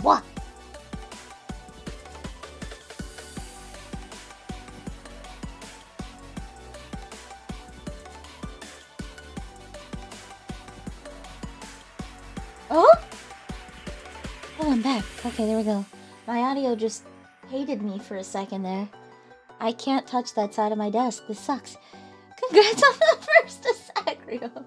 What? Oh? Oh, I'm back. Okay, there we go. My audio just hated me for a second there. I can't touch that side of my desk. This sucks. Congrats on the first Asagrio.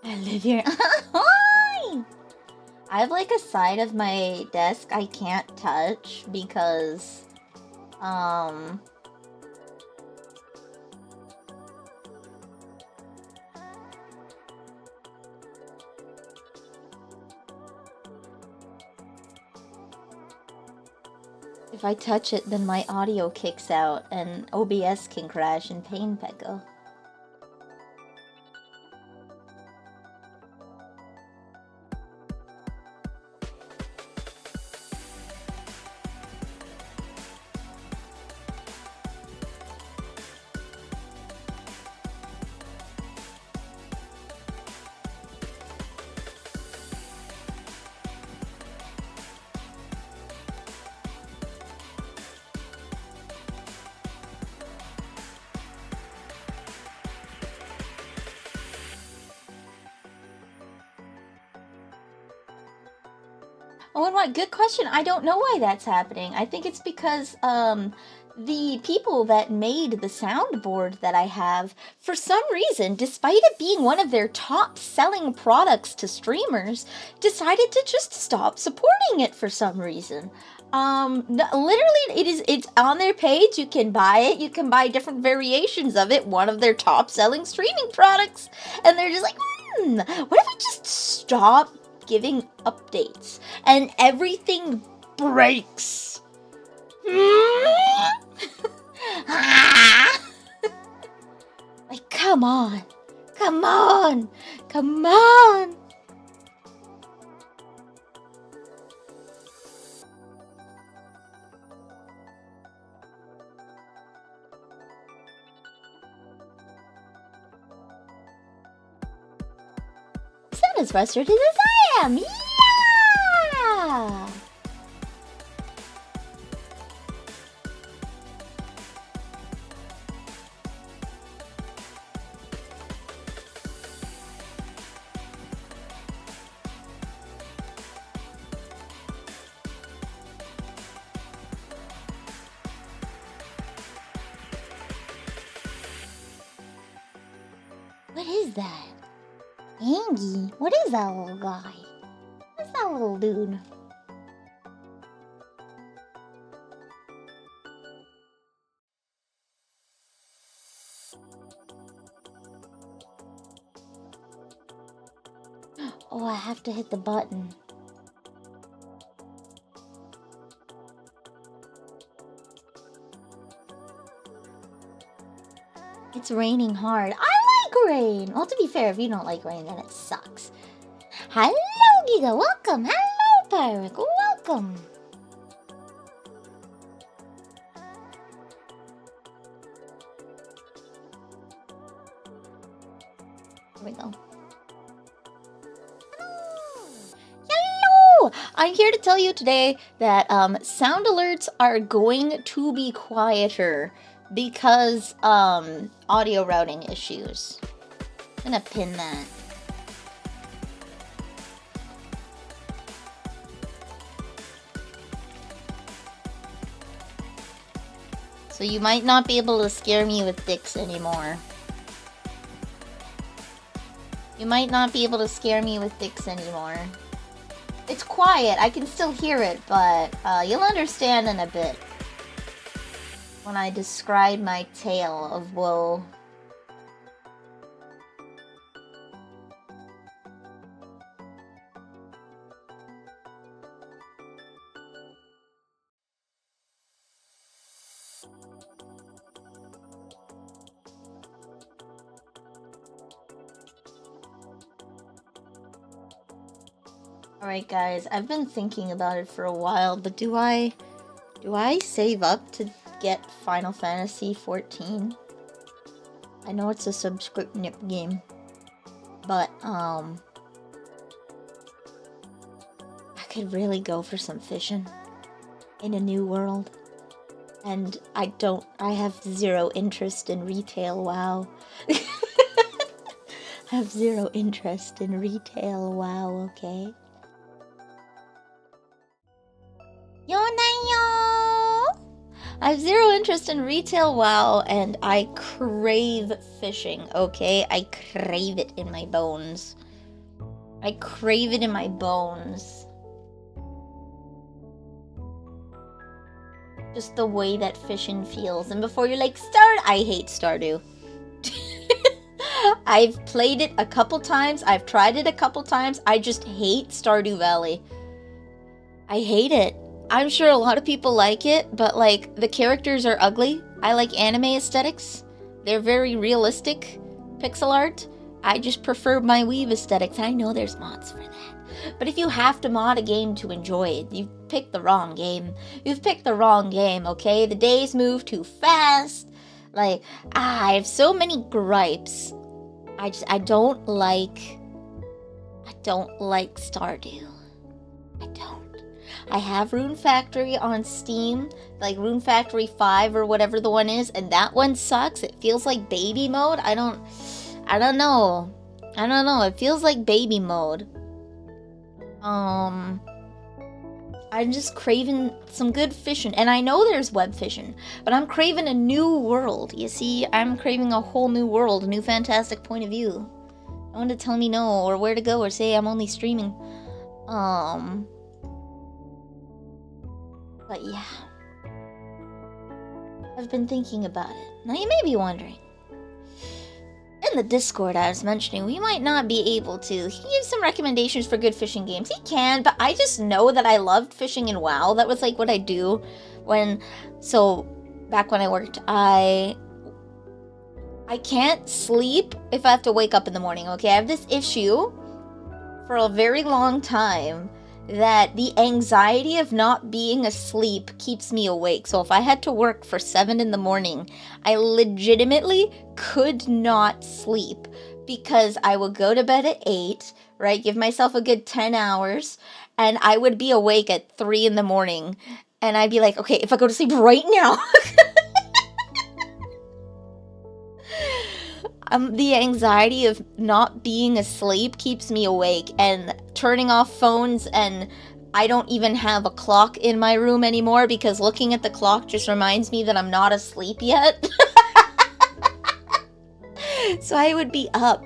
I live here. Hi! I have like a side of my desk I can't touch because, if I touch it, then my audio kicks out and OBS can crash and Pain Pekko. Oh, and what? Good question. I don't know why that's happening. I think it's because, the people that made the soundboard that I have, for some reason, despite it being one of their top selling products to streamers, decided to just stop supporting it for some reason. Literally, it's on their page. You can buy it. You can buy different variations of it. One of their top selling streaming products. And they're just like, what if we just stop giving updates and everything breaks? Like, come on. Come on. Come on. It's not as frustrated as I am. Yeah. What is that? Angie? What is that little guy? What's that little dude? Oh, I have to hit the button. It's raining hard. I like rain! Well, to be fair, if you don't like rain, then it sucks. Hello, Giga! Welcome! Hello, Pyric! Welcome! Here we go. Hello! I'm here to tell you today that sound alerts are going to be quieter because audio routing issues. I'm gonna pin that. So you might not be able to scare me with dicks anymore. You might not be able to scare me with dicks anymore. It's quiet, I can still hear it, but you'll understand in a bit when I describe my tale of woe. Alright guys, I've been thinking about it for a while, but do I save up to get Final Fantasy 14? I know it's a subscription game, but I could really go for some fishing in a new world. And I have zero interest in retail WoW. I have zero interest in retail WoW, okay? I have zero interest in retail WoW, and I crave fishing, okay? I crave it in my bones. I crave it in my bones. Just the way that fishing feels. And before you're like, I hate Stardew. I've played it a couple times. I've tried it a couple times. I just hate Stardew Valley. I hate it. I'm sure a lot of people like it, but like the characters are ugly. I like anime aesthetics. They're very realistic pixel art. I just prefer my weave aesthetics. I know there's mods for that. But if you have to mod a game to enjoy it, you've picked the wrong game. You've picked the wrong game, okay? The days move too fast. Like, I have so many gripes. I don't like Stardew. I don't. I have Rune Factory on Steam, like Rune Factory 5 or whatever the one is, and that one sucks. It feels like baby mode. I don't know. It feels like baby mode. I'm just craving some good fishing. And I know there's web fishing, but I'm craving a new world. You see, I'm craving a whole new world, a new fantastic point of view. I want to tell me no, or where to go, or say I'm only streaming. But yeah. I've been thinking about it. Now you may be wondering. In the Discord I was mentioning, we might not be able to. He gives some recommendations for good fishing games. He can, but I just know that I loved fishing in WoW. That was like what I do back when I worked, I can't sleep if I have to wake up in the morning, okay? I have this issue for a very long time that the anxiety of not being asleep keeps me awake. So if I had to work for 7 in the morning, I legitimately could not sleep because I would go to bed at 8, right? Give myself a good 10 hours, and I would be awake at 3 in the morning. And I'd be like, okay, if I go to sleep right now. The anxiety of not being asleep keeps me awake, and turning off phones, and I don't even have a clock in my room anymore because looking at the clock just reminds me that I'm not asleep yet. So I would be up.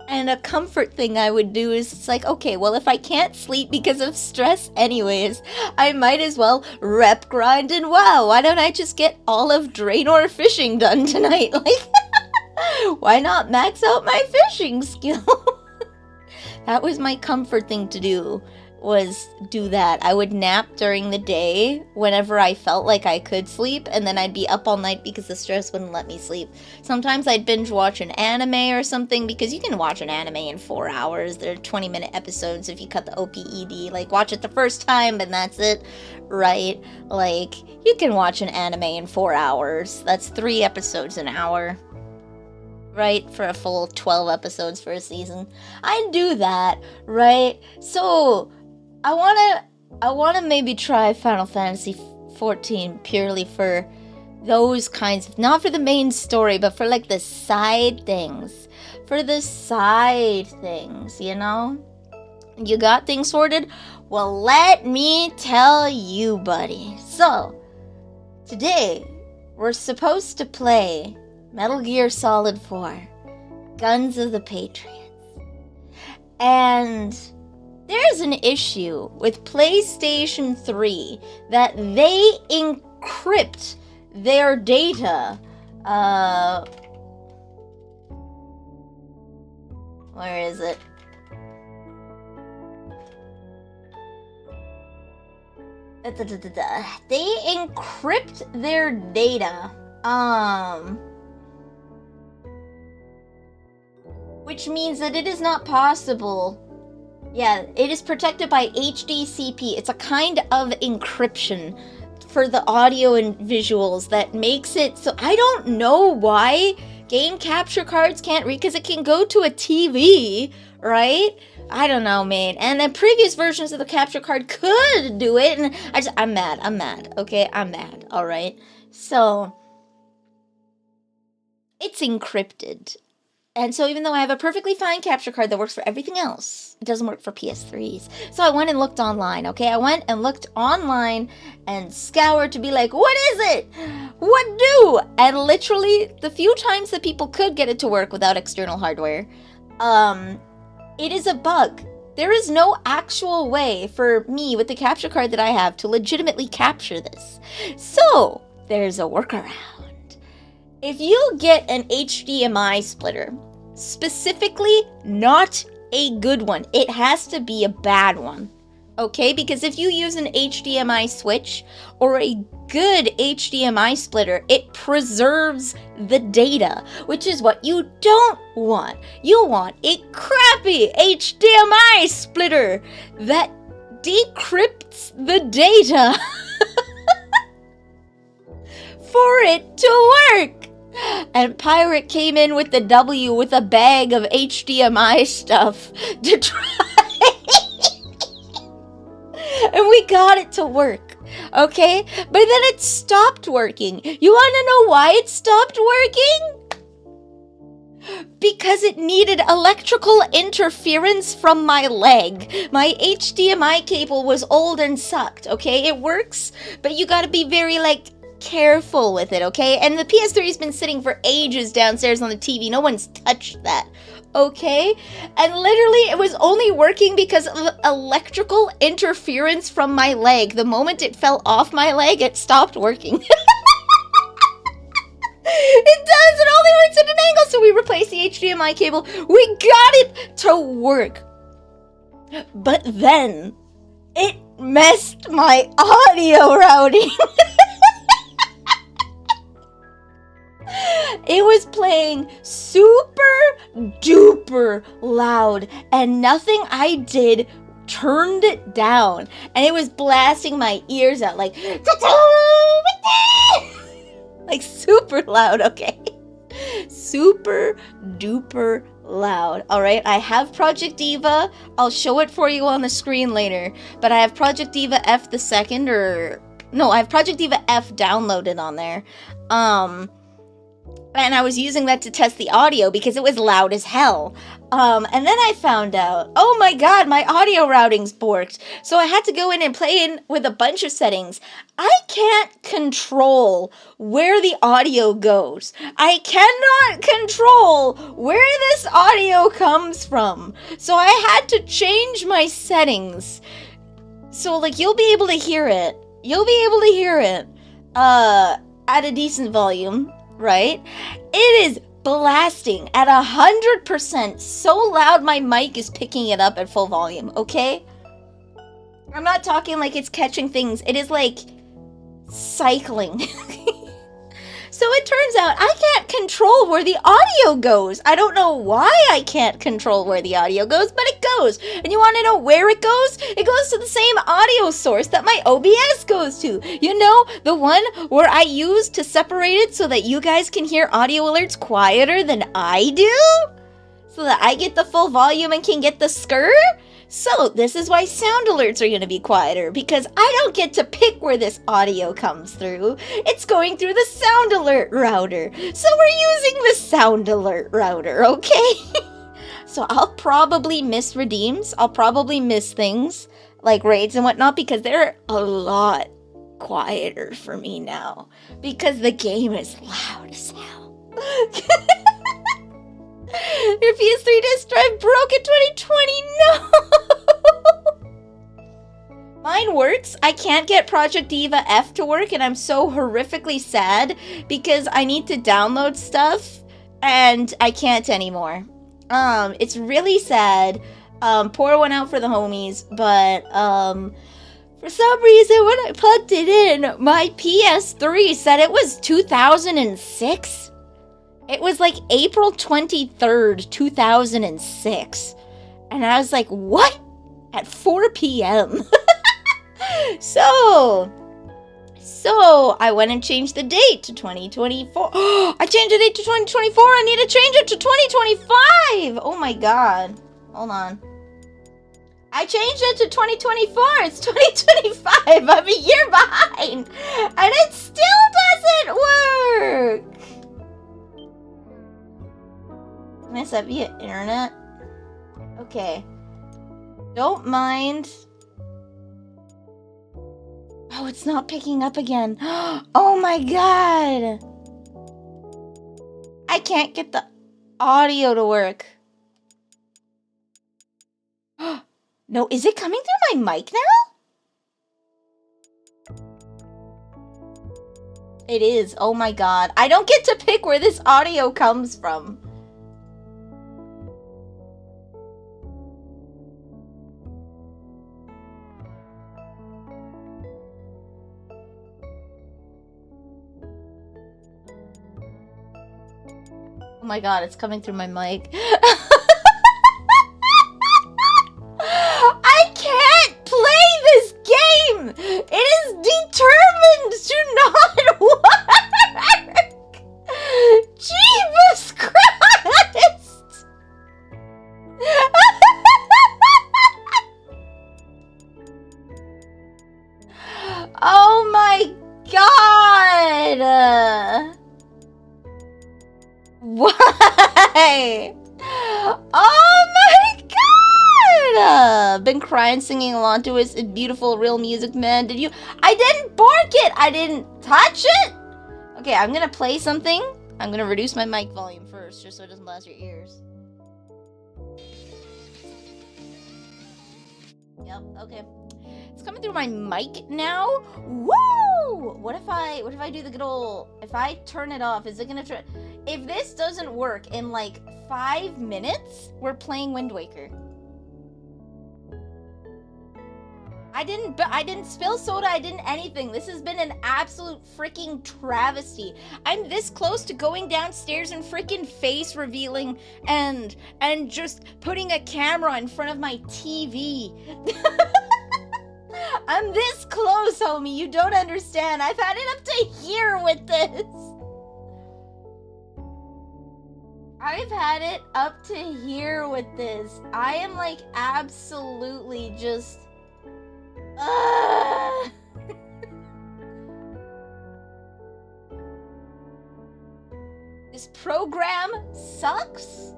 And a comfort thing I would do is it's like, okay, well, if I can't sleep because of stress anyways, I might as well rep grind and WoW. Why don't I just get all of Draenor fishing done tonight? Like, why not max out my fishing skill? That was my comfort thing to do, was do that. I would nap during the day whenever I felt like I could sleep, and then I'd be up all night because the stress wouldn't let me sleep. Sometimes I'd binge watch an anime or something, because you can watch an anime in 4 hours. They're 20-minute episodes if you cut the OPED. Like, watch it the first time and that's it, right? Like, you can watch an anime in 4 hours. That's 3 episodes an hour. Right, for a full 12 episodes for a season. I'd do that, right? So, I wanna maybe try Final Fantasy 14 purely for those kinds of, not for the main story, but for like the side things. For the side things, you know? You got things sorted? Well, let me tell you, buddy. So, today, we're supposed to play Metal Gear Solid 4, Guns of the Patriots. And there's an issue with PlayStation 3 that they encrypt their data. Where is it? They encrypt their data. Which means that it is not possible. Yeah, it is protected by HDCP. It's a kind of encryption for the audio and visuals that makes it so I don't know why game capture cards can't read, because it can go to a TV, right? I don't know, man. And then previous versions of the capture card could do it, and I'm mad, okay? I'm mad, all right? So, it's encrypted. And so even though I have a perfectly fine capture card that works for everything else, it doesn't work for PS3s. So I went and looked online, okay? I went and looked online and scoured to be like, what is it? What do? And literally, the few times that people could get it to work without external hardware, it is a bug. There is no actual way for me with the capture card that I have to legitimately capture this. So there's a workaround. If you get an HDMI splitter, specifically not a good one, it has to be a bad one, okay? Because if you use an HDMI switch or a good HDMI splitter, it preserves the data, which is what you don't want. You want a crappy HDMI splitter that decrypts the data for it to work. And Pirate came in with the W with a bag of HDMI stuff to try. And we got it to work, okay? But then it stopped working. You want to know why it stopped working? Because it needed electrical interference from my leg. My HDMI cable was old and sucked, okay? It works, but you gotta be very, careful with it, okay? And the PS3's been sitting for ages downstairs on the TV. No one's touched that, okay? And literally, it was only working because of electrical interference from my leg. The moment it fell off my leg, it stopped working. It does! It only works at an angle! So we replaced the HDMI cable. We got it to work. But then, it messed my audio routing. It was playing super duper loud, and nothing I did turned it down, and it was blasting my ears out like super loud, okay? Super duper loud. All right, I have Project Diva. I'll show it for you on the screen later, but I have Project Diva F the second, I have Project Diva F downloaded on there. And I was using that to test the audio because it was loud as hell. And then I found out, oh my god, my audio routing's borked. So I had to go in and play in with a bunch of settings. I can't control where the audio goes. I cannot control where this audio comes from. So I had to change my settings. So, you'll be able to hear it. You'll be able to hear it at a decent volume. Right? It is blasting at 100%, so loud my mic is picking it up at full volume, okay? I'm not talking like it's catching things, it is cycling. So it turns out I can't control where the audio goes. I don't know why I can't control where the audio goes, but it goes. And you want to know where it goes? It goes to the same audio source that my OBS goes to. You know, the one where I use to separate it so that you guys can hear audio alerts quieter than I do? So that I get the full volume and can get the skr? So, this is why sound alerts are going to be quieter, because I don't get to pick where this audio comes through. It's going through the sound alert router. So we're using the sound alert router, okay? So I'll probably miss redeems. I'll probably miss things like raids and whatnot, because they're a lot quieter for me now. Because the game is loud as hell. Your PS3 disk drive broke in 2020. No! Mine works. I can't get Project Diva F to work, and I'm so horrifically sad because I need to download stuff and I can't anymore. It's really sad. Pour one out for the homies, but for some reason when I plugged it in, my PS3 said it was 2006. It was April 23rd, 2006. And I was like, what? at 4 p.m. So I went and changed the date to 2024. I changed the date to 2024. I need to change it to 2025. Oh my god. Hold on. I changed it to 2024. It's 2025. I'm a year behind. And it still doesn't work. Can I set via internet? Okay. Don't mind. Oh, it's not picking up again. Oh my god. I can't get the audio to work. No, is it coming through my mic now? It is. Oh my god. I don't get to pick where this audio comes from. Oh my god, it's coming through my mic. I can't play this game! It is determined to not work! Jesus Christ! Oh my god! Why? Oh my god! Been crying singing along to his beautiful real music, man. Did you? I didn't bork it! I didn't touch it! Okay, I'm gonna play something. I'm gonna reduce my mic volume first, just so it doesn't blast your ears. Yep, okay. It's coming through my mic now. Woo! What if I do the good old, if I turn it off, is it gonna try? If this doesn't work in like 5 minutes, we're playing Wind Waker. I didn't spill soda, I didn't anything. This has been an absolute freaking travesty. I'm this close to going downstairs and freaking face revealing and just putting a camera in front of my TV. I'm this close, homie. You don't understand. I've had it up to here with this. I've had it up to here with this. I am like absolutely just... This program sucks.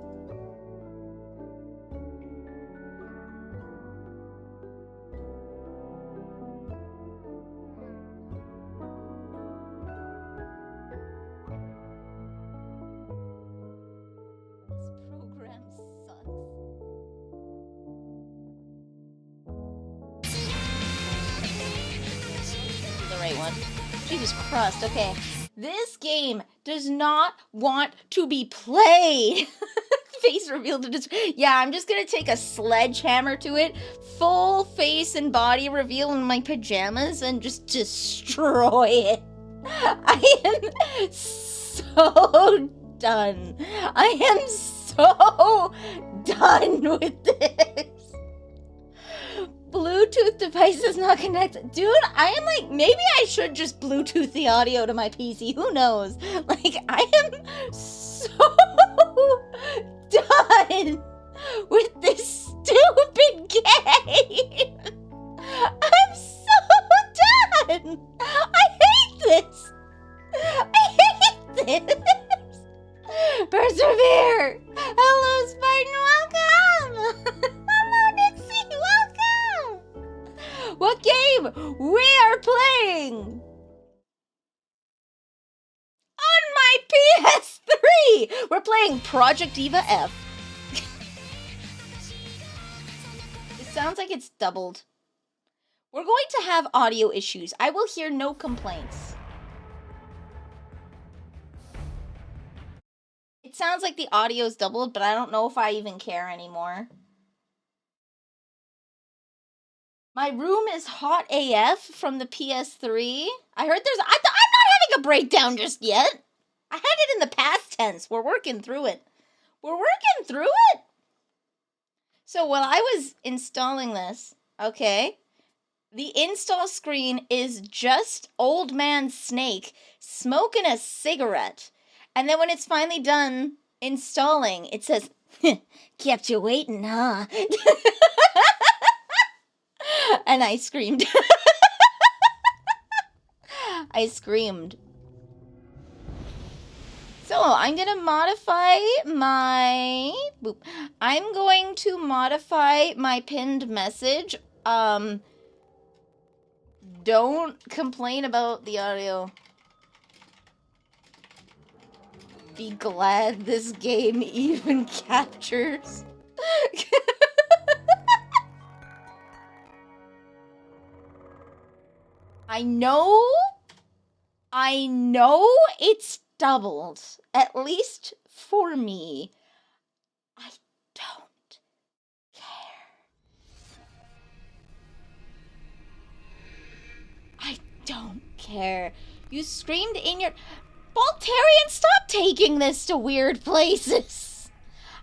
One. Jesus Christ, okay. This game does not want to be played. Face reveal to destroy. Yeah, I'm just gonna take a sledgehammer to it, full face and body reveal in my pajamas, and just destroy it. I am so done. I am so done with this. Bluetooth device is not connected. Dude, I am like, maybe I should just Bluetooth the audio to my PC. Who knows? Like, I am so done with this stupid game. I'm so done. I hate this. I hate this. Persevere. Hello, Spartan. Welcome. Hello, Nixie. Welcome. What game we are playing? On my PS3! We're playing Project Eva F. It sounds like it's doubled. We're going to have audio issues. I will hear no complaints. It sounds like the audio's doubled, but I don't know if I even care anymore. My room is hot AF from the PS3. I heard there's... I'm not having a breakdown just yet. I had it in the past tense. We're working through it. We're working through it. So while I was installing this, okay, the install screen is just Old Man Snake smoking a cigarette. And then when it's finally done installing, it says, kept you waiting, huh? And I screamed. I screamed. So I'm gonna modify my I'm going to modify my pinned message. Don't complain about the audio. Be glad this game even captures. I know it's doubled, at least for me. I don't care. I don't care. You screamed in your... Voltarian, stop taking this to weird places.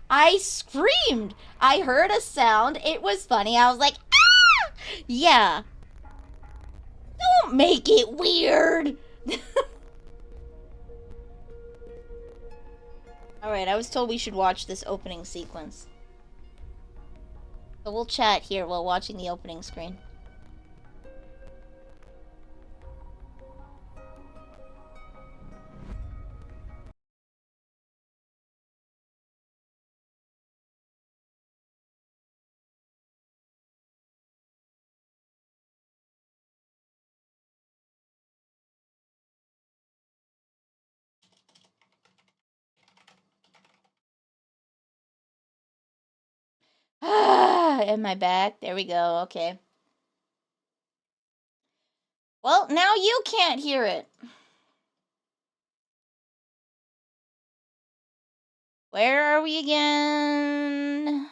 I screamed. I heard a sound. It was funny. I was like, ah! Yeah. Don't make it weird. Alright, I was told we should watch this opening sequence. So we'll chat here while watching the opening screen. In my back. There we go. Okay. Well, now you can't hear it. Where are we again?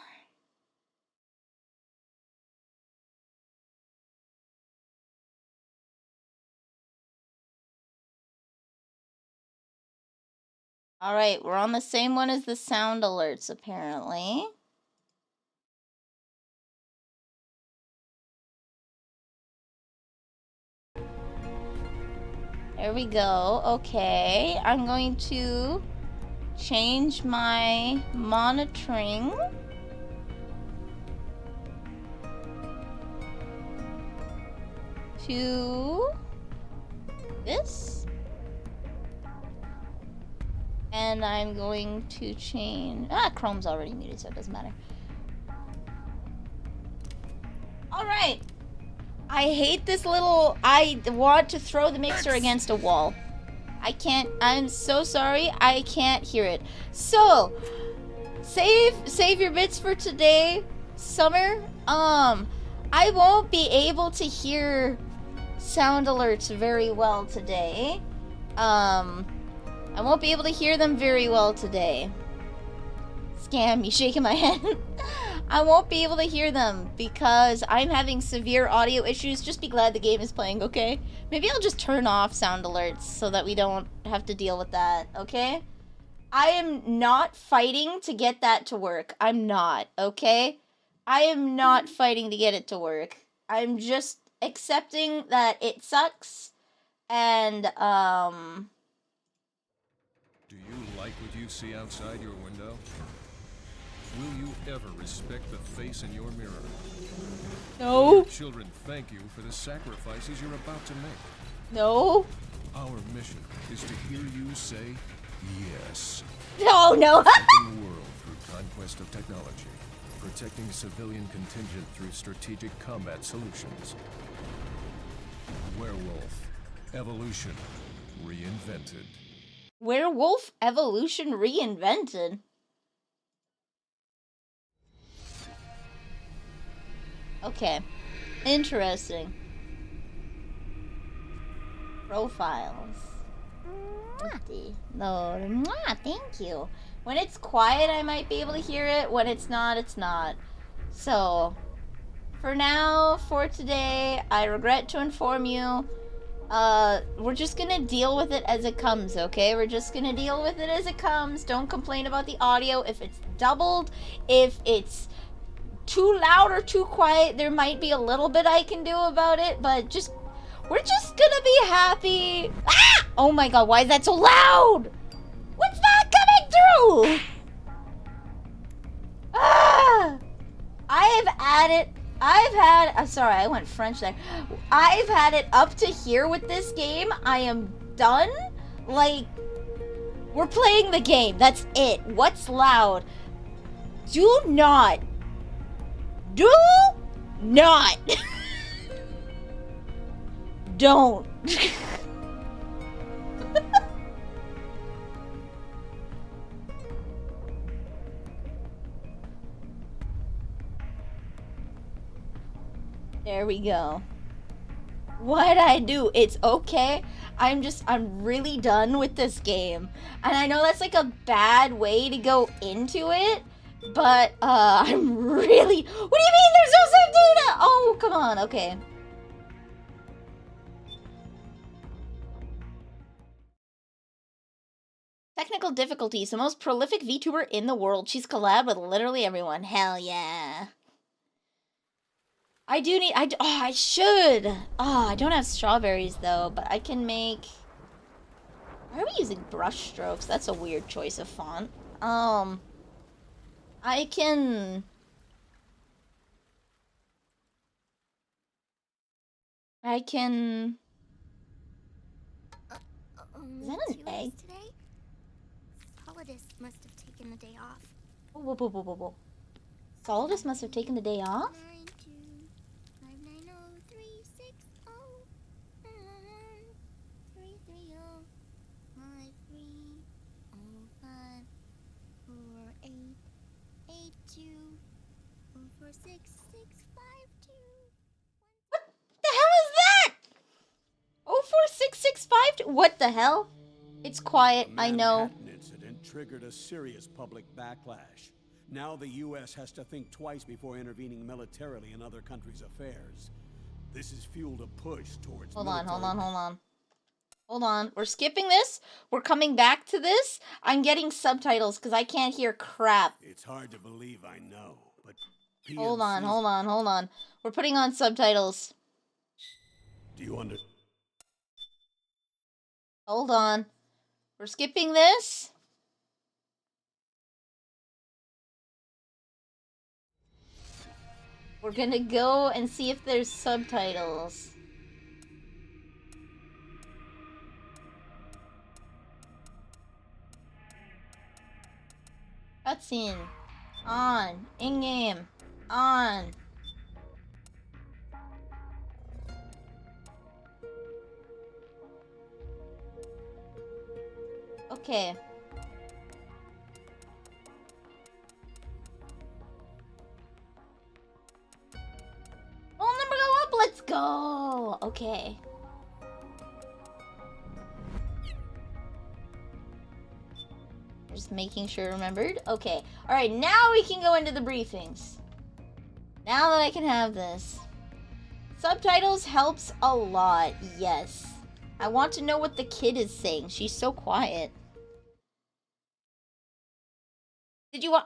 Alright, we're on the same one as the sound alerts, apparently. There we go. Okay, I'm going to change my monitoring to this. And I'm going to change... Chrome's already muted, so it doesn't matter. Alright. I hate this little... I want to throw the mixer against a wall. I can't... I'm so sorry. I can't hear it. So, save your bits for today, Summer. I won't be able to hear sound alerts very well today. I won't be able to hear them very well today. Scam, you shaking my head. I won't be able to hear them because I'm having severe audio issues. Just be glad the game is playing, okay? Maybe I'll just turn off sound alerts so that we don't have to deal with that, okay? I am not fighting to get that to work. I'm not, okay? I am not fighting to get it to work. I'm just accepting that it sucks and, Do you like what you see outside your window? Will you ever respect the face in your mirror? No. Your children thank you for the sacrifices you're about to make. No. Our mission is to hear you say yes. Oh, no. Protecting the world through conquest of technology. Protecting civilian contingent through strategic combat solutions. Werewolf. Evolution. Reinvented. Werewolf evolution reinvented. Okay. Interesting. Profiles. No, thank you. When it's quiet, I might be able to hear it. When it's not, it's not. So, for now, for today, I regret to inform you, we're just gonna deal with it as it comes, okay? We're just gonna deal with it as it comes. Don't complain about the audio. If it's doubled, if it's too loud or too quiet, there might be a little bit I can do about it, but we're just gonna be happy. Ah! Oh my god, why is that so loud? What's that coming through? Ah! I'm sorry, I went French there. I've had it up to here with this game. I am done. Like, we're playing the game. That's it. What's loud? Do not. Don't. There we go. What'd I do? It's okay. I'm really done with this game. And I know that's like a bad way to go into it, but I'm really... What do you mean there's no save data? Oh, come on, okay. Technical difficulties. The most prolific VTuber in the world. She's collabed with literally everyone. Hell yeah. I should. Oh, I don't have strawberries though, but I can make... Why are we using brush strokes? That's a weird choice of font. I can... Is that an egg? Today? Solidus must have taken the day off. Whoa. Solidus must have taken the day off? 992-330-53-05-488-2-46652. What the hell is that? 046652? What the hell? It's quiet, I know. The Manhattan incident triggered a serious public backlash. Now the U.S. has to think twice before intervening militarily in other countries' affairs. This has fueled a push towards Hold on. We're skipping this. We're coming back to this. I'm getting subtitles because I can't hear crap. It's hard to believe, I know, but Hold on. We're putting on subtitles. Do you understand? Hold on. We're skipping this. We're gonna go and see if there's subtitles. Cutscene. On. In-game. On. Okay. Roll number go up. Let's go. Okay. Just making sure remembered. Okay. All right. Now we can go into the briefings. Now that I can have this. Subtitles helps a lot. Yes. I want to know what the kid is saying. She's so quiet.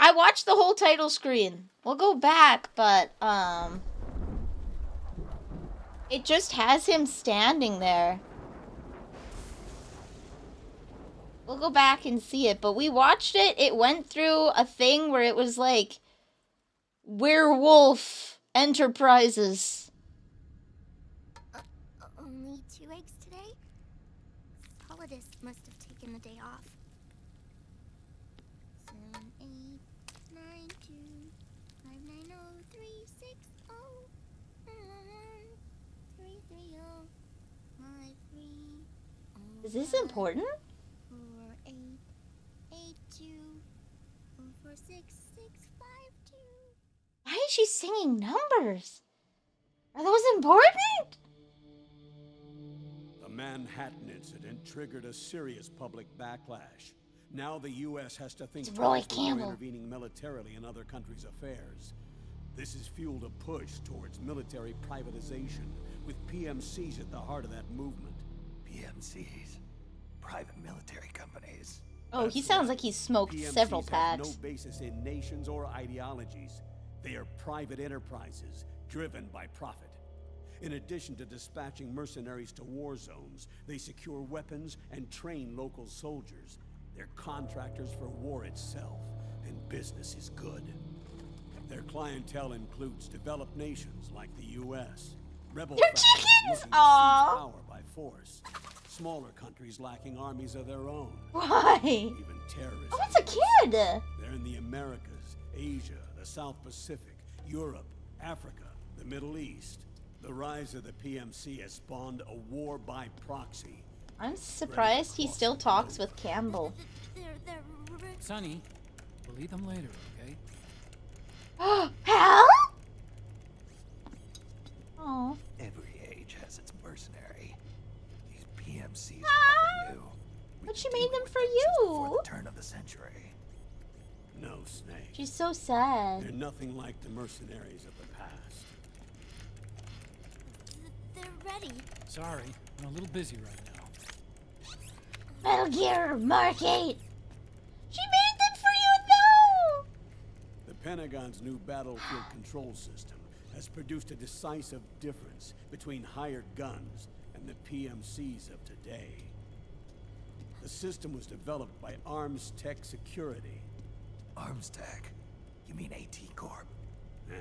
I watched the whole title screen. We'll go back, but, it just has him standing there. We'll go back and see it, but we watched it. It went through a thing where it was like, Werewolf Enterprises. Only 2 eggs today? Solidus must have taken the day off. 78929903605 Is this important? 488-2-46652. Why is she singing numbers? Are those important? The Manhattan incident triggered a serious public backlash. Now the U.S. has to think It's Roy twice before Campbell. intervening militarily in other countries' affairs. This has fueled a push towards military privatization, with PMCs at the heart of that movement. PMCs? Private military companies. Oh, he sounds like he's smoked PMCs several have packs. no basis in nations or ideologies. They are private enterprises driven by profit. In addition to dispatching mercenaries to war zones, they secure weapons and train local soldiers. They're contractors for war itself, and business is good. Their clientele includes developed nations like the U.S., rebel They're factions chickens! looking to seize Aw. power by force, smaller countries lacking armies of their own, Why? even terrorists. Oh, it's a kid! They're in the Americas, Asia, the South Pacific, Europe, Africa, the Middle East. The rise of the PMC has spawned a war by proxy. I'm surprised he still talks with Campbell. Sonny, we'll eat them later, okay? Hal? Oh. Every age has its mercenary. These PMCs are nothing new. But she made them for Before you. the turn of the century. No, Snake. She's so sad. They're nothing like the mercenaries of the past. They're ready. Sorry, I'm a little busy right now. Metal Gear Market. She made them for you, though. The Pentagon's new battlefield control system has produced a decisive difference between hired guns and the PMCs of today. The system was developed by Arms Tech Security. Arms Tech? You mean AT Corp? Yeah.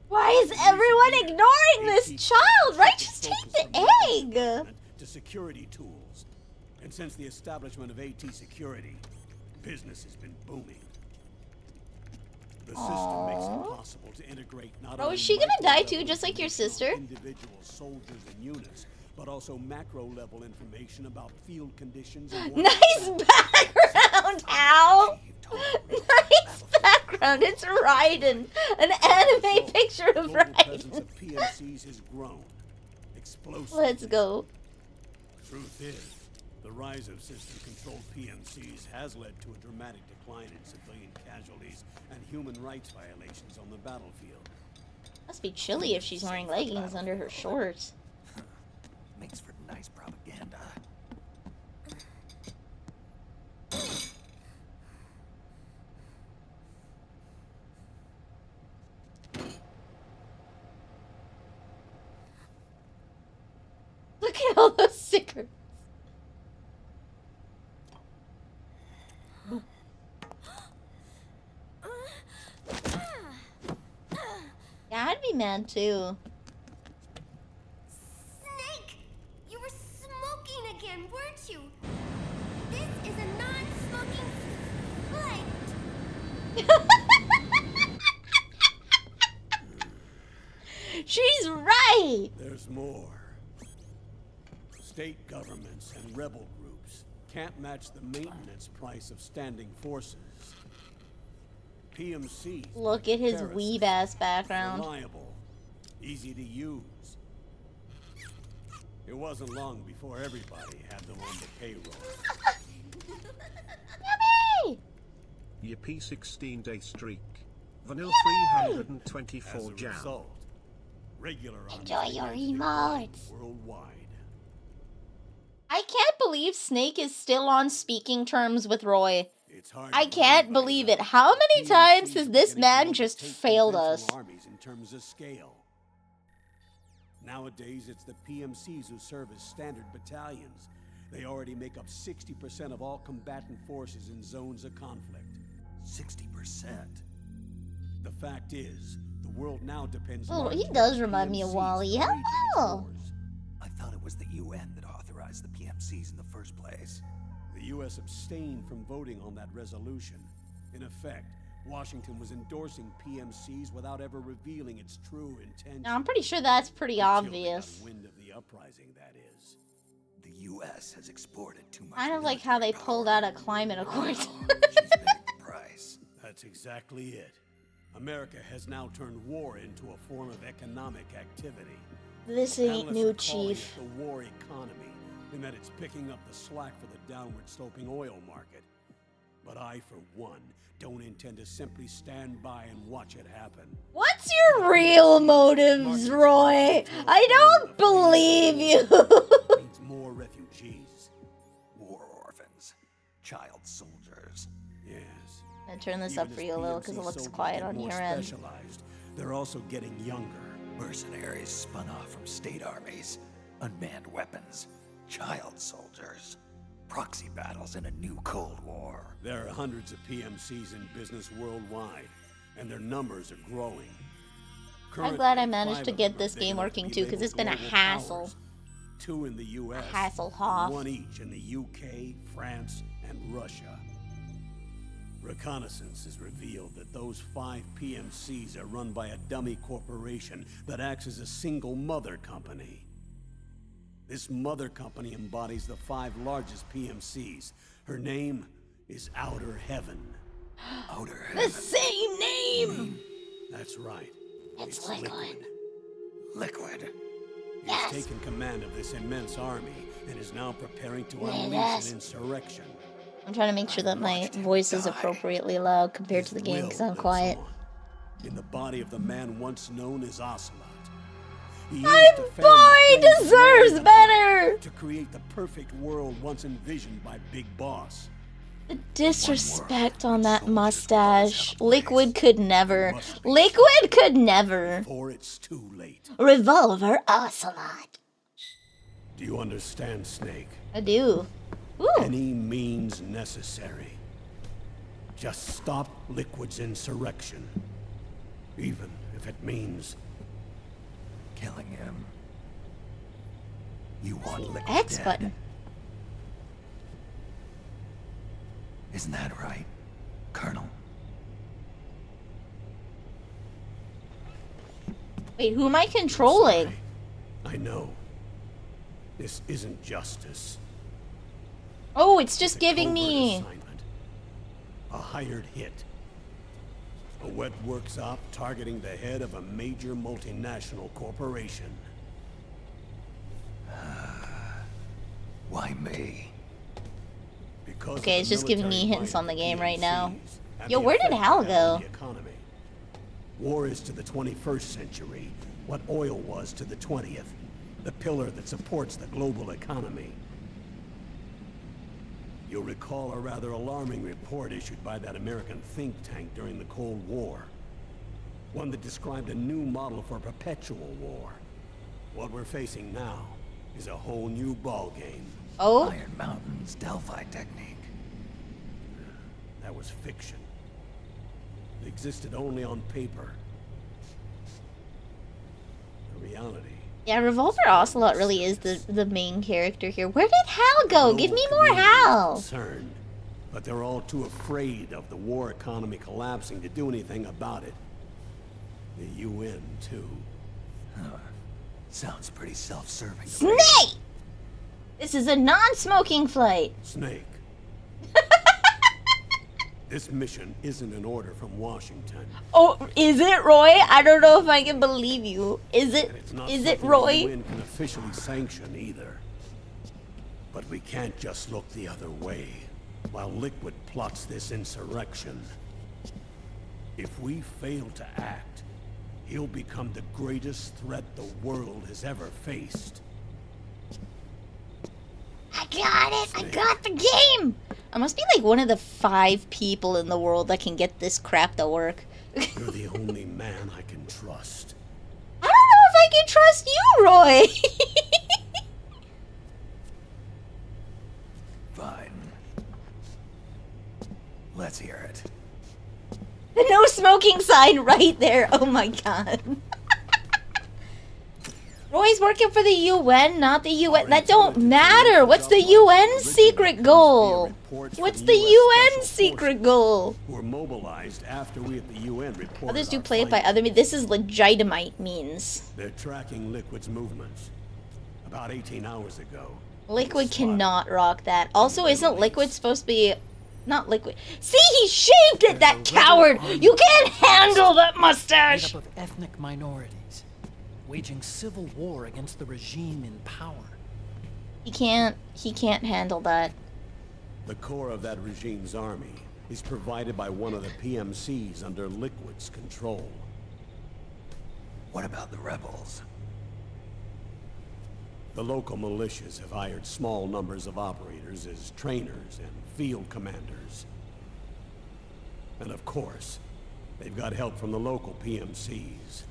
Why is everyone ignoring this child? Right? Just take the egg. To security tools. And since the establishment of AT Security, business has been booming. The system makes it possible to integrate not Oh, only is she gonna die micro-level too, just like your information sister? on individual soldiers and units, but also macro-level information about field conditions and Nice background, Al. You told me. Nice background. It's Raiden. An anime picture of global presence Raiden. of PMCs has grown explosively. Let's go. Truth is, the rise of system-controlled PMCs has led to a dramatic decline in civilian casualties and human rights violations on the battlefield. Must be chilly if she's wearing leggings under her shorts. Makes for nice propaganda. Look at all those stickers. Yeah, I'd be mad too. Snake! You were smoking again, weren't you? This is a non-smoking flight. She's right. There's more. State governments and rebel groups can't match the maintenance price of standing forces. PMCs. Look at his terrorists, weeb ass background. reliable, easy to use. It wasn't long before everybody had them on the payroll. Yummy! Yippee 16-day streak. Vanille As 324 a jam. result, regular Enjoy armies your begin to decline emotes. worldwide. I can't believe Snake is still on speaking terms with Roy. It's hard I to can't believe believe it. that How many PMCs times has are this beginning to man just overtake failed conventional us? armies in terms of scale. Nowadays, it's the PMCs who serve as standard battalions. They already make up 60% of all combatant forces in zones of conflict. 60%. The fact is, the world now depends. Oh, largely he does on remind me of PMCs Wally. for waging its Hello. wars. I thought it was the UN that authorized the PMCs in the first place. The U.S. abstained from voting on that resolution. In effect, Washington was endorsing PMCs without ever revealing its true intention. Now, I'm pretty sure that's pretty Until they got obvious. wind of the uprising, that is. The US has exported too much. Kind of like how they military pulled power. out a climate accord. She's paying the price. That's exactly it. America has now turned war into a form of economic activity. This ain't Analysts new, are calling Chief. it the war economy, in that it's picking up the slack for the downward sloping oil market. But I, for one, don't intend to simply stand by and watch it happen. What's your real motives, Roy? I don't believe you. Means more refugees. War orphans. Child soldiers. Yes. I'm gonna turn this Even up for as you a little because it PMC looks soldiers quiet get on more your end. specialized, They're also getting younger. Mercenaries spun off from state armies, unmanned weapons, child soldiers, proxy battles in a new Cold War. There are hundreds of PMCs in business worldwide, and their numbers are growing. I'm glad I Currently, managed 5 to of get them are this big game enough to working be too, because it's been a labeled global hassle. powers. 2 in the US, Hasselhoff. 1 each in the UK, France, and Russia. Reconnaissance has revealed that those 5 PMCs are run by a dummy corporation that acts as a single mother company. This mother company embodies the 5 largest PMCs. Her name is Outer Heaven. Outer The Heaven. same name! That's right. It's Liquid. Liquid. He's Yes. taken command of this immense army and is now preparing to unleash Yes. an insurrection. I'm trying to make sure that my voice is appropriately loud compared to the game, because I'm Will quiet. lives on, in the body of the man once known as Ocelot. He My used to fan the boy flames of deserves war better! to create the perfect world once envisioned by Big Boss. The disrespect on that mustache. Liquid could never. Before it's too late. Revolver Ocelot. Do you understand, Snake? I do. Ooh. Any means necessary. Just stop Liquid's insurrection. Even if it means Killing him. You want Liquid X dead? button. Isn't that right, Colonel? Wait, who am I controlling? I know. This isn't justice. Oh, it's just A giving covert me. assignment. A hired hit. A wet works op targeting the head of a major multinational corporation. Why me? Because Okay, of it's the just giving me military hints might on the of game right now. PMCs and Yo, the where did effect Hal they have on go? the economy. War is to the 21st century what oil was to the 20th. The pillar that supports the global economy. You'll recall a rather alarming report issued by that American think tank during the Cold War. One that described a new model for perpetual war. What we're facing now is a whole new ballgame. Oh, Iron Mountain's Delphi technique. That was fiction. It existed only on paper. The reality. yeah, Revolver Ocelot really is the main character here. Where did Hal go? Give me more Global community is Hal. concerned, but they're all too afraid of the war economy collapsing to do anything about it. The UN, too. Sounds pretty self-serving. Snake! This is a non-smoking flight. Snake. This mission isn't an order from Washington. Oh, is it, Roy? I don't know if I can believe you. Is it? And it's not Is it, something the Roy? UN can officially sanction either. But we can't just look the other way while Liquid plots this insurrection. If we fail to act, he'll become the greatest threat the world has ever faced. I got it! I got the game! I must be like one of the 5 people in the world that can get this crap to work. You're the only man I can trust. I don't know if I can trust you, Roy! Fine. Let's hear it. The no smoking sign right there. Oh my god. Roy's working for the UN, not the UN. That don't matter. What's the UN secret goal? What's the UN secret goal? Who were mobilized after we at the UN reported Others do our play it by flight. other means. This is legitimate means. They're tracking Liquid's movements. About 18 hours ago. Liquid Spotted. cannot rock that. Also, isn't Liquid supposed to be... Not Liquid. See, he shaved it, that coward! You can't handle that Made mustache! up of ethnic minorities, waging civil war against the regime in power. He can't handle that. The core of that regime's army is provided by one of the PMCs under Liquid's control. What about the rebels? The local militias have hired small numbers of operators as trainers and field commanders. And of course, They've got help from the local PMCs.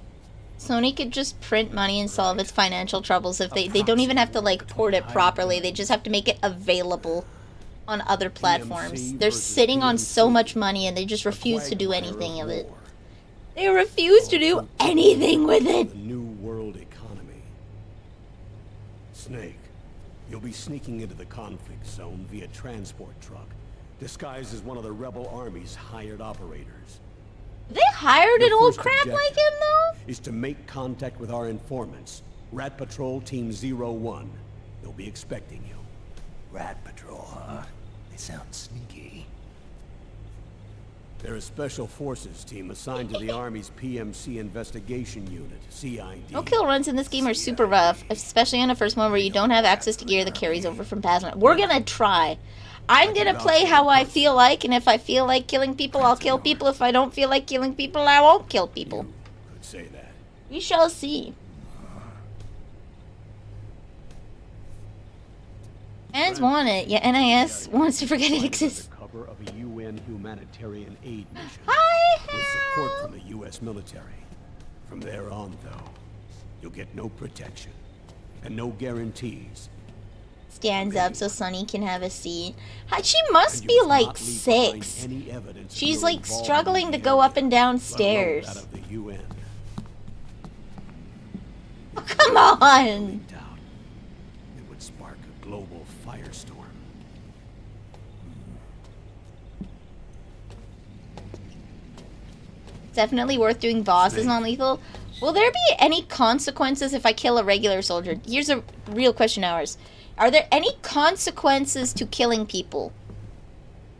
Sony could just print money and solve its financial troubles if they don't even have to like port it properly. They just have to make it available on other platforms. They're sitting on so much money and they just refuse to do anything of it. They refuse to do anything with it. The new world economy. Snake, you'll be sneaking into the conflict zone via transport truck, disguised as one of the rebel army's hired operators. They hired an Your old first crap like objective him, though? Is to make contact with our informants, Rat Patrol Team 01. They'll be expecting you. Rat Patrol, huh? They sound sneaky. They're a special forces team assigned to the Army's PMC investigation unit, CID. No-kill runs in this game are super rough, especially on the first one where you don't have access to gear that carries over from past ones. We're gonna try. I'm gonna play how I feel like, and if I feel like killing people, I'll kill people. If I don't feel like killing people, I won't kill people. You could say that. We shall see. Fans want it. Yeah, NIS wants to forget it exists. Under cover of a UN humanitarian aid mission. Hi, With support from the U.S. military. From there on, though, you'll get no protection and no guarantees. Stands up so Sunny can have a seat. She must And be you must like not leave behind 6. any evidence of She's your like involvement struggling in to the go area, up and down let alone stairs. that of the UN. Oh, come on! Leaked out. It would spark a global firestorm. Definitely worth doing bosses non-lethal. Will there be any consequences if I kill a regular soldier? Here's a real question ours. Are there any consequences to killing people?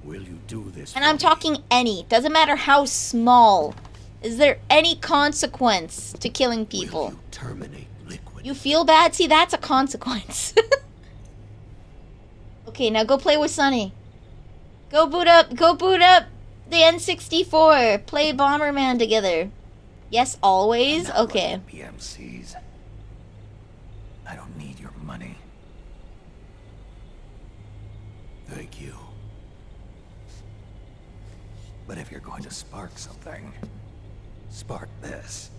Will you do this? And for I'm me? talking any. Doesn't matter how small. Is there any consequence to killing Will people? you terminate Liquid? You feel bad? See, that's a consequence. Okay, now go play with Sunny. Go boot up the N64. Play Bomberman together. Yes, always? I'm not Okay. like the PMCs. I don't need your money. Thank you. But if you're going to spark something, spark this.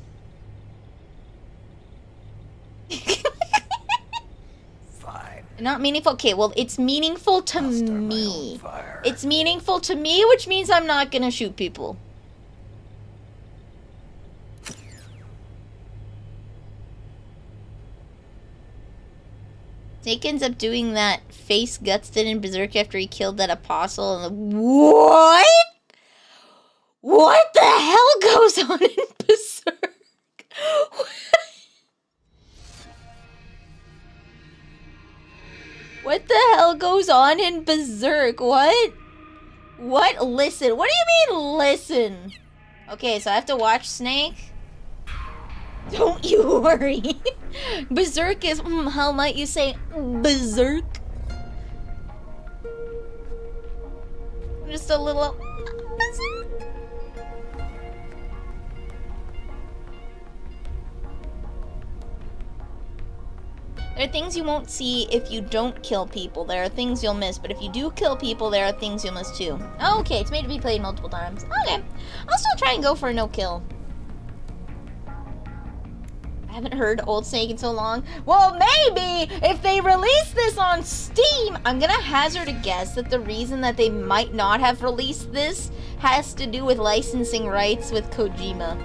Fine. Not meaningful? Okay, well, it's meaningful to I'll start my me. own fire. It's meaningful to me, which means I'm not gonna shoot people. Snake ends up doing that face guts did in Berserk after he killed that apostle and what? What the hell goes on in Berserk? What the hell goes on in Berserk? What? What? Listen. What do you mean, listen? Okay, so I have to watch Snake? Don't you worry. Berserk is, how might you say, Berserk? Just a little, Berserk. There are things you won't see if you don't kill people. There are things you'll miss, but if you do kill people, there are things you'll miss too. Oh, okay, it's made to be played multiple times. Okay, I'll still try and go for a no-kill. I haven't heard Old Snake in so long. Well, maybe if they release this on Steam, I'm gonna hazard a guess that the reason that they might not have released this has to do with licensing rights with Kojima.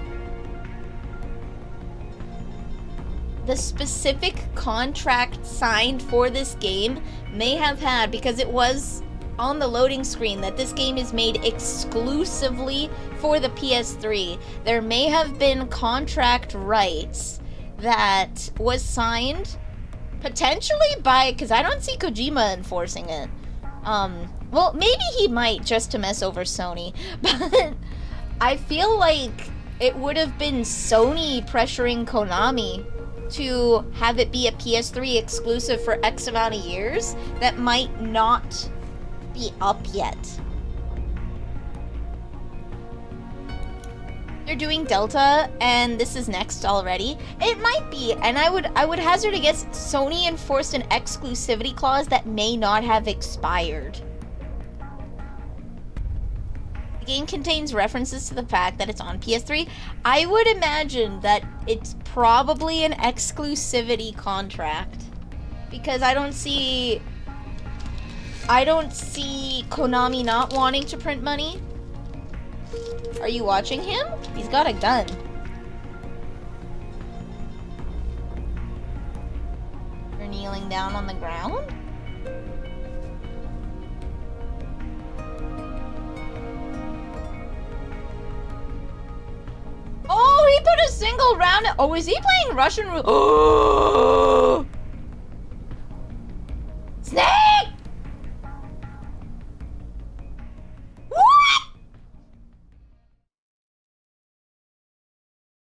The specific contract signed for this game may have had, because it was on the loading screen, that this game is made exclusively for the PS3. There may have been contract rights that was signed potentially by, because I don't see Kojima enforcing it. Well, maybe he might just to mess over Sony, but I feel like it would have been Sony pressuring Konami to have it be a PS3 exclusive for X amount of years that might not be up yet. They're doing Delta, and this is next already. It might be, and I would hazard a guess Sony enforced an exclusivity clause that may not have expired. The game contains references to the fact that it's on PS3. I would imagine that it's probably an exclusivity contract. Because I don't see Konami not wanting to print money. Are you watching him? He's got a gun. You're kneeling down on the ground? Oh, he put a single round. Oh, is he playing Russian roulette? Oh! Snake! What?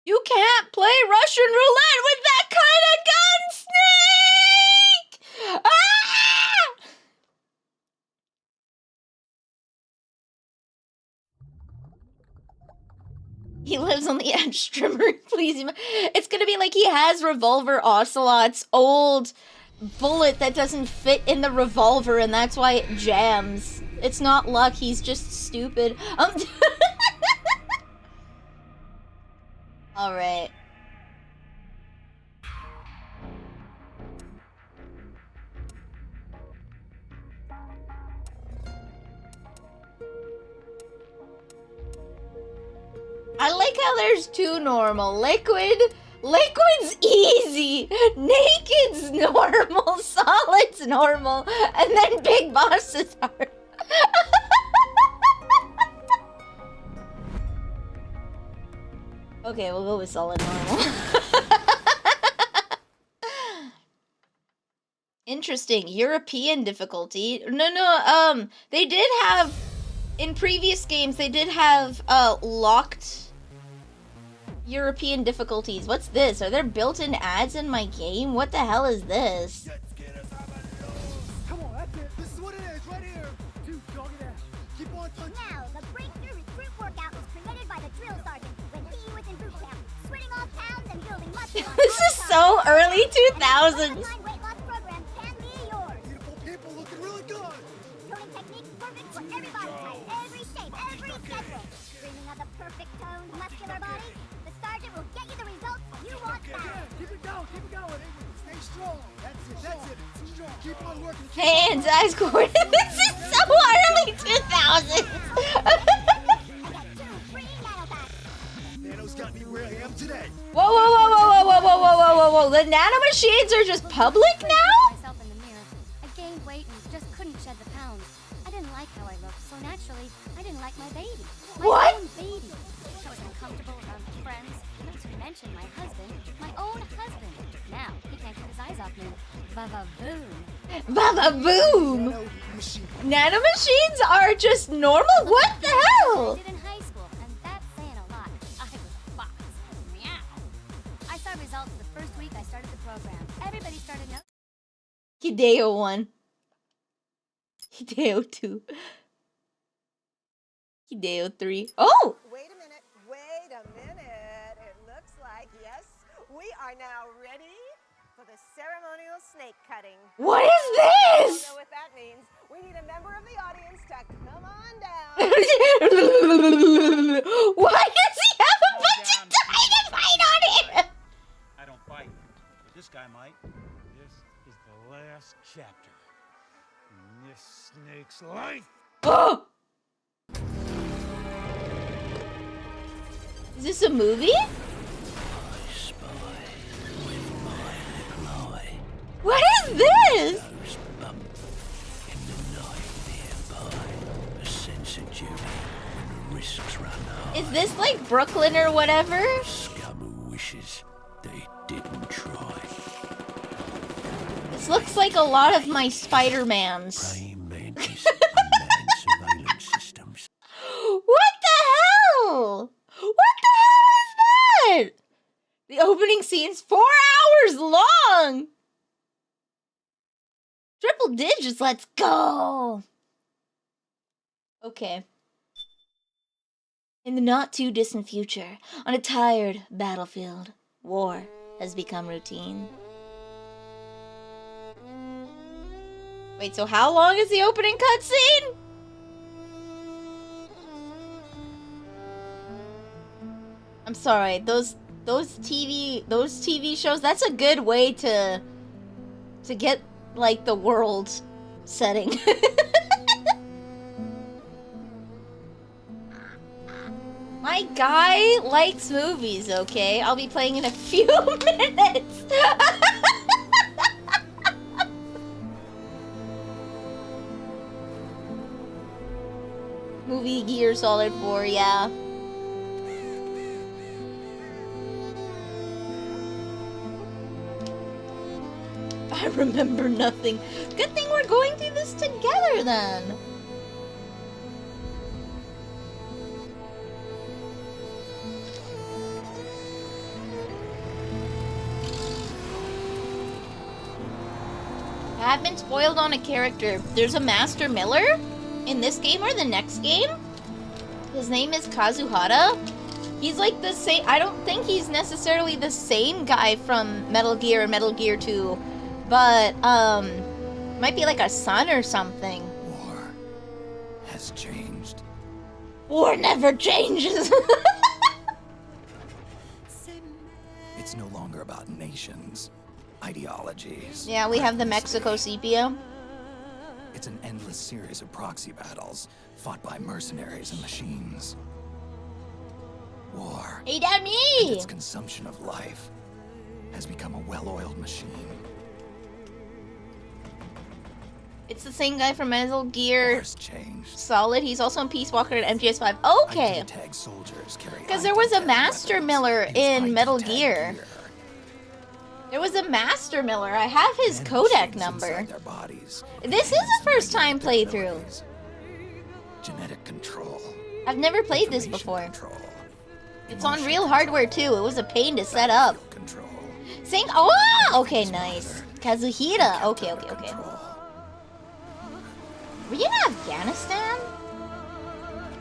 You can't play Russian roulette with that kind of gun, Snake! Ah! He lives on the edge, Strimmer. Please. It's gonna be like he has Revolver Ocelot's old bullet that doesn't fit in the revolver, and that's why it jams. It's not luck, he's just stupid. Alright. I like how there's two normal. Liquid's easy. Naked's normal. Solid's normal. And then Big Boss is hard. Okay, we'll go with solid normal. Interesting. European difficulty. No, they did have, in previous games, they did have, locked European difficulties. What's this? Are there built-in ads in my game? What the hell is this? Come on, that's it. This is what it is, right here. Dude, dog it out. Keep on punching. Now, the breakthrough recruit workout was created by the drill sergeant when he was in boot camp, sweating off pounds and building muscle. This is so early 2000s. Weight loss program can be yours. Beautiful people looking really good. Toning technique perfect for every body type, every shape, every schedule. Dreaming of the perfect toned, muscular body? The sergeant will get you the results you want fast. Keep it going, keep it going. Stay strong. That's it, that's it. Strong. Keep on working. Hands, eyes, coordinates. This is so early 2000s. Nano's got me where I am today. Whoa. The nanomachines are just public now? Myself in the mirror. I gained weight and just couldn't shed the pounds. I didn't like how I looked, so naturally, I didn't like my baby. My What? own baby. I was uncomfortable around my friends, not to mention my husband, my own husband. Now, he can't keep his eyes off me. Va-va-boom. Ba-ba-boom. Nanomachines are just normal? What the hell? I did in high school, and that's saying a lot. I was a fox. Meow. I saw results the first week I started the program. Everybody started noticing. Hideo 1. Hideo 2. Hideo 3. Oh! Wait a minute. It looks like, yes, we are now ready for the ceremonial snake cutting. What is I this? don't know what that means. We need a member of the audience to come on down. Why does he have a bunch of dynamite on him? I don't bite, but this guy might. This is the last chapter in this snake's life. Oh! Is this a movie? What is this? Is this like Brooklyn or whatever? Scum who wishes they didn't try. This looks like a lot of my Spider-Mans. Praying mantis, unmanned surveillance systems. What the hell? What the hell is that? The opening scene's 4 hours long. Triple digits, let's go. Okay. In the not too distant future, on a tired battlefield, war has become routine. Wait, so how long is the opening cutscene? I'm sorry, those TV shows, that's a good way to get like the world setting. My guy likes movies, okay? I'll be playing in a few minutes. Movie Gear Solid 4, yeah. I remember nothing. Good thing we're going through this together then. I have been spoiled on a character. There's a Master Miller in this game or the next game. His name is Kazuhara. He's like the same. I don't think he's necessarily the same guy from Metal Gear or Metal Gear 2, but might be like a son or something. War has changed. War never changes. It's no longer about nations, ideologies. Yeah, we have the Mexico sepia. It's an endless series of proxy battles fought by mercenaries and machines. War, Hey, that and me! its consumption of life, has become a well-oiled machine. It's the same guy from Metal Gear War's changed. Solid. He's also in Peace Walker and MGS4. Okay. ID-tag soldiers carry Because there was a ID-tag Master weapons. Miller Use in Metal ID-tag Gear. There was a Master Miller. I have his And codec machines number. inside their bodies. This is a first time playthrough. Genetic control. I've never played this information before. Control. It's on Emotion real hardware too. It was a pain to set up. control. Saying, oh, okay, nice. Kazuhira. Okay. Control. Were you in Afghanistan?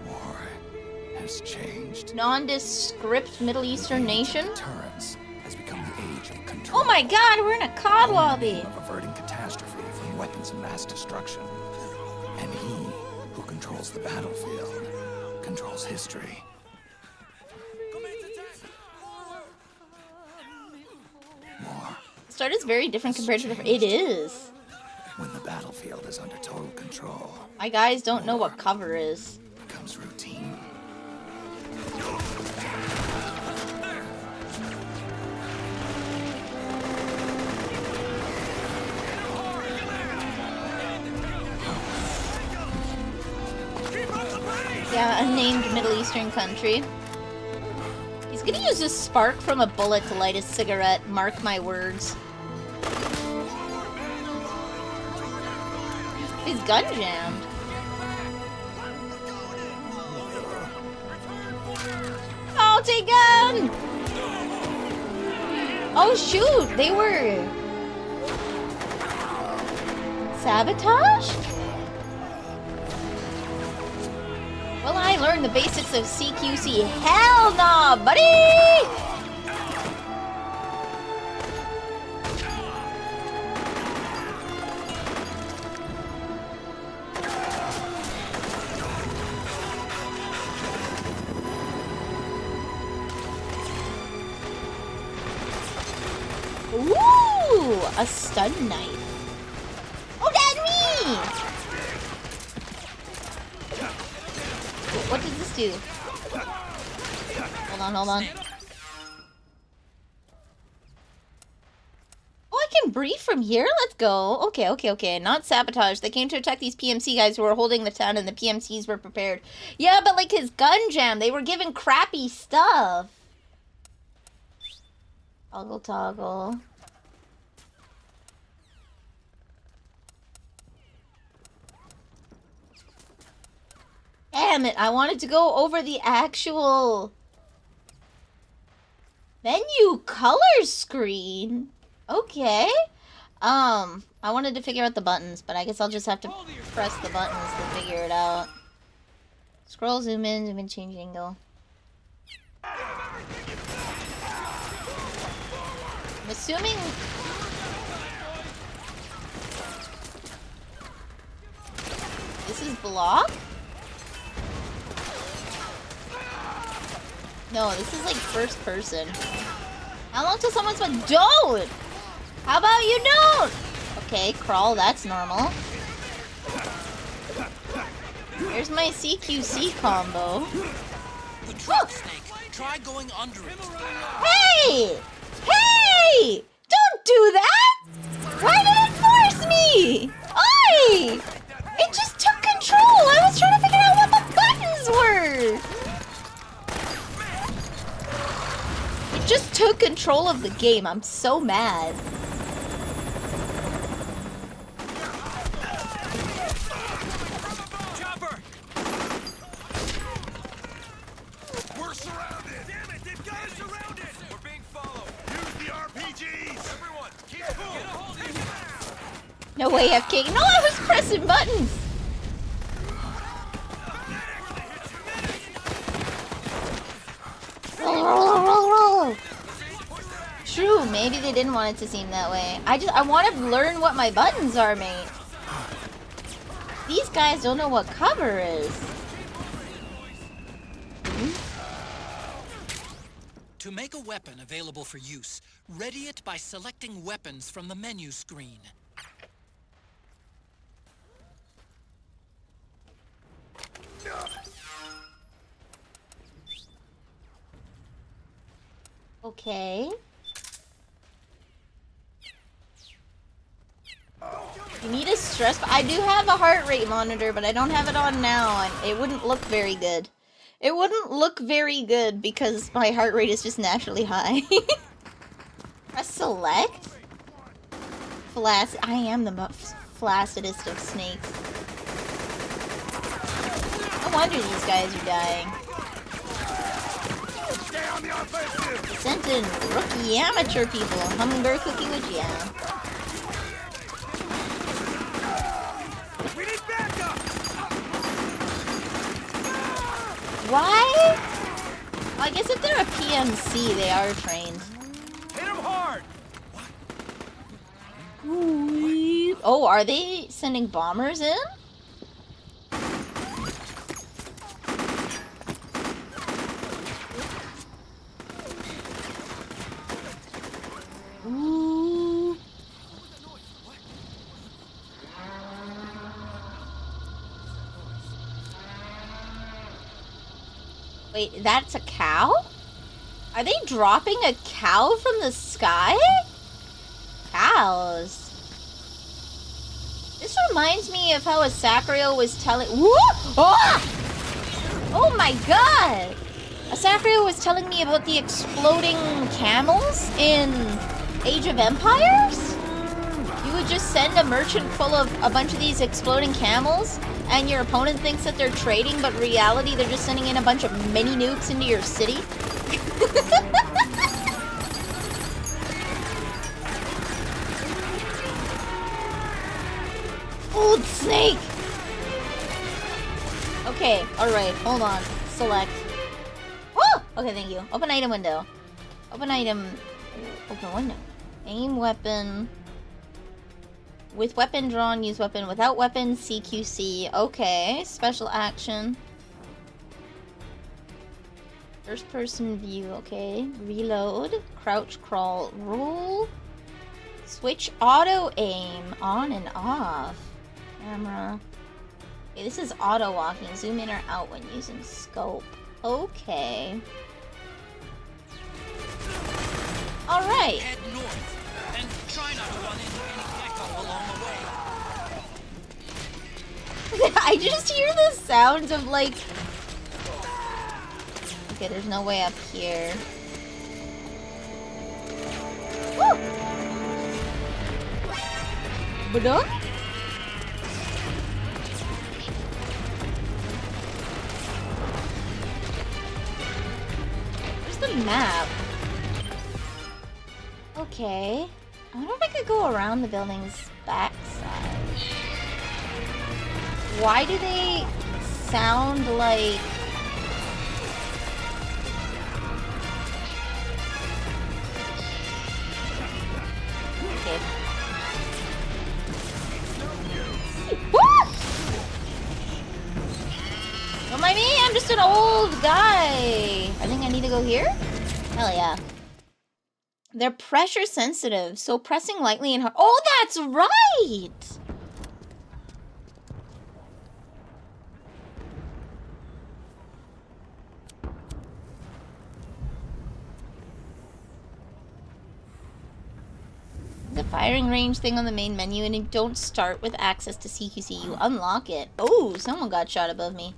War has changed. Nondescript Middle Eastern nation? Deterrence has become the age of control. Oh my god, we're in a COD lobby. Of averting catastrophe from weapons of mass destruction. And he who controls the battlefield controls history. War. The start is very different compared to the... It is. When the battlefield is under total control, My guys don't know what cover is. becomes routine. Yeah, unnamed Middle Eastern country. He's gonna use this spark from a bullet to light his cigarette. Mark my words. He's gun jammed. Oh, take gun! Oh shoot, they were sabotaged? Well, I learned the basics of CQC. Hell nah, buddy! Ooh, a stun knife. Oh, that's me! What does this do? Hold on. Oh, I can breathe from here? Let's go. Okay. Not sabotage. They came to attack these PMC guys who were holding the town and the PMCs were prepared. Yeah, but like his gun jam, they were given crappy stuff. Toggle. Damn it, I wanted to go over the actual menu color screen. Okay. I wanted to figure out the buttons, but I guess I'll just have to press the buttons to figure it out. Scroll, zoom in, change angle. I'm assuming... This is block? No, this is like first person. How long till someone's like, don't? How about you don't? Okay, crawl, that's normal. Here's my CQC combo. The truck, Snake. Try going under it. Hey! Hey! Don't do that! Why did it force me? Oi! It just took control! I was trying to figure out what the buttons were! It just took control of the game. I'm so mad. Chopper! We're surrounded! Damn it, they've got us surrounded! We're being followed! Use the RPGs! Everyone, keep cool! Get a hold of him! No way, FK. No, I was pressing buttons! Roll, roll, roll, roll! True, maybe they didn't want it to seem that way. I want to learn what my buttons are, mate. These guys don't know what cover is. To make a weapon available for use, ready it by selecting weapons from the menu screen. Okay. You need a stress, but I do have a heart rate monitor, but I don't have it on now, and it wouldn't look very good. It wouldn't look very good because my heart rate is just naturally high. Press select? I am the most flaccidest of snakes. No wonder these guys are dying. Sent in rookie amateur people. Hummingbird cookie with jam. We need backup! Why? Well, I guess if they're a PMC, they are trained. Hit him hard! Oh, are they sending bombers in? Ooh. Wait, that's a cow? Are they dropping a cow from the sky? Cows. This reminds me of how Asafrio was telling— Woo! Oh my god! Asafrio was telling me about the exploding camels in Age of Empires? You would just send a merchant full of a bunch of these exploding camels, and your opponent thinks that they're trading, but in reality they're just sending in a bunch of mini nukes into your city. Old snake! Okay, alright, hold on. Select. Oh! Okay, thank you. Open item window. Open item. Open window. Aim weapon. With weapon drawn, use weapon. Without weapon, CQC. Okay, special action. First person view, okay. Reload. Crouch, crawl, roll. Switch auto aim. On and off. Camera. Okay, this is auto walking. Zoom in or out when using scope. Okay. Alright. Head north, and try not to run into any gecko along the way. I just hear the sounds of like... Okay, there's no way up here. Woo! Ba-dum? Where's the map? Okay. I wonder if I could go around the building's backside. Why do they sound like... Okay. Woo! Don't mind me, I'm just an old guy. I think I need to go here? Hell yeah. They're pressure sensitive, so pressing lightly and hard. Oh, that's right! The firing range thing on the main menu, and you don't start with access to CQC. You unlock it. Oh, someone got shot above me.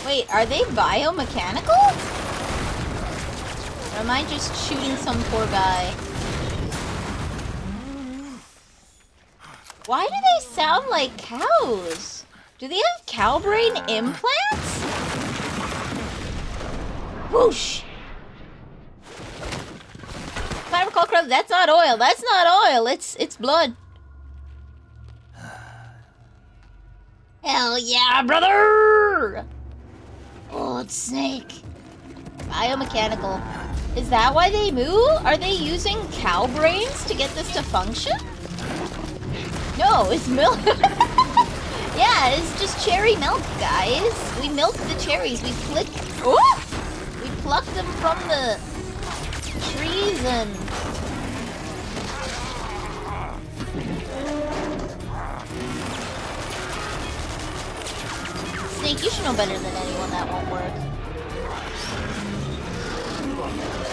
Wait, are they biomechanical? Or am I just shooting some poor guy? Why do they sound like cows? Do they have cow brain implants? Whoosh! If I recall correctly, that's not oil. That's not oil. It's blood. Hell yeah, brother! Oh, it's Snake. Biomechanical. Is that why they moo? Are they using cow brains to get this to function? No, it's milk. Yeah, it's just cherry milk, guys. We milk the cherries. We pluck them from the trees and... Snake, you should know better than anyone that won't work.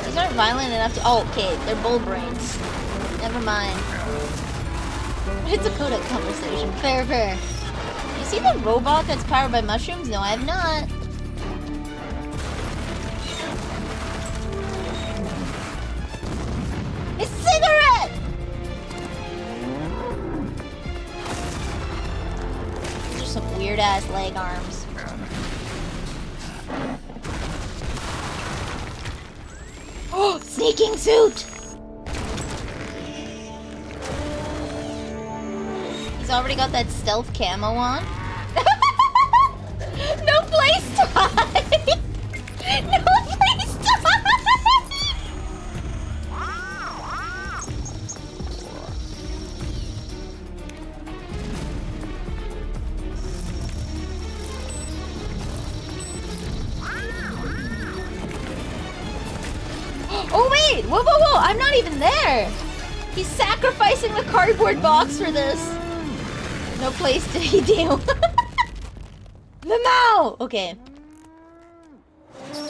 These aren't violent enough to... Oh, okay, they're bull brains. Never mind. It's a codec conversation. Fair, fair. You see the robot that's powered by mushrooms? No, I have not. A cigarette! These are some weird-ass leg arms. Oh, sneaking suit! He's already got that stealth camo on. No place to hide! No place to hide! Oh wait! Whoa, whoa, whoa! I'm not even there! He's sacrificing the cardboard box for this. No place to be down. Memo! Okay.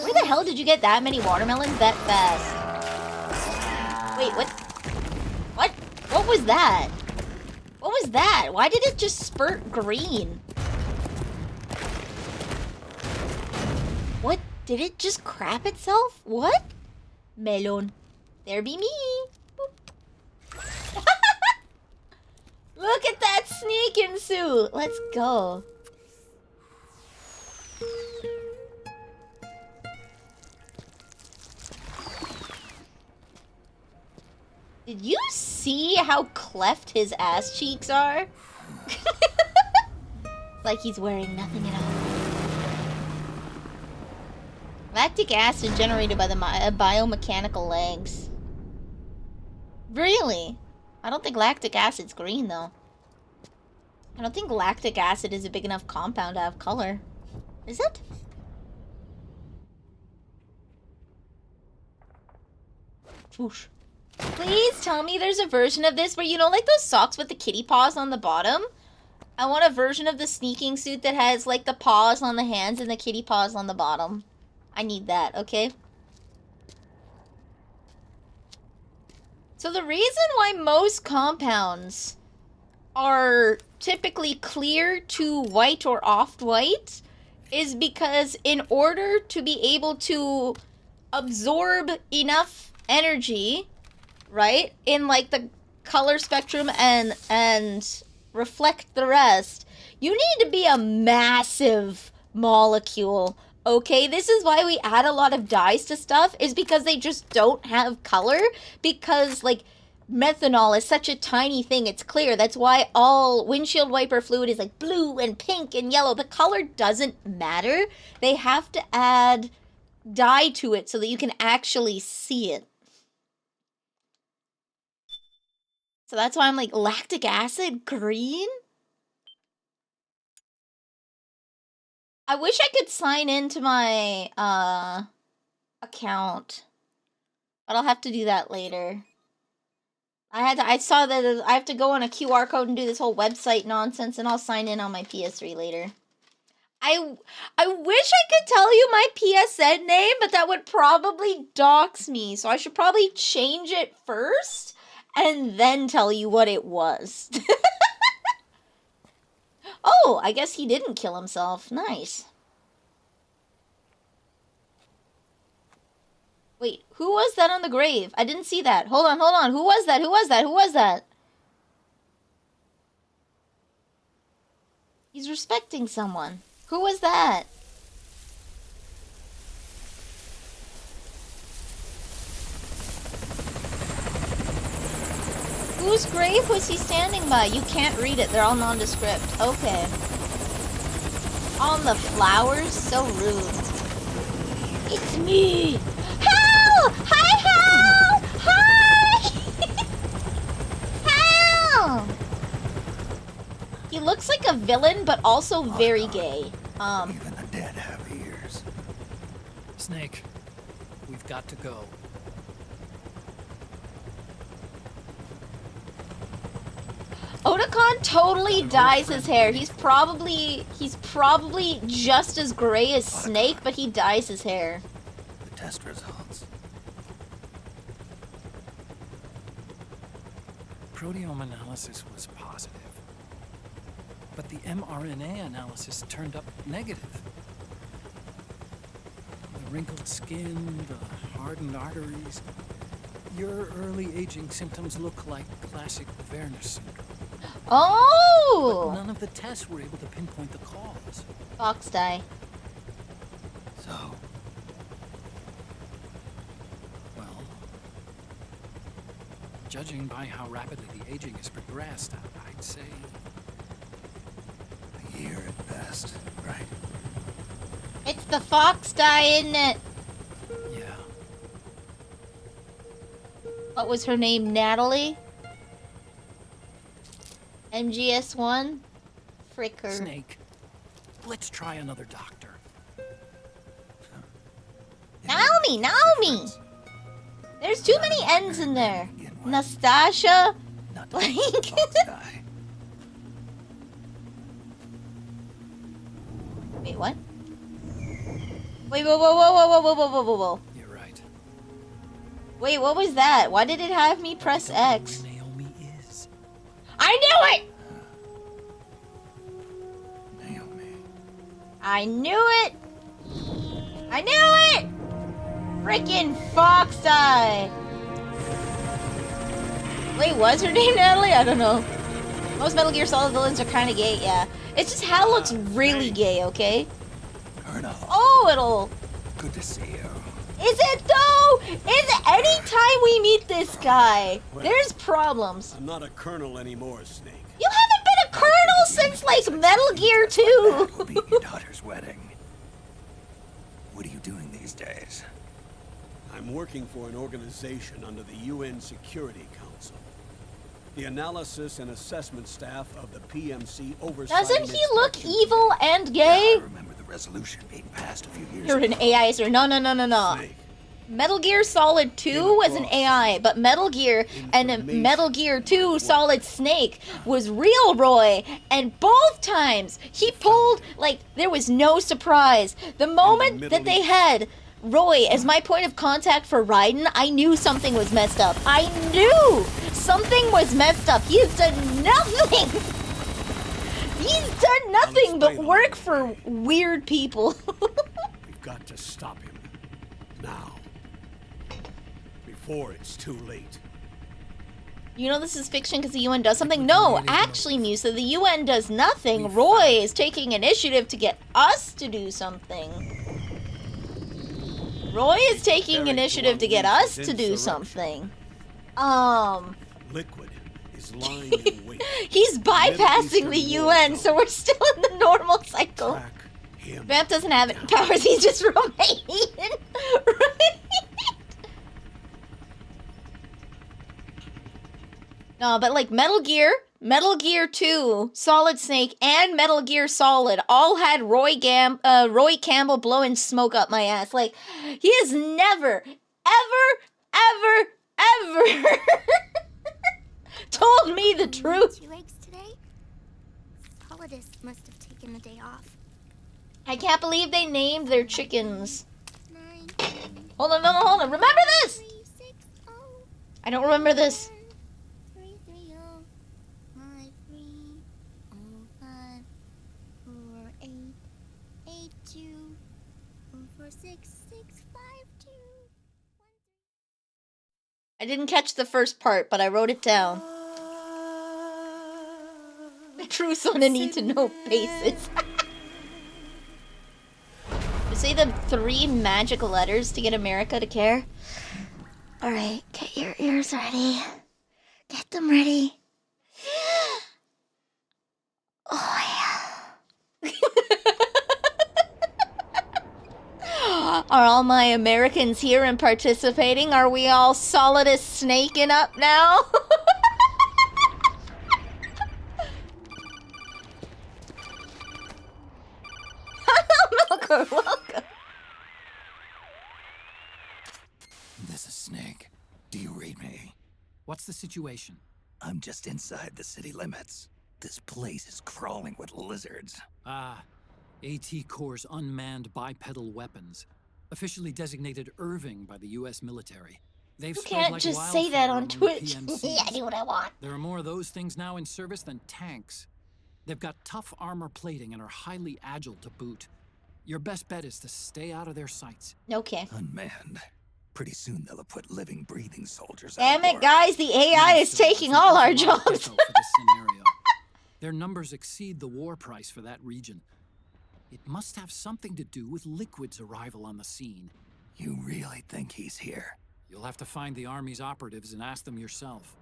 Where the hell did you get that many watermelons that fast? Wait, what? What? What was that? What was that? Why did it just spurt green? What? Did it just crap itself? What? Melon. There be me. Boop. Look at that sneaking suit. Let's go. Did you see how cleft his ass cheeks are? Like he's wearing nothing at all. Lactic acid generated by the biomechanical legs. Really? I don't think lactic acid's green, though. I don't think lactic acid is a big enough compound to have color. Is it? Whoosh. Please tell me there's a version of this where, you know, like those socks with the kitty paws on the bottom? I want a version of the sneaking suit that has, like, the paws on the hands and the kitty paws on the bottom. I need that, okay? So the reason why most compounds are typically clear to white or off-white is because in order to be able to absorb enough energy, right, in like the color spectrum and reflect the rest, you need to be a massive molecule. Okay, this is why we add a lot of dyes to stuff, is because they just don't have color, because, like, methanol is such a tiny thing, it's clear. That's why all windshield wiper fluid is, like, blue and pink and yellow. The color doesn't matter. They have to add dye to it so that you can actually see it. So that's why I'm like, lactic acid green? I wish I could sign into my account, but I'll have to do that later. I saw that I have to go on a QR code and do this whole website nonsense, and I'll sign in on my PS3 later. I wish I could tell you my PSN name, but that would probably dox me, so I should probably change it first and then tell you what it was. Oh, I guess he didn't kill himself. Nice. Wait, who was that on the grave? I didn't see that. Hold on, hold on. Who was that? Who was that? Who was that? He's respecting someone. Who was that? Whose grave was he standing by? You can't read it. They're all nondescript. Okay. On the flowers? So rude. It's me! Hal! Hi, Hal! Hi! Hal! He looks like a villain, but also very gay. Even the dead have ears. Snake, we've got to go. Otacon totally dyes his hair. He's probably just as gray as Snake, but he dyes his hair. The test results. Proteome analysis was positive, but the mRNA analysis turned up negative. The wrinkled skin, the hardened arteries. Your early aging symptoms look like classic Werner syndrome. Oh! But none of the tests were able to pinpoint the cause. Fox die. So, Well, judging by how rapidly the aging has progressed, I'd say a year at best, right? It's the fox die, isn't it? yeah. What was her name? Natalie? MGS1? Fricker. Snake, let's try another doctor. Naomi! There's too many N's in there. Nastasha? Like... Wait, what? Wait, whoa. You're right. Wait, what was that? Why did it have me press X? Naomi is. I knew it! Naomi. I knew it! I knew it! Frickin' fox eye! Wait, was her name Natalie? I don't know. Most Metal Gear Solid villains are kinda gay, yeah. It's just Hal looks really gay, okay? Colonel. Oh, it'll... Good to see you. Is it though? Is it anytime we meet this guy, there's problems. I'm not a colonel anymore, Snake. You haven't been a colonel since, like, Metal Gear 2. Will be at your daughter's wedding. What are you doing these days? I'm working for an organization under the UN Security Council. The analysis and assessment staff of the PMC oversight. Doesn't he look evil and gay? I remember the resolution being passed a few years You're ago. an AI, sir. No. Snake. Metal Gear Solid 2 was an AI, but Metal Gear and Metal Gear 2 Solid Snake was real Roy. And both times he pulled, like, there was no surprise. The moment that they had Roy as my point of contact for Raiden, I knew something was messed up. I knew something was messed up. He's done nothing. He's done nothing but work for weird people. We've got to stop him. Now. Before it's too late. You know this is fiction because the UN does something? No, actually, Musa, the UN does nothing. Roy is taking initiative to get us to do something. Roy is taking initiative to get us to do something. Liquid is lying in wait. He's bypassing the UN, so we're still in the normal cycle. Vamp doesn't have any powers, he's just Romanian. Right? No, but like Metal Gear 2, Solid Snake, and Metal Gear Solid all had Roy Campbell blowing smoke up my ass. Like, he has never, ever told me the truth. 2 eggs today? Solidus must have taken the day off. I can't believe they named their chickens. Hold on. Remember this! I don't remember this. 330 5305 4882 44652. I didn't catch the first part, but I wrote it down. The truth's on a need-to-know basis. You say the 3 magic letters to get America to care? Alright, get your ears ready. Get them ready. Oh, yeah. Are all my Americans here and participating? Are we all Solidus snaking up now? Welcome. This is Snake. Do you read me? What's the situation? I'm just inside the city limits. This place is crawling with lizards. Ah, AT Corps' unmanned bipedal weapons. Officially designated Irving by the U.S. military. They've You spread can't like just say that wildfire on among the Twitch. PMCs. I do what I want. There are more of those things now in service than tanks. They've got tough armor plating and are highly agile to boot. Your best bet is to stay out of their sights. Okay. Unmanned. Pretty soon they'll have put living, breathing soldiers out Damn of it, work. guys, the AI is taking all our jobs. For this scenario. Their numbers exceed the war price for that region. It must have something to do with Liquid's arrival on the scene. You really think he's here? You'll have to find the Army's operatives and ask them yourself.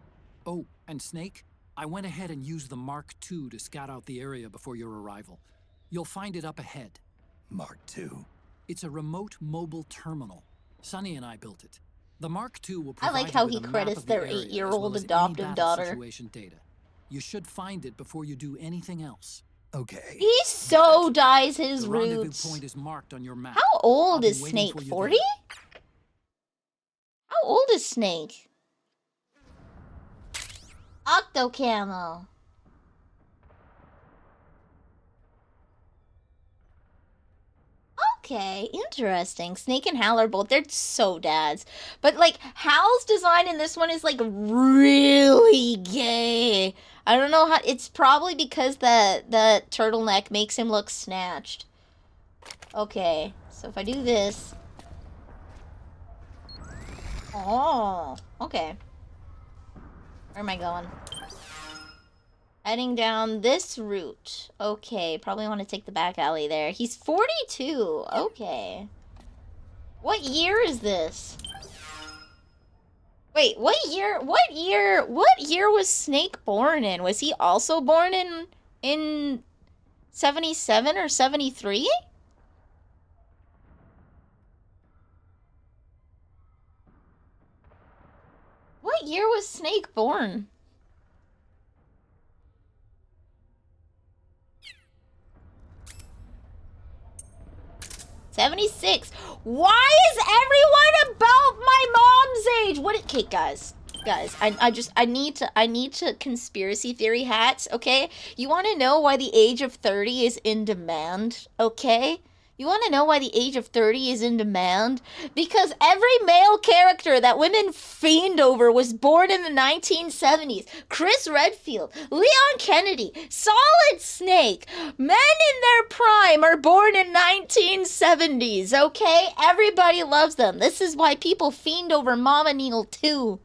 Oh, and Snake, I went ahead and used the Mark II to scout out the area before your arrival. You'll find it up ahead. Mark II? It's a remote mobile terminal. Sonny and I built it. The Mark II will I provide like how you he with a map credits of the their area, as 8-year-old well as any adoptive battle daughter. Situation data. You should find it before you do anything else. Okay. He so dyes his The rendezvous roots. point is marked on your map. How old I'll be is waiting Snake? for you 40? there. How old is Snake? Octo camo. Okay, interesting. Snake and Hal are both, they're so dads. But like, Hal's design in this one is like really gay. I don't know how, it's probably because the turtleneck makes him look snatched. Okay, so if I do this. Oh, okay. Where am I going? Heading down this route. Okay, probably want to take the back alley there. He's 42. Okay. What year is this? Wait, what year was Snake born in? Was he also born in 77 or 73? What year was Snake born? '76. Why is everyone about my mom's age? What? Okay, guys, I need to conspiracy theory hats. Okay, you want to know why the age of 30 is in demand? Okay. You want to know why the age of 30 is in demand? Because every male character that women fiend over was born in the 1970s. Chris Redfield, Leon Kennedy, Solid Snake, men in their prime are born in 1970s, okay? Everybody loves them. This is why people fiend over Mama Neal too.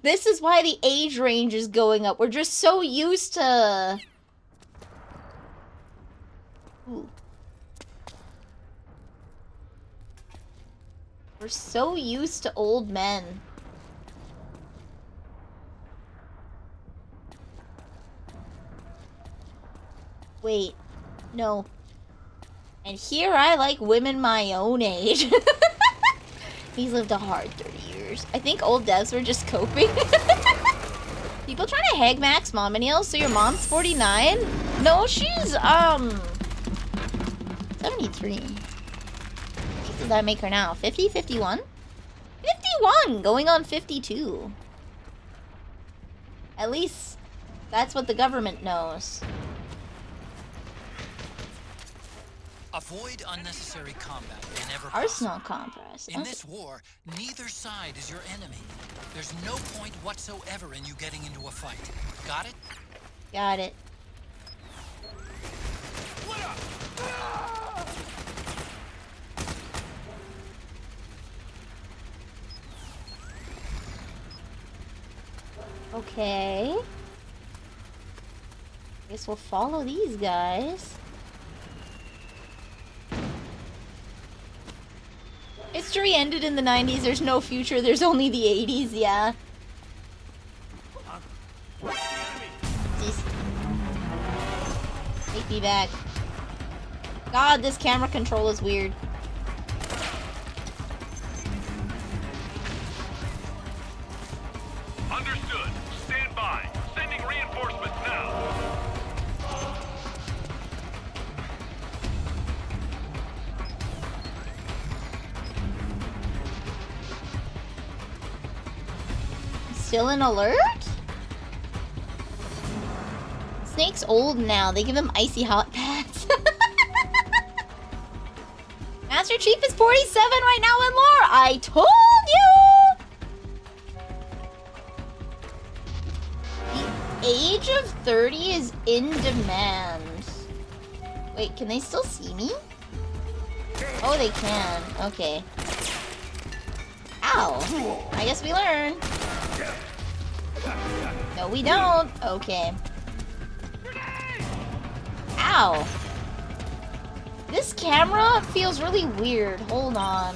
This is why the age range is going up. We're just so used to... Ooh. We're so used to old men. Wait, no. And here I like women my own age. He's lived a hard 30 years. features. I think old devs were just coping. People trying to hag max mom and so your mom's 49? No, she's 73. What does that make her now? 50? 51? 51! Going on 52. At least that's what the government knows. Avoid unnecessary combat whenever Arsenal possible. compress. In this war, neither side is your enemy. There's no point whatsoever in you getting into a fight. Got it? Got it. Okay. Guess we'll follow these guys. History ended in the 90s. There's no future. There's only the 80s. Yeah. Jeez. Take me back. God, this camera control is weird. Understood. Stand by. Sending reinforcements now. Still in alert? Snake's old now. They give him icy hot pads. Master Chief is 47 right now in lore. I told you! The age of 30 is in demand. Wait, can they still see me? Oh, they can. Okay. Ow. I guess we learn. No, we don't. Okay. Ow. This camera feels really weird. Hold on.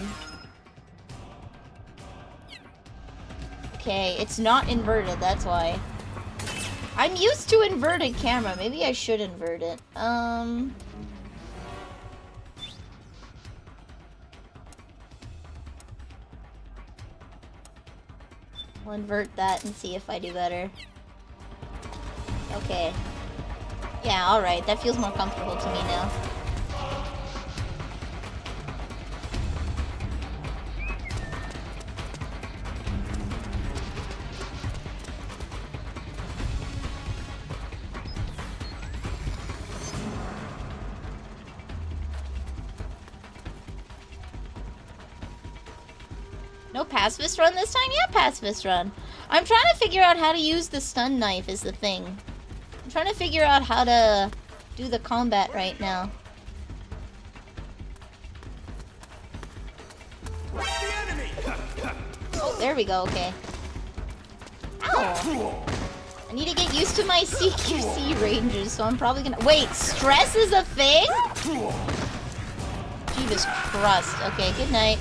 Okay, it's not inverted, that's why. I'm used to inverted camera. Maybe I should invert it. I'll invert that and see if I do better. Okay. Yeah, alright. That feels more comfortable to me now. No pacifist run this time? Yeah, pacifist run. I'm trying to figure out how to use the stun knife is the thing. I'm trying to figure out how to do the combat right now. Oh, there we go, okay. Ow! I need to get used to my CQC ranges, so I'm probably gonna... Wait, stress is a thing? Jesus Christ. Okay, good night.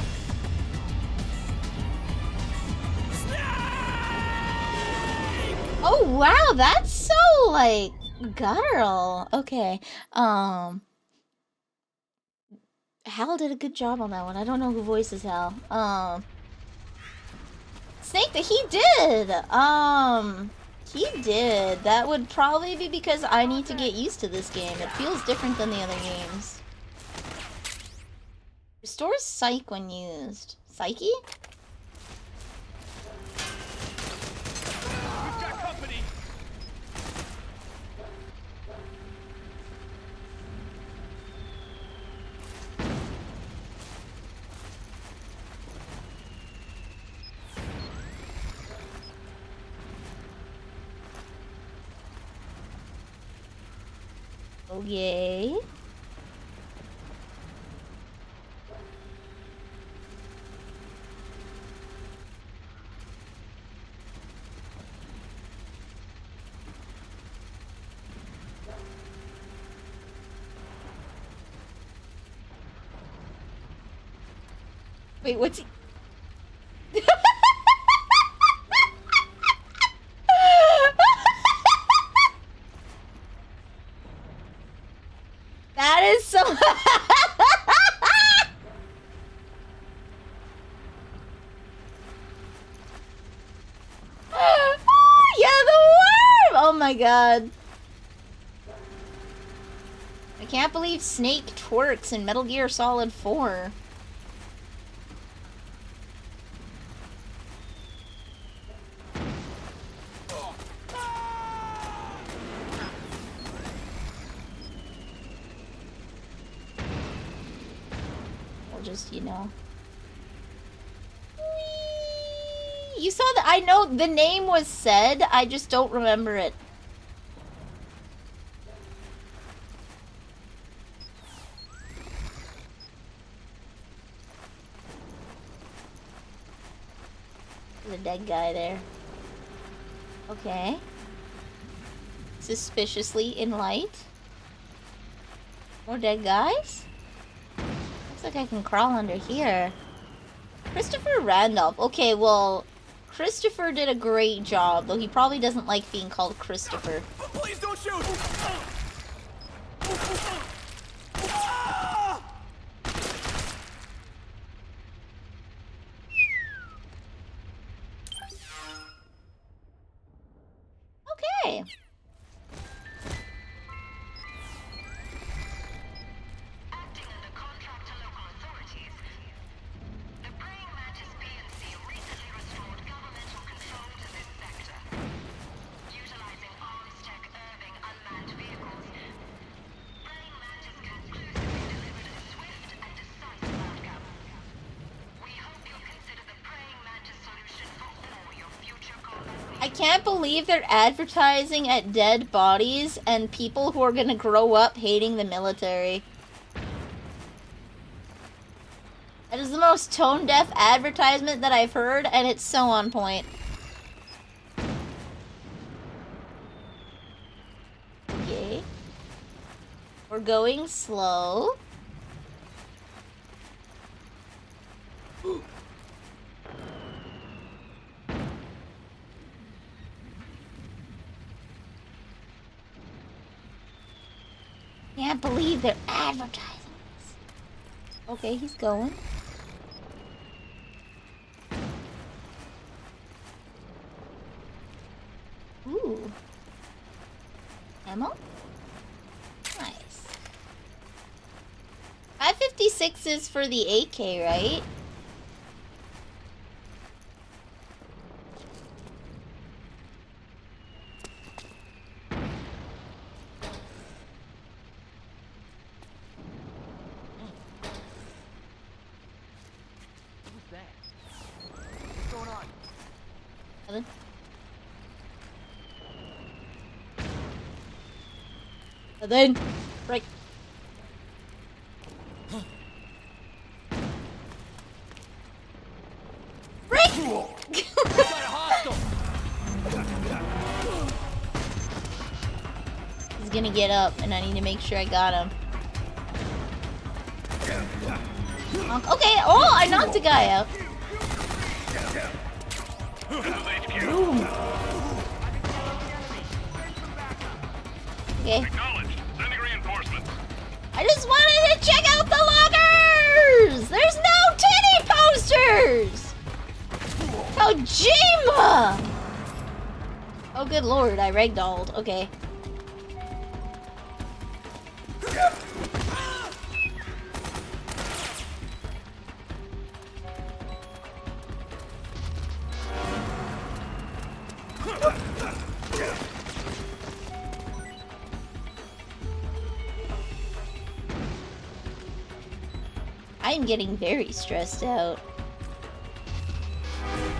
Oh wow, that's so like guttural. Okay. Hal did a good job on that one. I don't know who voices Hal. Snake, he did. He did. That would probably be because I need to get used to this game. It feels different than the other games. Restores psych when used. Psyche? Okay. Wait, what's he? That is so... my god. I can't believe Snake twerks in Metal Gear Solid 4. We'll just, you know. Whee! You saw that? I know the name was said, I just don't remember it. There's a dead guy there. Okay. Suspiciously in light. More dead guys? Looks like I can crawl under here. Christopher Randolph. Okay, well, Christopher did a great job, though he probably doesn't like being called Christopher. Please don't shoot! Okay. Acting under contract to local authorities, the Praying Mantis PNC recently restored governmental control to this sector. Utilizing arms tech Irving unmanned vehicles, Praying Mantis conclusively delivered a swift and decisive outcome. We hope you'll consider the Praying Mantis solution for all your future combat needs. I can't believe they're advertising at dead bodies and people who are gonna grow up hating the military. That is the most tone-deaf advertisement that I've heard, and it's so on point. Okay. We're going slow. Can't believe they're advertising this. Okay, he's going. Ooh. Ammo? Nice. 556 is for the AK, right? Nothing? Nothing? Right. Right! He's gonna get up, and I need to make sure I got him. Okay, oh, I knocked a guy out. Boom. Okay. Sending reinforcements. I just wanted to check out the lockers! There's no titty posters! Kojima! Oh, good lord, I ragdolled. Okay. I'm getting very stressed out.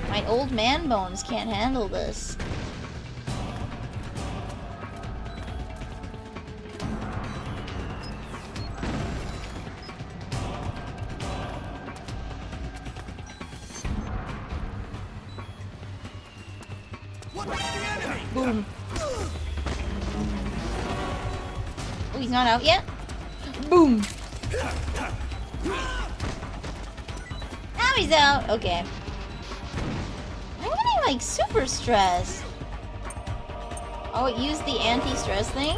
My old man bones can't handle this. Boom. Oh, he's not out yet? Boom. Now he's out. Okay. I'm getting like super stressed. Oh, it used the anti-stress thing?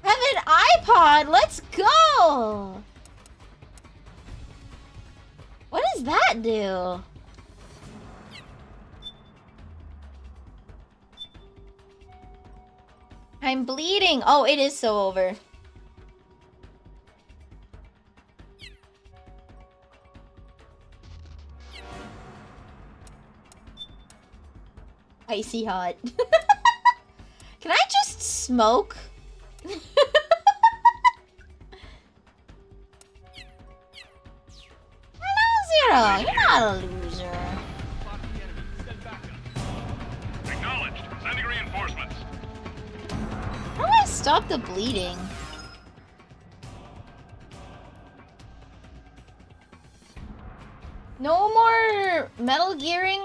Have an iPod. Let's go. What does that do? I'm bleeding. Oh, it is so over. Icy hot. Can I just smoke? Hello, Zero. You're not a loser. Acknowledged. Sending reinforcements. How do I stop the bleeding? No more Metal Gearing,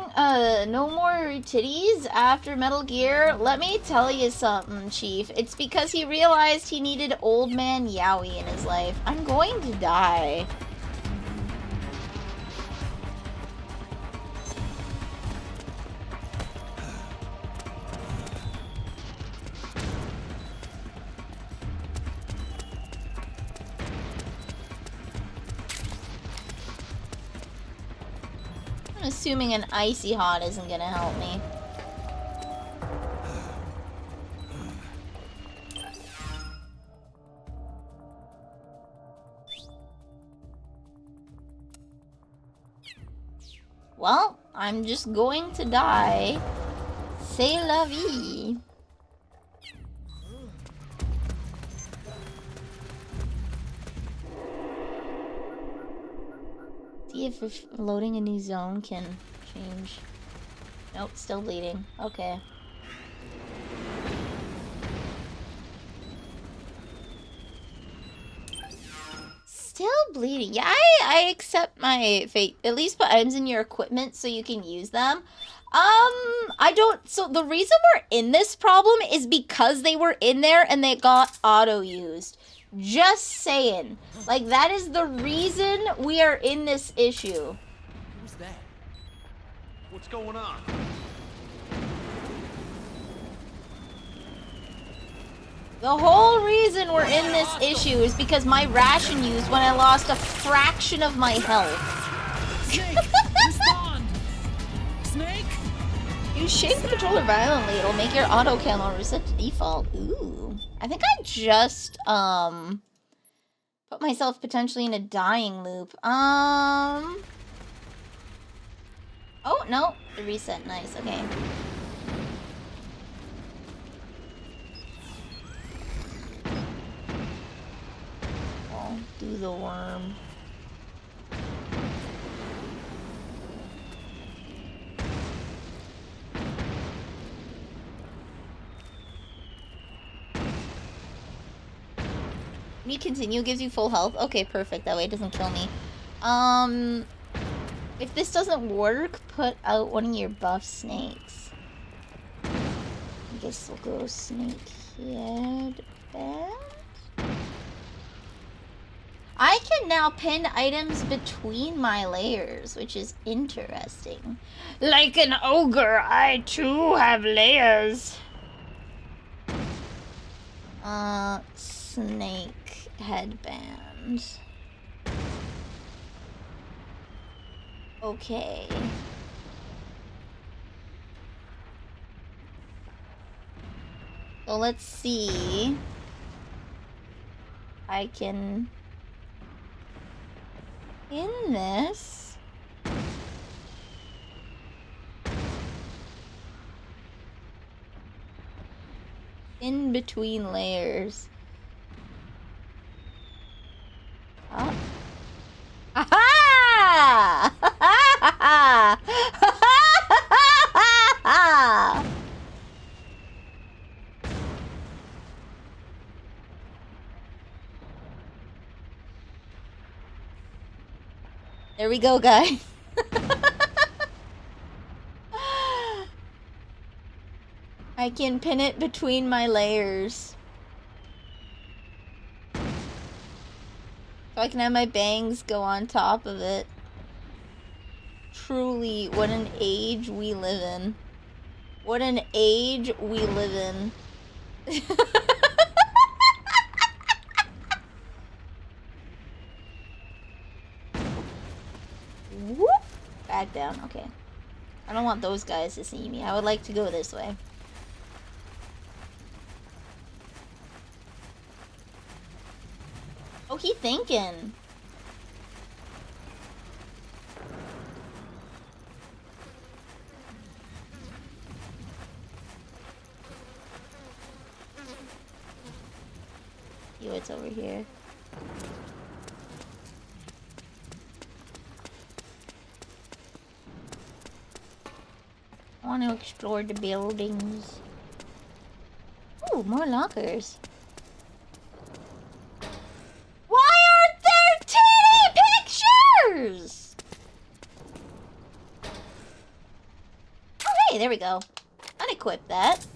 no more titties after Metal Gear. Let me tell you something, Chief. It's because he realized he needed old man Yowie in his life. I'm going to die. I'm assuming an icy hot isn't gonna help me. Well, I'm just going to die. C'est la vie. See if loading a new zone can change. Nope, still bleeding. Okay. Still bleeding. Yeah, I accept my fate. At least put items in your equipment so you can use them. I don't... So the reason we're in this problem is because they were in there and they got auto-used. Just saying. Like, that is the reason we are in this issue. Who's that? What's going on? The whole reason we're in this issue is because my ration used when I lost a fraction of my health. Snake, respond! Snake? You shake the controller violently, it'll make your auto camo reset to default. Ooh. I think I just, put myself potentially in a dying loop. Oh, no. The reset. Nice. Okay. I'll do the worm. When you continue, it gives you full health. Okay, perfect. That way it doesn't kill me. If this doesn't work, put out one of your buff snakes. I guess we'll go snake headband. I can now pin items between my layers, which is interesting. Like an ogre, I too have layers. Snake headband. Okay. So let's see. I can in this. In between layers. Oh. Aha! There we go, guys. I can pin it between my layers. So I can have my bangs go on top of it. Truly, what an age we live in. What an age we live in. Whoop! Back down, okay. I don't want those guys to see me. I would like to go this way. What he thinking? See what's over here. I want to explore the buildings. Ooh, more lockers. Why aren't there titty pictures? Oh, hey, there we go. Unequip that. So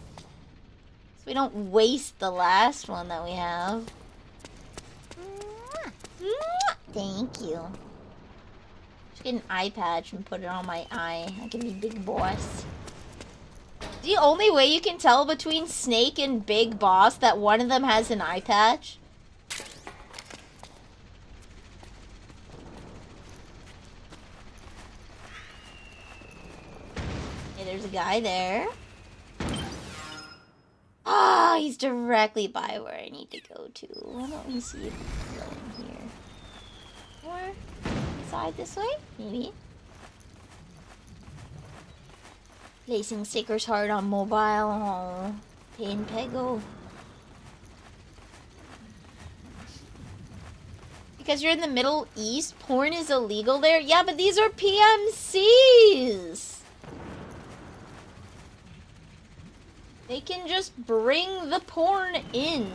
we don't waste the last one that we have. Thank you. Just get an eye patch and put it on my eye. I can be Big Boss. The only way you can tell between Snake and Big Boss that one of them has an eye patch? Hey, there's a guy there. Ah, he's directly by where I need to go to. Why don't we see if we can go in here? Or inside this way? Maybe. Placing Sticker's Heart on mobile. Oh, Pain Pego. Because you're in the Middle East, porn is illegal there? Yeah, but these are PMCs! They can just bring the porn in.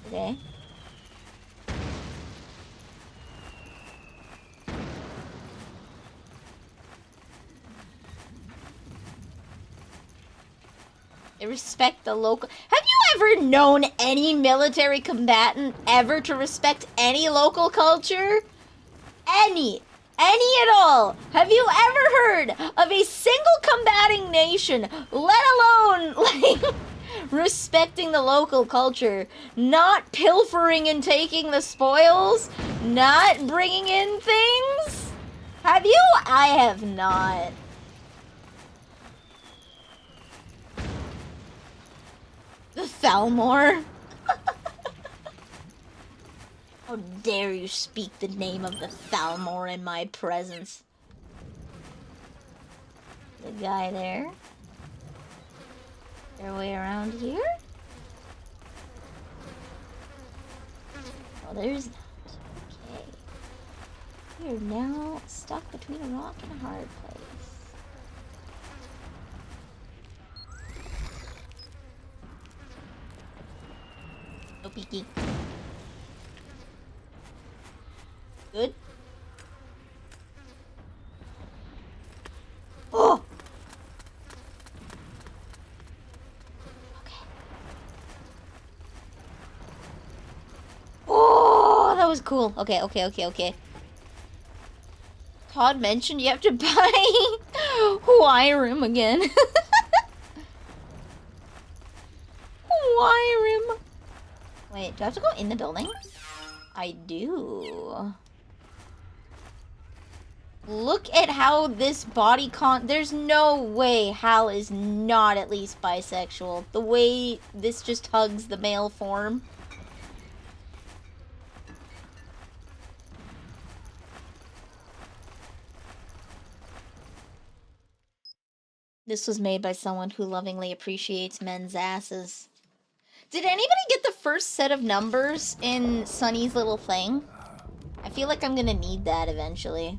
Okay. They respect the local. Have you ever known any military combatant ever to respect any local culture? Any at all? Have you ever heard of a single combating nation, let alone, like, respecting the local culture, not pilfering and taking the spoils, not bringing in things? Have you? I have not. The Thalmor? How dare you speak the name of the Thalmor in my presence? The guy there. Their way around here? Oh, there's not. Okay. We are now stuck between a rock and a hard place. No peeking. Good. Oh! Okay. Oh, that was cool. Okay. Todd mentioned you have to buy Wyram again. Wyram. Wait, do I have to go in the building? I do. Look at how this body there's no way Hal is not at least bisexual. The way this just hugs the male form. This was made by someone who lovingly appreciates men's asses. Did anybody get the first set of numbers in Sunny's little thing? I feel like I'm gonna need that eventually.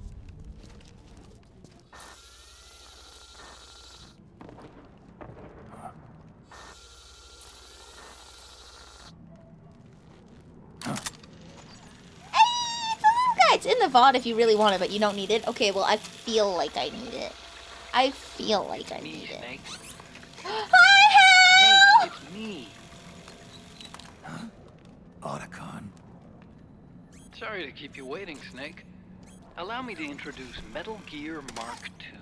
It's in the VOD if you really want it, but you don't need it. Okay, well, I feel like I need it. I feel like I need it. Snake. Hi, Hal! Snake, it's me. Otacon. Sorry to keep you waiting, Snake. Allow me to introduce Metal Gear Mark II.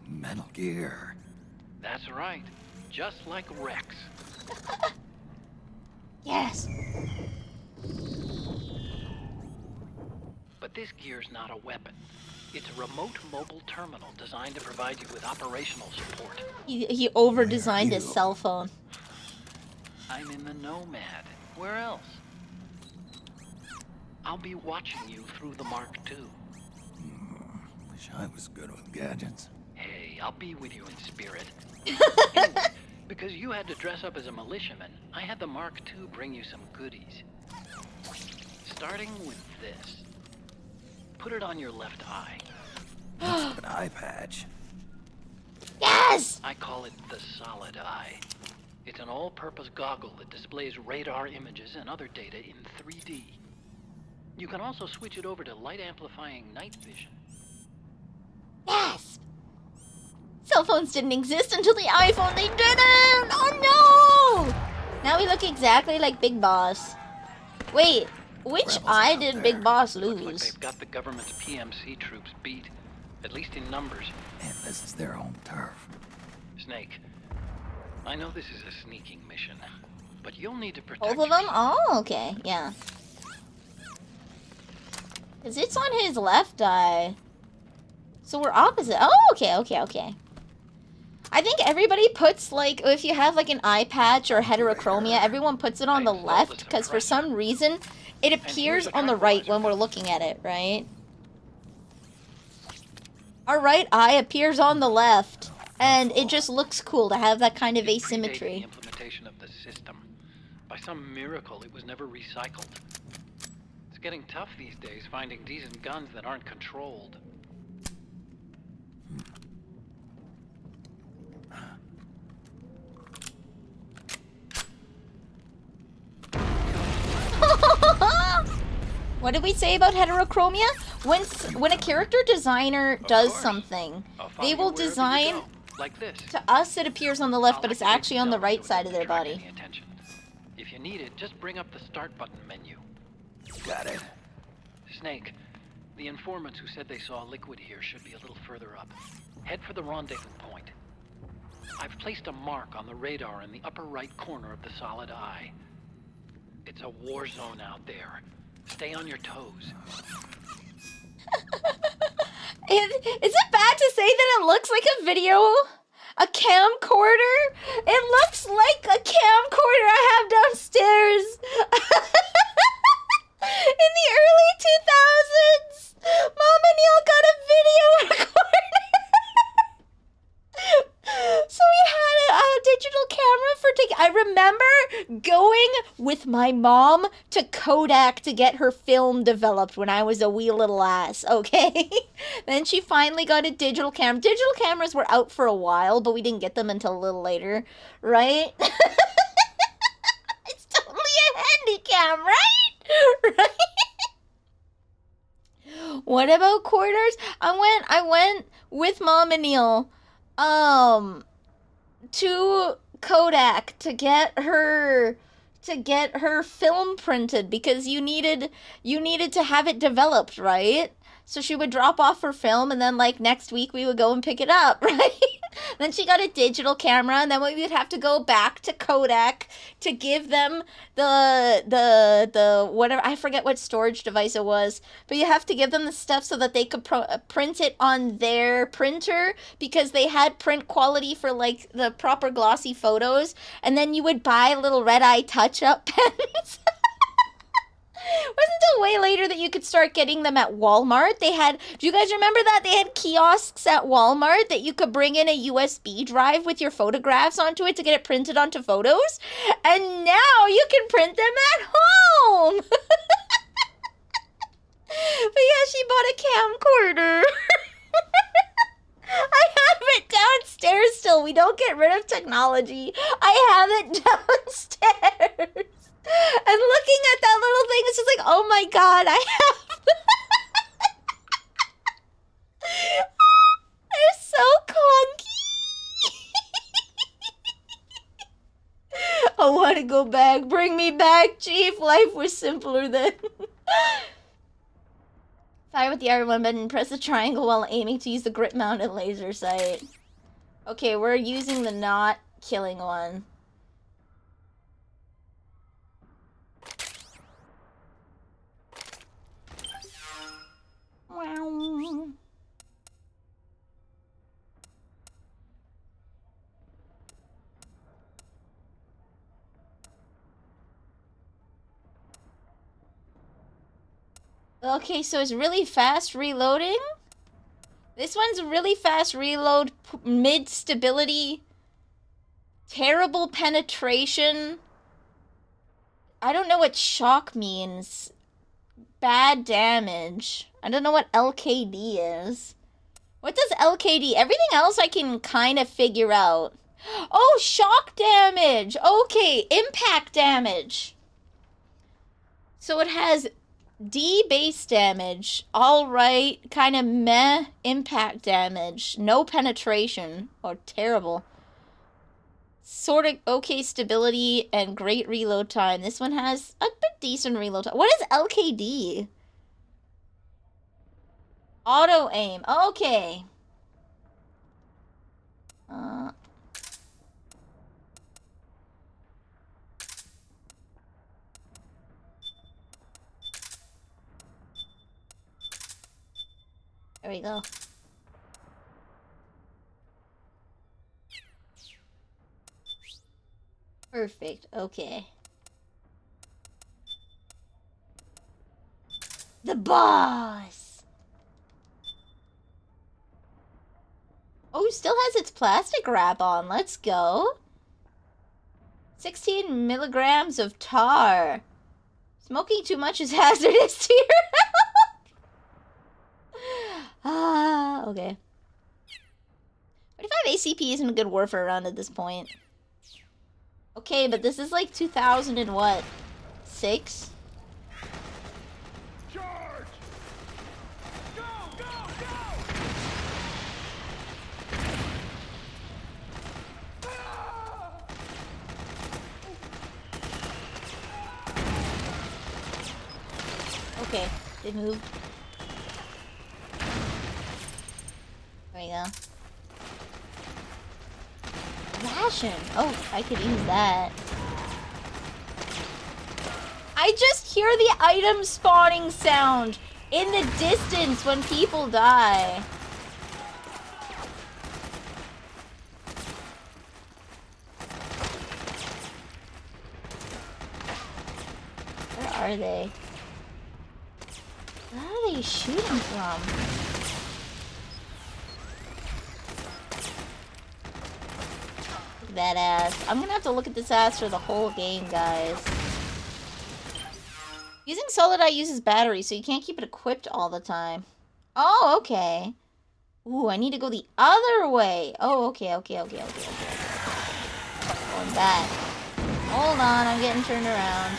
Metal Gear. That's right. Just like Rex. Yes. But this gear's not a weapon. It's a remote mobile terminal designed to provide you with operational support. He over-designed his cell phone. I'm in the Nomad. Where else? I'll be watching you through the Mark II. Wish I was good with gadgets. Hey, I'll be with you in spirit. Anyway, because you had to dress up as a militiaman, I had the Mark II bring you some goodies. Starting with this. Put it on your left eye. An eye patch. Yes! I call it the Solid Eye. It's an all-purpose goggle that displays radar images and other data in 3D. You can also switch it over to light-amplifying night vision. Yes! Cell phones didn't exist until the iPhone. They didn't! Oh no! Now we look exactly like Big Boss. Wait, which eye did Big Boss Looks like lose? they've got the government's PMC troops beat, at least in numbers. And this is their home turf. Snake, I know this is a sneaking mission, but you'll need to protect Both of them? Oh, okay, yeah. Because it's on his left eye. So we're opposite. Oh, okay. I think everybody puts, like, if you have, like, an eye patch or heterochromia, everyone puts it on the left, because for some reason, it appears on the right when we're looking at it, right? Our right eye appears on the left, and it just looks cool to have that kind of The asymmetry. implementation of the system. By some miracle, it was never recycled. It's getting tough these days finding decent guns that aren't controlled. What did we say about heterochromia? When a character designer does something, they will design... Like this. To us, it appears on the left, but it's actually on the right side of their body. If you need it, just bring up the start button menu. Got it. Snake, the informants who said they saw liquid here should be a little further up. Head for the rendezvous point. I've placed a mark on the radar in the upper right corner of the solid eye. It's a war zone out there. Stay on your toes. Is it bad to say that it looks like a video? A camcorder? It looks like a camcorder I have downstairs. In the early 2000s, Mom and Neil got a video recorder. So we had a digital camera for I remember going with my mom to Kodak to get her film developed when I was a wee little ass, okay? Then she finally got a digital camera. Digital cameras were out for a while, but we didn't get them until a little later, right? It's totally a handy cam, right? Right? What about quarters? I went with Mom and Neil to Kodak to get her film printed because you needed to have it developed, right? So she would drop off her film and then like next week we would go and pick it up, right? Then she got a digital camera and then we would have to go back to Kodak to give them the whatever, I forget what storage device it was, but you have to give them the stuff so that they could print it on their printer because they had print quality for like the proper glossy photos, and then you would buy little red-eye touch-up pens. It wasn't until way later that you could start getting them at Walmart. Do you guys remember that? They had kiosks at Walmart that you could bring in a USB drive with your photographs onto it to get it printed onto photos. And now you can print them at home. But yeah, she bought a camcorder. I have it downstairs still. We don't get rid of technology. I have it downstairs. And looking at that little thing, it's just like, oh my god, I have... They're so clunky. I want to go back. Bring me back, Chief. Life was simpler then. Fire with the R1 button. Press the triangle while aiming to use the grip-mounted laser sight. Okay, we're using the not killing one. Wow. Okay, so it's really fast reloading. This one's really fast reload, mid stability, terrible penetration. I don't know what shock means. Bad damage. I don't know what LKD is. What does LKD? Everything else I can kind of figure out. Oh, shock damage. Okay, impact damage. So it has D base damage. Alright, kind of meh impact damage. No penetration. Or terrible. Sort of okay stability and great reload time. This one has a bit decent reload time. What is LKD? Auto aim. Okay. There we go. Perfect. Okay. The boss! Oh, still has its plastic wrap on. Let's go. 16 milligrams of tar. Smoking too much is hazardous here. Okay. 25 ACP isn't a good warfare round at this point. Okay, but this is like 2000 and what? 6? Charge! Go, go, go! Okay, they moved. There we go. Ration. Oh, I could use that. I just hear the item spawning sound in the distance when people die. Where are they? Where are they shooting from? That ass. I'm gonna have to look at this ass for the whole game, guys. Using solid eye uses battery, so you can't keep it equipped all the time. Oh, okay. Ooh, I need to go the other way. Oh, okay. Going back. Hold on, I'm getting turned around.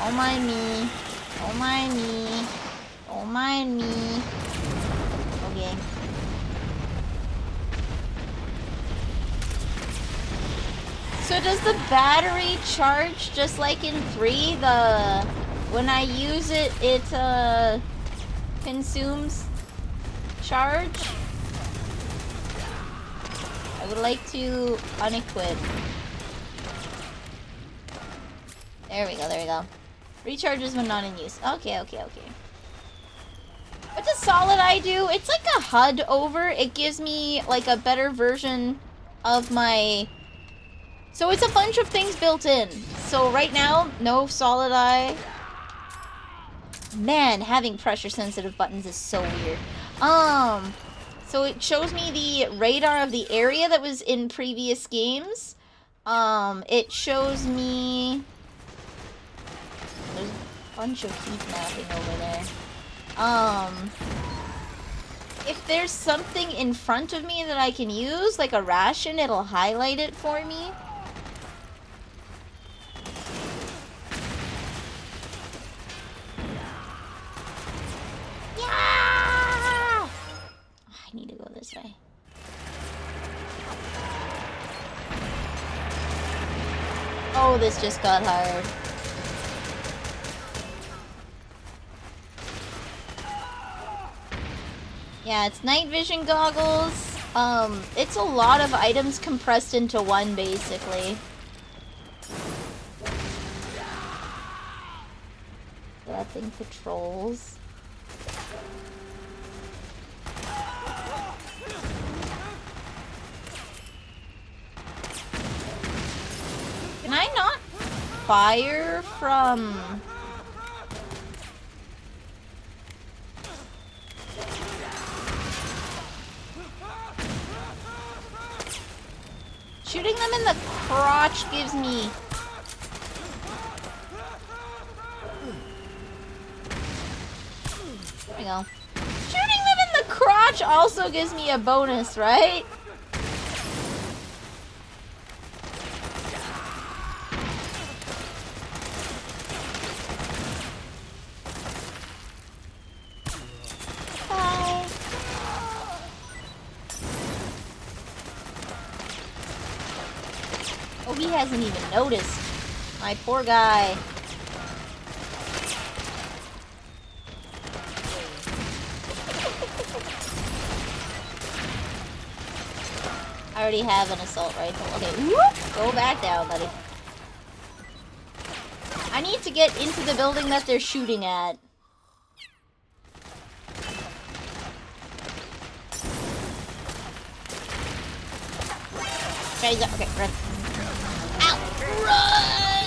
Don't mind me. Don't mind me. Don't mind me. Okay. So does the battery charge just like in 3? When I use it, it consumes charge? I would like to unequip. There we go. Recharges when not in use. Okay. What does Solid Eye do? It's like a HUD over. It gives me like a better version of my... So it's a bunch of things built in. So right now, no Solid Eye. Man, having pressure sensitive buttons is so weird. So it shows me the radar of the area that was in previous games. It shows me... There's a bunch of heat mapping over there. If there's something in front of me that I can use, like a ration, it'll highlight it for me. Yeah! I need to go this way. Oh, this just got hard. Yeah, it's night vision goggles. It's a lot of items compressed into one, basically. That thing patrols. Can I not fire from... Shooting them in the crotch gives me... There we go. Shooting them in the crotch also gives me a bonus, right? Oh, he hasn't even noticed. My poor guy. I already have an assault rifle. Okay, whoop! Go back down, buddy. I need to get into the building that they're shooting at. Okay, run. Ow! Run!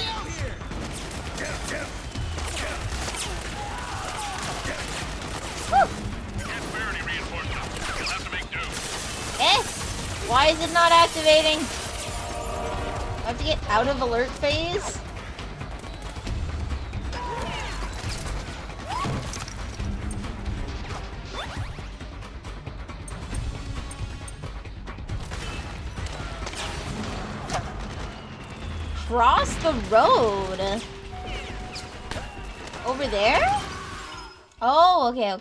Woo! Eh? Why is it not activating? Do I have to get out of alert phase? Cross the road. Over there? Oh, okay.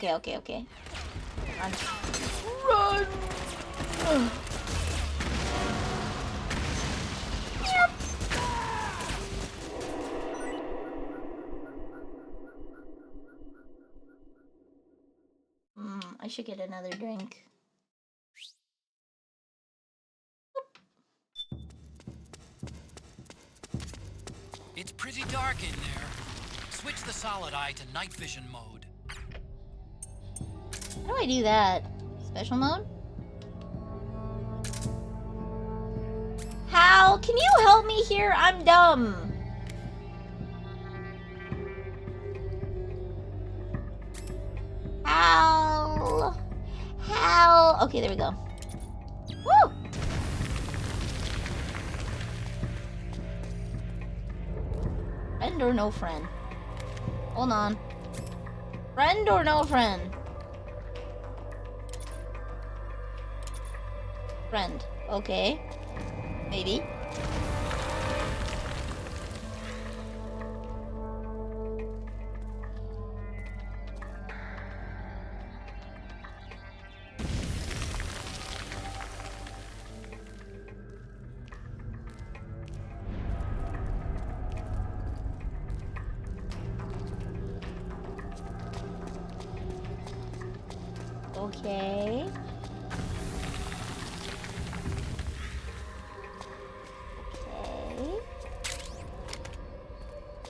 Run. Run! Yep. I should get another drink. It's pretty dark in there. Switch the solid eye to night vision mode. How do I do that? Special mode? Hal, can you help me here? I'm dumb. Hal. Okay, there we go. Woo! Friend or no friend? Hold on. Friend or no friend? Friend. Okay. Maybe. Okay.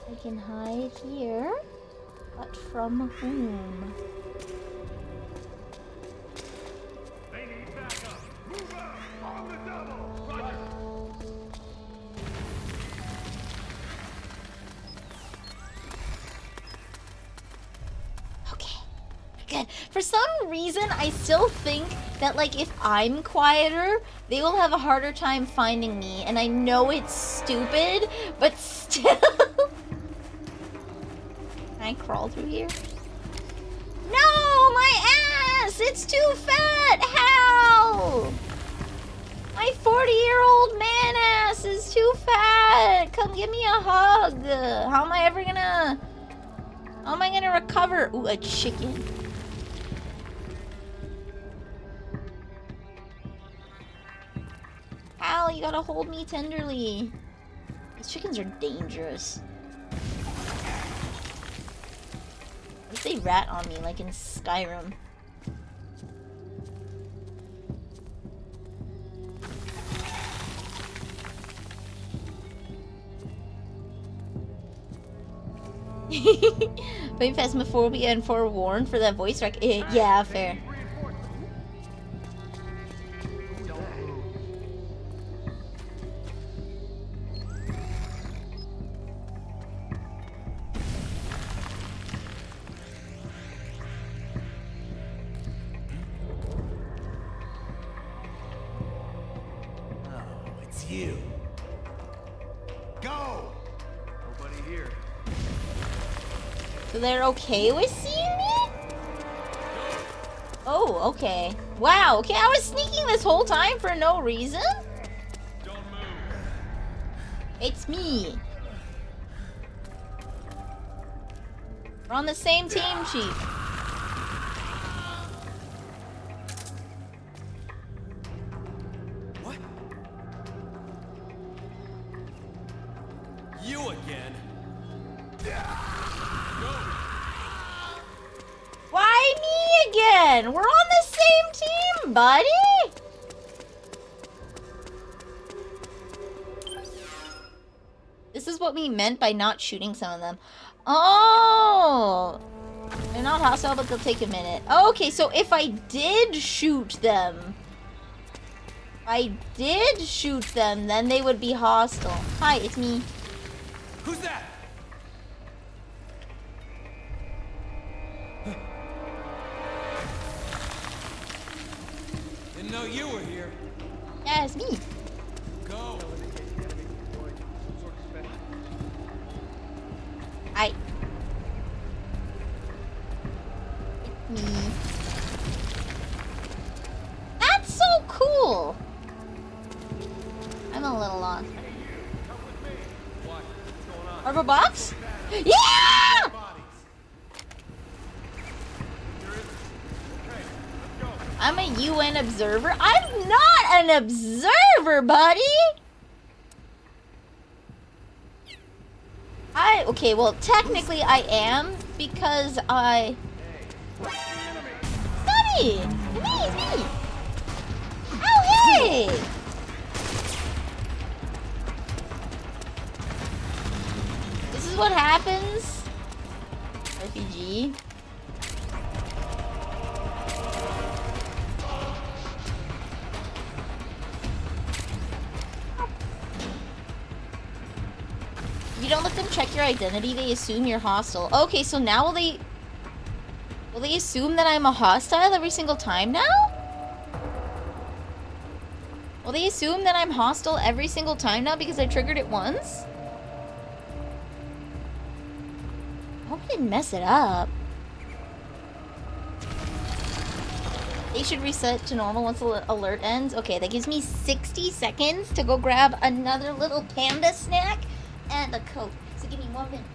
I can hide here, but from whom? They need backup. Move out on the double. Roger. Okay, good. For some reason, I still think that, like, if I'm quieter, they will have a harder time finding me, and I know it's stupid, but still. Can I crawl through here? No, my ass! It's too fat! How? My 40-year-old man ass is too fat! Come give me a hug! How am I gonna recover? Ooh, a chicken. Al, you gotta hold me tenderly. These chickens are dangerous. What if they rat on me like in Skyrim? Blame Phasmophobia and forewarned for that voice rec. Yeah, fair. you. Go! Nobody here. So they're okay with seeing me? Oh, okay. Wow, okay, I was sneaking this whole time for no reason? Don't move. It's me. We're on the same team, Chief. What? You again? Why me again? We're on the same team, buddy. This is what we meant by not shooting some of them. Oh! They're not hostile, but they'll take a minute. Okay, so if I did shoot them... then they would be hostile. Hi, it's me. Who's that? Didn't know you were here. Yeah, it's me. Go. Hi. It's me. That's so cool! I'm a little lost. Arbor box? Yeah! I'm a UN observer. I'm not an observer, buddy! Okay, well, technically I am, because I... Sunny! It's me! Oh, hey! This is what happens. RPG. If you don't let them check your identity, they assume you're hostile. Okay, so now will they assume that I'm a hostile every single time now? Will they assume that I'm hostile every single time now because I triggered it once? I hope I didn't mess it up. They should reset to normal once the alert ends. Okay, that gives me 60 seconds to go grab another little panda snack and a Coke. So give me 1 minute.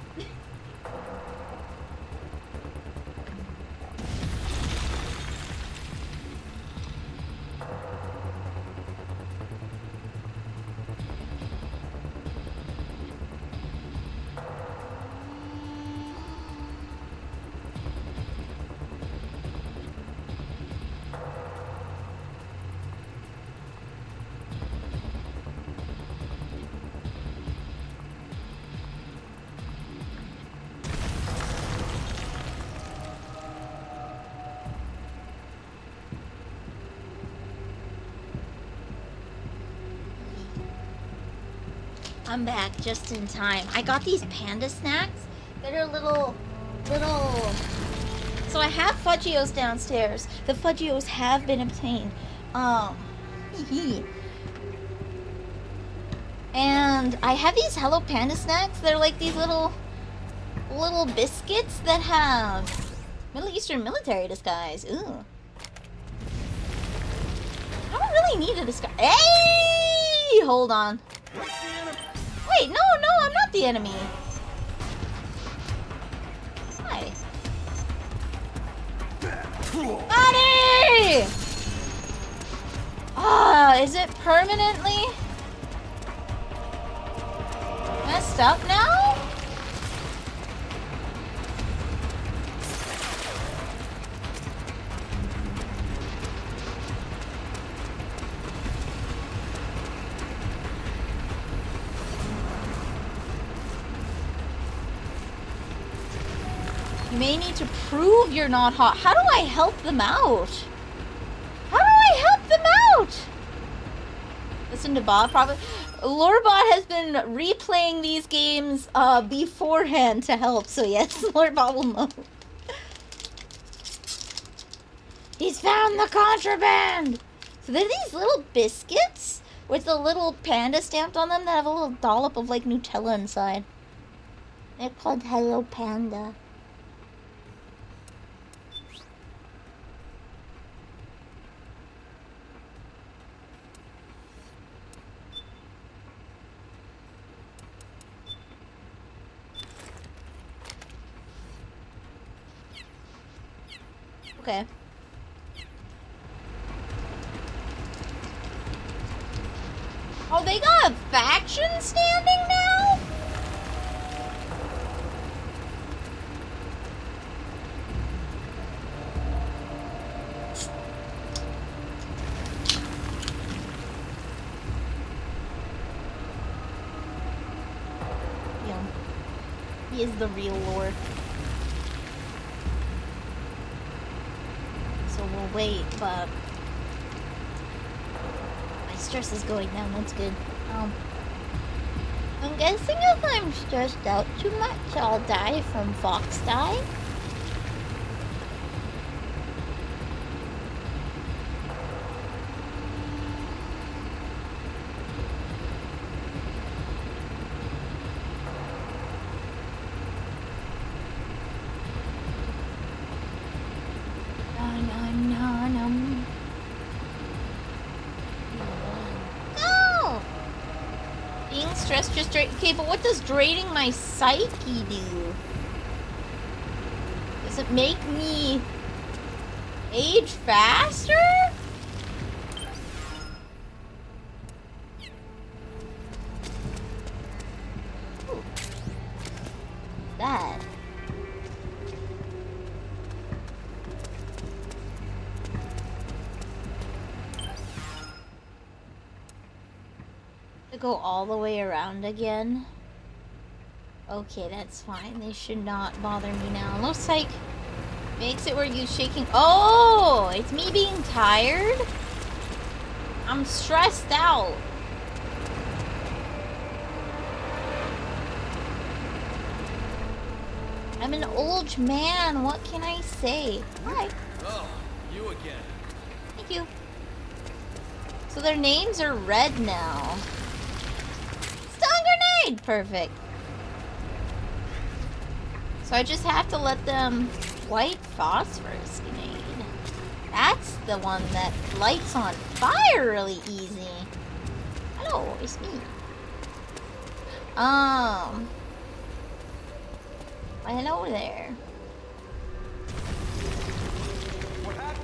I'm back just in time. I got these panda snacks that are little... So I have Fudgios downstairs. The Fudgios have been obtained. And I have these Hello Panda snacks. They're like these little biscuits that have Middle Eastern military disguise. Ooh. I don't really need a disguise. Hey! Hold on. Wait, no, I'm not the enemy. Hi. Buddy! Is it permanently messed up now? You may need to prove you're not hot. How do I help them out? How do I help them out? Listen to Bob, probably. Lorebot has been replaying these games beforehand to help, so yes, Lorebot will know. He's found the contraband! So they're these little biscuits with the little panda stamped on them that have a little dollop of like Nutella inside. They're called Hello Panda. Okay. Oh, they got a faction standing now? Yeah. He is the real Lord. So we'll wait, but my stress is going down. That's good. I'm guessing if I'm stressed out too much, I'll die from fox die. No! Being stressed just okay, but what does draining my psyche do? Does it make me age faster? Ooh. That. To go all the way around again. Okay, that's fine. They should not bother me now. Looks like makes it where you shaking. Oh, it's me being tired. I'm stressed out. I'm an old man. What can I say? Hi. Oh, you again. Thank you. So their names are red now. Stun grenade! Perfect. So I just have to let them... White phosphorus grenade. That's the one that lights on fire really easy. Hello, it's me. Well, hello there. What happened?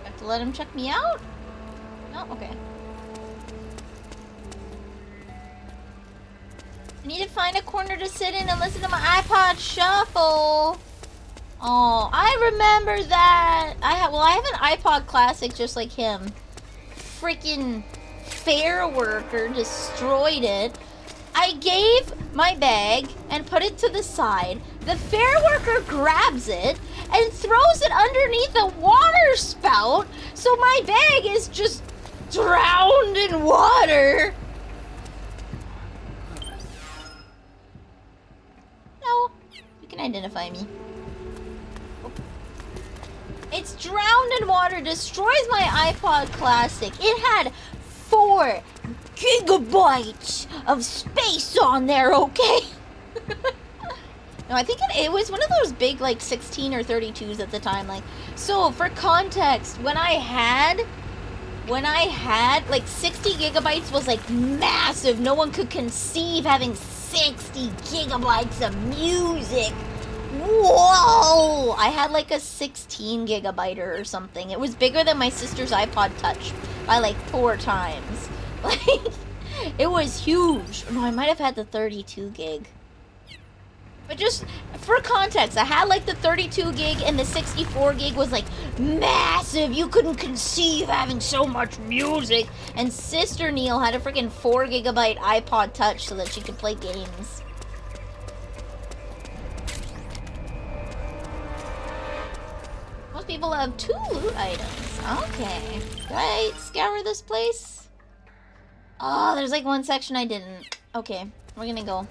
Have to let him check me out? No? Okay. I need to find a corner to sit in and listen to my iPod shuffle. Oh, I remember that. I have an iPod Classic just like him. Freaking fair worker destroyed it. I gave my bag and put it to the side. The fair worker grabs it and throws it underneath a water spout, so my bag is just drowned in water. No, you can identify me. It's drowned in water, destroys my iPod Classic. It had 4 gigabytes of space on there, okay? No, I think it was one of those big, like, 16 or 32s at the time. Like, so, for context, when I had, like, 60 gigabytes was, like, massive. No one could conceive having 60 gigabytes of music. Whoa! I had, like, a 16 gigabyter or something. It was bigger than my sister's iPod Touch by, like, 4 times. Like, it was huge. No, I might have had the 32 gig. But just for context, I had like the 32 gig and the 64 gig was like massive. You couldn't conceive having so much music. And Sister Neil had a freaking 4 gigabyte iPod Touch so that she could play games. Most people have 2 loot items. Okay. Did I scour this place? Oh, there's like one section I didn't. Okay, we're gonna go.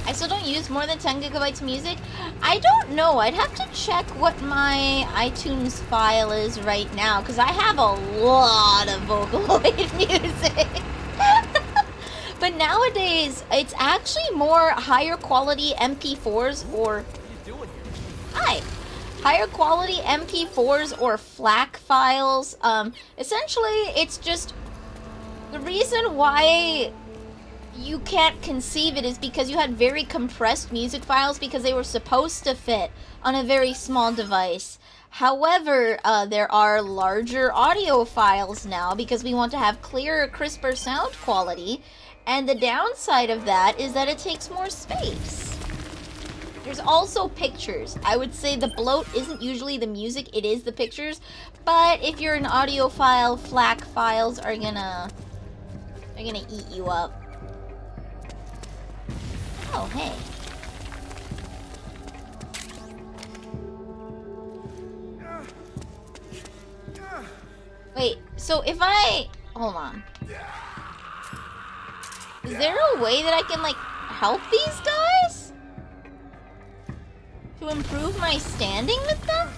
I still don't use more than 10 gigabytes of music. I don't know. I'd have to check what my iTunes file is right now, because I have a lot of Vocaloid music. But nowadays, it's actually more higher quality MP4s or... Hi! Higher quality MP4s or FLAC files. Essentially, it's just... The reason why you can't conceive it is because you had very compressed music files because they were supposed to fit on a very small device. However, there are larger audio files now because we want to have clearer, crisper sound quality. And the downside of that is that it takes more space. There's also pictures. I would say the bloat isn't usually the music, it is the pictures. But if you're an audiophile, FLAC files are gonna eat you up. Oh, hey. Wait, so if I... Hold on. Is there a way that I can, like, help these guys? To improve my standing with them?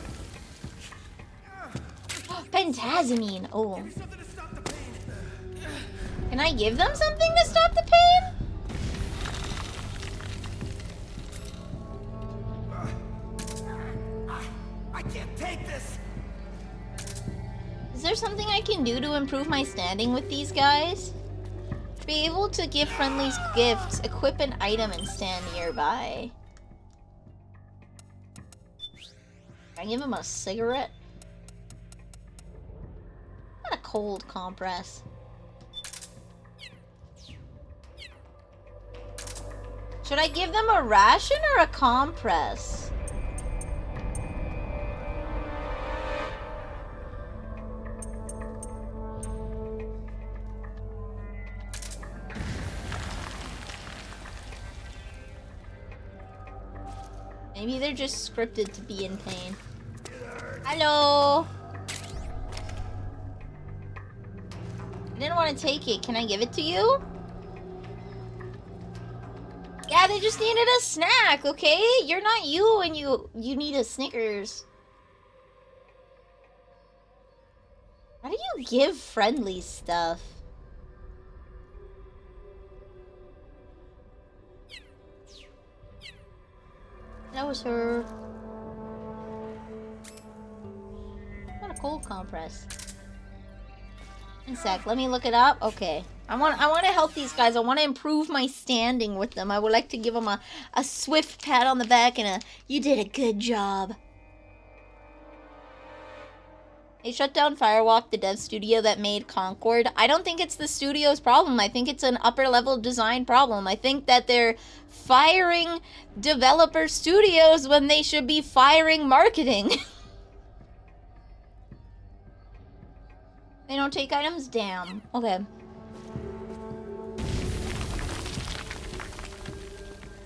Pentazamine. Oh. Can I give them something to stop the pain? I can't take this. Is there something I can do to improve my standing with these guys? Be able to give friendlies gifts, equip an item, and stand nearby. Can I give him a cigarette? Not a cold compress. Should I give them a ration or a compress? Maybe they're just scripted to be in pain. Hello? I didn't want to take it. Can I give it to you? Yeah, they just needed a snack, okay? You're not you and you need a Snickers. How do you give friendly stuff? Hello, sir. What a cold compress. In sec, let me look it up. Okay. I want to help these guys. I want to improve my standing with them. I would like to give them a swift pat on the back and a "you did a good job." They shut down Firewalk, the dev studio that made Concord. I don't think it's the studio's problem. I think it's an upper level design problem. I think that they're firing developer studios when they should be firing marketing. They don't take items? Damn. Okay.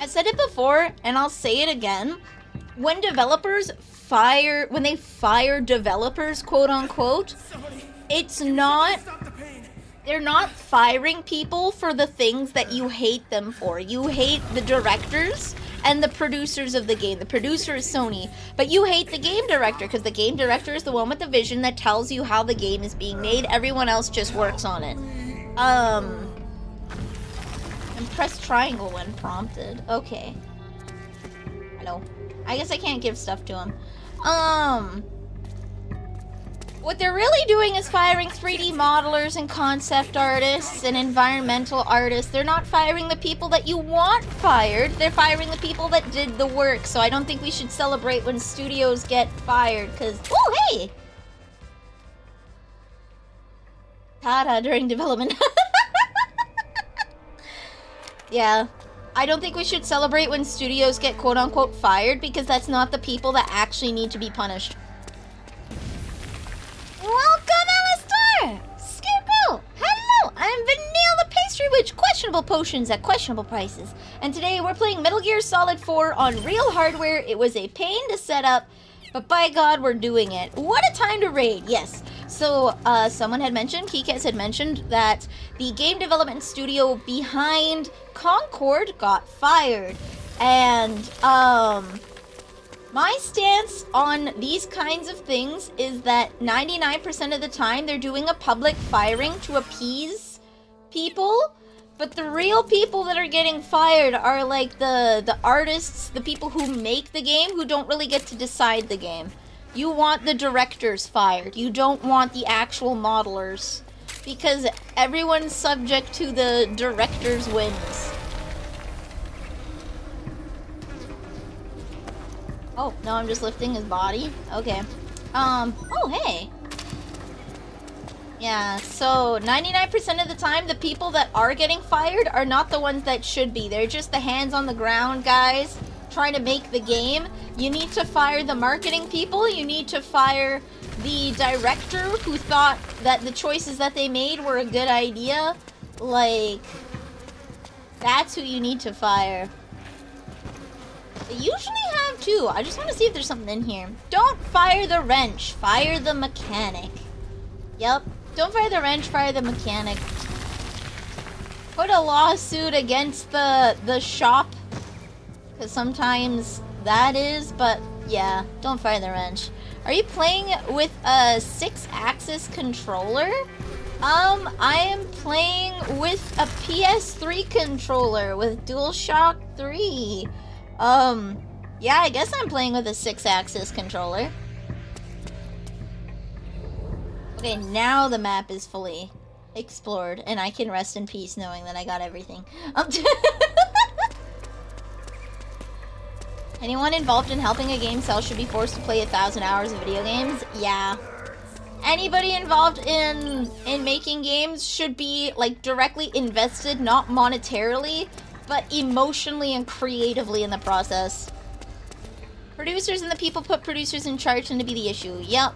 I said it before, and I'll say it again. When developers when they fire developers, quote unquote, it's not, they're not firing people for the things that you hate them for. You hate the directors and the producers of the game. The producer is Sony, but you hate the game director because the game director is the one with the vision that tells you how the game is being made. Everyone else just works on it. And press triangle when prompted. Okay. Hello. I guess I can't give stuff to him. What they're really doing is firing 3D modelers and concept artists and environmental artists. They're not firing the people that you want fired. They're firing the people that did the work. So I don't think we should celebrate when studios get fired, because... Oh, hey! Tada during development. Yeah. I don't think we should celebrate when studios get quote-unquote fired, because that's not the people that actually need to be punished. Welcome, Alistair! Scarecrow! Hello! I'm Vanille the Pastry Witch, questionable potions at questionable prices. And today we're playing Metal Gear Solid 4 on real hardware. It was a pain to set up, but by God, we're doing it. What a time to raid, yes. So, someone had mentioned, Kikaz had mentioned, that the game development studio behind Concord got fired. And, my stance on these kinds of things is that 99% of the time they're doing a public firing to appease people, but the real people that are getting fired are like the artists, the people who make the game, who don't really get to decide the game. You want the directors fired. You don't want the actual modelers, because everyone's subject to the director's whims. Oh, no, I'm just lifting his body? Okay. Oh, hey. Yeah, so 99% of the time, the people that are getting fired are not the ones that should be. They're just the hands-on-the-ground guys trying to make the game. You need to fire the marketing people. You need to fire the director who thought that the choices that they made were a good idea. Like, that's who you need to fire. They usually have two. I just want to see if there's something in here. Don't fire the wrench. Fire the mechanic. Yep. Don't fire the wrench. Fire the mechanic. Put a lawsuit against the shop. Because sometimes that is. But yeah, don't fire the wrench. Are you playing with a 6-axis controller? I am playing with a PS3 controller with DualShock 3. Yeah, I guess I'm playing with a 6-axis controller. Okay, now the map is fully explored, and I can rest in peace knowing that I got everything. Anyone involved in helping a game sell should be forced to play 1,000 hours of video games? Yeah. Anybody involved in making games should be, like, directly invested, not monetarily, but emotionally and creatively in the process. Producers and the people put producers in charge tend to be the issue. Yep.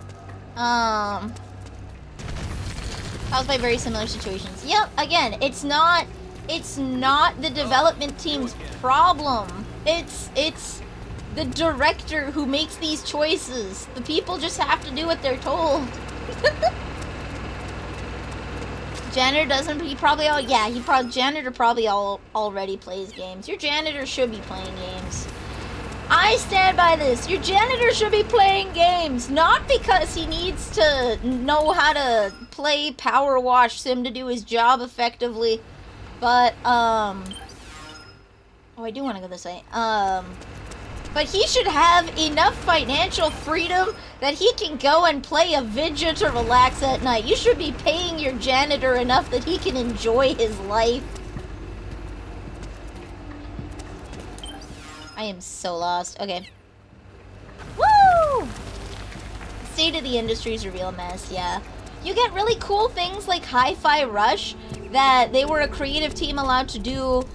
Caused by very similar situations. Yep, again, it's not the development team's problem. It's the director who makes these choices. The people just have to do what they're told. Janitor doesn't, he probably janitor probably already plays games. Your janitor should be playing games. I stand by this. Your janitor should be playing games, not because he needs to know how to play Power Wash Sim to do his job effectively, but, oh, I do want to go this way. But he should have enough financial freedom that he can go and play a video to relax at night. You should be paying your janitor enough that he can enjoy his life. I am so lost. Okay. Woo! State of the industry is a real mess, yeah. You get really cool things like Hi-Fi Rush that they were a creative team allowed to do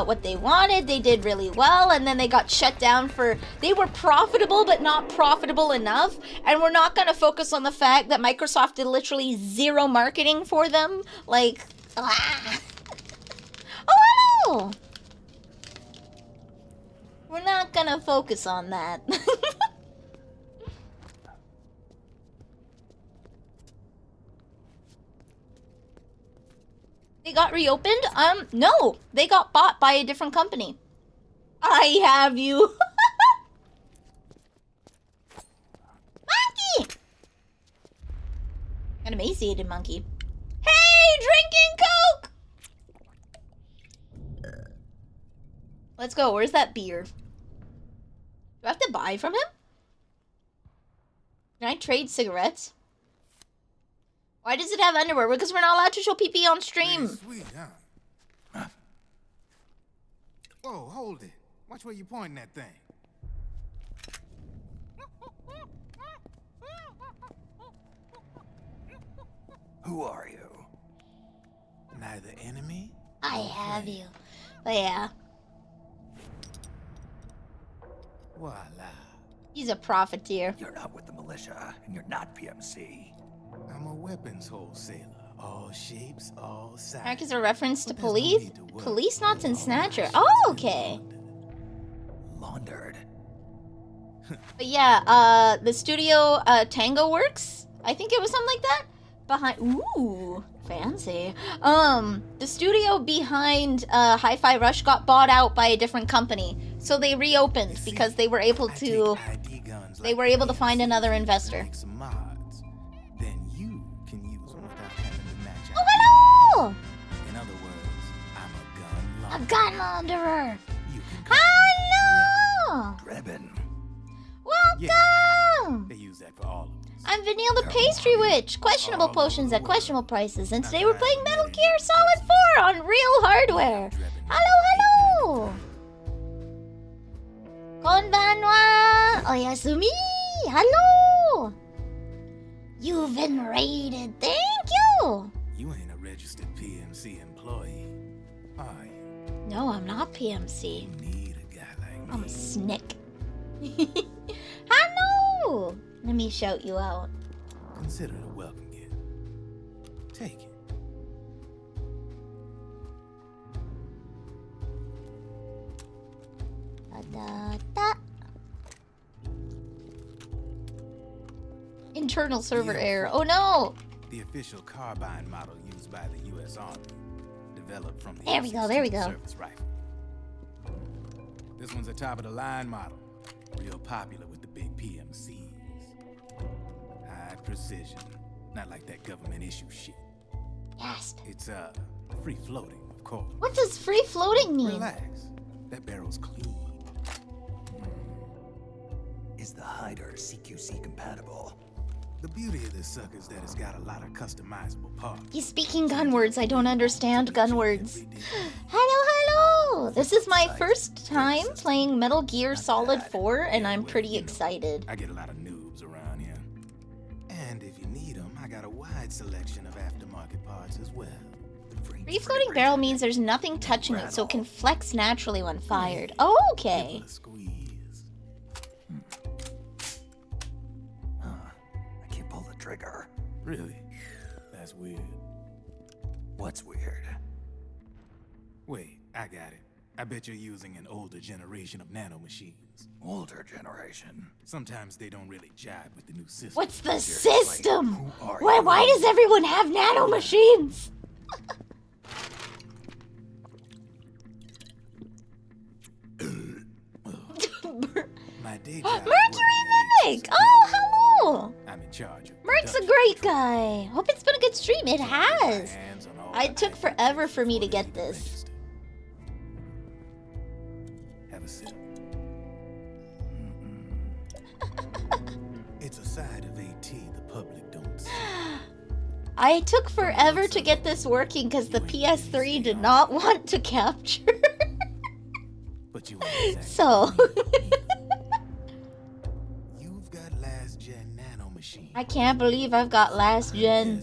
what they wanted. They did really well, and then they got shut down for... They were profitable, but not profitable enough, and we're not going to focus on the fact that Microsoft did literally zero marketing for them. Like... Ah. Oh, no! We're not going to focus on that. They got reopened? No. They got bought by a different company. I have you. Monkey! An emaciated monkey. Hey, drinking Coke! Let's go. Where's that beer? Do I have to buy from him? Can I trade cigarettes? Why does it have underwear? Because we're not allowed to show pee-pee on stream. Sweet, huh? Whoa, hold it. Watch where you pointing that thing. Who are you? Neither enemy. I have you. But yeah. Voila. He's a profiteer. You're not with the militia, and you're not PMC. I'm a weapons wholesaler. All shapes, all sizes. Mark is a reference to police? Police knots and snatcher. Oh, okay. Laundered. But yeah, the studio Tango Works, I think it was something like that. Behind, ooh, Fancy. The studio behind Hi-Fi Rush got bought out by a different company, so they reopened because they were able to. They were able to find another investor. Some mods. Then you can use them without having to match Oh, hello! In other words, I'm A gun launderer. You can Hello! Drebin. Welcome! They use that for all of us. I'm Vanille the Pastry Witch. Questionable potions at questionable prices, and today we're playing Metal Gear Solid 4 on real hardware. Hello, hello! Konbanwa! Oyasumi! Hello! You've been raided. Thank you! You ain't a registered PMC employee, are you? No, I'm not PMC. Need a guy like me. I'm a snick. Hello! Let me shout you out. Consider it a welcome gift. Take it. Da-da-da. Internal server error. Oh no! The official carbine model used by the U.S. Army, developed from the There we go, there we go. service rifle. This one's a top-of-the-line model, real popular with the big PMCs. High precision, not like that government issue shit. Yes. It's free floating, of course. What does free floating mean? Relax, that barrel's clean. Is the hider CQC compatible? The beauty of this sucker is that it's got a lot of customizable parts. He's speaking gun words. I don't understand gun words. Hello, hello! This is my first time playing Metal Gear Solid 4, and I'm pretty excited. I get a lot of noobs around here. And if you need them, I got a wide selection of aftermarket parts as well. Free floating barrel means there's nothing touching it, so it can flex naturally when fired. Okay. Give it a squeeze. I can't pull the trigger. Really? That's weird. What's weird? Wait, I got it. I bet you're using an older generation of nanomachines. Older generation? Sometimes they don't really jive with the new system. What's the system? Who are Why does everyone have nanomachines? My day job. Mercury Mimic! Oh, hello! I'm in charge of Merc's a great guy. Hope it's been a good stream. It has. It took forever for me to get this. Have a sip. It's a side of AT the public don't see. I took forever to get this working because the PS3 did not want to capture. But you So you've got last gen nanomachine. I can't believe I've got last gen.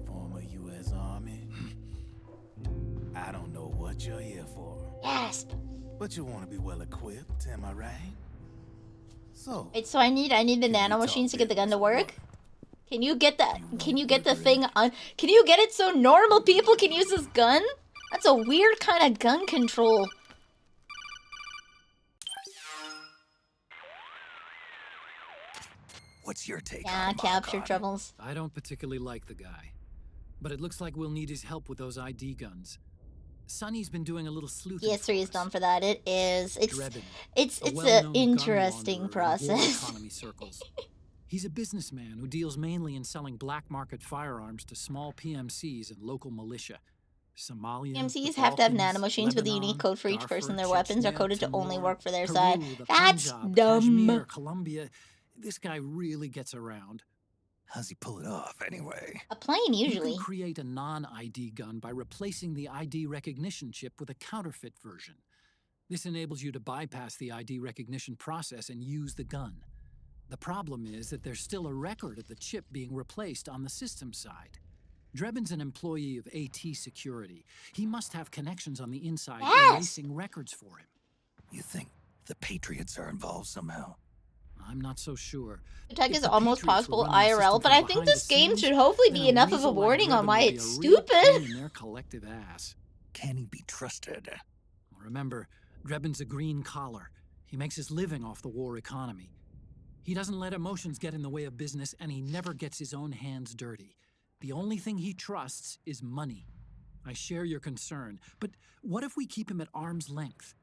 Former US Army. I don't know what you're here for. Yes. But you want to be well equipped, am I right? So Wait, so I need the nanomachines to get the gun to work? Can you get that? Can you get the thing on? Can you get it so normal people can use this gun? That's a weird kind of gun control. What's your take Yeah, on capture troubles. I don't particularly like the guy, but it looks like we'll need his help with those ID guns. Sonny's been doing a little sleuthing. PS3 is done for that. It is. Drebin, It's a an well-known interesting gun launderer in war process. economy circles. He's a businessman who deals mainly in selling black market firearms to small PMCs and local militia. Somalia, PMCs the have to have Balkans, nanomachines with a Lebanon, unique code for each Darfur, person. Their weapons are Chechnya, coded to only Timor, work for their Peru, side. the That's Punjab, dumb. Kashmir, Colombia. This guy really gets around. How's he pull it off, anyway? A plane, usually. You can create a non-ID gun by replacing the ID recognition chip with a counterfeit version. This enables you to bypass the ID recognition process and use the gun. The problem is that there's still a record of the chip being replaced on the system side. Drebin's an employee of AT Security. He must have connections on the inside erasing records for him. You think the Patriots are involved somehow? I'm not so sure. The tech If is the almost Patriots were possible running the IRL, system but from I think behind this the game scenes, should hopefully then be a enough of a weasel like warning on Drebin why would be it's a real pain stupid. in their collective ass. Can he be trusted? Remember, Drebin's a green collar. He makes his living off the war economy. He doesn't let emotions get in the way of business, and he never gets his own hands dirty. The only thing he trusts is money. I share your concern, but what if we keep him at arm's length?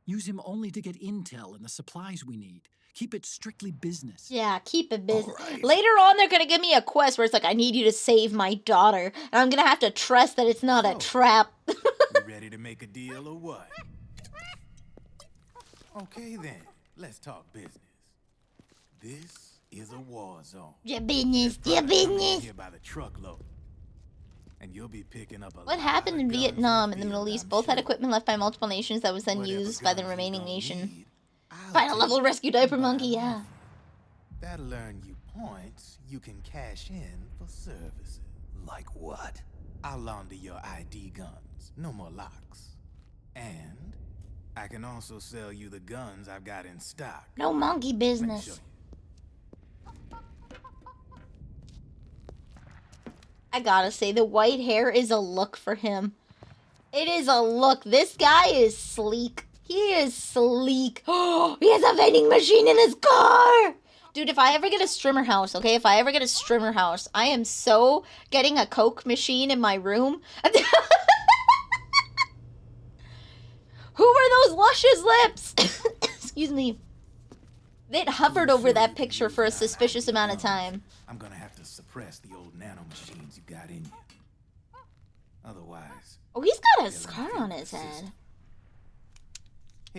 Use him only to get intel and the supplies we need. Keep it strictly business. Yeah, keep it business. Later on, they're gonna give me a quest where it's like, I need you to save my daughter. And I'm gonna have to trust that it's not a trap. You ready to make a deal or what? Okay then, let's talk business. This is a war zone. Your business, your business. Here by the truckload. And you'll be picking up a What happened in Vietnam and the Middle East? Both had equipment left by multiple nations that was then used by the remaining nation. Final level rescue diaper monkey, yeah. That'll earn you points you can cash in for services. Like what? I'll launder your ID guns. No more locks. And I can also sell you the guns I've got in stock. No monkey business. I gotta say, the white hair is a look for him. It is a look. This guy is sleek. He is sleek. Oh, he has a vending machine in his car! Dude, if I ever get a strimmer house, okay? If I ever get a strimmer house, I am so getting a Coke machine in my room. Who are those luscious lips? Excuse me. It hovered over that picture for a suspicious amount of time. I'm gonna have to suppress the old nano machines you got in you. Otherwise... Oh, he's got a scar on his head.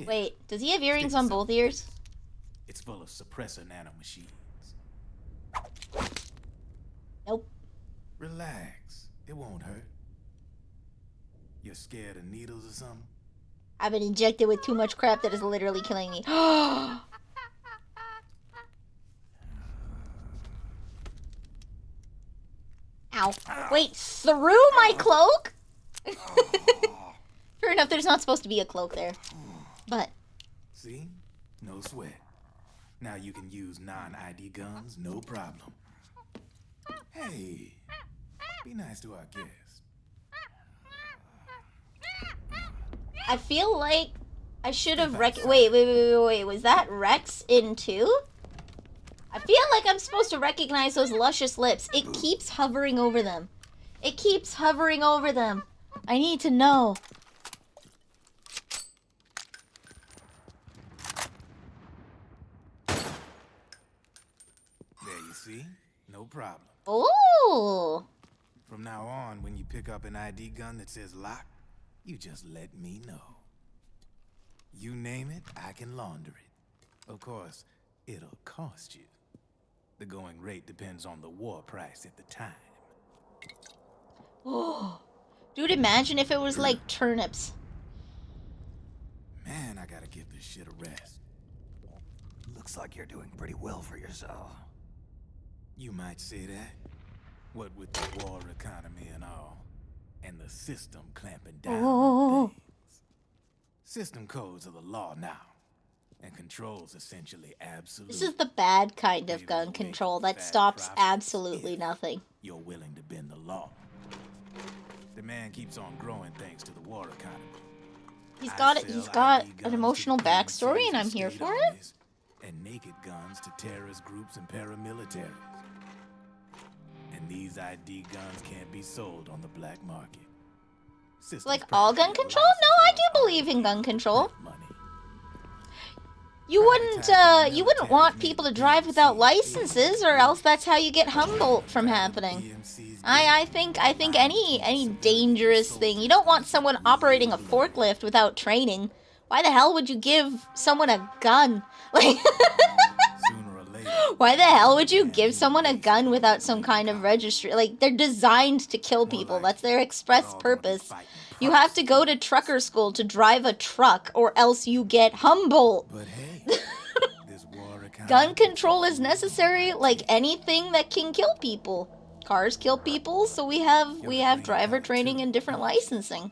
Wait, does he have earrings on both ears? It's full of suppressor nano machines. Nope. Relax. It won't hurt. You're scared of needles or something? I've been injected with too much crap that is literally killing me. Ow. Wait, through my cloak? Fair enough, there's not supposed to be a cloak there. But... See? No sweat. Now you can use non-ID guns, no problem. Hey, be nice to our guest. I feel like I should have wait, was that Rex in 2? I feel like I'm supposed to recognize those luscious lips. It keeps hovering over them. It keeps hovering over them. I need to know. See? No problem. Oh! From now on, when you pick up an ID gun that says lock, you just let me know. You name it, I can launder it. Of course, it'll cost you. The going rate depends on the war price at the time. Oh. Dude, imagine if it was like turnips. Man, I gotta give this shit a rest. Looks like you're doing pretty well for yourself. You might say that. What with the war economy and all. And the system clamping down on things. System codes are the law now. And control's essentially absolute. This is the bad kind of gun control that stops absolutely nothing. You're willing to bend the law. Demand keeps on growing thanks to the war economy. He's got an emotional backstory and I'm here for it. And naked guns to terrorist groups and paramilitaries. And these ID guns can't be sold on the black market. Like all gun control? No, I do believe in gun control. You wouldn't want people to drive without licenses, or else that's how you get Humboldt from happening. I think any dangerous thing. You don't want someone operating a forklift without training. Why the hell would you give someone a gun? Like, why the hell would you give someone a gun without some kind of registry? Like, they're designed to kill people. That's their express purpose. You have to go to trucker school to drive a truck, or else you get Humboldt. But hey, this war economy. Gun control is necessary, like anything that can kill people. Cars kill people, so we have driver training and different licensing.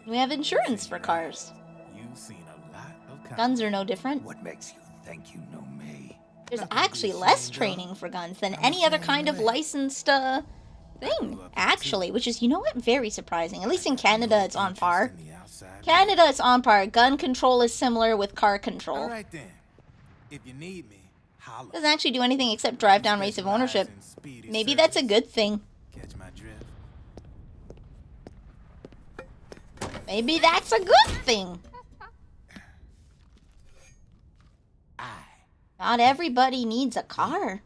We have insurance for cars. You've seen a lot of guns are no different. What makes you think you know me? There's actually less training for guns than any other kind of licensed thing, actually, which is, you know what, very surprising. At least in Canada, it's on par. Canada, it's on par. Gun control is similar with car control. All right then. If you need me, Holla. Doesn't actually do anything except drive down rates of ownership. Maybe that's a good thing. Catch my drift? Maybe that's a good thing. Not everybody needs a car.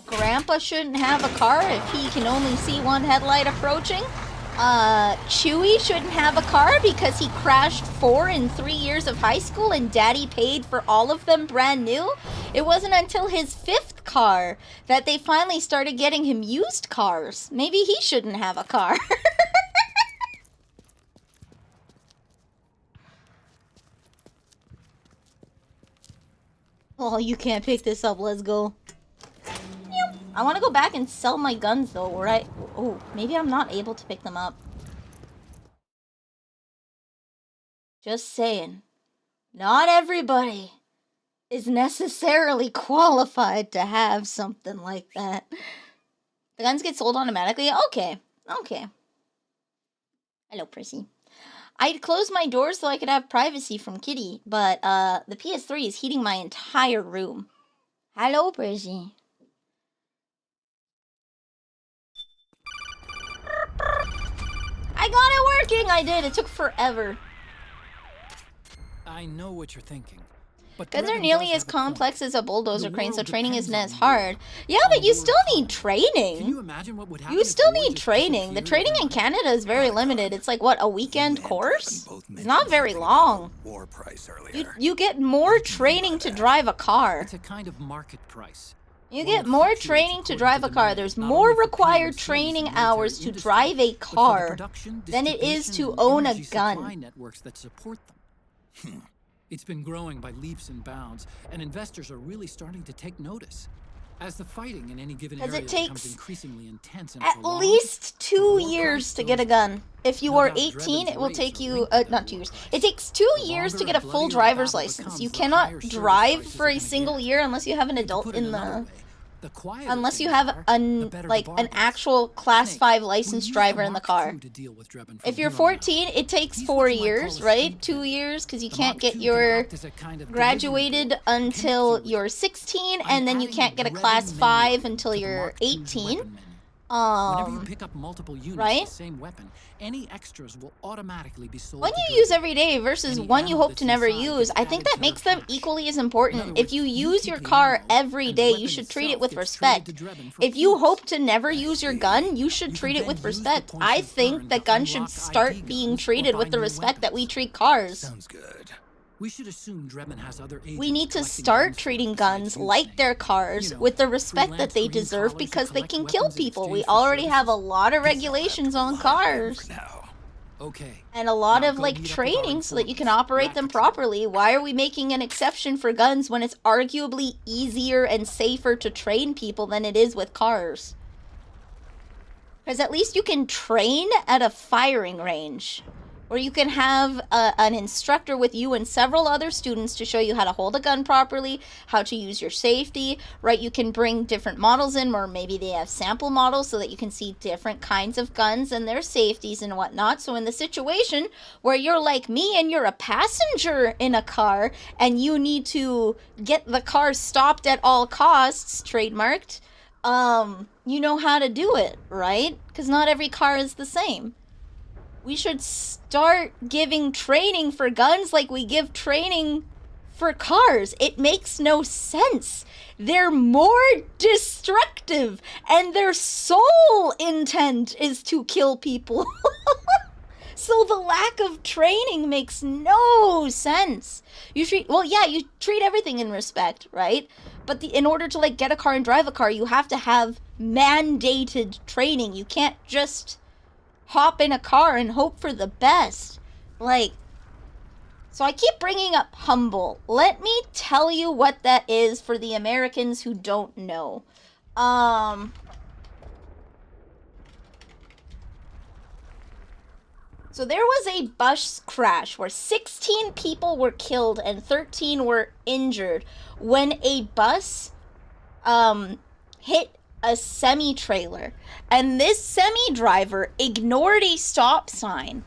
Grandpa shouldn't have a car if he can only see one headlight approaching. Chewie shouldn't have a car because he crashed 4 in 3 years of high school and Daddy paid for all of them brand new. It wasn't until his 5th car that they finally started getting him used cars. Maybe he shouldn't have a car. Oh, you can't pick this up. Let's go. I want to go back and sell my guns, though, right? Oh, maybe I'm not able to pick them up. Just saying. Not everybody is necessarily qualified to have something like that. The guns get sold automatically? Okay. Okay. Hello, Prissy. I'd close my door so I could have privacy from Kitty, but the PS3 is heating my entire room. Hello, Prissy. I got it working! I did. It took forever. I know what you're thinking. Guns are nearly as complex as a bulldozer crane, so training isn't as hard. Yeah, but you still need training. Can you imagine what would happen? You still need training. The training in Canada is very limited. It's like, what, a weekend course? It's not very long. You get more training to drive a car. It's a kind of market price. You get more training to drive a car. There's more required training hours to drive a car than it is to own a gun. Networks that support them. It's been growing by leaps and bounds, and investors are really starting to take notice. As the fighting in any given area becomes increasingly intense and at least 2 years to get a gun. If you are 18, it will take you, not 2 years. It takes 2 years to get a full driver's license. You cannot drive for a single year unless you have an adult in the... Unless you have an actual class 5 licensed driver in the car. If you're 14, it takes 4 years, right? 2 years, because you can't get your graduated until you're 16, and then you can't get a class 5 until you're 18. Whenever you pick up multiple units right? of the same weapon, any extras will automatically be sold. One you use every day versus one you hope to never use, I think that makes them equally as important. If you use your car every day, you should treat it with respect. If you hope to never use your gun, you should treat it with respect. I think that guns should start being treated with the respect that we treat cars. Sounds good. We should assume Drebin has other agents. We need to start treating guns like their cars with the respect that they deserve because they can kill people. We already have a lot of regulations on cars. Okay. And a lot of training so that you can operate them properly. Why are we making an exception for guns when it's arguably easier and safer to train people than it is with cars? Because at least you can train at a firing range, where you can have an instructor with you and several other students to show you how to hold a gun properly, how to use your safety, right? You can bring different models in, or maybe they have sample models so that you can see different kinds of guns and their safeties and whatnot. So in the situation where you're like me and you're a passenger in a car and you need to get the car stopped at all costs, trademarked, you know how to do it, right? Because not every car is the same. We should start giving training for guns like we give training for cars. It makes no sense. They're more destructive, and their sole intent is to kill people. So the lack of training makes no sense. You treat everything in respect, right? But in order to get a car and drive a car, you have to have mandated training. You can't just hop in a car and hope for the best. So I keep bringing up humble. Let me tell you what that is for the Americans who don't know. So there was a bus crash where 16 people were killed and 13 were injured when a bus hit a semi-trailer, and this semi-driver ignored a stop sign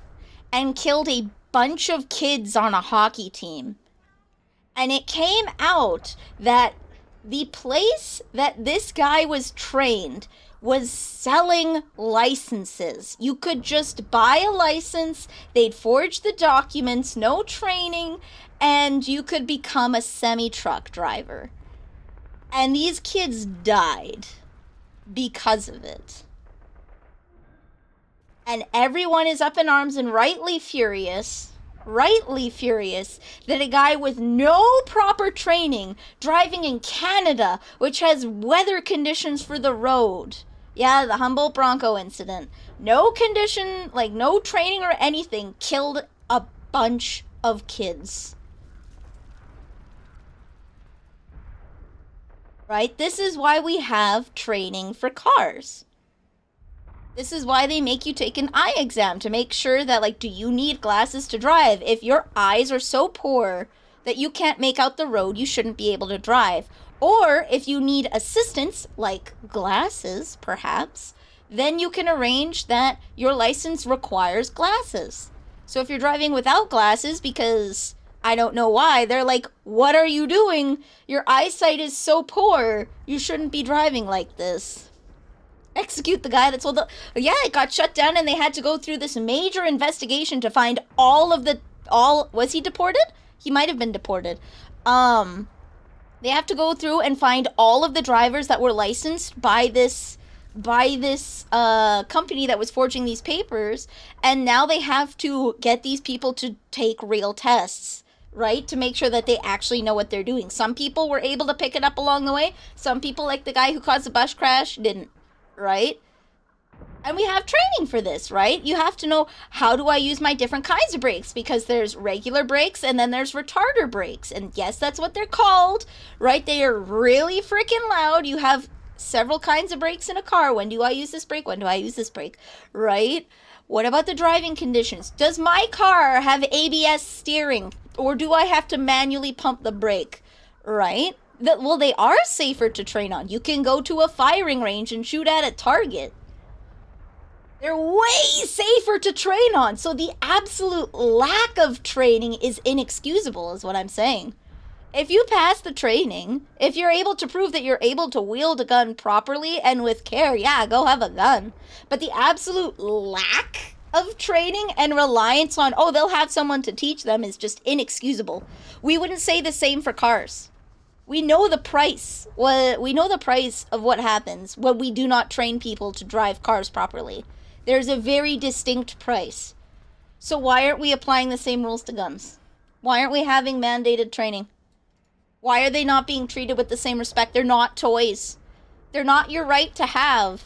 and killed a bunch of kids on a hockey team And it came out that the place that this guy was trained was selling licenses. You could just buy a license, they'd forge the documents, no training, and you could become a semi-truck driver. And these kids died because of it. And everyone is up in arms and rightly furious that a guy with no proper training driving in Canada, which has weather conditions for the road. Yeah, the Humboldt Bronco incident. No condition, like no training or anything, killed a bunch of kids. Right? This is why we have training for cars. This is why they make you take an eye exam to make sure that, like, do you need glasses to drive? If your eyes are so poor that you can't make out the road, you shouldn't be able to drive. Or if you need assistance, like glasses, perhaps, then you can arrange that your license requires glasses. So if you're driving without glasses because I don't know why, they're like, what are you doing? Your eyesight is so poor. You shouldn't be driving like this. Execute the guy that sold the... Yeah, it got shut down and they had to go through this major investigation to find was he deported? He might have been deported. They have to go through and find all of the drivers that were licensed by this company that was forging these papers, and now they have to get these people to take real tests, right? To make sure that they actually know what they're doing. Some people were able to pick it up along the way. Some people, like the guy who caused the bus crash, didn't. Right? And we have training for this, right? You have to know, how do I use my different kinds of brakes? Because there's regular brakes and then there's retarder brakes. And yes, that's what they're called, right? They are really freaking loud. You have several kinds of brakes in a car. When do I use this brake? When do I use this brake? Right? What about the driving conditions? Does my car have ABS steering? Or do I have to manually pump the brake? Right? Well, they are safer to train on. You can go to a firing range and shoot at a target. They're way safer to train on. So the absolute lack of training is inexcusable, is what I'm saying. If you pass the training, if you're able to prove that you're able to wield a gun properly and with care, yeah, go have a gun. But the absolute lack of training and reliance on, oh, they'll have someone to teach them is just inexcusable. We wouldn't say the same for cars. We know the price. We know the price of what happens when we do not train people to drive cars properly. There's a very distinct price. So why aren't we applying the same rules to guns? Why aren't we having mandated training? Why are they not being treated with the same respect? They're not toys. They're not your right to have.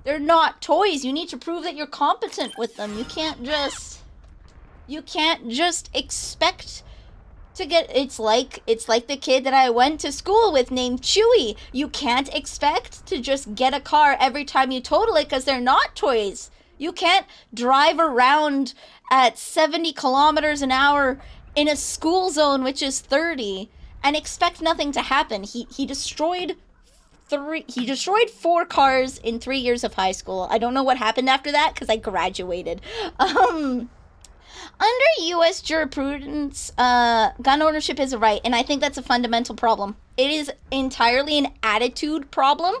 They're not toys. You need to prove that you're competent with them. You can't just expect to get... It's like the kid that I went to school with named Chewy. You can't expect to just get a car every time you total it because they're not toys. You can't drive around at 70 kilometers an hour in a school zone, which is 30, and expect nothing to happen. He destroyed 4 cars in 3 years of high school. I don't know what happened after that because I graduated. Under U.S. jurisprudence, gun ownership is a right, and I think that's a fundamental problem. It is entirely an attitude problem,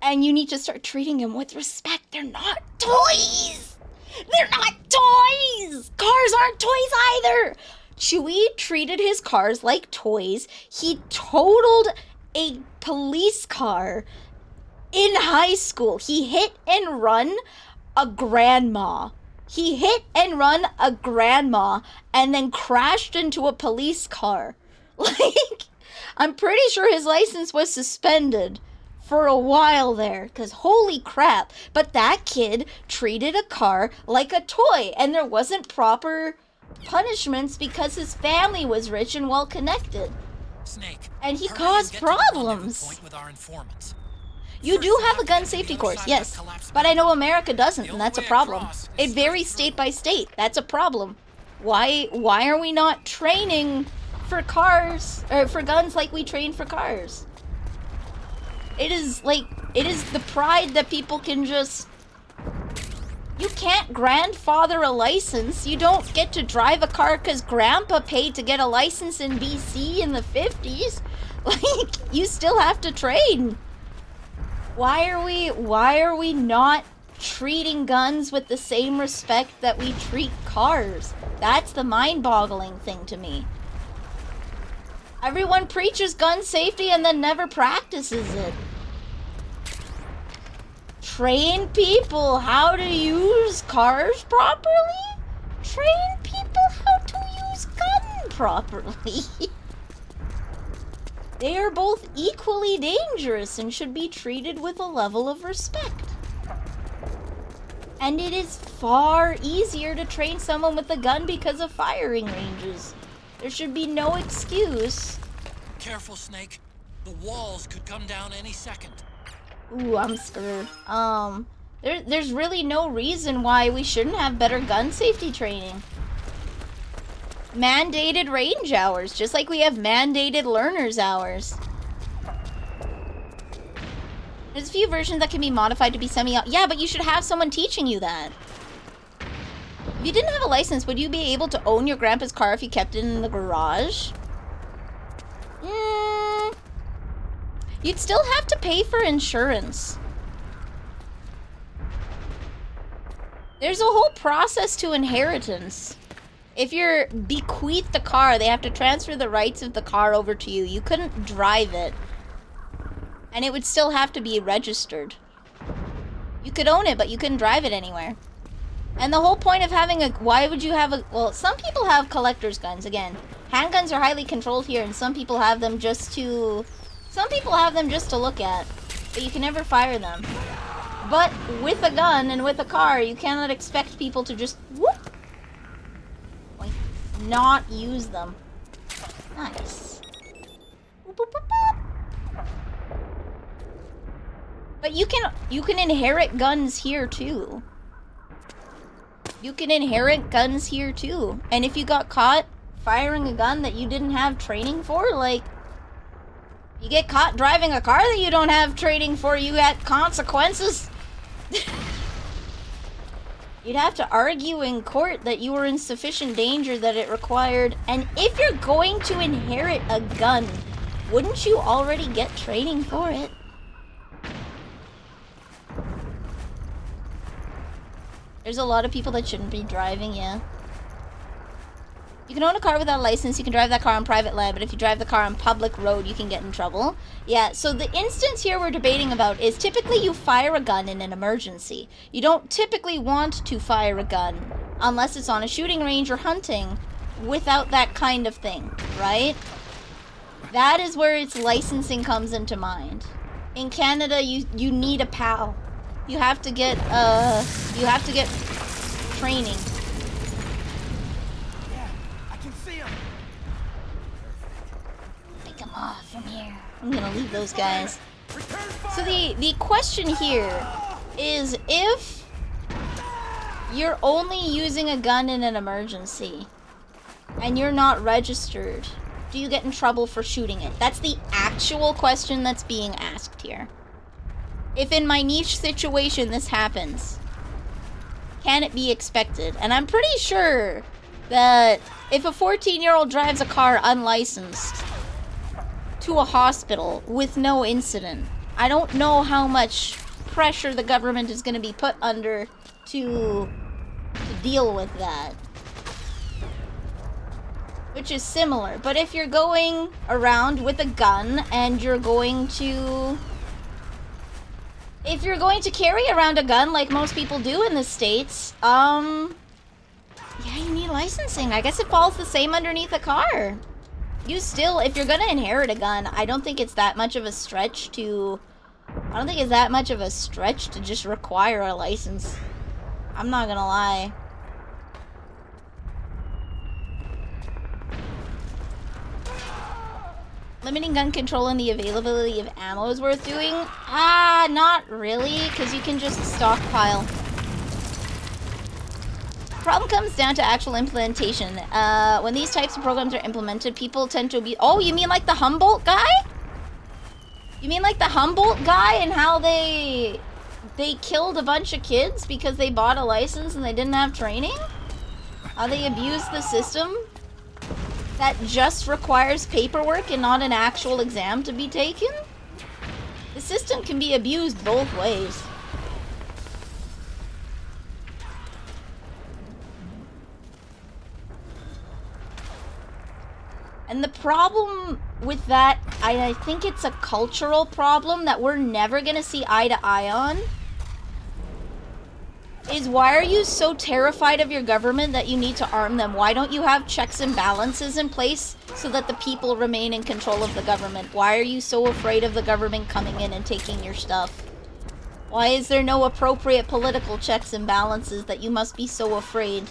and you need to start treating them with respect. They're not toys! They're not toys! Cars aren't toys either! Chewy treated his cars like toys. He totaled a police car in high school. He hit and run a grandma. He hit and run a grandma and then crashed into a police car. Like, I'm pretty sure his license was suspended for a while there, because holy crap. But that kid treated a car like a toy, and there wasn't proper punishments because his family was rich and well connected. Snake, and he caused problems. With our informants. You do have a gun safety course, yes, but I know America doesn't, and that's a problem. It varies state by state. That's a problem. Why are we not training for cars, or for guns like we train for cars? It is the pride that people can just You can't grandfather a license. You don't get to drive a car because grandpa paid to get a license in BC in the 50s. Like, you still have to train. Why are we not treating guns with the same respect that we treat cars? That's the mind-boggling thing to me. Everyone preaches gun safety and then never practices it. Train people how to use cars properly? Train people how to use gun properly. They are both equally dangerous and should be treated with a level of respect. And it is far easier to train someone with a gun because of firing ranges. There should be no excuse. Careful, Snake. The walls could come down any second. Ooh, I'm scared. There's really no reason why we shouldn't have better gun safety training. Mandated range hours, just like we have mandated learner's hours. There's a few versions that can be modified to be yeah, but you should have someone teaching you that. If you didn't have a license, would you be able to own your grandpa's car if you kept it in the garage? You'd still have to pay for insurance. There's a whole process to inheritance. If you're bequeathed the car, they have to transfer the rights of the car over to you. You couldn't drive it. And it would still have to be registered. You could own it, but you couldn't drive it anywhere. And the whole point of having a... Why would you have a... Well, some people have collector's guns. Again, handguns are highly controlled here, and some people have them just to... Some people have them just to look at. But you can never fire them. But with a gun and with a car, you cannot expect people to just... Whoop! Like, not use them. Nice. Boop, boop, boop, boop. But you can inherit guns here too. You can inherit guns here too. And if you got caught firing a gun that you didn't have training for, like, you get caught driving a car that you don't have training for, you got consequences. You'd have to argue in court that you were in sufficient danger that it required. And if you're going to inherit a gun, wouldn't you already get training for it? There's a lot of people that shouldn't be driving, yeah. You can own a car without a license, you can drive that car on private land, but if you drive the car on public road, you can get in trouble. Yeah, so the instance here we're debating about is typically you fire a gun in an emergency. You don't typically want to fire a gun unless it's on a shooting range or hunting without that kind of thing, right? That is where its licensing comes into mind. In Canada, you need a PAL. You have to get training. Yeah, I can see him. Take them off from here. I'm gonna leave those guys. So the question here is, if you're only using a gun in an emergency and you're not registered, do you get in trouble for shooting it? That's the actual question that's being asked here. If in my niche situation this happens, can it be expected? And I'm pretty sure that if a 14-year-old drives a car unlicensed to a hospital with no incident, I don't know how much pressure the government is going to be put under to deal with that. Which is similar. But if you're going around with a gun and you're going to... If you're going to carry around a gun like most people do in the States, yeah, you need licensing. I guess it falls the same underneath a car. You still, if you're gonna inherit a gun, I don't think it's that much of a stretch to... I don't think it's that much of a stretch to just require a license. I'm not gonna lie. Limiting gun control and the availability of ammo is worth doing? Not really, because you can just stockpile. Problem comes down to actual implementation. When these types of programs are implemented, people tend to be... Oh, you mean like the Humboldt guy? You mean like the Humboldt guy and how they they killed a bunch of kids because they bought a license and they didn't have training? How they abused the system that just requires paperwork and not an actual exam to be taken? The system can be abused both ways. And the problem with that, I think it's a cultural problem that we're never gonna see eye to eye on, is why are you so terrified of your government that you need to arm them? Why don't you have checks and balances in place so that the people remain in control of the government? Why are you so afraid of the government coming in and taking your stuff? Why is there no appropriate political checks and balances that you must be so afraid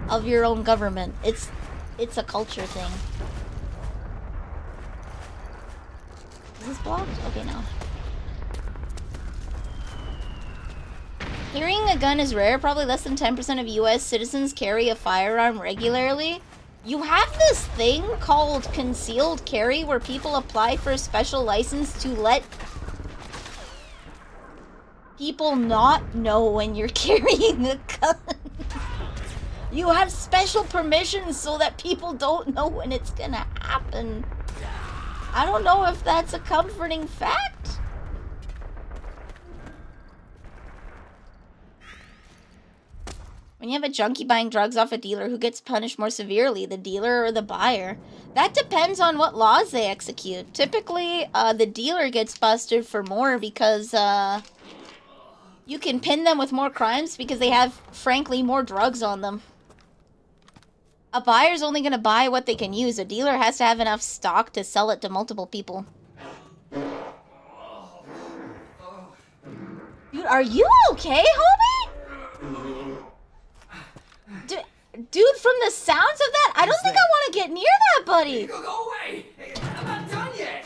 of your own government? It's a culture thing. Is this blocked? Okay, no. Hearing a gun is rare. Probably less than 10% of US citizens carry a firearm regularly. You have this thing called concealed carry where people apply for a special license to let people not know when you're carrying a gun. You have special permissions so that people don't know when it's gonna happen. I don't know if that's a comforting fact. When you have a junkie buying drugs off a dealer, who gets punished more severely, the dealer or the buyer? That depends on what laws they execute. Typically, the dealer gets busted for more because you can pin them with more crimes because they have, frankly, more drugs on them. A buyer's only gonna buy what they can use. A dealer has to have enough stock to sell it to multiple people. Dude, are you okay, homie? Dude, from the sounds of that, I don't think I want to get near that, buddy. Go away! I'm not done yet!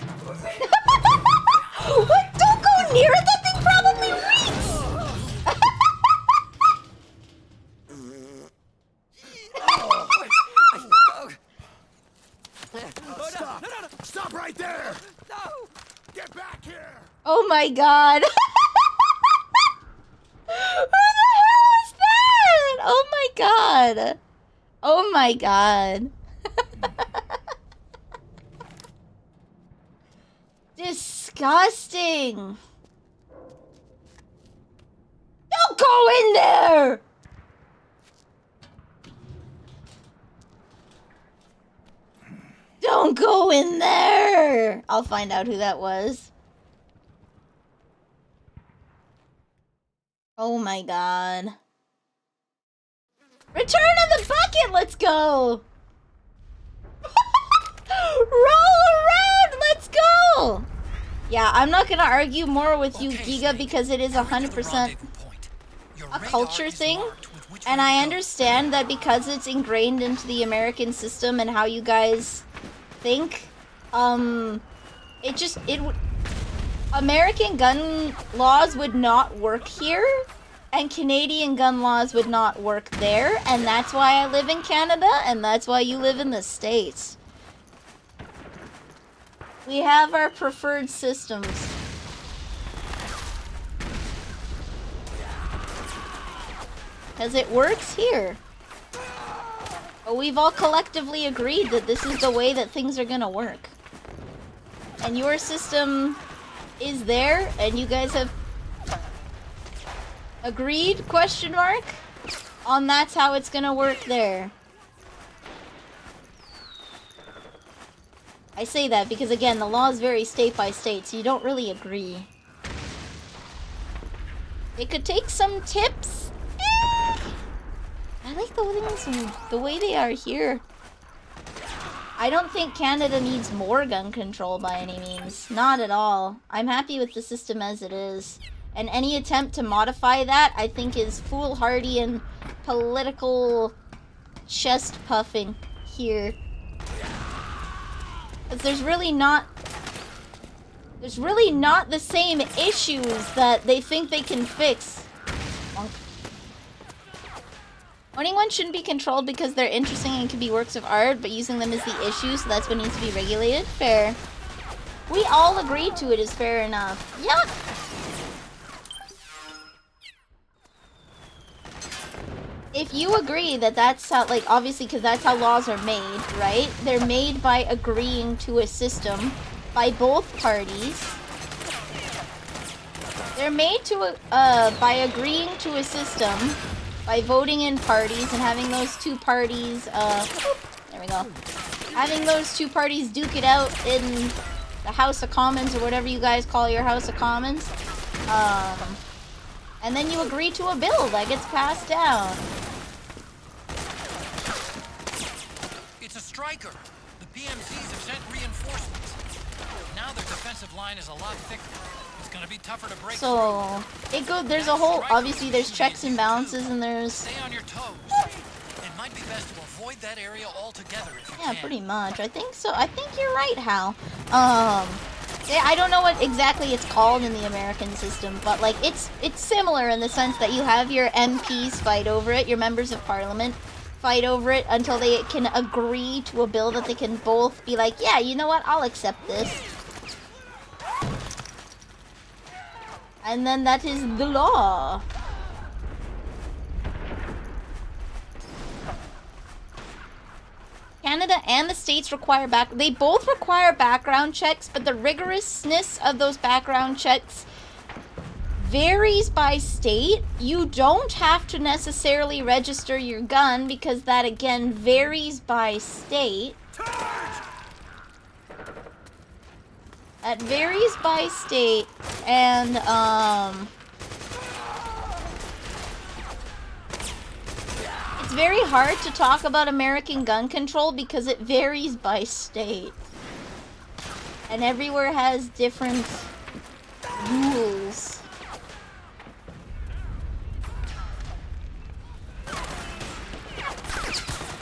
What? Don't go near it. That thing probably reeks. Stop! No. Stop right there! No! Get back here! Oh my god. Who the hell is that? Oh my god. Oh my god. Disgusting. Don't go in there! Don't go in there! I'll find out who that was. Oh my god. Return of the bucket! Let's go! Roll around! Let's go! Yeah, I'm not gonna argue more with you, Giga, because it is 100% a culture thing. And I understand that because it's ingrained into the American system and how you guys think, American gun laws would not work here, and Canadian gun laws would not work there, and that's why I live in Canada, and that's why you live in the States. We have our preferred systems. Because it works here. But we've all collectively agreed that this is the way that things are gonna work. And your system is there, and you guys have agreed, question mark, on that's how it's gonna work there. I say that because, again, the laws vary state by state, so you don't really agree. It could take some tips. I like the way they are here. I don't think Canada needs more gun control by any means. Not at all. I'm happy with the system as it is. And any attempt to modify that, I think, is foolhardy and political chest puffing here. Because there's really not the same issues that they think they can fix. Owning one shouldn't be controlled because they're interesting and can be works of art, but using them is the issue, so that's what needs to be regulated. Fair. We all agreed to it is fair enough. Yep. if you agree that that's how, like, obviously, because that's how laws are made, right? They're made by agreeing to a system by both parties. They're made to, by agreeing to a system, by voting in parties and having those two parties, there we go. Having those two parties duke it out in the House of Commons or whatever you guys call your House of Commons. And then you agree to a bill that gets passed down. It's a striker. The PMCs have sent reinforcements. Now their defensive line is a lot thicker. It's gonna be tougher to break. So there's a whole, obviously there's checks and balances and there's... Stay on your toes. It might be best to avoid that area altogether if you Yeah, can. pretty much. I think so. I think you're right, Hal. I don't know what exactly it's called in the American system, but like it's similar in the sense that you have your MPs fight over it, your members of parliament fight over it until they can agree to a bill that they can both be like, yeah, you know what, I'll accept this. And then that is the law. Canada and the states they both require background checks, but the rigorousness of those background checks varies by state. You don't have to necessarily register your gun because that again varies by state. That varies by state, and it's very hard to talk about American gun control because it varies by state. And everywhere has different rules.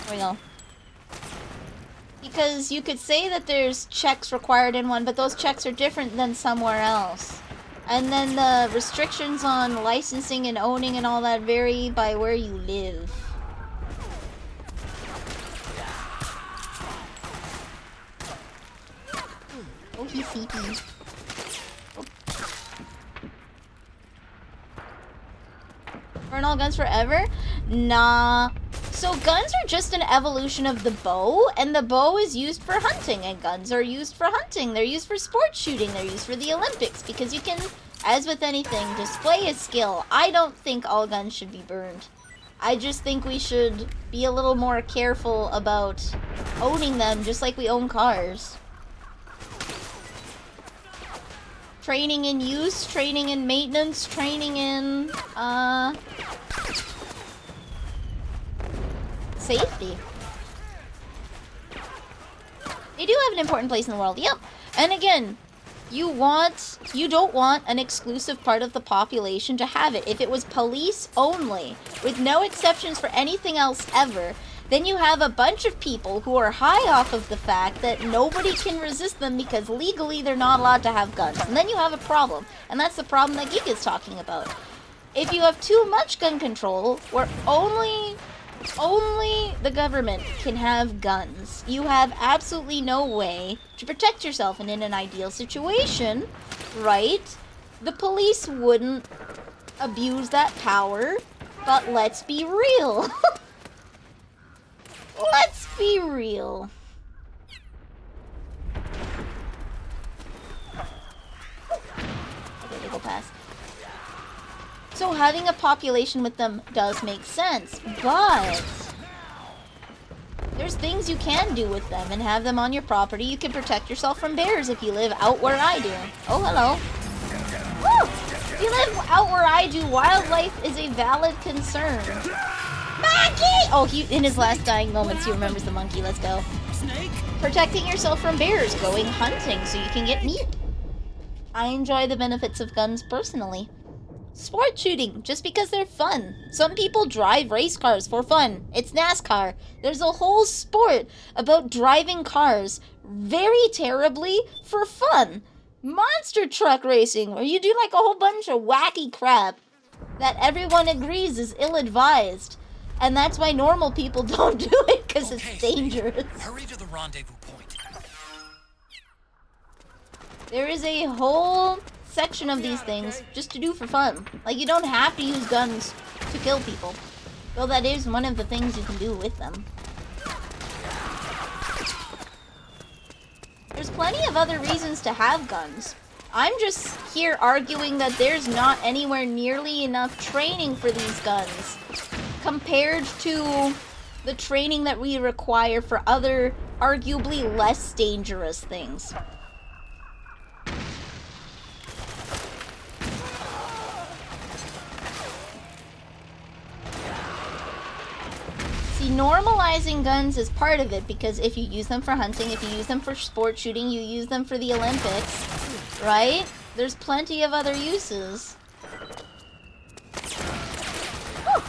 There we go. Because you could say that there's checks required in one, but those checks are different than somewhere else. And then the restrictions on licensing and owning and all that vary by where you live. Oh, he's CP. Oh. Burn all guns forever? Nah. So guns are just an evolution of the bow, and the bow is used for hunting, and guns are used for hunting. They're used for sports shooting. They're used for the Olympics, because you can, as with anything, display a skill. I don't think all guns should be burned. I just think we should be a little more careful about owning them, just like we own cars. Training in use, training in maintenance, training in, safety. They do have an important place in the world, yep. And again, you don't want an exclusive part of the population to have it. If it was police only, with no exceptions for anything else ever, then you have a bunch of people who are high off of the fact that nobody can resist them because legally they're not allowed to have guns. And then you have a problem. And that's the problem that Geek is talking about. If you have too much gun control, where only the government can have guns, you have absolutely no way to protect yourself. And in an ideal situation, right, the police wouldn't abuse that power. But let's be real. Let's be real. Okay, they go past. So having a population with them does make sense, but there's things you can do with them and have them on your property. You can protect yourself from bears if you live out where I do. Oh, hello. Woo! If you live out where I do, wildlife is a valid concern. Monkey! Oh, in his last dying moments, he remembers the monkey. Let's go. Snake? Protecting yourself from bears, going hunting so you can get meat. I enjoy the benefits of guns personally. Sport shooting, just because they're fun. Some people drive race cars for fun. It's NASCAR. There's a whole sport about driving cars very terribly for fun. Monster truck racing, where you do like a whole bunch of wacky crap that everyone agrees is ill-advised. And that's why normal people don't do it, because it's dangerous. Hurry to the rendezvous point. There is a whole section of these things just to do for fun. Like, you don't have to use guns to kill people. Well, that is one of the things you can do with them. There's plenty of other reasons to have guns. I'm just here arguing that there's not anywhere nearly enough training for these guns compared to the training that we require for other, arguably less dangerous things. See, normalizing guns is part of it, because if you use them for hunting, if you use them for sport shooting, you use them for the Olympics, right? There's plenty of other uses. Whew.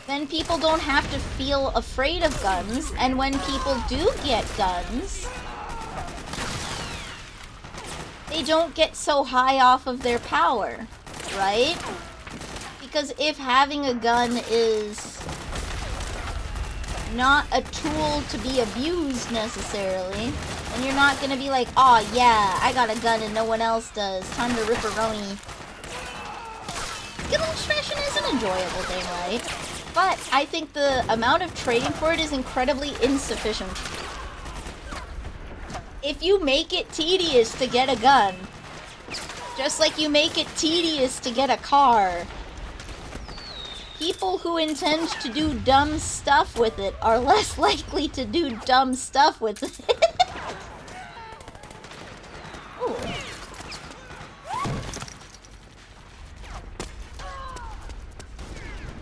Then people don't have to feel afraid of guns, and when people do get guns, they don't get so high off of their power, right? Because if having a gun is not a tool to be abused necessarily, then you're not gonna be like, oh yeah, I got a gun and no one else does. Time to rip-a-roni. Skill expression is an enjoyable thing, right? But I think the amount of training for it is incredibly insufficient. If you make it tedious to get a gun, just like you make it tedious to get a car, people who intend to do dumb stuff with it are less likely to do dumb stuff with it. Ooh.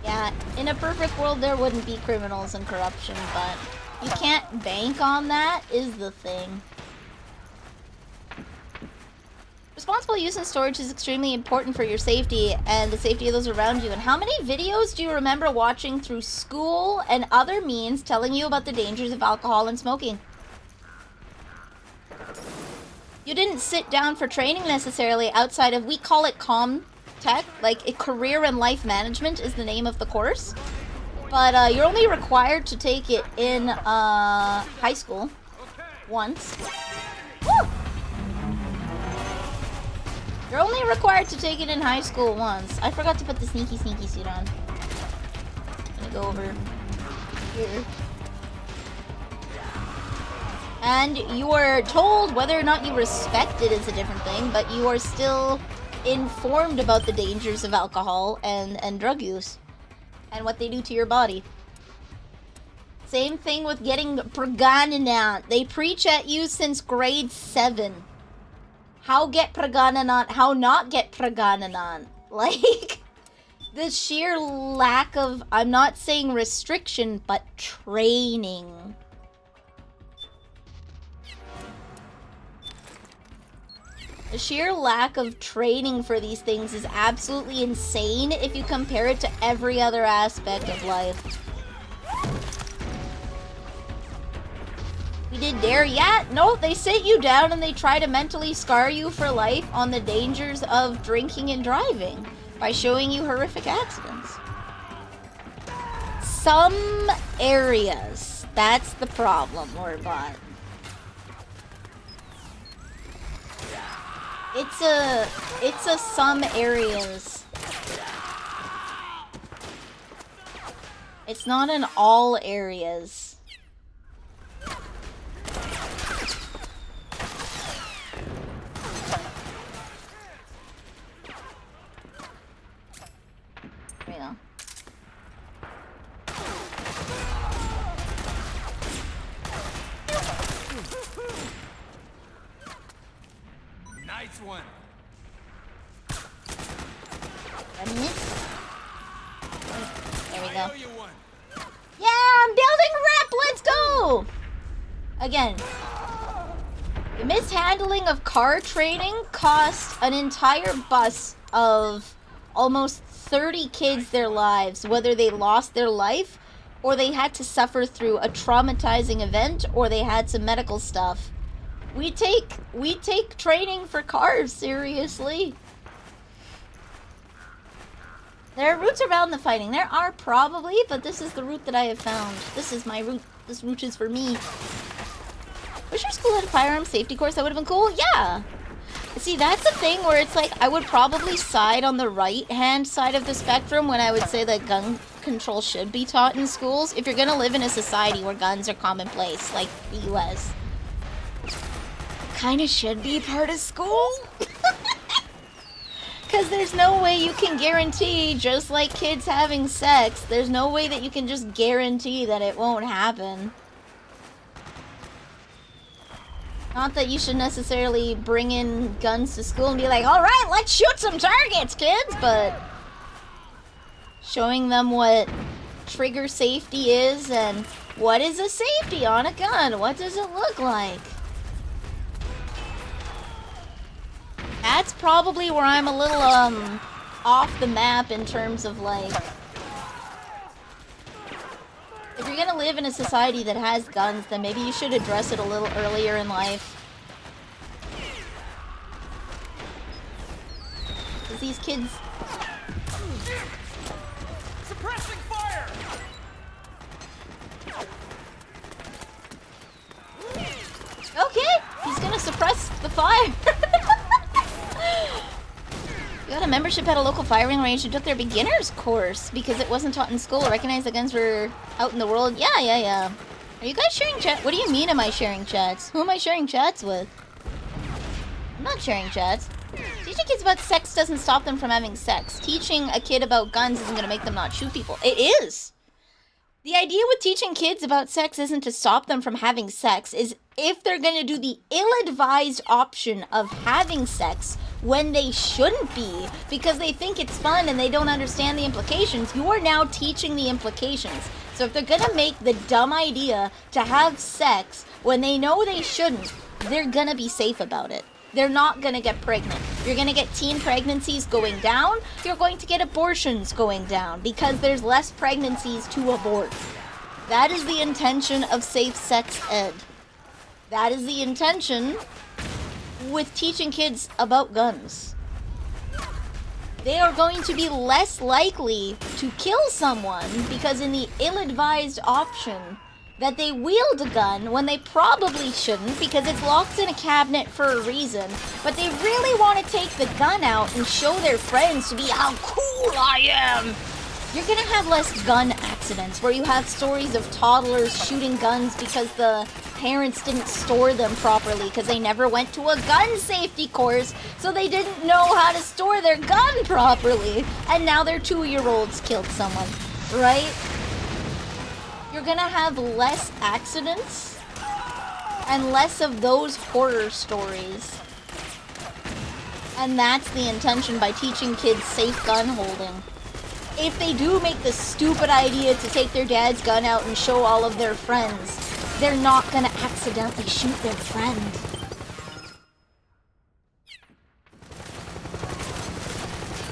Yeah, in a perfect world there wouldn't be criminals and corruption, but you can't bank on that is the thing. Responsible use and storage is extremely important for your safety and the safety of those around you. And how many videos do you remember watching through school and other means telling you about the dangers of alcohol and smoking? You didn't sit down for training necessarily outside of, we call it ComTech, like a career and life management is the name of the course. But you're only required to take it in high school once. Woo! You're only required to take it in high school once. I forgot to put the sneaky suit on. I'm gonna go over here. And you are told whether or not you respect it is a different thing, but you are still informed about the dangers of alcohol and drug use and what they do to your body. Same thing with getting pregnant. They preach at you since grade 7. How get pregnant, how not get pregnant. Like, the sheer lack of, I'm not saying restriction, but training. The sheer lack of training for these things is absolutely insane if you compare it to every other aspect of life. We did dare yet? No, they sit you down and they try to mentally scar you for life on the dangers of drinking and driving by showing you horrific accidents. Some areas. That's the problem, Lorbot. It's a some areas. It's not in all areas. There we go. Nice one. There we go. I owe you one. Yeah, I'm building rep. Let's go. Again, the mishandling of car training cost an entire bus of almost 30 kids their lives, whether they lost their life or they had to suffer through a traumatizing event or they had some medical stuff. We take training for cars seriously. There are routes around the fighting. There are probably, but this is the route that I have found. This is my route. This route is for me. Wish your school had a firearm safety course. That would have been cool. Yeah. See, that's the thing where it's like, I would probably side on the right-hand side of the spectrum when I would say that gun control should be taught in schools. If you're gonna live in a society where guns are commonplace, like the US, kinda should be part of school. Because there's no way you can guarantee, just like kids having sex, there's no way that you can just guarantee that it won't happen. Not that you should necessarily bring in guns to school and be like, alright, let's shoot some targets, kids, but showing them what trigger safety is and what is a safety on a gun, what does it look like? That's probably where I'm a little, off the map in terms of, like, if you're gonna live in a society that has guns, then maybe you should address it a little earlier in life. Because these kids... Suppressing fire! Okay, he's gonna suppress the fire. You got a membership at a local firing range who took their beginner's course because it wasn't taught in school. Recognize the guns were out in the world. Yeah. Are you guys sharing chat? What do you mean am I sharing chats? Who am I sharing chats with? I'm not sharing chats. Teaching kids about sex doesn't stop them from having sex. Teaching a kid about guns isn't gonna make them not shoot people. It is! The idea with teaching kids about sex isn't to stop them from having sex, is if they're gonna do the ill-advised option of having sex when they shouldn't be, because they think it's fun and they don't understand the implications, you are now teaching the implications. So if they're gonna make the dumb idea to have sex when they know they shouldn't, they're gonna be safe about it. They're not gonna get pregnant. You're gonna get teen pregnancies going down. You're going to get abortions going down because there's less pregnancies to abort. That is the intention of safe sex ed. That is the intention with teaching kids about guns. They are going to be less likely to kill someone because in the ill-advised option that they wield a gun when they probably shouldn't because it's locked in a cabinet for a reason, but they really want to take the gun out and show their friends to be how cool I am. You're gonna have less gun accidents where you have stories of toddlers shooting guns because the parents didn't store them properly because they never went to a gun safety course, so they didn't know how to store their gun properly, and now their 2-year-olds killed someone, right? You're gonna have less accidents and less of those horror stories. And that's the intention by teaching kids safe gun holding. If they do make the stupid idea to take their dad's gun out and show all of their friends, they're not gonna accidentally shoot their friend.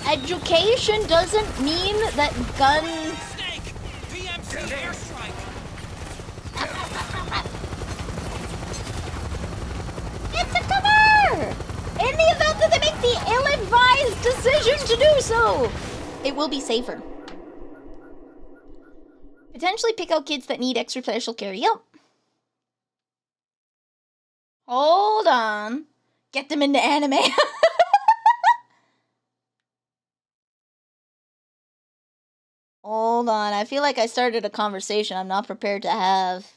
Education doesn't mean that guns... Snake! BMC airstrike! It's a cover! In the event that they make the ill-advised decision to do so, it will be safer. Potentially pick out kids that need extra special care. Yep. Hold on. Get them into anime. Hold on. I feel like I started a conversation I'm not prepared to have.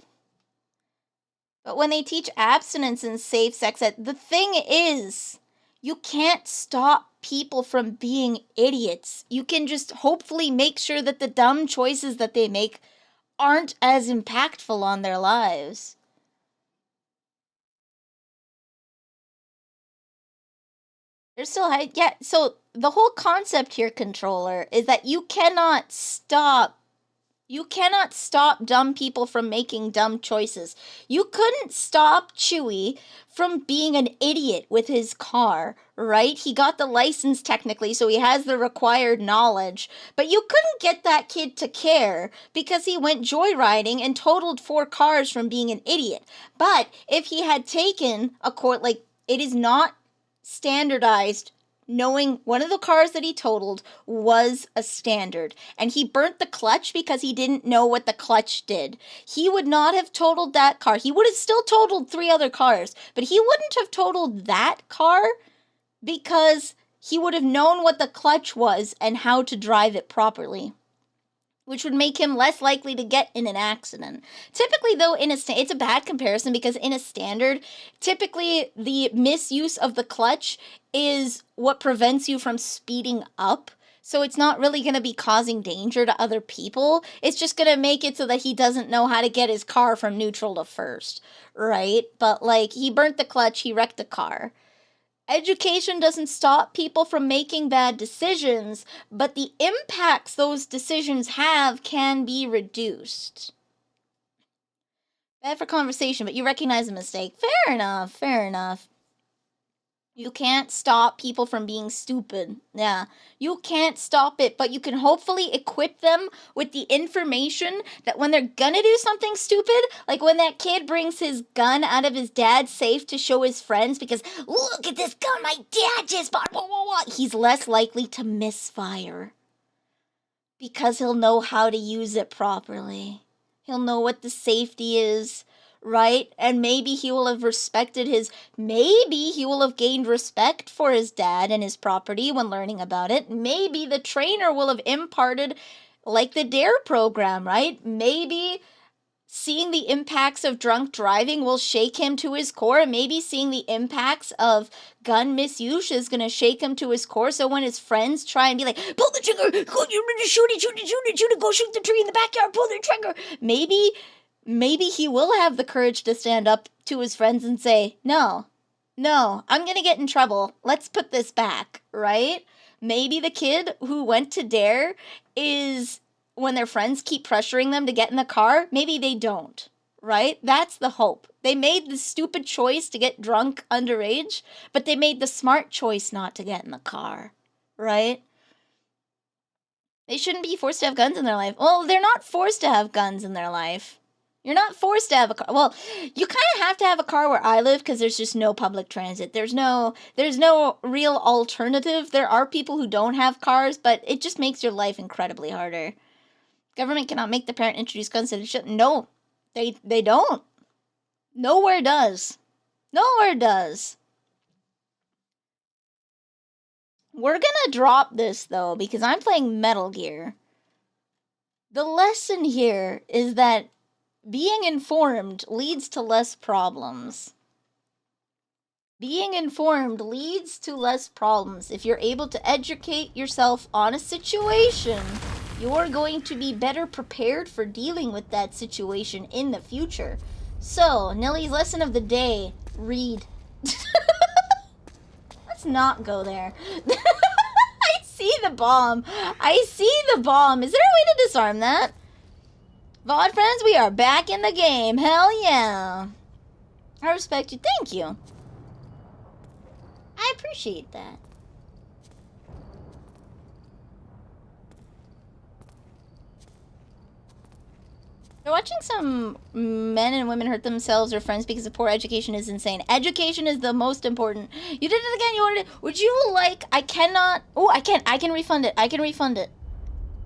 But when they teach abstinence and safe sex ed, the thing is, you can't stop people from being idiots. You can just hopefully make sure that the dumb choices that they make aren't as impactful on their lives. They're still high. Yeah, so the whole concept here, controller, is that you cannot stop dumb people from making dumb choices. You couldn't stop Chewie from being an idiot with his car, right? He got the license technically, so he has the required knowledge. But you couldn't get that kid to care because he went joyriding and totaled 4 cars from being an idiot. But if he had taken a court, like, it is not standardized knowing one of the cars that he totaled was a standard, and he burnt the clutch because he didn't know what the clutch did. He would not have totaled that car. He would have still totaled 3 other cars, but he wouldn't have totaled that car because he would have known what the clutch was and how to drive it properly, which would make him less likely to get in an accident. Typically, though, it's a bad comparison because in a standard, typically the misuse of the clutch is what prevents you from speeding up. So it's not really going to be causing danger to other people. It's just going to make it so that he doesn't know how to get his car from neutral to first, right? But, like, he burnt the clutch, he wrecked the car. Education doesn't stop people from making bad decisions, but the impacts those decisions have can be reduced. Bad for conversation, but you recognize a mistake. Fair enough, fair enough. You can't stop people from being stupid. Yeah, you can't stop it, but you can hopefully equip them with the information that when they're gonna do something stupid, like when that kid brings his gun out of his dad's safe to show his friends because, look at this gun my dad just bought, he's less likely to misfire. Because he'll know how to use it properly. He'll know what the safety is. Right? And maybe he will have maybe he will have gained respect for his dad and his property when learning about it. Maybe the trainer will have imparted, like the DARE program, right? Maybe seeing the impacts of drunk driving will shake him to his core, and maybe seeing the impacts of gun misuse is going to shake him to his core, so when his friends try and be like, pull the trigger, shoot it, go shoot the tree in the backyard, pull the trigger, Maybe he will have the courage to stand up to his friends and say, no, I'm going to get in trouble. Let's put this back, right? Maybe the kid who went to DARE is, when their friends keep pressuring them to get in the car, maybe they don't, right? That's the hope. They made the stupid choice to get drunk underage, but they made the smart choice not to get in the car, right? They shouldn't be forced to have guns in their life. Well, they're not forced to have guns in their life. You're not forced to have a car. Well, you kind of have to have a car where I live because there's just no public transit. There's no real alternative. There are people who don't have cars, but it just makes your life incredibly harder. Government cannot make the parent introduce guns to the children. No, they don't. Nowhere does. Nowhere does. We're gonna drop this, though, because I'm playing Metal Gear. The lesson here is that being informed leads to less problems. Being informed leads to less problems. If you're able to educate yourself on a situation, you're going to be better prepared for dealing with that situation in the future. So, Nilly's lesson of the day, read. Let's not go there. I see the bomb. I see the bomb. Is there a way to disarm that? VOD friends, we are back in the game. Hell yeah. I respect you. Thank you. I appreciate that. They're watching some men and women hurt themselves or friends because of poor education is insane. Education is the most important. You did it again. You wanted it. Would you like... I cannot... Oh, I can. I can refund it. I can refund it.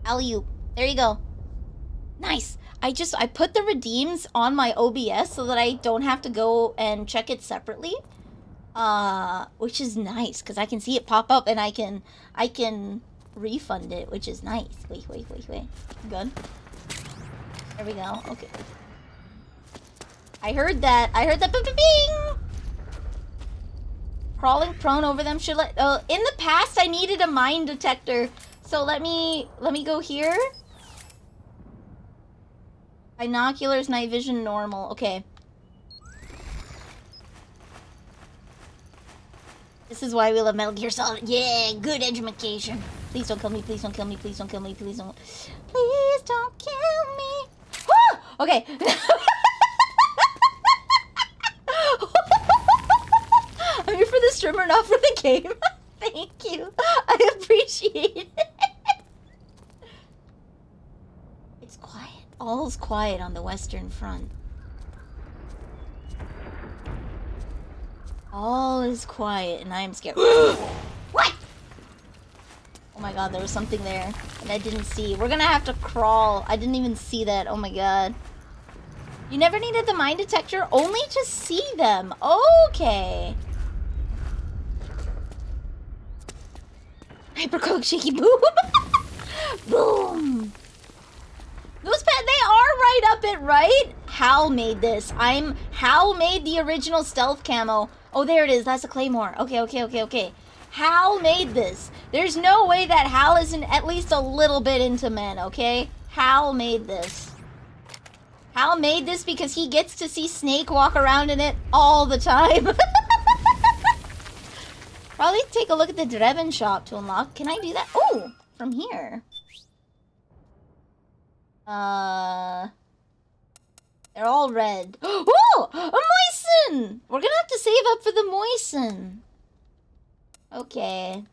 Alley-oop. There you go. Nice. I put the redeems on my OBS so that I don't have to go and check it separately. Which is nice, because I can see it pop up and I can refund it, which is nice. Wait. Good. There we go. Okay. I heard that. Bing! Crawling prone over them should let... in the past, I needed a mine detector. So let me go here. Binoculars, night vision, normal. Okay. This is why we love Metal Gear Solid. Yeah, good education. Please don't kill me. Please don't kill me. Please don't kill me. Please don't. Please don't kill me. Woo! Okay. I'm here for the streamer, not for the game. Thank you. I appreciate it. It's quiet. All's quiet on the Western Front. All is quiet, and I am scared. What? Oh my god, there was something there, and I didn't see. We're gonna have to crawl. I didn't even see that. Oh my god. You never needed the mine detector? Only to see them. Okay. Hypercoke shaky boom. Boom. Those they are right up it, right? Hal made this. Hal made the original stealth camo. Oh, there it is. That's a claymore. Okay. Hal made this. There's no way that Hal isn't at least a little bit into men, okay? Hal made this. Hal made this because he gets to see Snake walk around in it all the time. Probably take a look at the Drebin shop to unlock. Can I do that? Oh, from here. They're all red. Oh, a moisten! We're gonna have to save up for the moisten. Okay.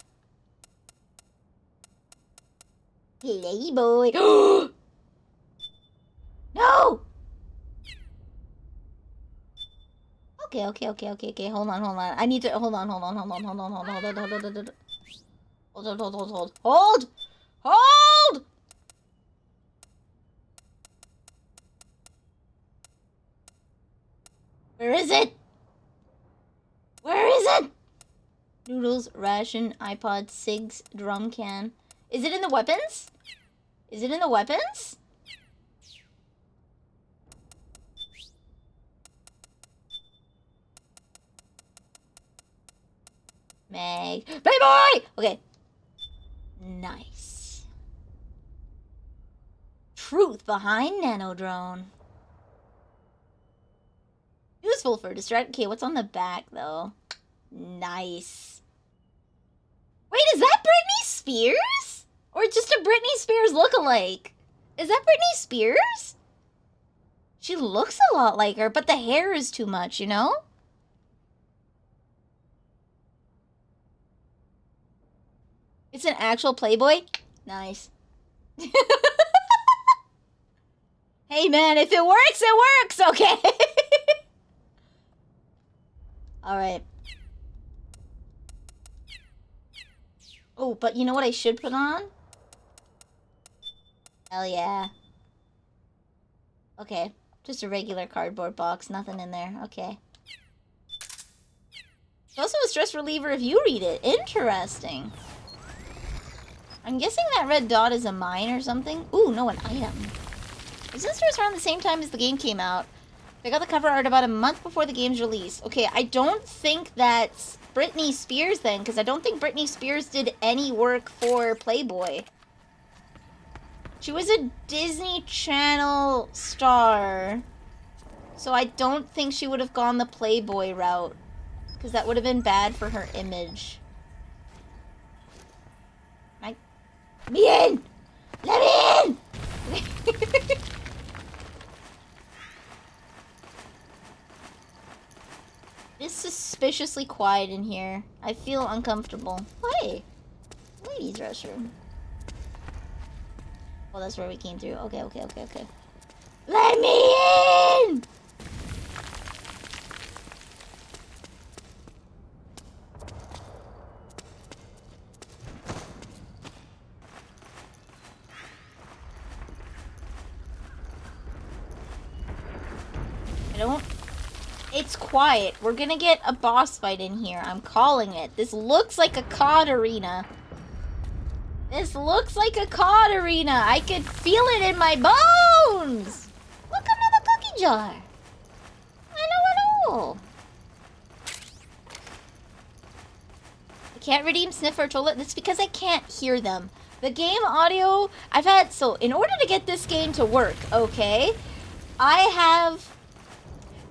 Playboy. No! Okay. Hold on. I need to hold on. Hold! Where is it? Noodles, ration, iPod, cigs, drum can. Is it in the weapons? Meg. Playboy! Okay. Nice. Truth behind Nanodrone. Useful for distract. Okay, what's on the back, though? Nice. Wait, is that Britney Spears? Or just a Britney Spears lookalike? Is that Britney Spears? She looks a lot like her, but the hair is too much, you know? It's an actual Playboy? Nice. Hey, man, if it works, it works, okay? Alright. Oh, but you know what I should put on? Hell yeah. Okay. Just a regular cardboard box. Nothing in there. Okay. It's also a stress reliever if you read it. Interesting. I'm guessing that red dot is a mine or something. Ooh, no, an item. Since it was around the same time as the game came out, I got the cover art about a month before the game's release. Okay, I don't think that's Britney Spears then, because I don't think Britney Spears did any work for Playboy. She was a Disney Channel star, so I don't think she would have gone the Playboy route, because that would have been bad for her image. Let me in! Let me in! It's suspiciously quiet in here. I feel uncomfortable. Hey! Ladies' restroom. Oh, that's where we came through. Okay. Let me in! It's quiet. We're gonna get a boss fight in here. I'm calling it. This looks like a COD arena. I can feel it in my bones! Welcome to the cookie jar. Hello. I can't redeem Sniffer or Toilet. That's because I can't hear them. The game audio, so in order to get this game to work, okay, I have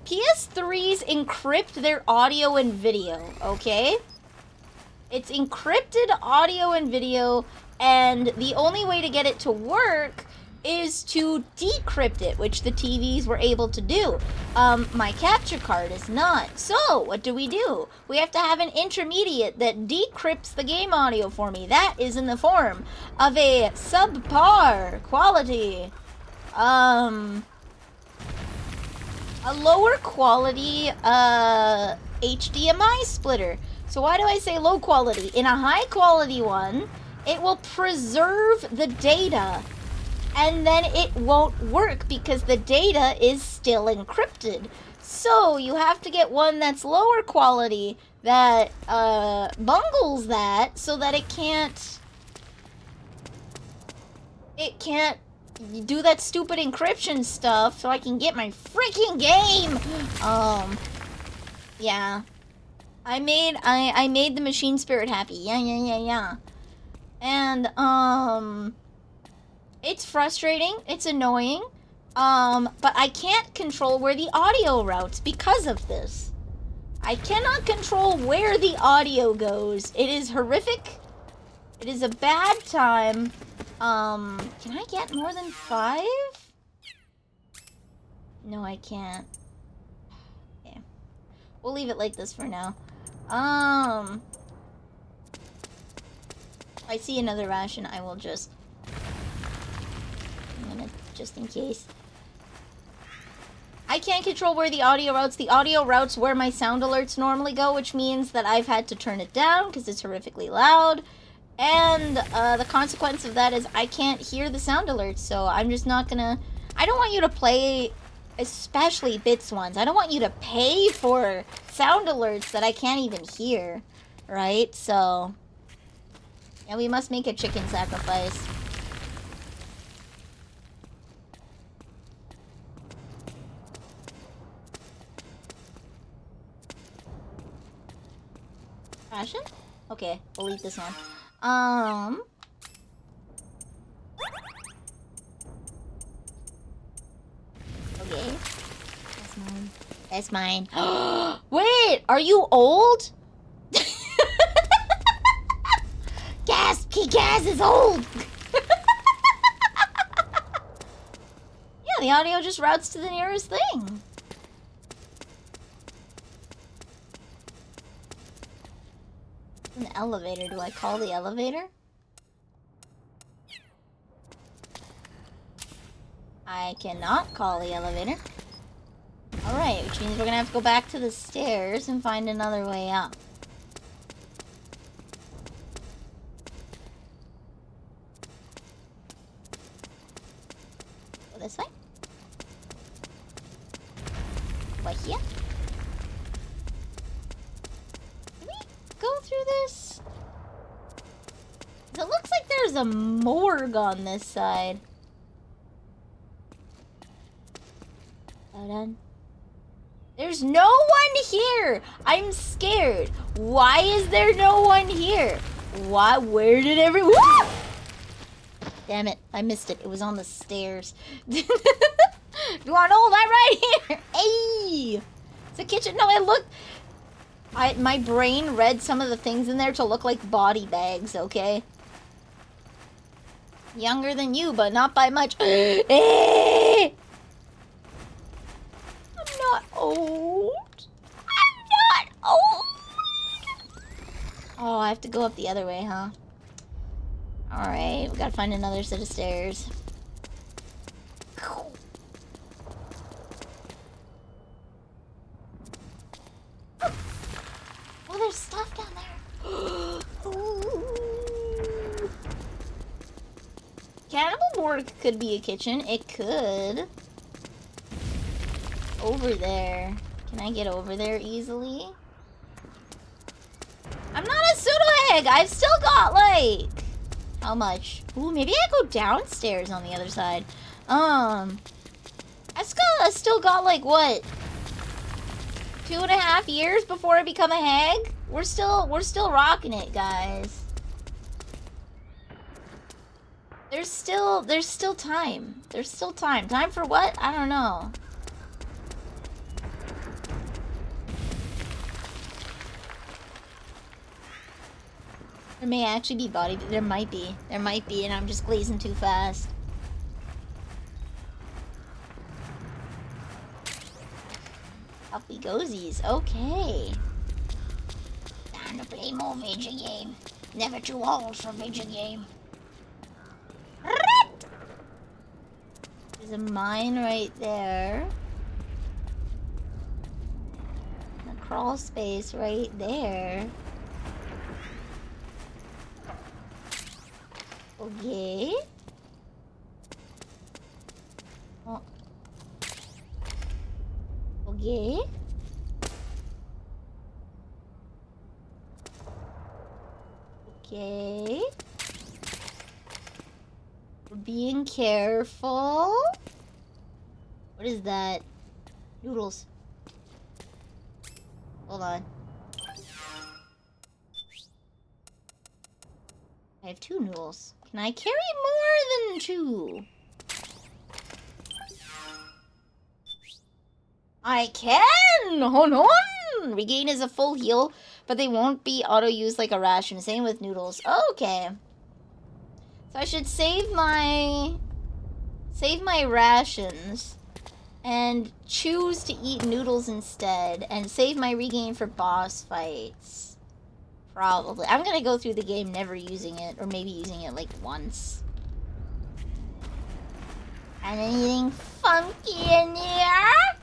PS3s encrypt their audio and video, okay? It's encrypted audio and video, and the only way to get it to work is to decrypt it, which the TVs were able to do. My capture card is not. So, what do? We have to have an intermediate that decrypts the game audio for me. That is in the form of a subpar quality, a lower quality HDMI splitter. So why do I say low quality? In a high quality one, it will preserve the data, and then it won't work because the data is still encrypted. So you have to get one that's lower quality that bungles that so that it can't it can't do that stupid encryption stuff so I can get my freaking game. Yeah. I made the machine spirit happy. Yeah. And, it's frustrating. It's annoying. But I can't control where the audio routes because of this. I cannot control where the audio goes. It is horrific. It is a bad time. Can I get more than 5? No, I can't. Okay. We'll leave it like this for now. I see another ration, I will just... I'm gonna... just in case. I can't control where the audio routes. The audio routes where my sound alerts normally go, which means that I've had to turn it down because it's horrifically loud. And the consequence of that is I can't hear the sound alerts, so I'm just not gonna... I don't want you to play, especially Bits ones. I don't want you to pay for sound alerts that I can't even hear, right? So, yeah, we must make a chicken sacrifice. Ration? Okay, we'll eat this one. Okay. That's mine. That's mine. Wait, are you old? Gaz is old! Yeah, the audio just routes to the nearest thing. An elevator. Do I call the elevator? I cannot call the elevator. Alright, which means we're gonna have to go back to the stairs and find another way up. Go this way? Over here? Can we go through this? It looks like there's a morgue on this side. Done. There's no one here! I'm scared. Why is there no one here? Why? Where did everyone... Damn it. I missed it. It was on the stairs. You want to hold that right here? Hey! It's a kitchen. No, it looked... my brain read some of the things in there to look like body bags, okay? Younger than you, but not by much. I'm not old. I'm not old. Oh, I have to go up the other way, huh? Alright, we gotta find another set of stairs. Oh, there's stuff down there. Ooh. Cannibal Morgue could be a kitchen. It could. Over there. Can I get over there easily? I'm not a pseudo-egg. I've still got, like... How much? Ooh, maybe I go downstairs on the other side. I still got, like, what? 2.5 years before I become a hag? We're still rocking it, guys. There's still time. There's still time. Time for what? I don't know. There may actually be body, but there might be. There might be, and I'm just glazing too fast. Up we goesies. Okay. Time to play more video game. Never too old for video game. There's a mine right there. And a crawl space right there. Okay. Oh. Okay. Okay. Being careful. What is that? Noodles. Hold on. I have 2 noodles. Can I carry more than 2? I can! Hold on! Regain is a full heal, but they won't be auto-used like a ration. Same with noodles. Okay. So I should save my rations and choose to eat noodles instead and save my regain for boss fights. Probably. I'm gonna go through the game never using it, or maybe using it like once. And anything funky in here?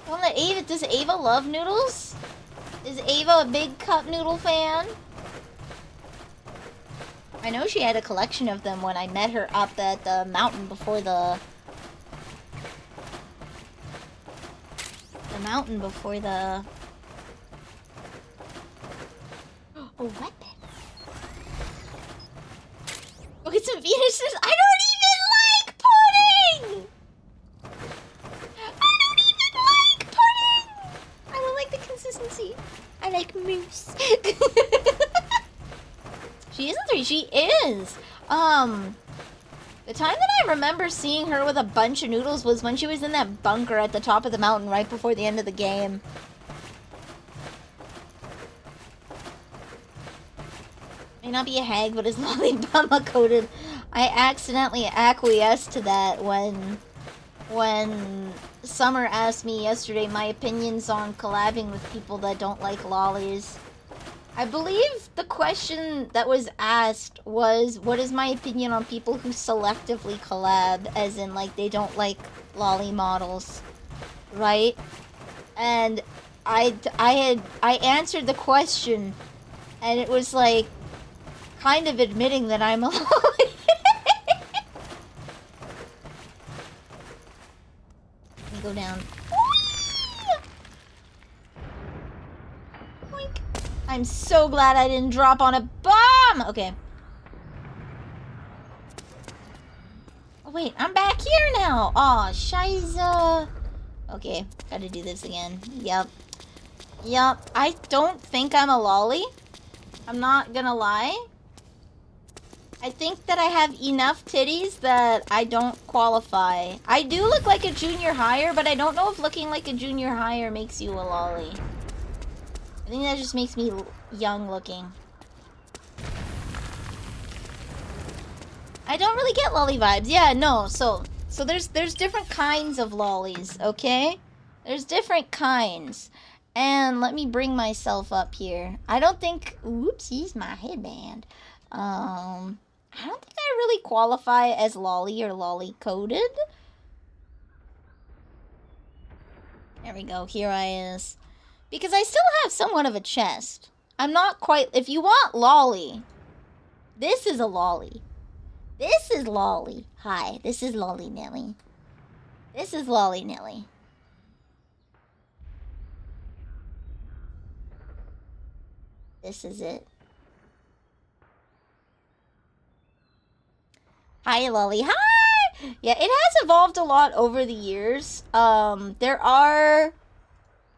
Well, Ava, does Ava love noodles? Is Ava a big cup noodle fan? I know she had a collection of them when I met her up at the mountain before the... Oh, weapon. Look at some Venuses. I don't even like pudding! I don't even like pudding! I don't like the consistency. I like mousse. She isn't 3. She is. The time that I remember seeing her with a bunch of noodles was when she was in that bunker at the top of the mountain right before the end of the game. May not be a hag, but is lollipop coated. I accidentally acquiesced to that when Summer asked me yesterday my opinions on collabing with people that don't like lollies. I believe the question that was asked was, what is my opinion on people who selectively collab, as in, like, they don't like lolly models, right? And I answered the question, and it was, like, kind of admitting that I'm a lolly. Let me go down. Boink. I'm so glad I didn't drop on a bomb! Okay. Oh, wait. I'm back here now! Aw, shiza. Okay. Gotta do this again. Yep. Yep. I don't think I'm a lolly. I'm not gonna lie. I think that I have enough titties that I don't qualify. I do look like a junior hire, but I don't know if looking like a junior hire makes you a lolly. I think that just makes me young looking. I don't really get lolly vibes. Yeah, no. So there's different kinds of lollies, okay? There's different kinds. And let me bring myself up here. I don't think... Oopsies, my headband. I don't think I really qualify as lolly or lolly-coded. There we go. Here I is. Because I still have somewhat of a chest. I'm not quite... If you want lolly, this is a lolly. This is lolly. Hi, this is Lolly Nelly. This is Lolly Nelly. This is it. Hi, Lolly. Hi! Yeah, it has evolved a lot over the years. There are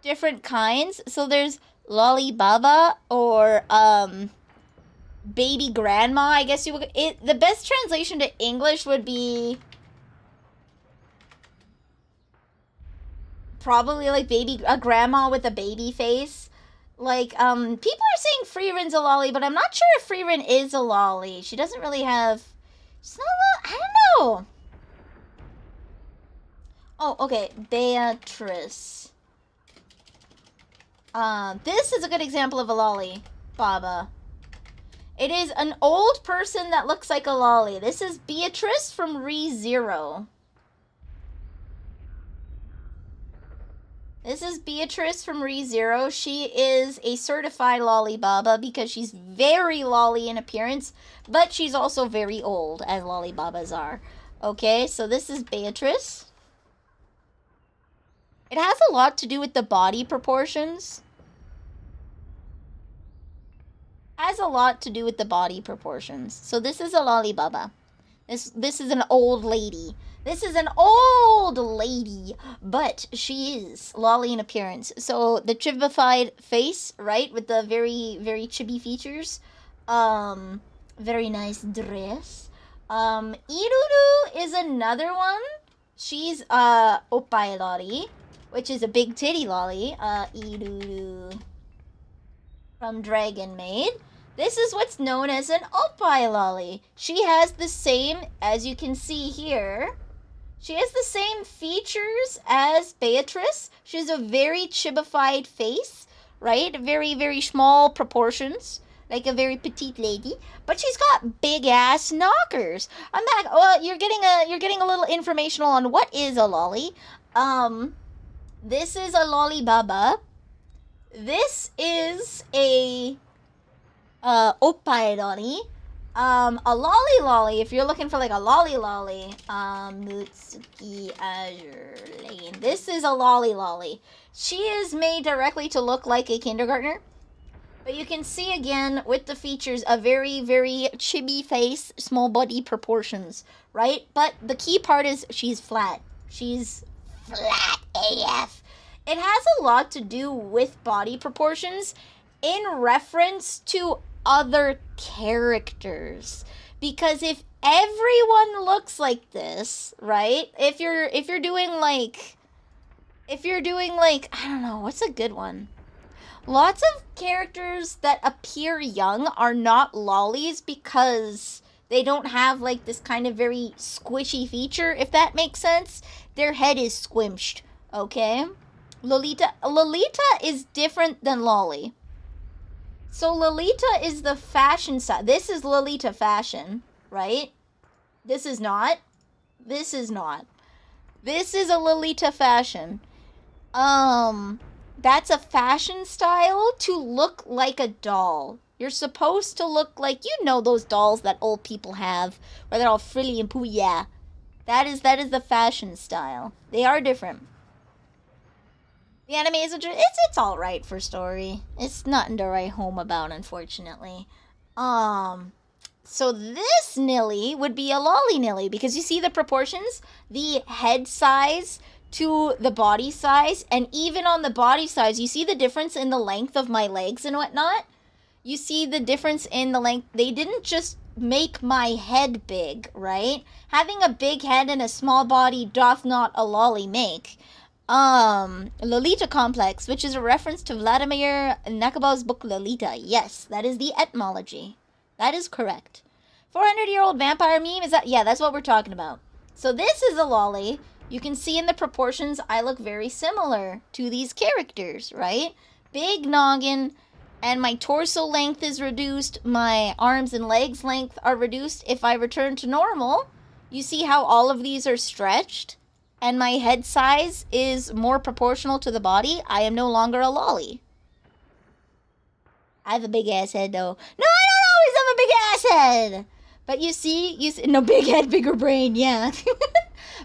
different kinds. So there's Lolly Baba or Baby Grandma. I guess you would. The best translation to English would be probably like a grandma with a baby face. Like people are saying Freeren's a lolly, but I'm not sure if Freeren is a lolly. She doesn't really have. She's not. I don't know. Oh, okay, Beatrice. This is a good example of a lolly, Baba. It is an old person that looks like a lolly. This is Beatrice from ReZero. This is Beatrice from ReZero. She is a certified lolly Baba because she's very lolly in appearance, but she's also very old, as lolly Babas are. Okay, so this is Beatrice. It has a lot to do with the body proportions. has a lot to do with the body proportions. So this is a lolly baba. This is an old lady. This is an old lady, but she is lolly in appearance. So the chibified face, right, with the very, very chibi features. Very nice dress. Iruru is another one. She's oppai lolly, which is a big titty lolly. Iruru from Dragon Maid. This is what's known as an oppai lolly. She has the same, as you can see here, she has the same features as Beatrice. She has a very chibified face, right? Very, very small proportions, like a very petite lady. But she's got big ass knockers. I'm back. Well, you're getting a little informational on what is a lolly. This is a lolly baba. This is a oppai lolly. A lolly, if you're looking for like a lolly, Mutsuki Azure Lane. This is a lolly. She is made directly to look like a kindergartner. But you can see again with the features a very, very chibi face, small body proportions, right? But the key part is she's flat. She's flat AF. It has a lot to do with body proportions in reference to other characters, because if everyone looks like this, right, if you're doing like I don't know, what's a good one, lots of characters that appear young are not lollies because they don't have like this kind of very squishy feature, if that makes sense. Their head is squished, okay? Lolita is different than lolly. So Lolita is the fashion side. This is Lolita fashion, right? This is not. This is not. This is a Lolita fashion. That's a fashion style to look like a doll. You're supposed to look like, you know, those dolls that old people have, where they're all frilly and poo. Yeah, that is the fashion style. They are different. The anime is it's all right for story. It's nothing to write home about, unfortunately. So this Nilly would be a lolly Nilly, because you see the proportions, the head size to the body size, and even on the body size, you see the difference in the length of my legs and whatnot. You see the difference in the length. They didn't just make my head big, right? Having a big head and a small body doth not a lolly make. Lolita Complex, which is a reference to Vladimir Nabokov's book Lolita. Yes, that is the etymology. That is correct. 400-year-old vampire meme, is that? Yeah, that's what we're talking about. So this is a lolly. You can see in the proportions I look very similar to these characters, right? Big noggin, and my torso length is reduced. My arms and legs length are reduced. If I return to normal, you see how all of these are stretched? And my head size is more proportional to the body. I am no longer a lolly. I have a big ass head though. No, I don't always have a big ass head. But you see, no, big head, bigger brain, yeah.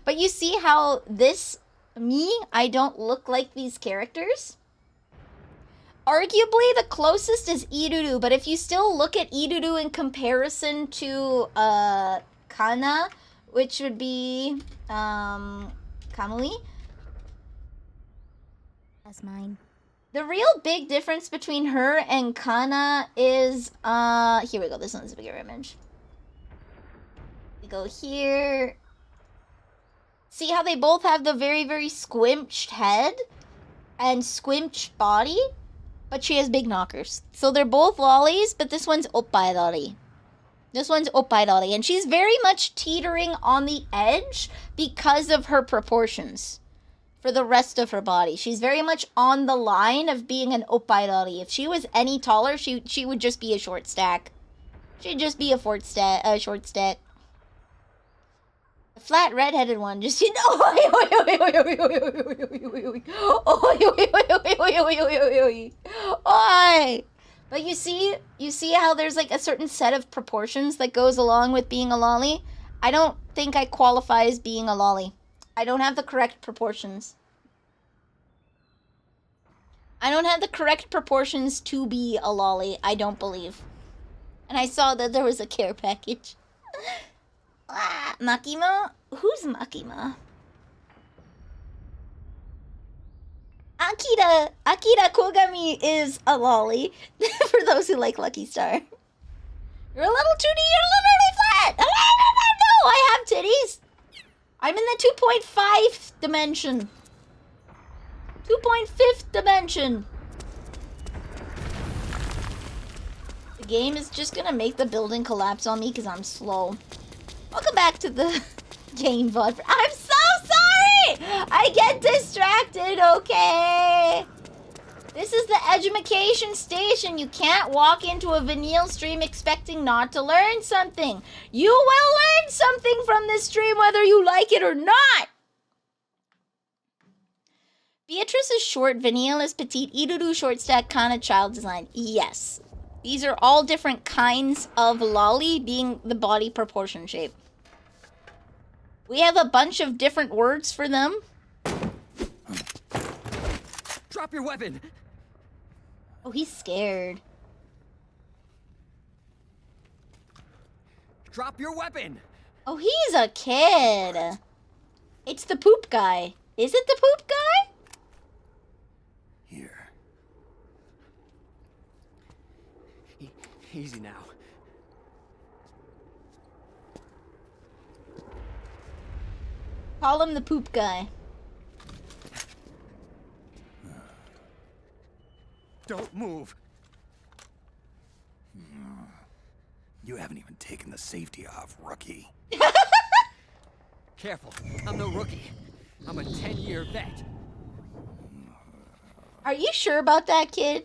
But you see how this, I don't look like these characters? Arguably the closest is Iruru, but if you still look at Iruru in comparison to Kana, which would be Kamui. That's mine. The real big difference between her and Kana is, here we go, this one's a bigger image. We go here. See how they both have the very, very squinched head and squinched body? But she has big knockers. So they're both lollies, but this one's oppai lolly. This one's oppai lolly, and she's very much teetering on the edge because of her proportions for the rest of her body. She's very much on the line of being an oppai lolly. If she was any taller, she would just be a short stack. She'd just be a short stack. The flat redheaded one, just, you know. But you see how there's like a certain set of proportions that goes along with being a lolly? I don't think I qualify as being a lolly. I don't have the correct proportions. I don't have the correct proportions to be a lolly, I don't believe. And I saw that there was a care package. Ah, Makima? Who's Makima? Akira Kogami is a lolly. For those who like Lucky Star. You're a little 2D, you're literally flat! No, I have titties! I'm in the 2.5 dimension. 2.5 dimension. The game is just gonna make the building collapse on me because I'm slow. Welcome back to the game VOD. I'm so sorry! I get distracted, okay? This is the edumacation station. You can't walk into a Vanille stream expecting not to learn something. You will learn something from this stream whether you like it or not. Beatrice is short, Vanille is petite, Iduru short stack, Kana child design. Yes. These are all different kinds of lolly being the body proportion shape. We have a bunch of different words for them. Drop your weapon! Oh, he's scared. Drop your weapon! Oh, he's a kid. It's the poop guy. Is it the poop guy? Here. Easy now. Call him the poop guy. Don't move. You haven't even taken the safety off, rookie. Careful, I'm no rookie. I'm a 10-year vet. Are you sure about that, kid?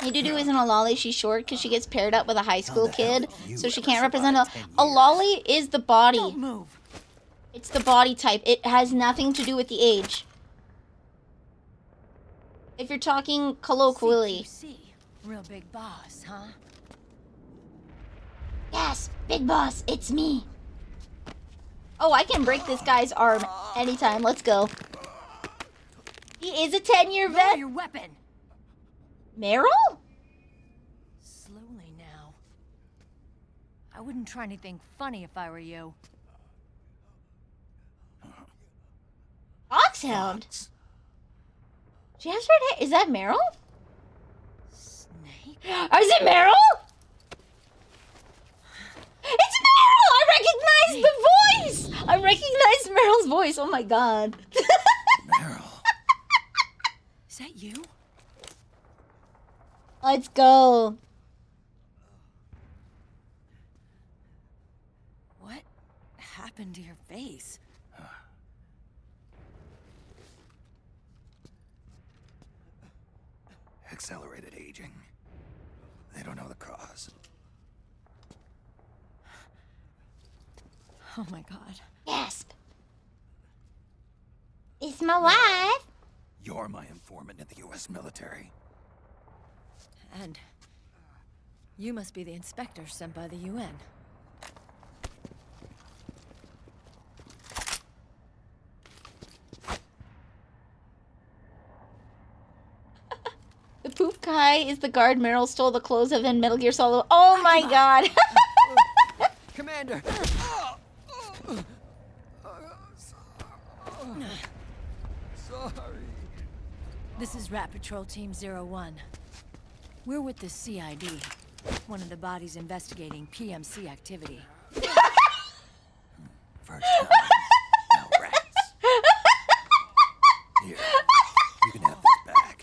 Iduru isn't a lolly, she's short because she gets paired up with a high school kid, so she can't represent a lolly is the body. Don't move. It's the body type. It has nothing to do with the age. If you're talking colloquially. CQC. Real big boss, huh? Yes, big boss, it's me. Oh, I can break this guy's arm anytime. Let's go. He is a 10-year vet. Lower your weapon. Meryl? Slowly now. I wouldn't try anything funny if I were you. Foxhound? She has red hair. Is that Meryl? Snake? Is it Meryl? It's Meryl! I recognize the voice! I recognize Meryl's voice. Oh my god. Meryl. Is that you? Let's go. What happened to your face? Accelerated aging. They don't know the cause. Oh my god. Gasp. It's my wife. You're my informant in the U.S. military. And you must be the inspector sent by the UN. The poop guy is the guard Meryl stole the clothes of in Metal Gear Solid. Oh my god. Commander! Sorry. This is Rat Patrol Team 01. We're with the CID, one of the bodies investigating PMC activity. First time. Now rats. Here. You can have this back.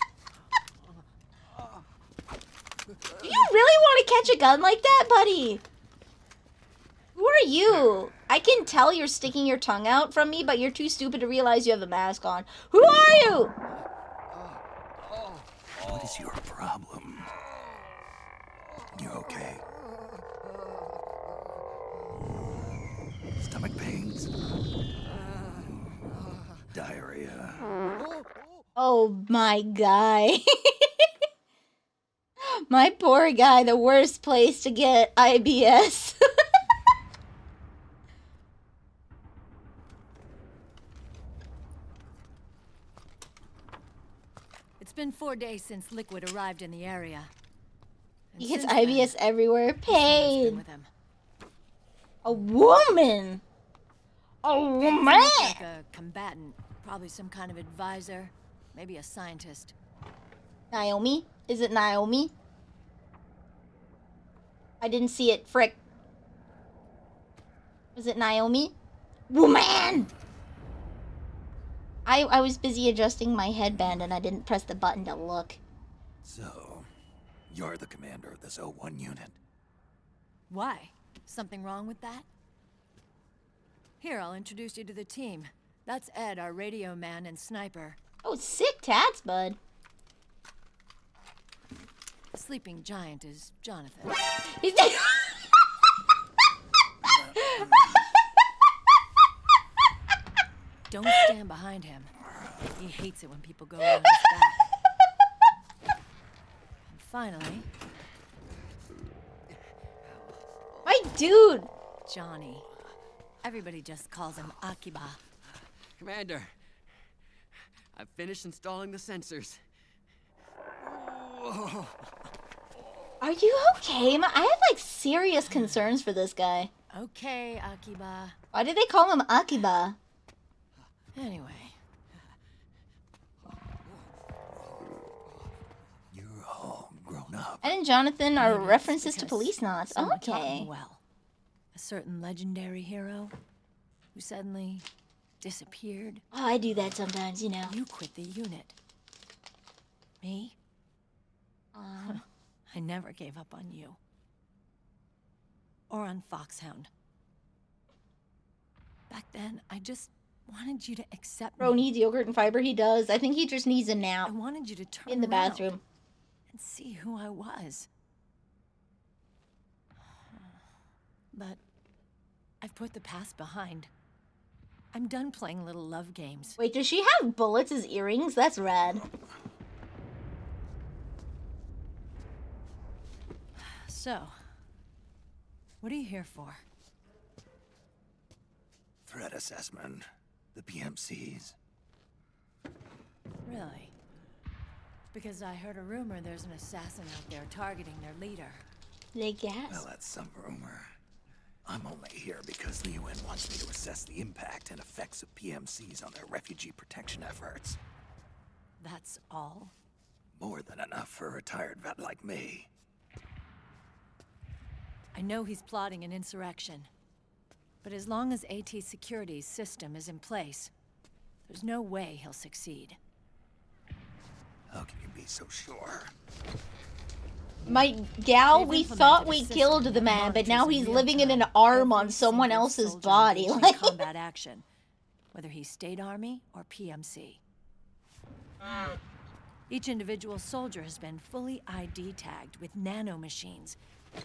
Do you really want to catch a gun like that, buddy? Who are you? I can tell you're sticking your tongue out from me, but you're too stupid to realize you have the mask on. Who are you? What is your problem? You okay? Stomach pains? Diarrhea? Oh my guy. My poor guy, the worst place to get IBS. been 4 days since Liquid arrived in the area. And He gets since then, IBS everywhere. this woman's been Pain. with him. A woman. A Doesn't woman. look like a combatant. Probably some kind of advisor. Maybe a scientist. Naomi? Is it Naomi? I didn't see it. Frick. Was it Naomi? Woman! I was busy adjusting my headband and I didn't press the button to look. So, you're the commander of this O1 unit. Why? Something wrong with that? Here, I'll introduce you to the team. That's Ed, our radio man and sniper. Oh, sick tats, bud. The sleeping giant is Jonathan. He's Don't stand behind him. He hates it when people go around his back. And finally... My dude! Johnny. Everybody just calls him Akiba. Commander, I've finished installing the sensors. Whoa. Are you okay? I have like serious concerns for this guy. Okay, Akiba. Why do they call him Akiba? Anyway. You're all grown up. Ed and Jonathan are Maybe it's references to because police knots. someone taught me Okay. well. A certain legendary hero who suddenly disappeared. Oh, I do that sometimes, you know. You quit the unit. Me? I never gave up on you. Or on Foxhound. Back then, I just wanted you to accept Bro me. needs yogurt and fiber. He does. I think he just needs a nap I wanted you to turn in the around bathroom. and see who I was. But I've put the past behind. I'm done playing little love games. Wait, does she have bullets as earrings? That's rad. So, what are you here for? Threat assessment. The PMCs. Really? Because I heard a rumor there's an assassin out there targeting their leader. They gas. Well, that's some rumor. I'm only here because the UN wants me to assess the impact and effects of PMCs on their refugee protection efforts. That's all? More than enough for a retired vet like me. I know he's plotting an insurrection. But as long as AT Security's system is in place, there's no way he'll succeed. How can you be so sure? My gal, They've we implemented thought a we system killed that the man, but monitors now in he's real living in an time arm on every someone single else's soldier body. engaged in Like, combat action, whether he's State Army or PMC. Each individual soldier has been fully ID tagged with nanomachines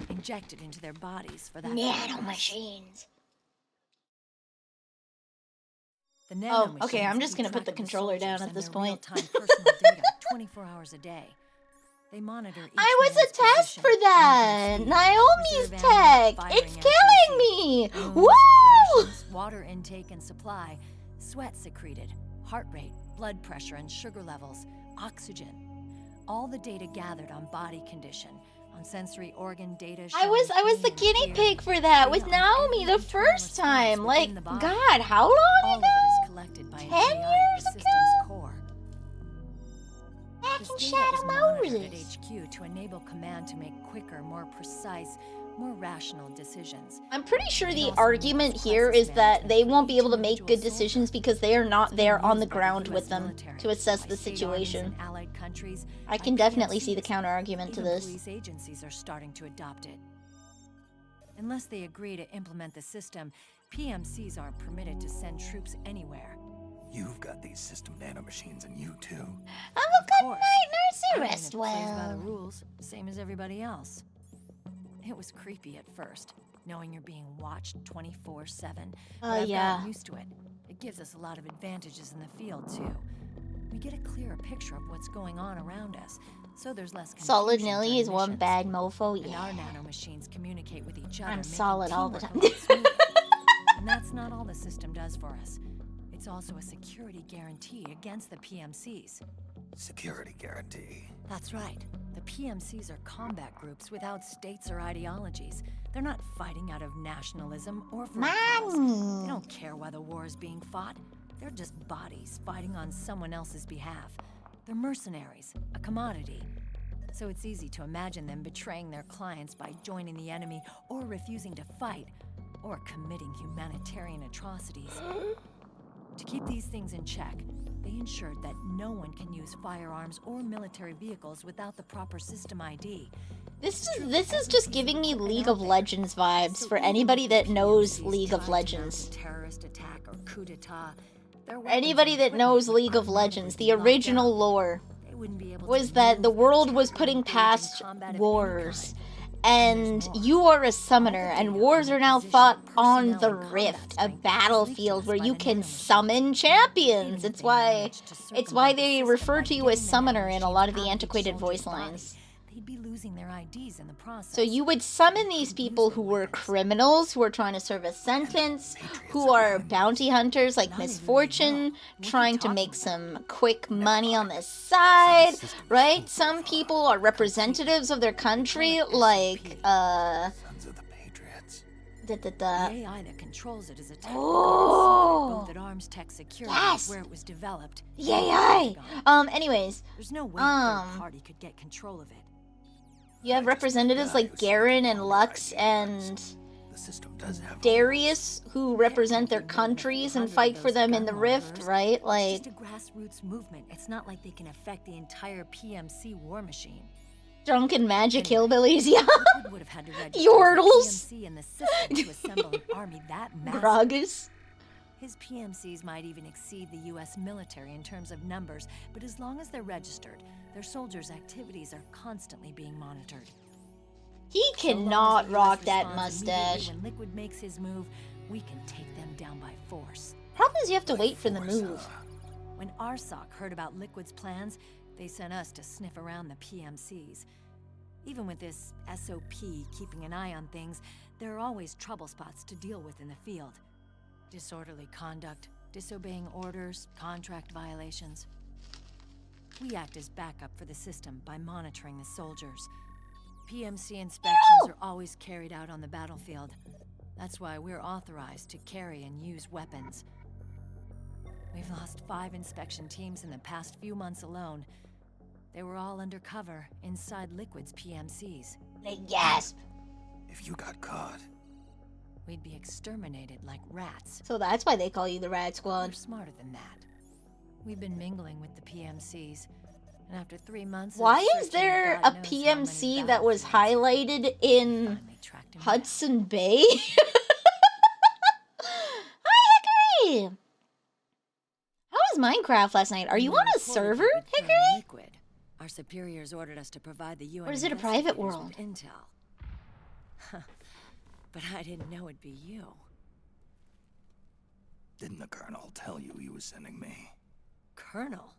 injected into their bodies for that purpose. nanomachines. The Oh, nanomachines okay, I'm just keep gonna put track the of controller down soldiers at and this their point. real-time personal data 24 hours a day. They monitor each I was man's a test position, for that. movement speed, Naomi's reserve ammo, tech. firing It's accuracy, killing me. wounds, Woo! rations, water intake and supply, sweat secreted, heart rate, blood pressure and sugar levels, oxygen. All the data gathered on body condition, on sensory organ data. I was the guinea pig for that with Naomi the first time. Like, God, how long All of ago? it is collected by an 10 AI at years the ago? system's core. Back This in data Shadow is monitored at Moses. HQ to enable command to make quicker, more precise, more rational decisions. I'm pretty sure It the also argument enables here crisis is that they management won't for be each able to make good individual decisions soldier. because they are not It's there been on the used by the ground US with them military, to assess by the state armies situation. and allied countries, I by can definitely see the PMCs. counter argument to Even this. police agencies are starting to adopt it. Unless they agree to implement the system, PMCs aren't permitted to send troops anywhere. You've got these system nanomachines in you too. Have a good course. night, I Nurse. mean, Rest it plays by the well. rules, same as everybody else. It was creepy at first, knowing you're being watched 24/7. But I've yeah. gotten used to it. It gives us a lot of advantages in the field too. We get a clearer picture of what's going on around us, so there's less confusion. Solid Nilly during is one missions. bad mofo. And Yeah. our nanomachines communicate with each other, I'm making solid all the teamwork time. a lot smoother. And that's not all the system does for us. It's also a security guarantee against the PMCs. Security guarantee. That's right. The PMCs are combat groups without states or ideologies. They're not fighting out of nationalism or for a cause. They don't care why the war is being fought. They're just bodies fighting on someone else's behalf. They're mercenaries, a commodity. So it's easy to imagine them betraying their clients by joining the enemy or refusing to fight or committing humanitarian atrocities. To keep these things in check, they ensured that no one can use firearms or military vehicles without the proper system ID. This is just giving me League of Legends vibes for anybody that knows League of Legends. Terrorist attack or coup d'etat. Anybody that knows League of Legends, the original lore was that the world was putting past wars. And you are a summoner, and wars are now fought on the Rift, a battlefield where you can summon champions. It's why they refer to you as summoner in a lot of the antiquated voice lines. They'd be losing their IDs in the process. So you would summon these people who were criminals, who are trying to serve a sentence, who are bounty hunters like Misfortune, trying to make some quick money on the side, right? Some people are representatives of their country, like, Sons of the Patriots. The AI that controls it is a technical both at Arms Tech Security, where it was developed. The AI! Anyways. There's no way a third party could get control of it. You have representatives like Garen and Lux and Darius who represent their countries and fight for them in the Rift, right? Like, it's just a grassroots movement. It's not like they can affect the entire PMC war machine. Drunken magic hillbillies, yeah. Would have had to register Yordles. PMC in the system to assemble an army that massive. Gragas. His PMCs might even exceed the U.S. military in terms of numbers, but as long as they're registered, their soldiers' activities are constantly being monitored. He cannot rock that mustache. When Liquid makes his move, we can take them down by force. Problem is you have to wait for the move. When RSOC heard about Liquid's plans, they sent us to sniff around the PMCs. Even with this SOP keeping an eye on things, there are always trouble spots to deal with in the field. Disorderly conduct, disobeying orders, contract violations. We act as backup for the system by monitoring the soldiers. PMC inspections are always carried out on the battlefield. That's why we're authorized to carry and use weapons. We've lost 5 inspection teams in the past few months alone. They were all undercover inside Liquid's PMCs. They gasp. If you got caught, we'd be exterminated like rats. So that's why they call you the Rat Squad. We're smarter than that. We've been mingling with the PMCs, and after 3 months why is there a PMC that was highlighted in Hudson Bay? Hi, Hickory! How was Minecraft last night? Are you on a server, Hickory? Liquid. Our superiors ordered us to provide the UN or is it a private investigators world? with intel. But I didn't know it'd be you. didn't the Colonel tell you he was sending me? Colonel?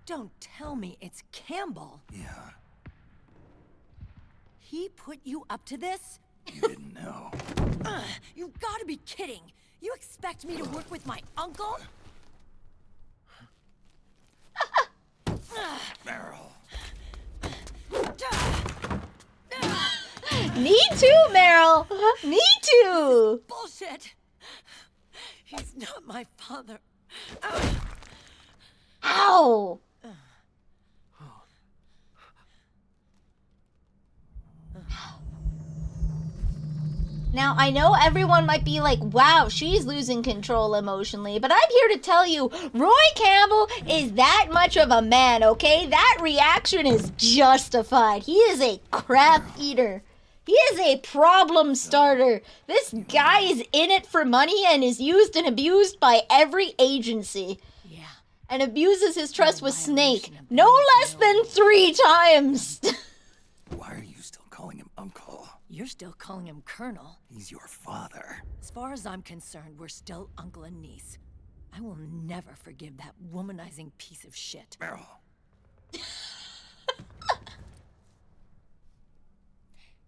Don't tell me it's Campbell. Yeah. He put you up to this? You didn't know. You've got to be kidding. You expect me to work with my uncle? Meryl. Me too, Meryl. Me too. Bullshit. He's not my father. Ow. Now, I know everyone might be like, wow, she's losing control emotionally, but I'm here to tell you, Roy Campbell is that much of a man, okay? That reaction is justified. He is a crap eater. He is a problem starter. This guy is in it for money and is used and abused by every agency. Yeah. And abuses his trust with Snake no less than 3 times. Why are you still calling him Uncle? You're still calling him Colonel. He's your father. As far as I'm concerned, we're still uncle and niece. I will never forgive that womanizing piece of shit. Meryl.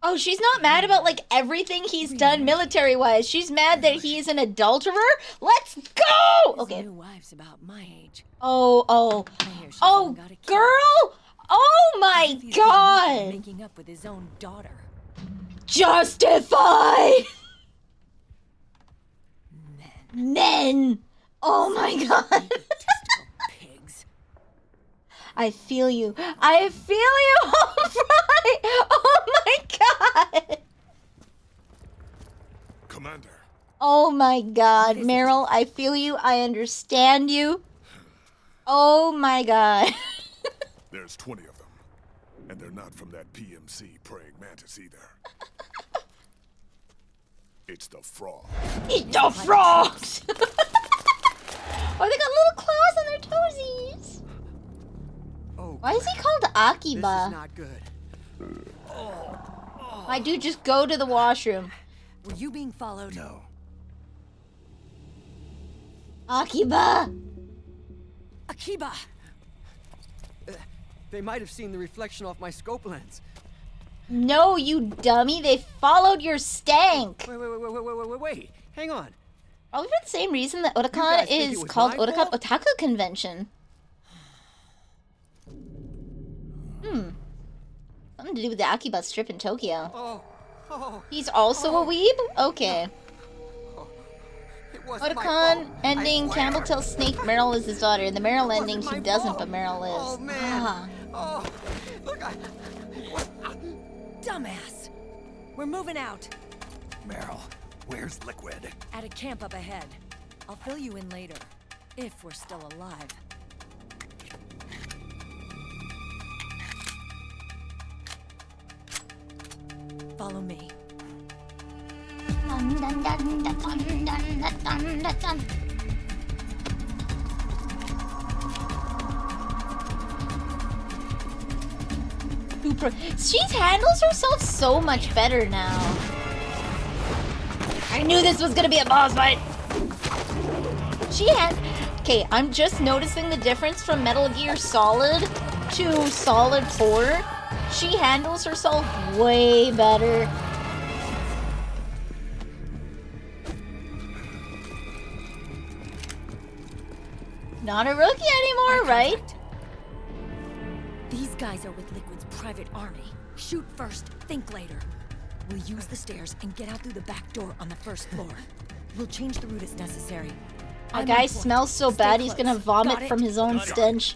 Oh, she's not mad about, like, everything he's done military-wise. She's mad that he's an adulterer? Let's go! Okay. New wife's about my age. Oh, girl! Oh my god! Making up with his own daughter. Justified! Men! Oh my god! I feel you. I feel you! Alright! Oh my god! Commander. Oh my god, Meryl, I feel you. I understand you. Oh my god. There's 20 of them. And they're not from that PMC praying mantis either. It's the frog. Eat the frogs! Oh, they got little claws on their toesies. Oh, why is he called Akiba? This is not good. My dude, just go to the washroom. Were you being followed? No. Akiba! Akiba! They might have seen the reflection off my scope lens. No, you dummy. They followed your stank. Wait. Hang on. Probably for the same reason that Otakon guys think it is was called my Otakon fault? Otaku Convention. Something to do with the Akiba strip in Tokyo. He's also a weeb? Okay. Otakon ending, Campbell tells Snake Meryl is his daughter. In the Meryl ending, he doesn't, but Meryl is. Oh, man. Look, Dumbass! We're moving out. Meryl, where's Liquid? At a camp up ahead. I'll fill you in later. If we're still alive. Follow me. She handles herself so much better now. I knew this was gonna be a boss fight. Okay, I'm just noticing the difference from Metal Gear Solid to Solid 4. She handles herself way better. Not a rookie anymore, right? These guys are with Liquid's private army. Shoot first, think later. We'll use the stairs and get out through the back door on the first floor. We'll change the route as necessary. A guy smells so bad he's gonna vomit from his own stench.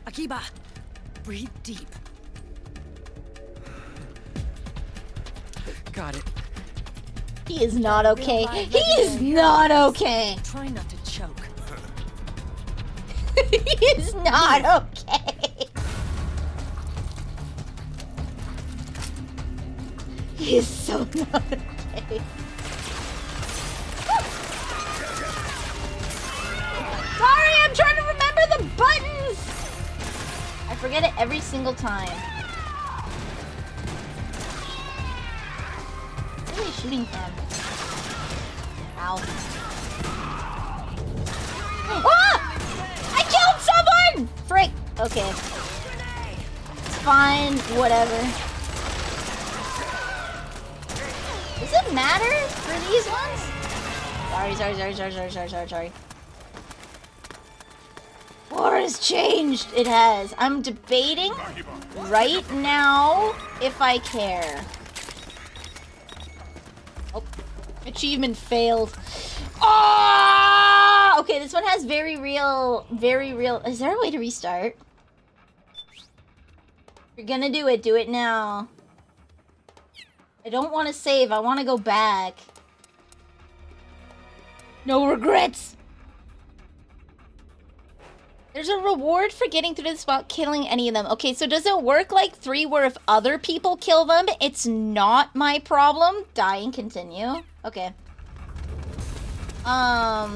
Akiba, breathe deep. Got it. He is not okay. He is not okay. Try not to choke. He is not okay. He is so not okay. Sorry, I'm trying to remember the buttons. I forget it every single time. Where are they shooting from? Ow. Ah! I killed someone! Frick. Okay. It's fine. Whatever. Does it matter for these ones? Sorry. War has changed. It has. I'm debating right now if I care. Oh, achievement failed. Oh! Okay, this one has very real. Is there a way to restart? If you're gonna do it now. I don't want to save. I want to go back. No regrets. There's a reward for getting through this without killing any of them. Okay, so does it work like 3 where if other people kill them, it's not my problem? Die and continue. Okay.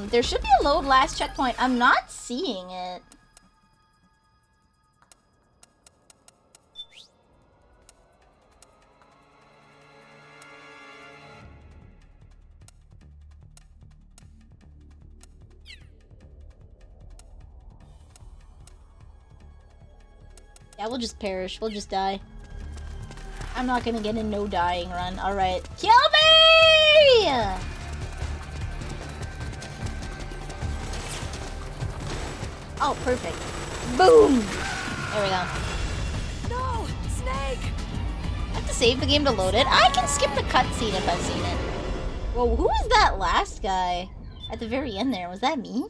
There should be a load last checkpoint. I'm not seeing it. Yeah, we'll just perish. We'll just die. I'm not gonna get a no dying run. Alright. Kill me! Oh, perfect. Boom! There we go. No! Snake! I have to save the game to load it. I can skip the cutscene if I've seen it. Whoa, who was that last guy? At the very end there, was that me?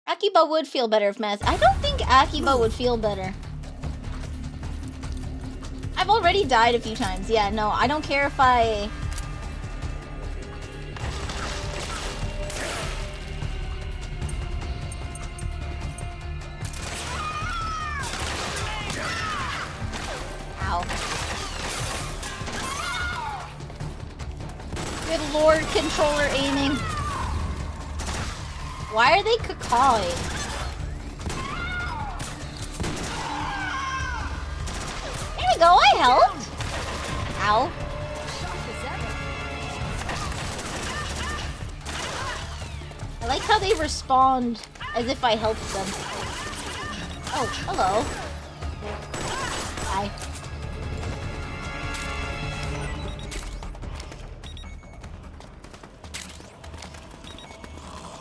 Akiba would feel better if Mass. I don't think Akiba would feel better. I've already died a few times. Yeah, no, I don't care if I... Ow. Good lord, controller aiming. Why are they cacawing? There we go, I helped. Ow. I like how they respond as if I helped them. Oh, hello. Hi.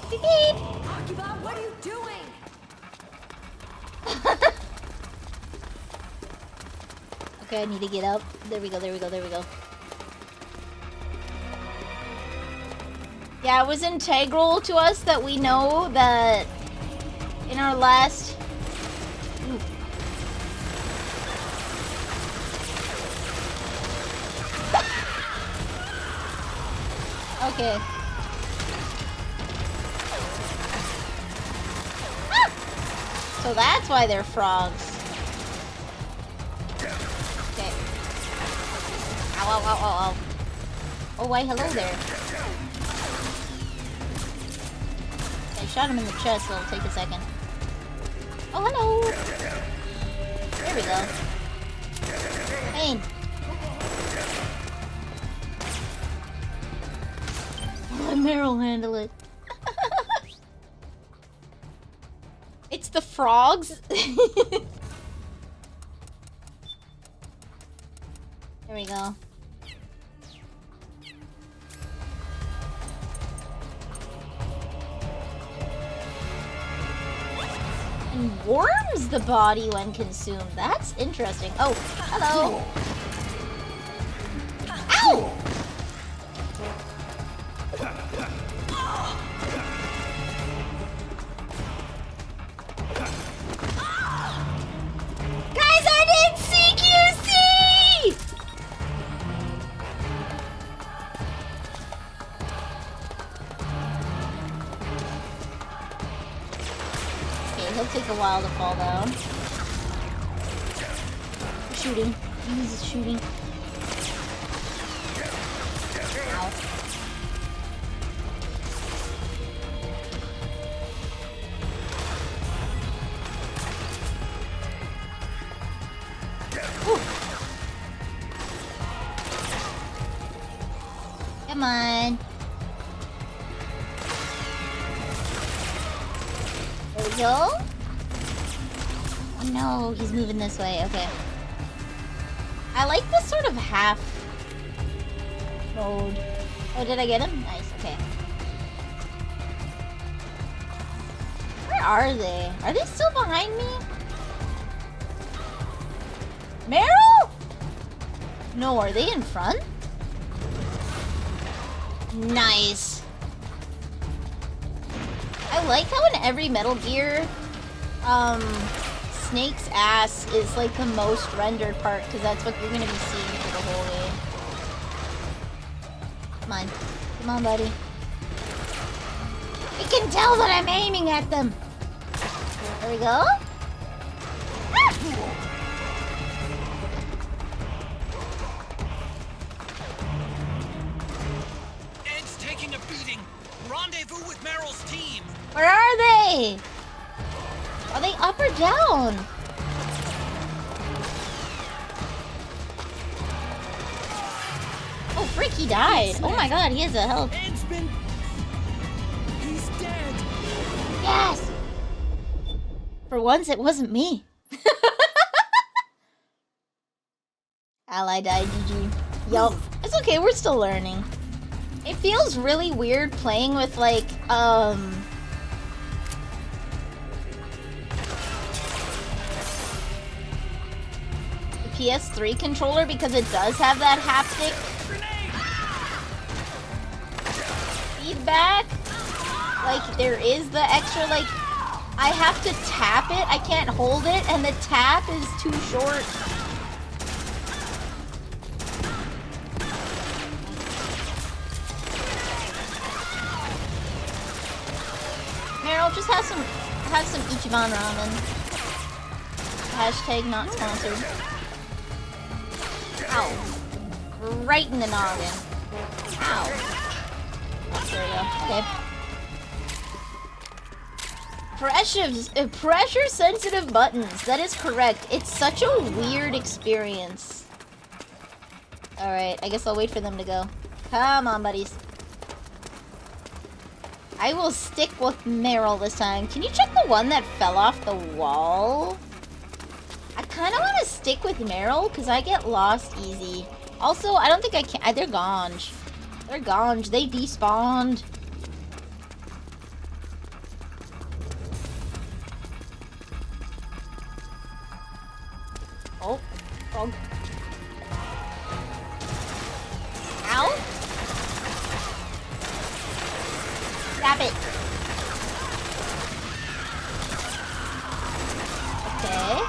Beep beep. Akiba, what are you doing? Okay, I need to get up. There we go, there we go, there we go. Yeah, it was integral to us that we know that in our last... Ooh. Okay. Ah! So that's why they're frogs. Okay. Ow, ow, ow, ow, ow. Oh, why, hello there. I shot him in the chest, so it'll take a second. Oh, hello! There we go. Pain. Let Meryl handle it. It's the frogs? There we go. And warms the body when consumed. That's interesting. Oh, hello. Ow! Guys, I didn't CQC! Okay, he'll take a while to fall down. Shooting. He's shooting. Ow. Ooh. Come on. There we go. Oh no, he's moving this way. Okay. I like this sort of half mode. Oh, did I get him? Nice, okay. Where are they? Are they still behind me? Meryl? No, are they in front? Nice. I like how in every Metal Gear, Snake's ass is like the most rendered part, because that's what you're gonna be seeing for the whole game. Come on. Come on, buddy. I can tell that I'm aiming at them. There we go. Ah! Ed's taking a beating. Rendezvous with Meryl's team. Where are they? Are they up or down? Oh, frick, he died. Oh my god, he has a health. Ed's been... He's dead. Yes! For once, it wasn't me. Ally died, GG. Yup. It's okay, we're still learning. It feels really weird playing with, like, the PS3 controller because it does have that haptic feedback. Like, there is the extra, like, I have to tap it, I can't hold it, and the tap is too short. Meryl, just have some Ichiban ramen. Hashtag not sponsored. Ow. Right in the noggin. Ow. Oh, there we go. Okay. Pressure-sensitive buttons. That is correct. It's such a weird experience. Alright, I guess I'll wait for them to go. Come on, buddies. I will stick with Meryl this time. Can you check the one that fell off the wall? I kind of want to stick with Meryl because I get lost easy. Also, I don't think I can. They're gone. They're gone. They despawned. Oh, frog. Ow. Stop it. Okay.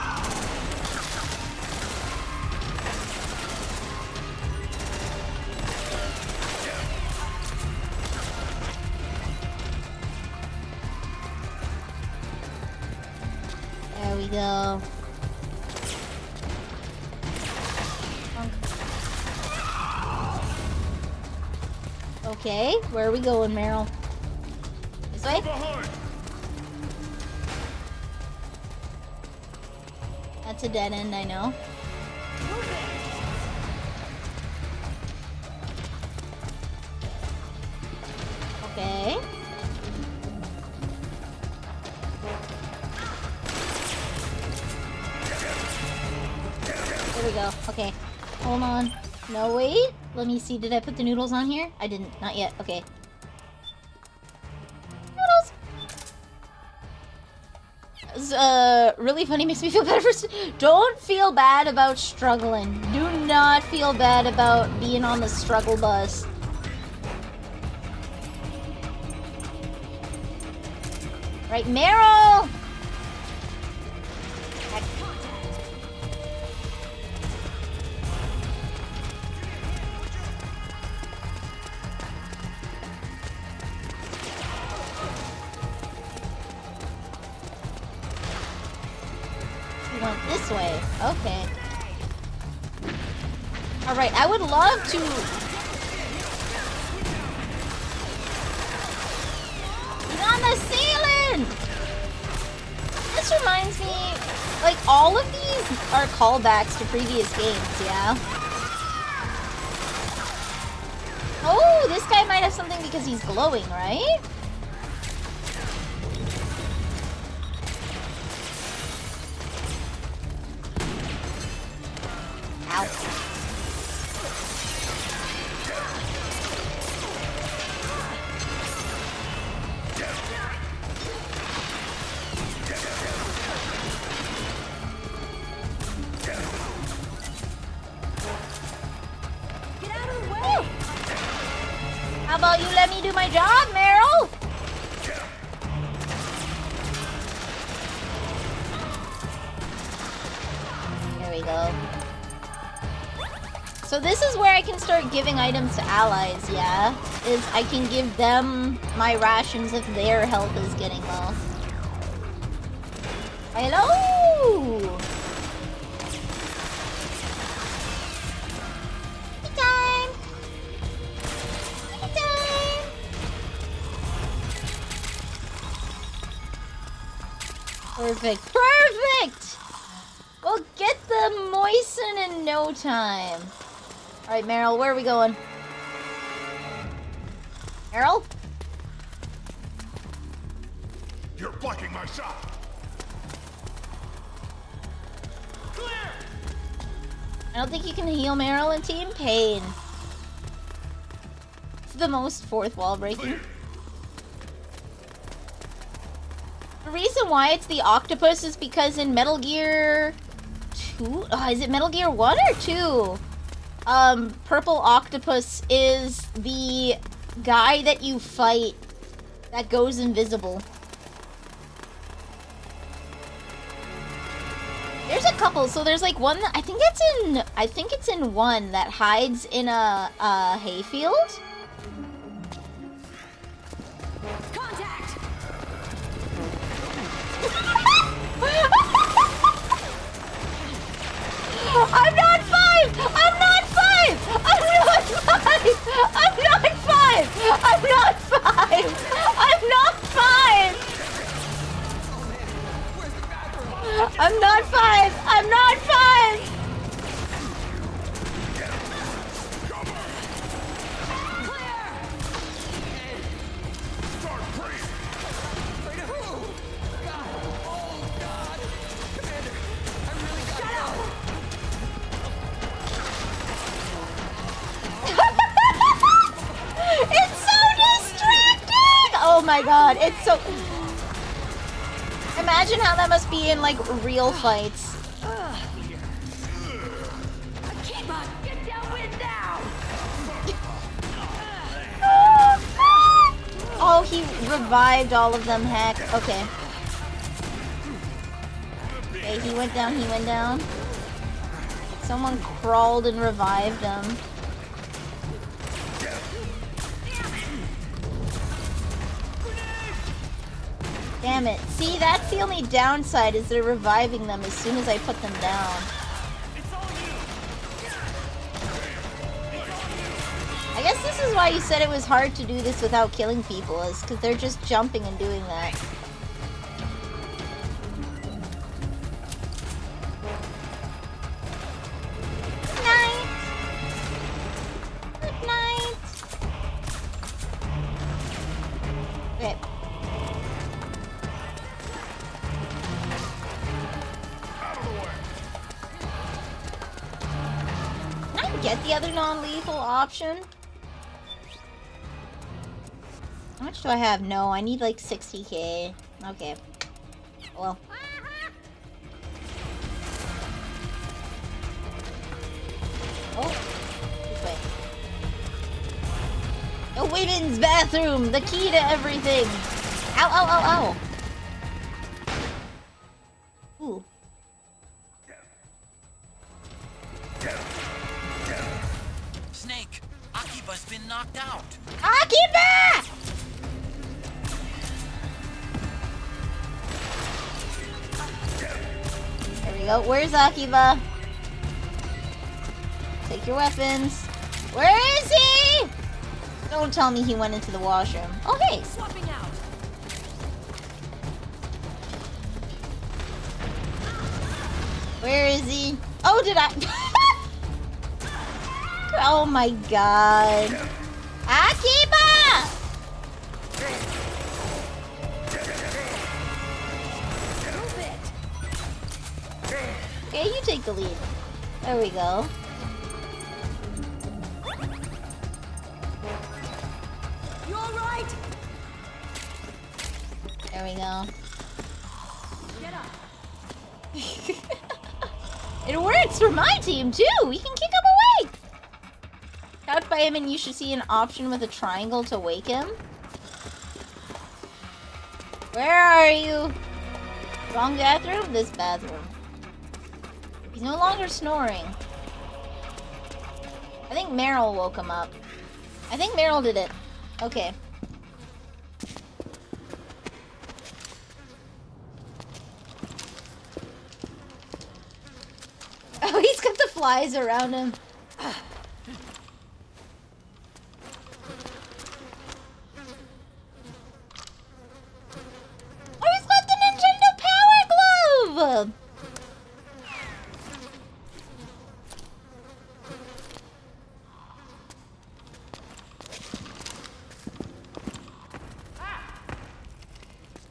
There we go. Okay, where are we going, Meryl? This way? That's a dead end, I know. Okay. There we go. Okay. Hold on. No, wait. Let me see. Did I put the noodles on here? I didn't. Not yet. Okay. Really funny, makes me feel bad for... Don't feel bad about struggling. Do not feel bad about being on the struggle bus. Right, Meryl! This way. Okay. Alright, I would love to... He's on the ceiling! This reminds me... Like, all of these are callbacks to previous games, yeah? Oh, this guy might have something because he's glowing, right? How about you let me do my job, Meryl? There we go. So this is where I can start giving items to allies, yeah? Is I can give them my rations if their health is getting low. Hello! Perfect. Perfect! We'll get them moistened in no time. Alright, Meryl, where are we going? Meryl? You're blocking my shot. Clear! I don't think you can heal Meryl in Team Pain. It's the most fourth wall breaking. The reason why it's the octopus is because in Metal Gear 2, is it Metal Gear 1 or 2? Purple Octopus is the guy that you fight that goes invisible. There's a couple, so there's like one that I think it's in one that hides in a hayfield. Contact! I'm not 5! I'm not 5! I'm not 5! I'm not 5! I'm not 5! I'm not 5! I'm not 5! I'm not 5! It's so distracting! Oh my god, it's so... Imagine how that must be in, like, real fights. Get downwind now! Oh, he revived all of them, heck. Okay. Okay, he went down, he went down. Someone crawled and revived him. Damn it. See, that's the only downside, is they're reviving them as soon as I put them down. I guess this is why you said it was hard to do this without killing people, is because they're just jumping and doing that. Good night! Good night! Okay. Can I get the other non-lethal option? How much do I have? No, I need like 60k. Okay. Well. Oh. This way. The women's bathroom! The key to everything! Ow, ow, ow, ow! Ooh. Snake, Akiba's been knocked out. Akiba! There we go. Where's Akiba? Take your weapons. Where is he? Don't tell me he went into the washroom. Oh, hey. Swapping out. Where is he? Oh, did I? Oh my god. Akiba! Okay, you take the lead. There we go. You alright? There we go. Get up. It works for my team too! We can kick him away! Crouch by him and you should see an option with a triangle to wake him. Where are you? Wrong bathroom? This bathroom. He's no longer snoring. I think Meryl woke him up. I think Meryl did it. Okay. Oh, he's got the flies around him. Oh, he's got the Nintendo Power Glove!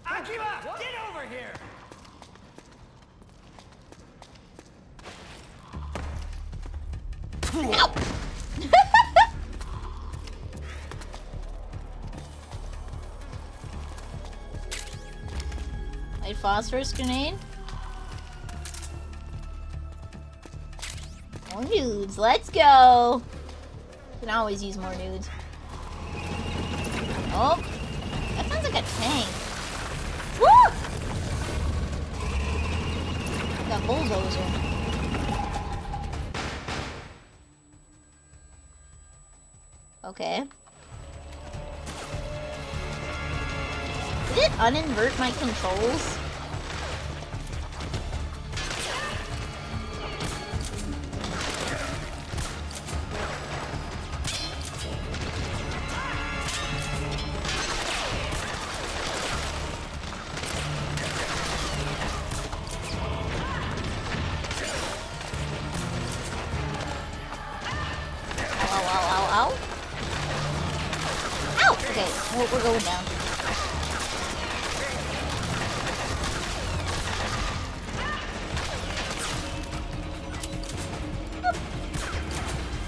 Akiba, get over here! Ow! A phosphorus grenade? More nudes, let's go! Can always use more nudes. Oh! That sounds like a tank. Woo! That bulldozer. Okay. Did it uninvert my controls? We're going down.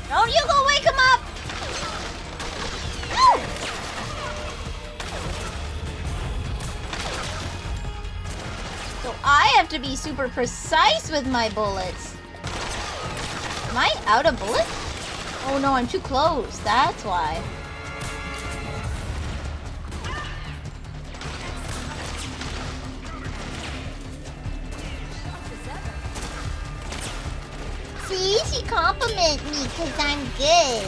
Don't you go wake him up! Ow! So I have to be super precise with my bullets. Am I out of bullets? Oh no, I'm too close. That's why. She compliment me because I'm good.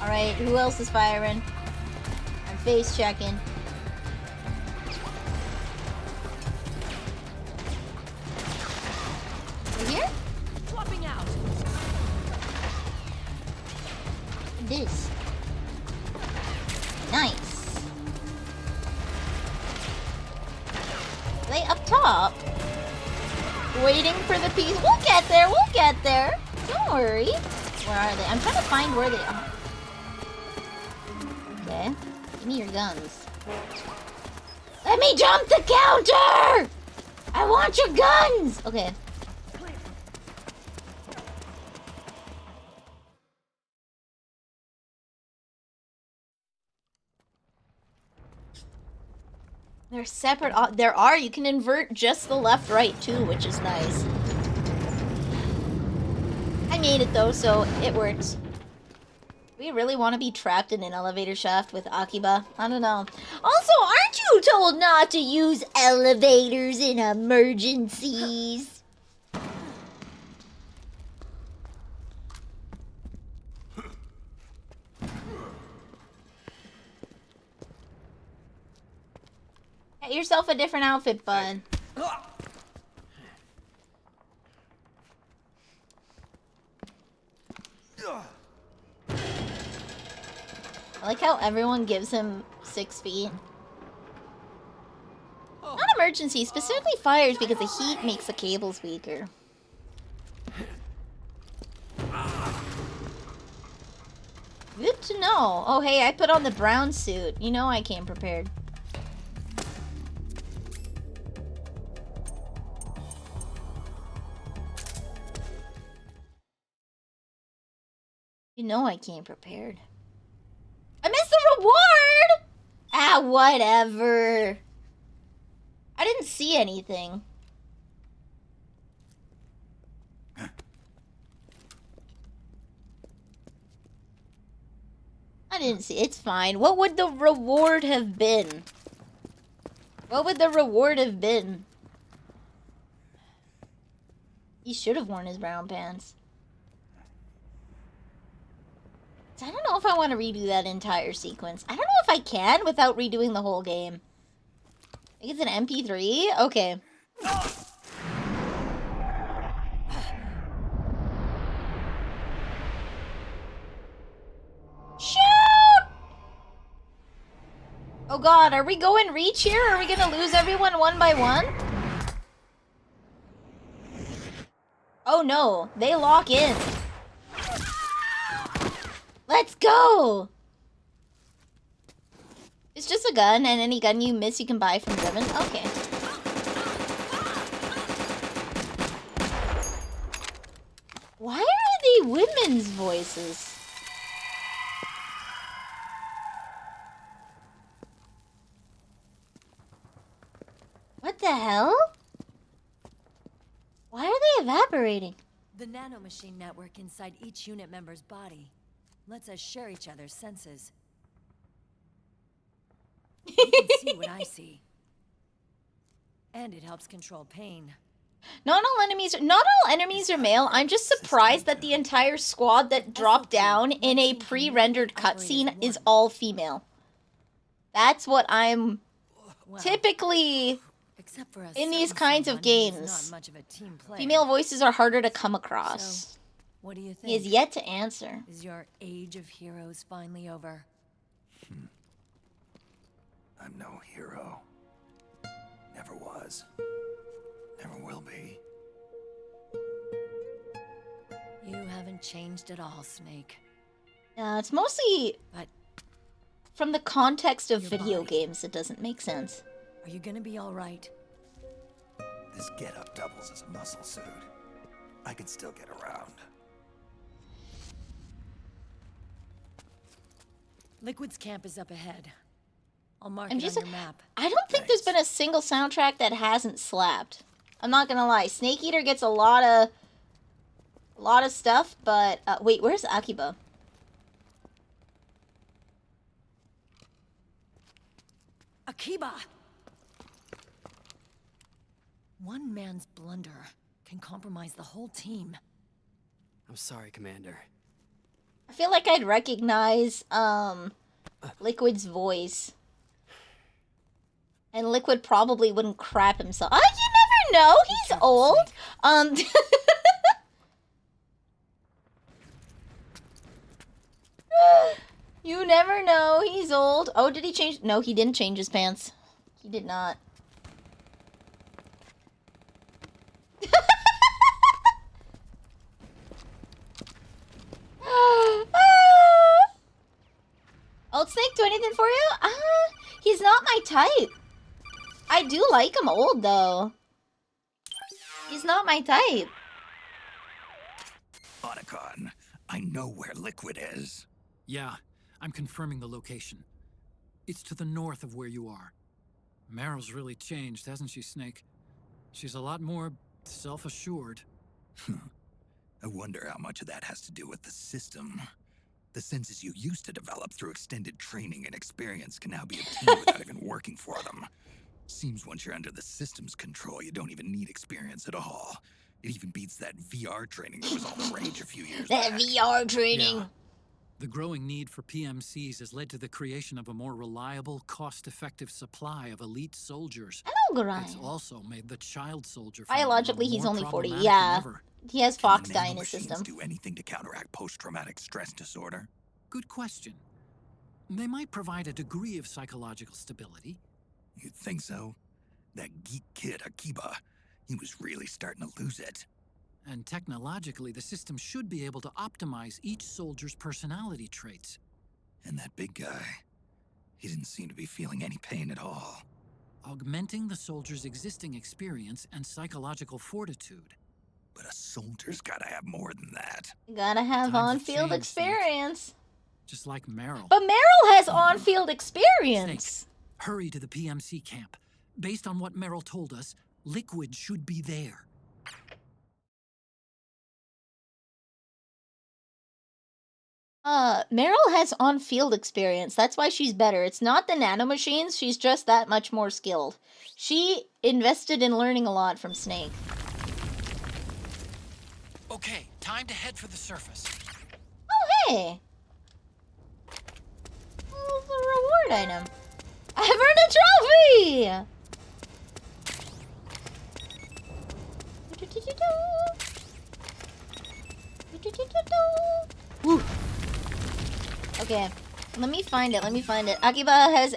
Alright, who else is firing? I'm face checking. We're here? Swapping out. This. Nice. Lay up top. Waiting for the piece. We'll get there. We'll get there. Don't worry. Where are they? I'm trying to find where they are. Okay. Give me your guns. Let me jump the counter! I want your guns! Okay. They're separate. There are. You can invert just the left-right too, which is nice. I made it though, so it works. We really want to be trapped in an elevator shaft with Akiba? I don't know. Also, aren't you told not to use elevators in emergencies? Get yourself a different outfit, bud. I like how everyone gives him 6 feet. Not emergency, specifically fires because the heat makes the cables weaker. Good to know. Oh, hey, I put on the brown suit. You know I came prepared. You know I came prepared. I missed the reward! Ah, whatever. I didn't see anything. I didn't see. It's fine. What would the reward have been? What would the reward have been? He should have worn his brown pants. I don't know if I want to redo that entire sequence. I don't know if I can without redoing the whole game. I think it's an MP3? Okay. Shoot! Oh god, are we going reach here? Are we gonna lose everyone one by one? Oh no, they lock in. Let's go! It's just a gun, and any gun you miss you can buy from Driven. Okay. Why are mostly women's voices. What the hell? Why are they evaporating? The nanomachine network inside each unit member's body lets us share each other's senses. You can see what I see. And it helps control pain. Not all enemies are male. I'm just surprised that the entire squad that dropped down in a pre-rendered cutscene is all female. That's what I'm typically Except for in these kinds of games. Not much of a team player. Female voices are harder to come across. So, what do you think? He has yet to answer. Is your age of heroes finally over? I'm no hero. Never was. Never will be. You haven't changed at all, Snake. It's mostly But from the context of your video body. games. It doesn't make sense. Are you gonna be all right? This getup doubles as a muscle suit. I can still get around. Liquid's camp is up ahead. I'll mark I'm it just, on your map. I don't think there's been a single soundtrack that hasn't slapped. I'm not gonna lie. Snake Eater gets a lot of stuff, but wait, where's Akiba? Akiba! One man's blunder can compromise the whole team. I'm sorry, Commander. I feel like I'd recognize Liquid's voice. And Liquid probably wouldn't crap himself. Oh, you never know. He's old. You never know. He's old. Oh, did he change? No, he didn't change his pants. He did not. Old Snake, do anything for you? He's not my type. I do like him old, though. He's not my type. Otacon, I know where Liquid is. Yeah, I'm confirming the location. It's to the north of where you are. Meryl's really changed, hasn't she, Snake? She's a lot more self-assured. I wonder how much of that has to do with the system. The senses you used to develop through extended training and experience can now be obtained without even working for them. Seems once you're under the system's control, you don't even need experience at all. It even beats that VR training that was all the rage a few years back. That VR training. Yeah. The growing need for PMCs has led to the creation of a more reliable, cost-effective supply of elite soldiers. Hello, Gorion. It's also made the child soldier Biologically, phenomenon he's more only 40. problematic Yeah. than ever. He has Fox Can dye in his nanomachines system. do anything to counteract post-traumatic stress disorder? Good question. They might provide a degree of psychological stability. You'd think so? That geek kid, Akiba, he was really starting to lose it. And technologically, the system should be able to optimize each soldier's personality traits. And that big guy, he didn't seem to be feeling any pain at all. Augmenting the soldier's existing experience and psychological fortitude. But a soldier's gotta have more than that. You gotta have Times have on-field changed, Snake. experience. Just like Meryl. But Meryl has on-field experience. Snake, hurry to the PMC camp. Based on what Meryl told us, Liquid should be there. Meryl has on-field experience. That's why she's better. It's not the nanomachines. She's just that much more skilled. She invested in learning a lot from Snake. Okay, time to head for the surface. Oh, hey! Oh, the reward item. I've earned a trophy! Woo. Okay, let me find it. Akiba has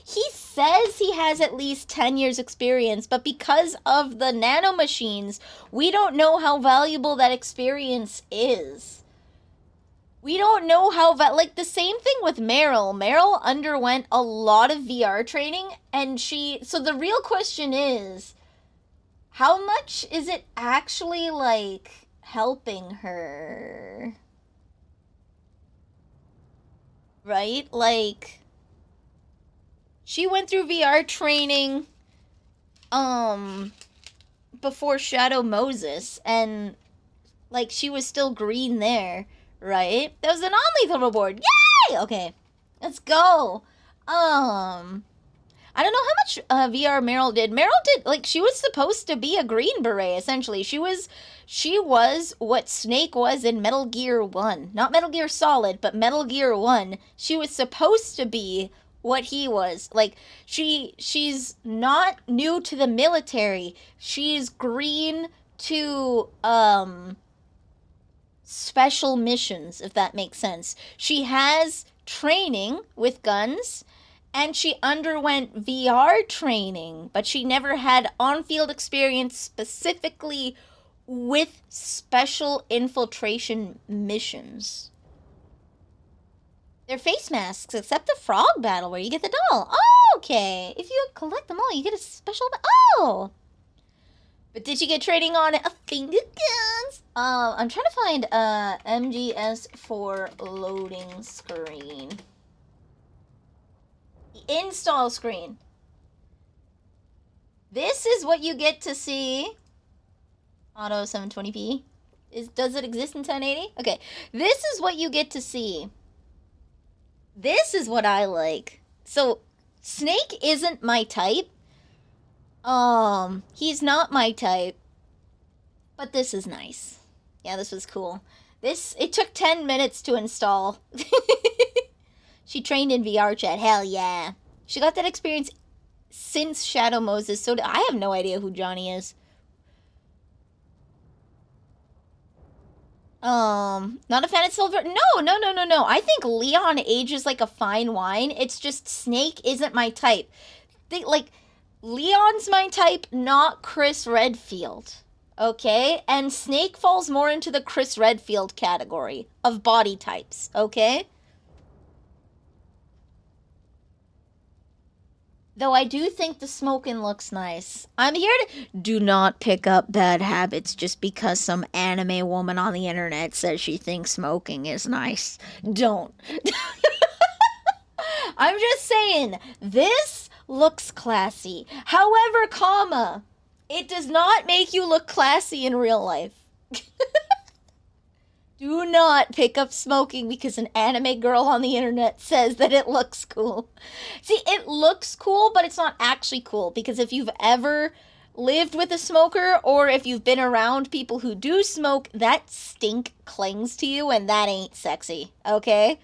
he says he has at least 10 years experience, but because of the nanomachines, we don't know how valuable that experience is. We don't know how like the same thing with Meryl. Meryl underwent a lot of VR training, and so the real question is, how much is it actually like helping her. Right? Like, she went through VR training, before Shadow Moses, and, like, she was still green there, right? That was a non-lethal reward. Yay! Okay, let's go. I don't know how much VR Meryl did. Meryl did, like, she was supposed to be a Green Beret, essentially. She was what Snake was in Metal Gear 1. Not Metal Gear Solid, but Metal Gear 1. She was supposed to be what he was. Like, she's not new to the military. She's green to, special missions, if that makes sense. She has training with guns, and she underwent VR training, but she never had on-field experience specifically with special infiltration missions. They're face masks, except the frog battle where you get the doll. Oh, okay. If you collect them all, you get a special... Oh! But did you get training on finger guns? I'm trying to find MGS4 loading screen. Install screen. This is what you get to see. Auto 720p. Does it exist in 1080? Okay. This is what you get to see. This is what I like. So, Snake isn't my type. He's not my type. But this is nice. Yeah, this was cool. It took 10 minutes to install. She trained in VR chat. Hell yeah. She got that experience since Shadow Moses. So I have no idea who Johnny is. Not a fan of Silver. No. I think Leon ages like a fine wine. It's just Snake isn't my type. Leon's my type, not Chris Redfield. Okay? And Snake falls more into the Chris Redfield category of body types. Okay? Though I do think the smoking looks nice. I'm here to... Do not pick up bad habits just because some anime woman on the internet says she thinks smoking is nice. Don't. I'm just saying, this looks classy. However, comma, it does not make you look classy in real life. Do not pick up smoking because an anime girl on the internet says that it looks cool. See, it looks cool, but it's not actually cool. Because if you've ever lived with a smoker, or if you've been around people who do smoke, that stink clings to you, and that ain't sexy, okay?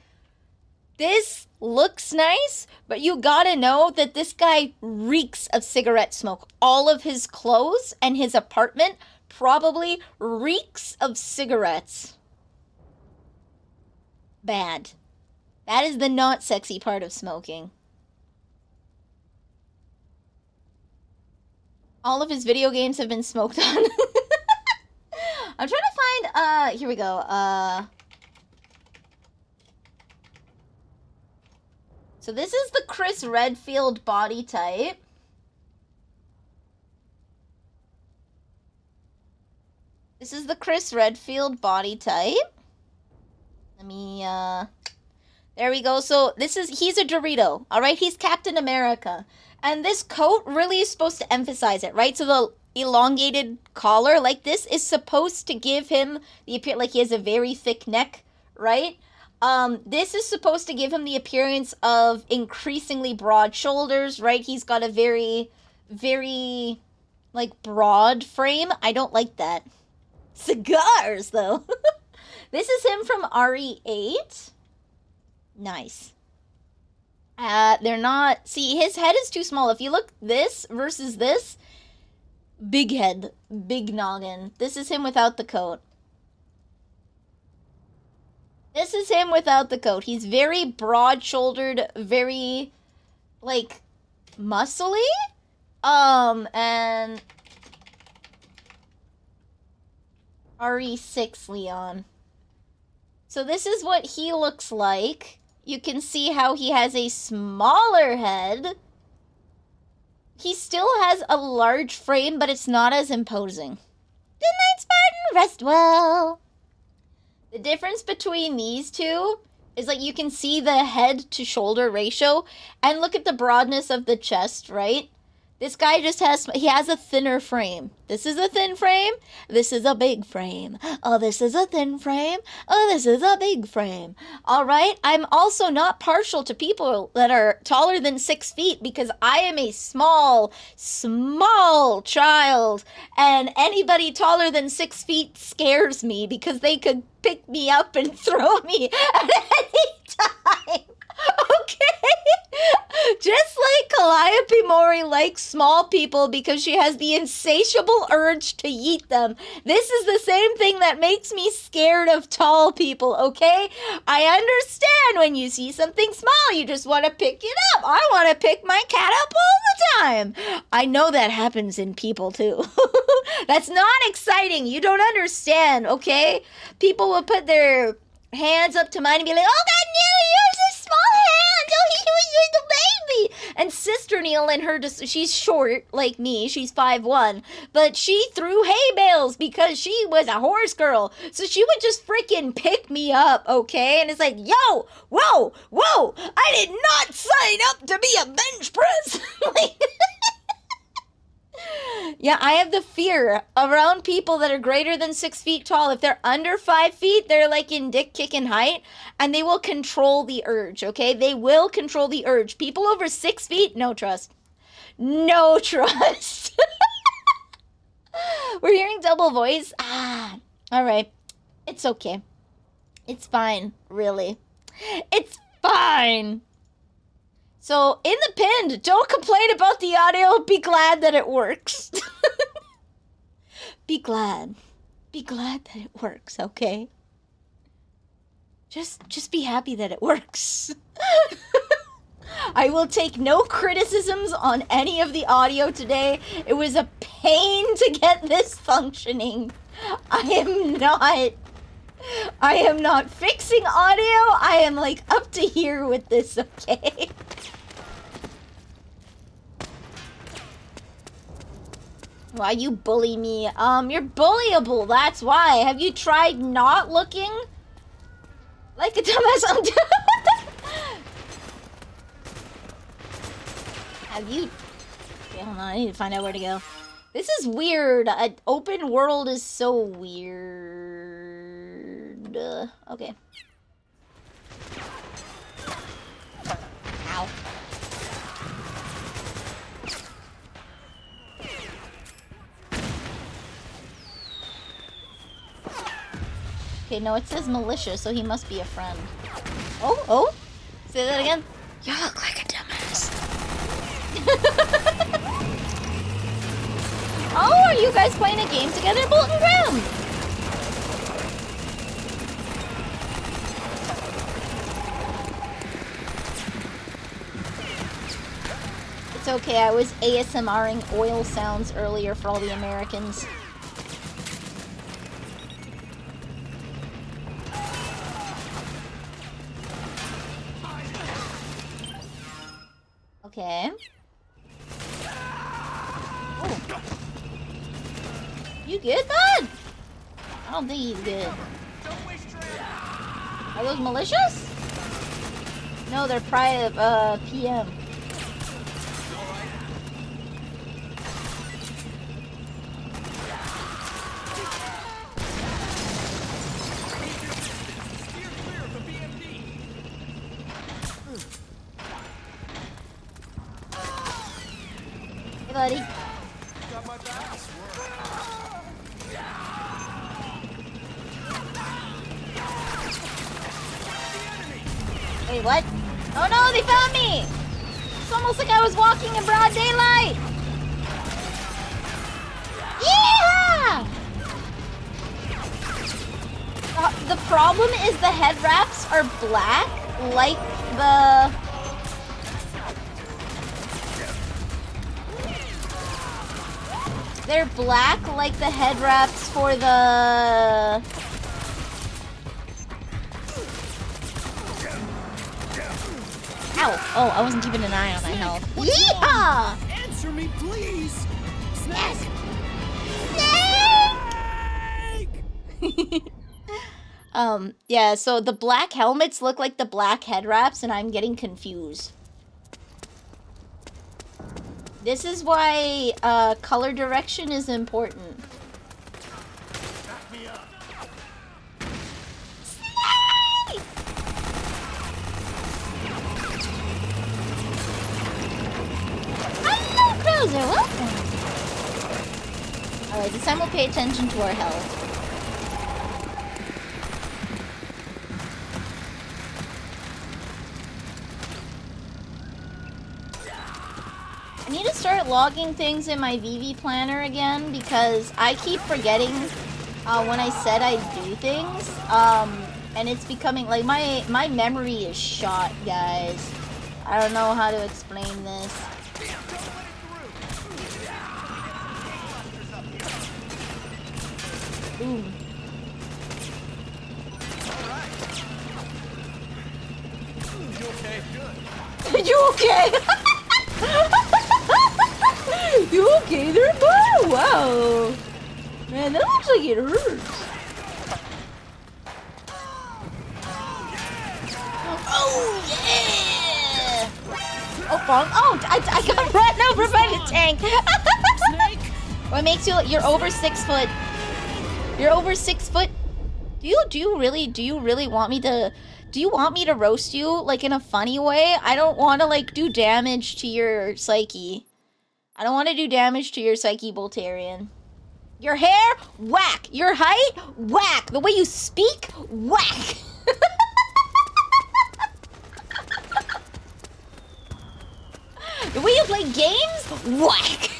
This looks nice, but you gotta know that this guy reeks of cigarette smoke. All of his clothes and his apartment probably reeks of cigarettes. Bad. That is the not sexy part of smoking. All of his video games have been smoked on. I'm trying to find, here we go, so this is the Chris Redfield body type. This is the Chris Redfield body type. Let me, there we go. So he's a Dorito, all right? He's Captain America. And this coat really is supposed to emphasize it, right? So the elongated collar like this is supposed to give him the appearance, like he has a very thick neck, right? This is supposed to give him the appearance of increasingly broad shoulders, right? He's got a very, very, like, broad frame. I don't like that. Cigars, though. This is him from RE8. Nice. They're not... See, his head is too small. If you look this versus this, big head, big noggin. This is him without the coat. This is him without the coat. He's very broad-shouldered, very, like, muscly. And... RE6 Leon. So this is what he looks like. You can see how he has a smaller head. He still has a large frame, but it's not as imposing. Good night, Spartan! rest well. The difference between these two is like you can see the head to shoulder ratio and look at the broadness of the chest, right? This guy just has a thinner frame. This is a thin frame. This is a big frame. Oh, this is a thin frame. Oh, this is a big frame. All right. I'm also not partial to people that are taller than 6 feet because I am a small child. And anybody taller than 6 feet scares me because they could pick me up and throw me at any time. Okay? Just like Calliope Mori likes small people because she has the insatiable urge to yeet them. This is the same thing that makes me scared of tall people, okay? I understand when you see something small, you just want to pick it up. I want to pick my cat up all the time. I know that happens in people too. That's not exciting. You don't understand, okay? People will put their hands up to mine and be like, oh God, Neil, yours are small hands. Oh, you're the baby. And Sister Neil and her, she's short like me. She's 5'1", but she threw hay bales because she was a horse girl. So she would just freaking pick me up, okay? And it's like, yo, whoa, I did not sign up to be a bench press. Like, yeah, I have the fear around people that are greater than 6 feet tall. If they're under 5 feet, they're like in dick kicking height, and they will control the urge, okay? They will control the urge. People over 6 feet, no trust. No trust. We're hearing double voice. Ah, all right. It's okay. It's fine, really. It's fine. So, in the pinned, don't complain about the audio. Be glad that it works. Be glad. Be glad that it works, okay? Just be happy that it works. I will take no criticisms on any of the audio today. It was a pain to get this functioning. I am not fixing audio. I am like up to here with this, okay? Why you bully me? You're bullyable, that's why. Have you tried not looking like a dumbass? Have you... Okay, hold on, I need to find out where to go. This is weird. Open world is so weird. Okay. Ow. Okay, no, it says militia, so he must be a friend. Oh? Say that again. You look like a dumbass. Oh, are you guys playing a game together? Bolton Graham! It's okay, I was ASMRing oil sounds earlier for all the Americans. Okay. Oh. You good, bud? I don't think he's good. Are those malicious? No, they're private, PM. Hey, buddy. Wait, what? Oh no, they found me! It's almost like I was walking in broad daylight! Yeah! The problem is the head wraps are black, like the... They're black like the head wraps for the... Ow! Oh, I wasn't keeping an eye on my health. Yeehaw! Answer me, please! Yes! Yeah, so the black helmets look like the black head wraps, and I'm getting confused. This is why color direction is important. Back me up. Hello, Cruiser, welcome. Alright, this time we'll pay attention to our health. I need to start logging things in my VV planner again because I keep forgetting when I said I'd do things. And it's becoming like my memory is shot, guys. I don't know how to explain this. Boom. You okay? Good. You okay? You okay there, bud? Wow. Man, that looks like it hurts. Oh, yeah! Oh, bonk. Oh, I got run over by the tank. What makes you, you're over 6 foot. You're over 6 foot. Do you really want me to, do you want me to roast you, like, in a funny way? I don't want to, like, do damage to your psyche. I don't want to do damage to your psyche, Boltarian. Your hair? Whack. Your height? Whack. The way you speak? Whack. The way you play games? Whack.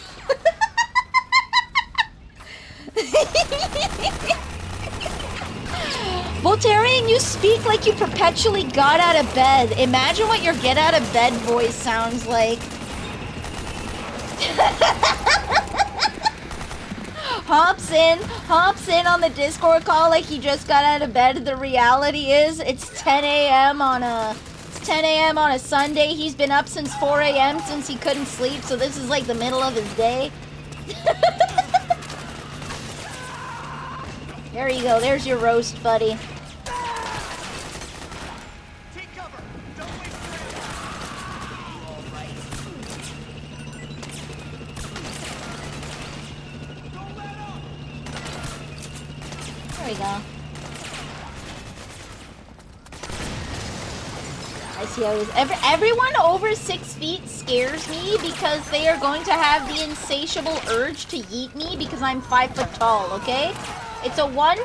Voltarian, you speak like you perpetually got out of bed. Imagine what your get out of bed voice sounds like. Hops in on the Discord call like he just got out of bed. The reality is it's 10 a.m. on a Sunday. He's been up since 4 a.m. since he couldn't sleep, so this is like the middle of his day. There you go. There's your roast, buddy. There we go. I see how it is. Everyone over 6 feet scares me because they are going to have the insatiable urge to yeet me because I'm 5 foot tall, okay? It's a 1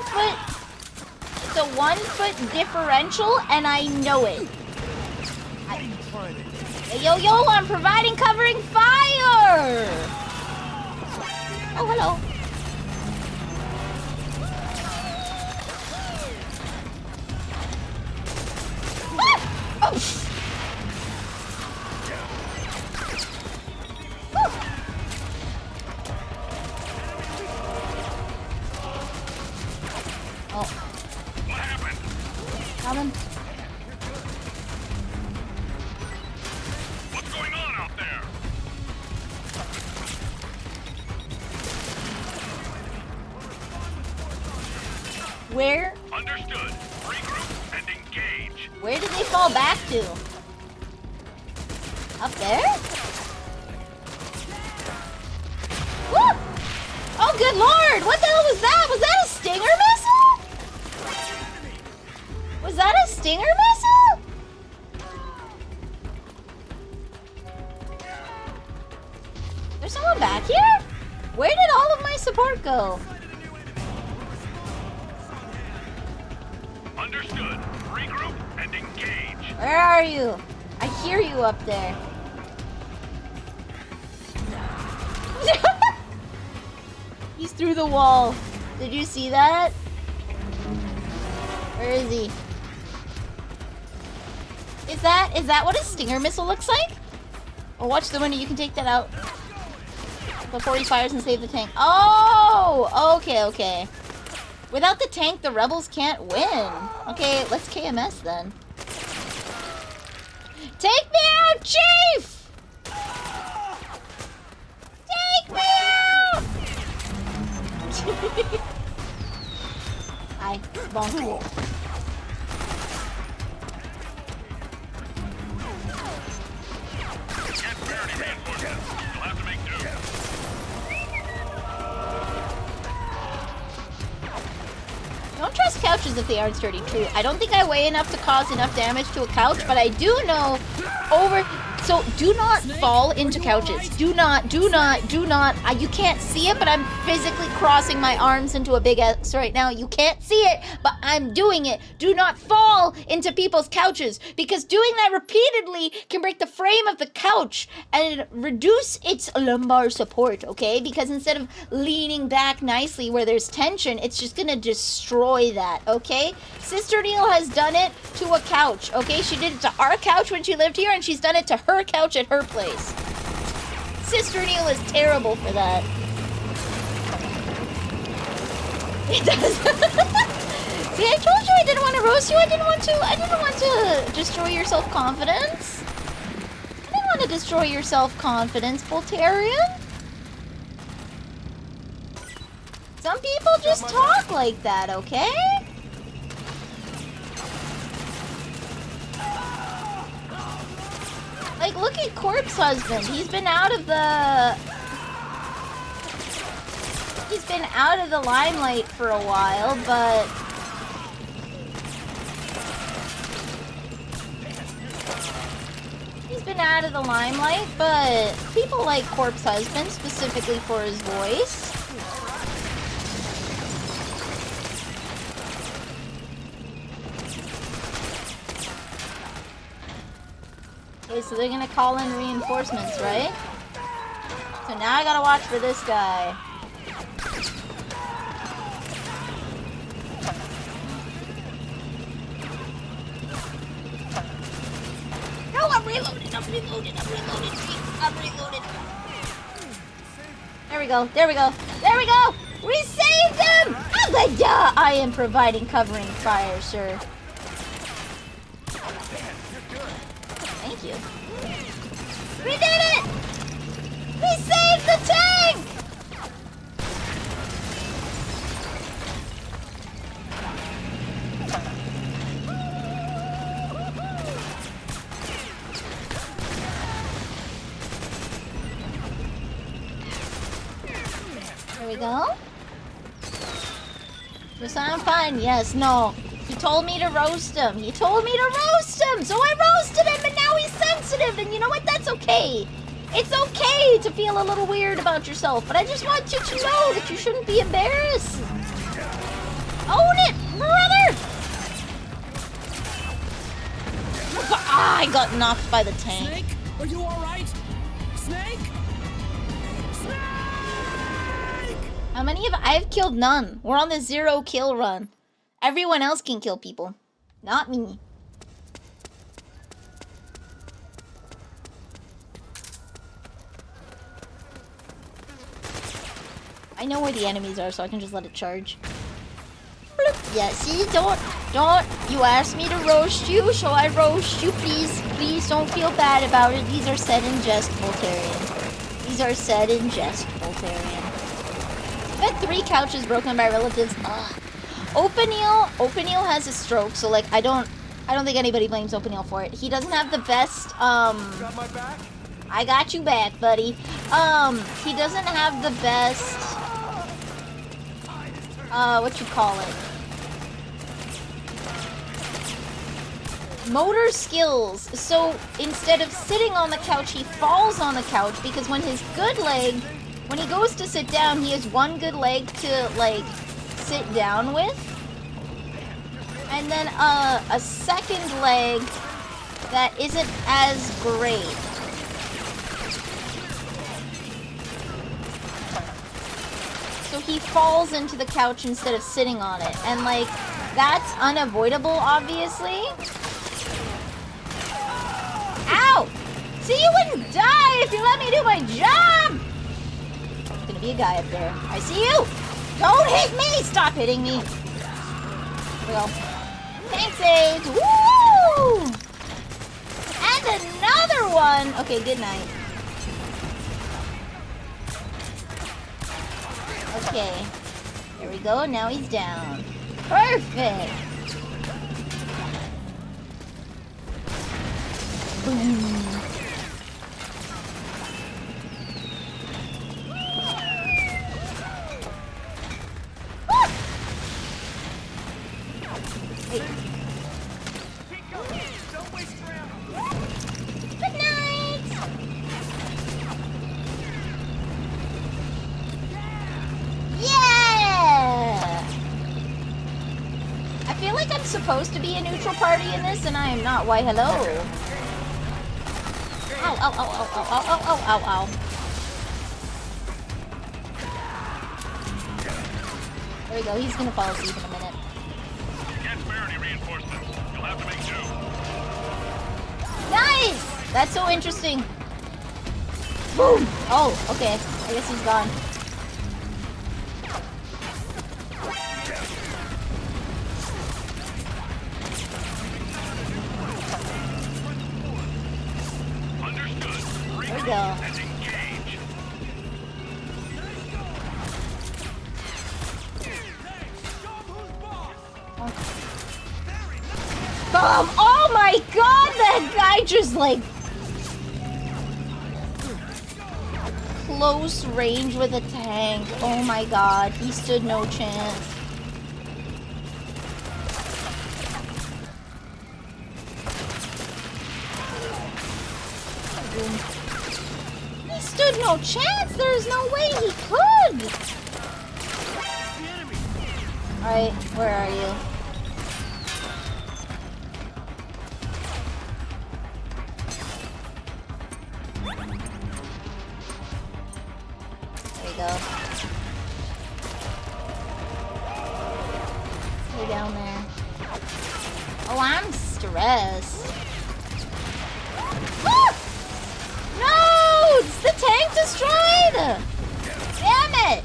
foot differential and I know it. Hey, yo, I'm providing covering fire! Oh, hello. Oh. Oh. What happened? Coming. What's going on out there? Where? Understood. Regroup and engage. Where did they fall back to? Up there? Woo! Oh, good lord! What the hell was that? Was that a Stinger missile? Was that a Stinger missile? There's someone back here? Where did all of my support go? Understood. Regroup and engage. Where are you? I hear you up there. He's through the wall. Did you see that? Where is he? Is that what a Stinger missile looks like? Oh, watch the window. You can take that out before he fires and save the tank. Oh, okay. Without the tank, the rebels can't win. Okay, let's KMS then. Take me out, Chief! Take me out! Die. Bonk. Don't trust couches if they aren't sturdy. True. I don't think I weigh enough to cause enough damage to a couch, but I do know so do not fall into couches. Do not. You can't see it, but I'm physically crossing my arms into a big X right now. You can't see it, but I'm doing it. Do not fall into people's couches, because doing that repeatedly can break the frame of the couch and reduce its lumbar support, okay? Because instead of leaning back nicely where there's tension, it's just gonna destroy that, okay? Sister Neil has done it to a couch, okay? She did it to our couch when she lived here, and she's done it to her couch at her place. Sister Neil is terrible for that. It does. See, I told you I didn't want to roast you. I didn't want to destroy your self-confidence. I didn't want to destroy your self-confidence, Voltarian. Some people just talk like that, okay? Like, look at Corpse Husband. He's been out of the limelight for a while, but people like Corpse Husband specifically for his voice. Okay, so they're gonna call in reinforcements, right? So now I gotta watch for this guy. No, I'm reloaded. There we go. We saved him! I am providing covering fire, sir. Thank you. We did it! We saved the tank! There we go. Does sound fine? Yes, no. He told me to roast him. So I roasted him, and now he's sensitive. And you know what? That's okay. It's okay to feel a little weird about yourself, but I just want you to know that you shouldn't be embarrassed. Own it, brother! I got knocked by the tank. Snake, are you all right? Snake? How many have I've killed none? We're on the 0 kill run. Everyone else can kill people, not me. I know where the enemies are, so I can just let it charge. Bloop. Yeah, see, don't. You asked me to roast you, so I roast you. Please don't feel bad about it. These are said in jest, Voltarian. I've had 3 couches broken by relatives. Ugh. Openeel has a stroke, so like I don't think anybody blames Openeel for it. He doesn't have the best got my back? I got you back, buddy. He doesn't have the best motor skills. So instead of sitting on the couch, he falls on the couch because when he goes to sit down, he has one good leg to like sit down with, and then a second leg that isn't as great. So he falls into the couch instead of sitting on it, and like that's unavoidable, obviously. Ow! See, you wouldn't die if you let me do my job! There's gonna be a guy up there. I see you! Don't hit me! Stop hitting me! Here we go. Thanks, AIDS! Woo! And another one! Okay, good night. Okay. Here we go. Now he's down. Perfect. Boom. Hey. Don't waste round. Good night. Yeah. I feel like I'm supposed to be a neutral party in this, and I am not. Why, hello. Ow, ow, ow, ow, ow, ow, ow, ow, ow, ow. There we go. He's gonna fall asleep in a minute. Can't spare any reinforcements. You'll have to make do. Nice! That's so interesting. Boom! Oh, okay. I guess he's gone. Understood. There we go. And engage. Oh my god! That guy just like close range with a tank. Oh my god, he stood no chance. He stood no chance. There's no way he could. Alright, where are you? There you go. Stay down there. Oh, I'm stressed. Ah! No! It's the tank destroyed! Damn it!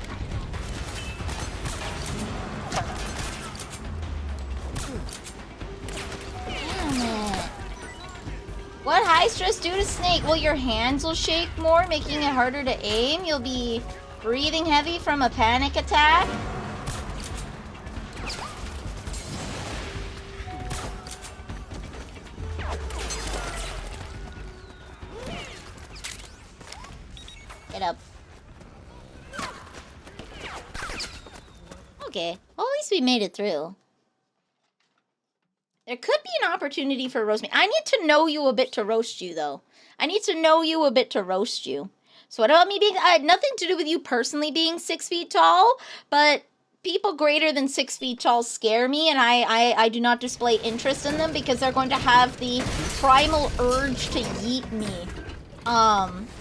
Damn it. What high stress do to Snake? Well, your hands will shake more, making it harder to aim. You'll be breathing heavy from a panic attack. Get up. Okay. Well, at least we made it through. There could be an opportunity for roast me. I need to know you a bit to roast you, though. I need to know you a bit to roast you. So what about me being... nothing to do with you personally being 6 feet tall, but people greater than 6 feet tall scare me, and I do not display interest in them because they're going to have the primal urge to yeet me.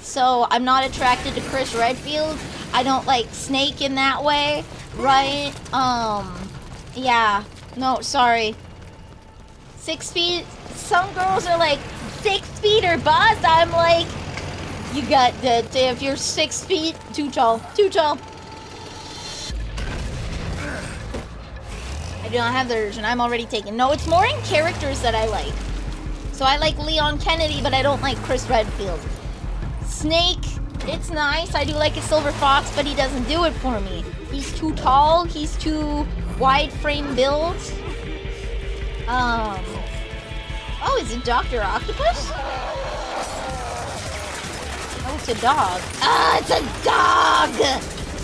So I'm not attracted to Chris Redfield. I don't like Snake in that way, right? Yeah. No, sorry. 6 feet. Some girls are like 6 feet or bust. I'm like, you got the. If you're 6 feet, too tall. Too tall. I do not have the urge, and I'm already taken. No, it's more in characters that I like. So I like Leon Kennedy, but I don't like Chris Redfield. Snake, it's nice. I do like a Silver Fox, but he doesn't do it for me. He's too tall. He's too wide frame build. Oh, is it Dr. Octopus? Oh, it's a dog. Ah, it's a dog!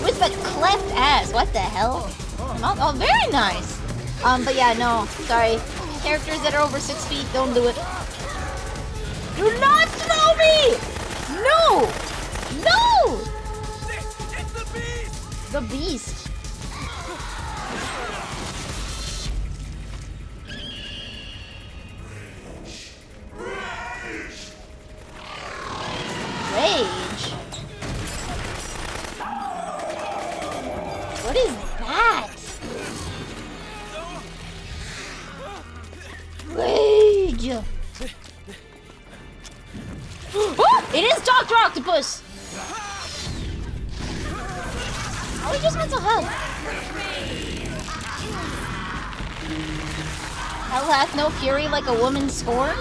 With the cleft ass. What the hell? Oh, very nice. But yeah, no. Sorry. Characters that are over 6 feet, don't do it. Do not throw me! No! No! It's the beast! The beast. Rage? What is that? Rage! Oh, it is Dr. Octopus! Oh, he just wants a hug. Hell hath no fury like a woman scorned?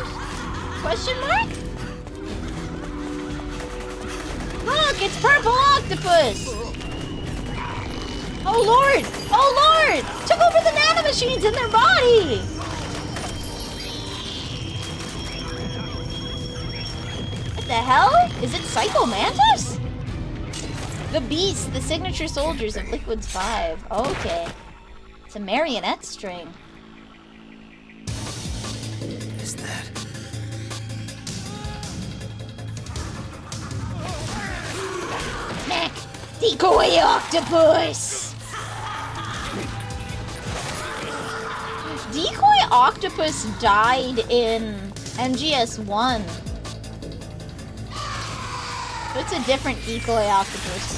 Question mark? Look, it's Purple Octopus! Oh lord! Oh lord! Took over the nanomachines in their body! What the hell? Is it Psycho Mantis? The Beast, the signature soldiers of Liquid's 5. Okay. It's a marionette string. Is that? Mac! Decoy octopus! Decoy octopus died in MGS1. So it's a different decoy octopus.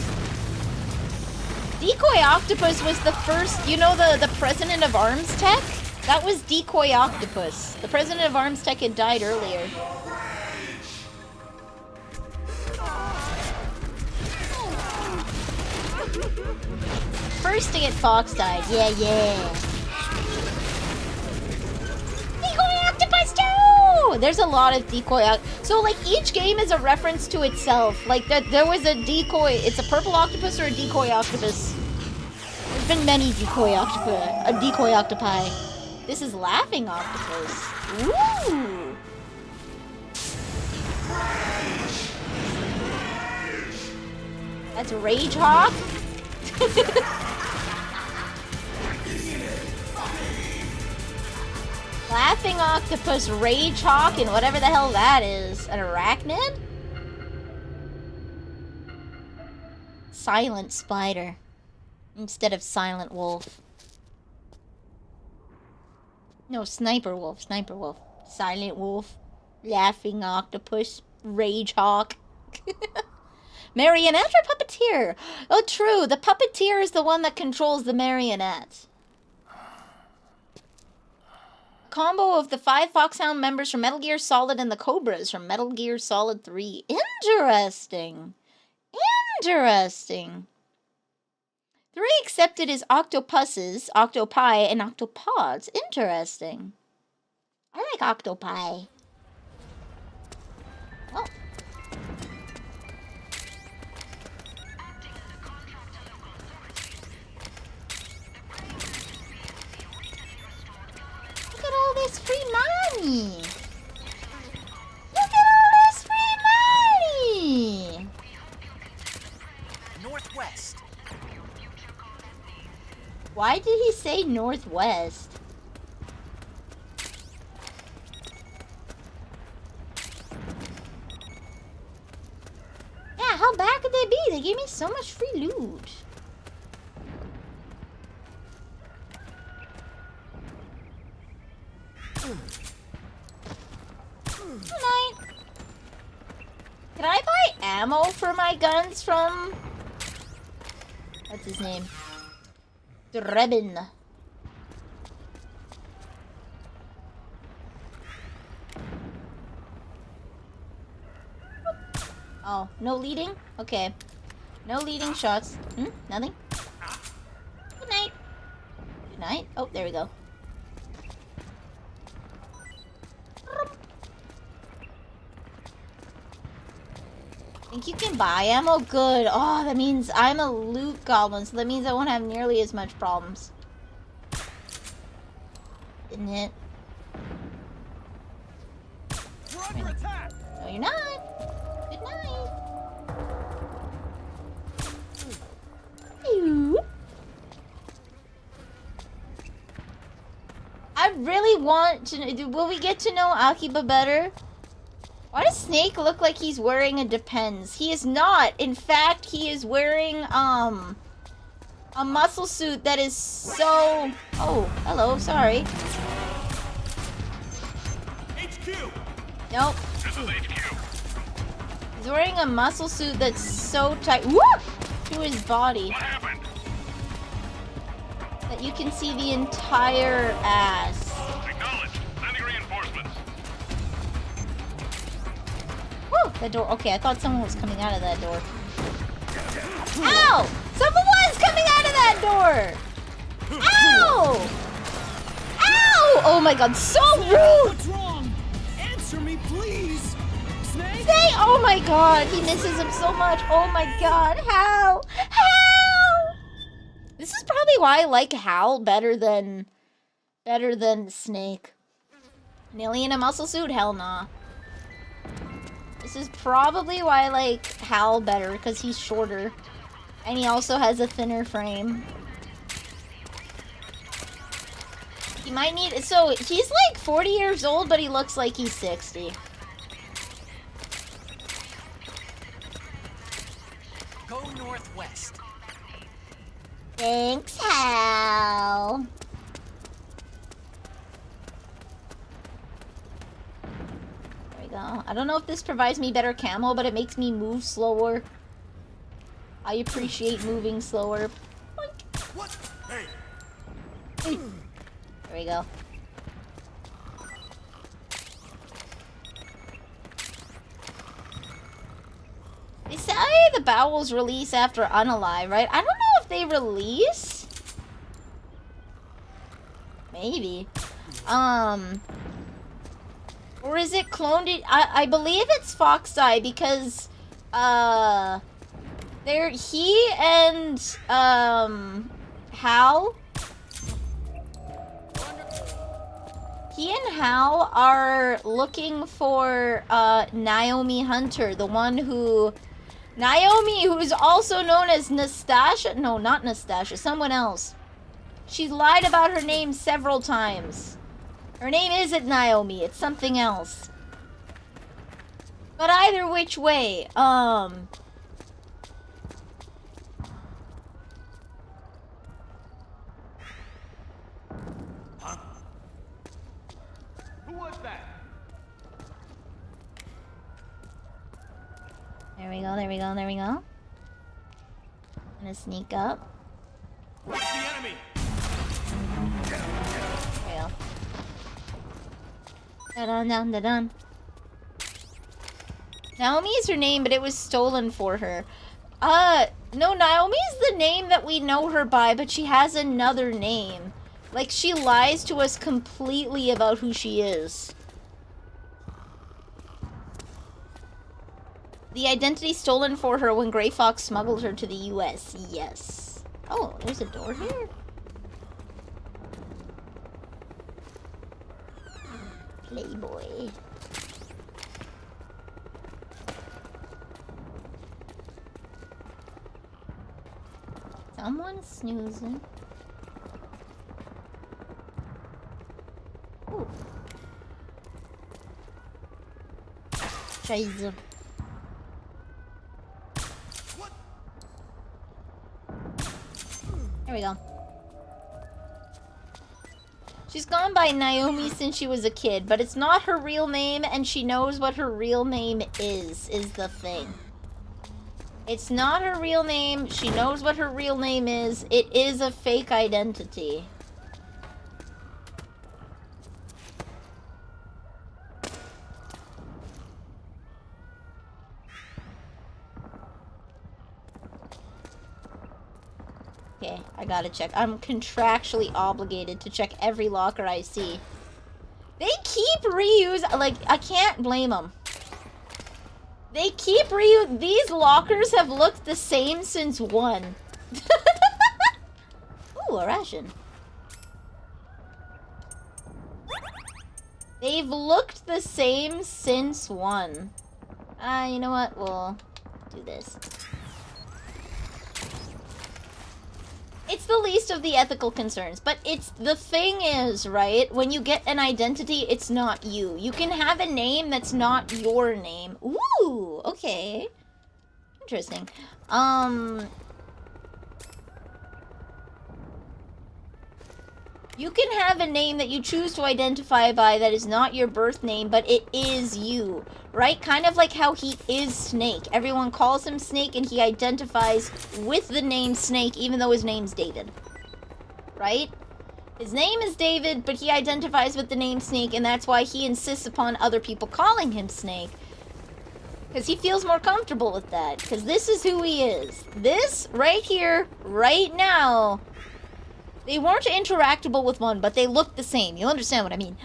Decoy octopus was the first, you know, the president of Arms Tech? That was Decoy octopus. The president of Arms Tech had died earlier. First to get Fox died. Yeah, yeah. Decoy octopus too! There's a lot of decoy so like each game is a reference to itself. Like there was a decoy, it's a purple octopus or a decoy octopus. There's been many decoy octopi. This is laughing octopus. Ooh! That's Rage Hawk. Laughing octopus, Rage Hawk, and whatever the hell that is. An arachnid? Silent spider. Instead of silent wolf. No, sniper wolf, sniper wolf. Silent wolf. Laughing octopus. Rage Hawk. Marionette or puppeteer? Oh, true. The puppeteer is the one that controls the marionette. Combo of the 5 Foxhound members from Metal Gear Solid and the Cobras from Metal Gear Solid 3. Interesting. Interesting. 3 accepted as octopuses, octopi, and octopods. Interesting. I like octopi. Oh. Look at all this free money! Look at all this free money! Northwest. Why did he say northwest? Yeah, how bad could they be? They gave me so much free loot. Good night. Can I buy ammo for my guns from... What's his name? Drebin. Oh, no leading? Okay. No leading shots. Nothing? Good night. Good night. Oh, there we go. Think you can buy ammo? Good. Oh, that means I'm a loot goblin, so that means I won't have nearly as much problems. Isn't it? No, you're not. Good night. Ew. I really want to... Will we get to know Akiba better? Why does Snake look like he's wearing a Depends? He is not. In fact, he is wearing, a muscle suit that is so... Oh, hello, sorry. HQ! Nope. This is HQ. He's wearing a muscle suit that's so tight... Woo! To his body. What happened? That you can see the entire ass. Acknowledged. Sending reinforcements. Woo! That door. Okay, I thought someone was coming out of that door. Ow! Someone was coming out of that door! Ow! Ow! Oh my god, so rude! What's wrong? Answer me, please. Snake? Say, oh my god, he misses him so much. Oh my god, how? How? This is probably why I like Hal better than Snake. Nilly in a muscle suit? Hell nah. This is probably why I like Hal better, because he's shorter. And he also has a thinner frame. He might need... So, he's like 40 years old, but he looks like he's 60. Go northwest. Thanks, Hal. There we go. I don't know if this provides me better camo, but it makes me move slower. I appreciate moving slower. What? Hey. There we go. They say the bowels release after unalive, right? I don't know if they release. Maybe. Or is it cloned? I believe it's Fox Eye because, he and, Hal. He and Hal are looking for, Naomi Hunter, the one who... Naomi, who's also known as Nastasha. No, not Nastasha. Someone else. She's lied about her name several times. Her name isn't Naomi. It's something else. But either which way, Huh? Who was that? There we go, there we go, there we go. I'm gonna sneak up. It's the enemy. There we go. Da-dun, dun, da-dun. Naomi is her name, but it was stolen for her. No, Naomi is the name that we know her by, but she has another name. Like, she lies to us completely about who she is. The identity stolen for her when Grey Fox smuggled her to the US. Yes. Oh, there's a door here? Playboy. Someone's snoozing. Ooh. Scheiße. There we go. She's gone by Naomi since she was a kid, but it's not her real name, and she knows what her real name is the thing. It's not her real name, she knows what her real name is, it is a fake identity. Okay, I gotta check. I'm contractually obligated to check every locker I see. They keep reusing, like, I can't blame them. They keep these lockers have looked the same since 1. Ooh, a ration. They've looked the same since 1. You know what? We'll do this. It's the least of the ethical concerns, but it's the thing is, right? When you get an identity, it's not you. You can have a name that's not your name. Ooh, okay. Interesting. You can have a name that you choose to identify by that is not your birth name, but it is you, right? Kind of like how he is Snake. Everyone calls him Snake and he identifies with the name Snake even though his name's David, right? His name is David, but he identifies with the name Snake, and that's why he insists upon other people calling him Snake. Because he feels more comfortable with that, because this is who he is. This, right here, right now... They weren't interactable with one, but they looked the same. You understand what I mean?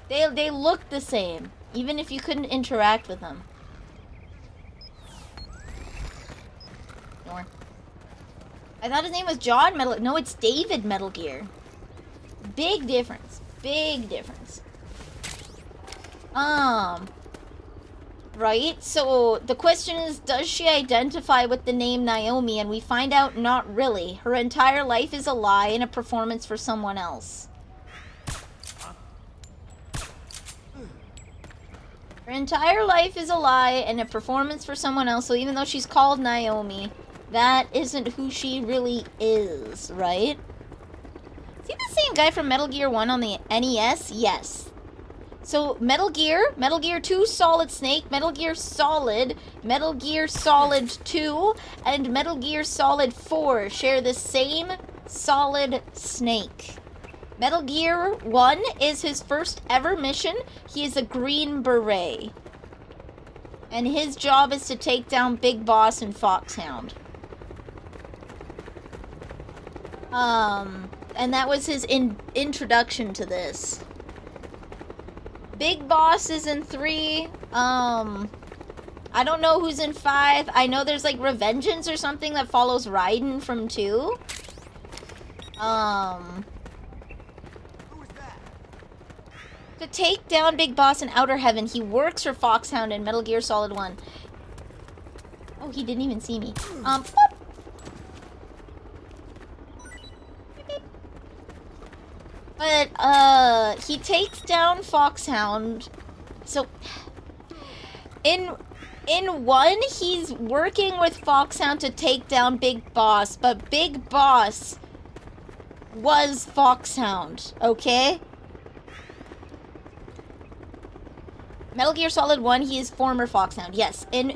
They looked the same, even if you couldn't interact with them. Ignore. I thought his name was John Metal... No, it's David Metal Gear. Big difference. Big difference. Right? So, the question is, does she identify with the name Naomi? And we find out not really. Her entire life is a lie and a performance for someone else. Her entire life is a lie and a performance for someone else, so even though she's called Naomi, that isn't who she really is, right? Is he the same guy from Metal Gear 1 on the NES? Yes. So, Metal Gear 2 Solid Snake, Metal Gear Solid 2, and Metal Gear Solid 4 share the same Solid Snake. Metal Gear 1 is his first ever mission. He is a Green Beret. And his job is to take down Big Boss and Foxhound. And that was his introduction to this. Big Boss is in 3. I don't know who's in 5. I know there's like Revengeance or something that follows Raiden from 2. To take down Big Boss in Outer Heaven, he works for Foxhound in Metal Gear Solid 1. Oh, he didn't even see me. But, he takes down Foxhound. So, in 1, he's working with Foxhound to take down Big Boss, but Big Boss was Foxhound, okay? Metal Gear Solid 1, he is former Foxhound, yes. In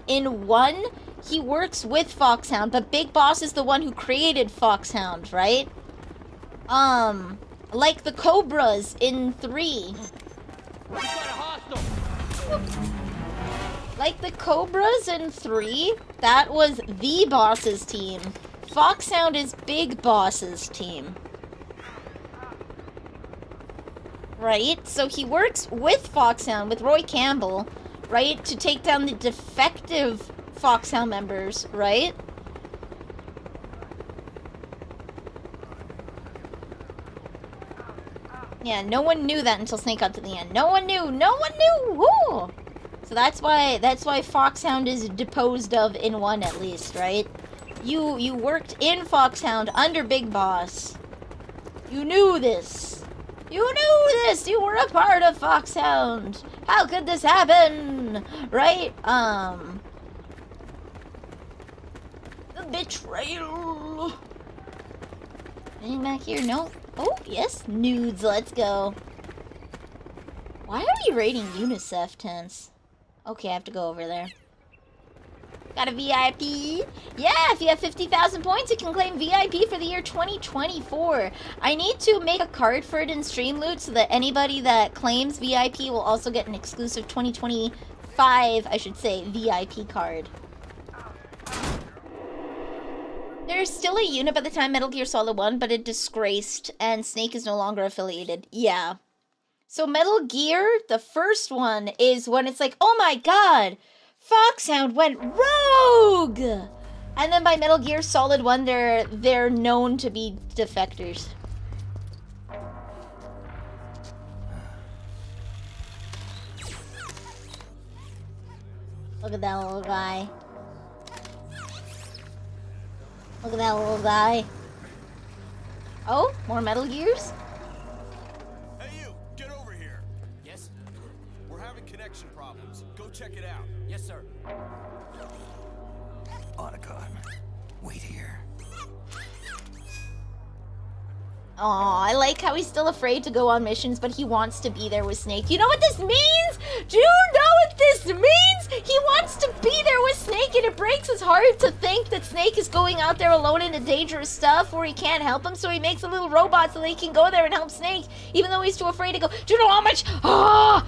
1, he works with Foxhound, but Big Boss is the one who created Foxhound, right? Like the Cobras in 3. Like the Cobras in 3, that was the Boss's team. Foxhound is Big Boss's team. Right? So he works with Foxhound, with Roy Campbell, right? To take down the defective Foxhound members, right? Yeah, no one knew that until Snake got to the end. No one knew! No one knew! Woo! So that's why Foxhound is deposed of in 1 at least, right? You worked in Foxhound under Big Boss. You knew this. You knew this! You were a part of Foxhound! How could this happen? Right? The betrayal! Anything back here? No? Oh, yes. Nudes. Let's go. Why are we raiding UNICEF tents? Okay, I have to go over there. Got a VIP? Yeah, if you have 50,000 points, you can claim VIP for the year 2024. I need to make a card for it in Stream Loot so that anybody that claims VIP will also get an exclusive 2025, I should say, VIP card. There's still a unit by the time Metal Gear Solid 1, but it disgraced, and Snake is no longer affiliated. Yeah. So Metal Gear, the first one, is when it's like, oh my god! Foxhound went rogue! And then by Metal Gear Solid 1, they're known to be defectors. Look at that little guy. Look at that little guy. Oh, more Metal Gears? Hey you, get over here. Yes? We're having connection problems. Go check it out. Yes, sir. Otacon, wait here. Aw, I like how he's still afraid to go on missions, but he wants to be there with Snake. You know what this means? Do you know what this means? He wants to be there with Snake, and it breaks his heart to think that Snake is going out there alone into dangerous stuff where he can't help him, so he makes a little robot so that he can go there and help Snake, even though he's too afraid to go. Do you know how much? Oh,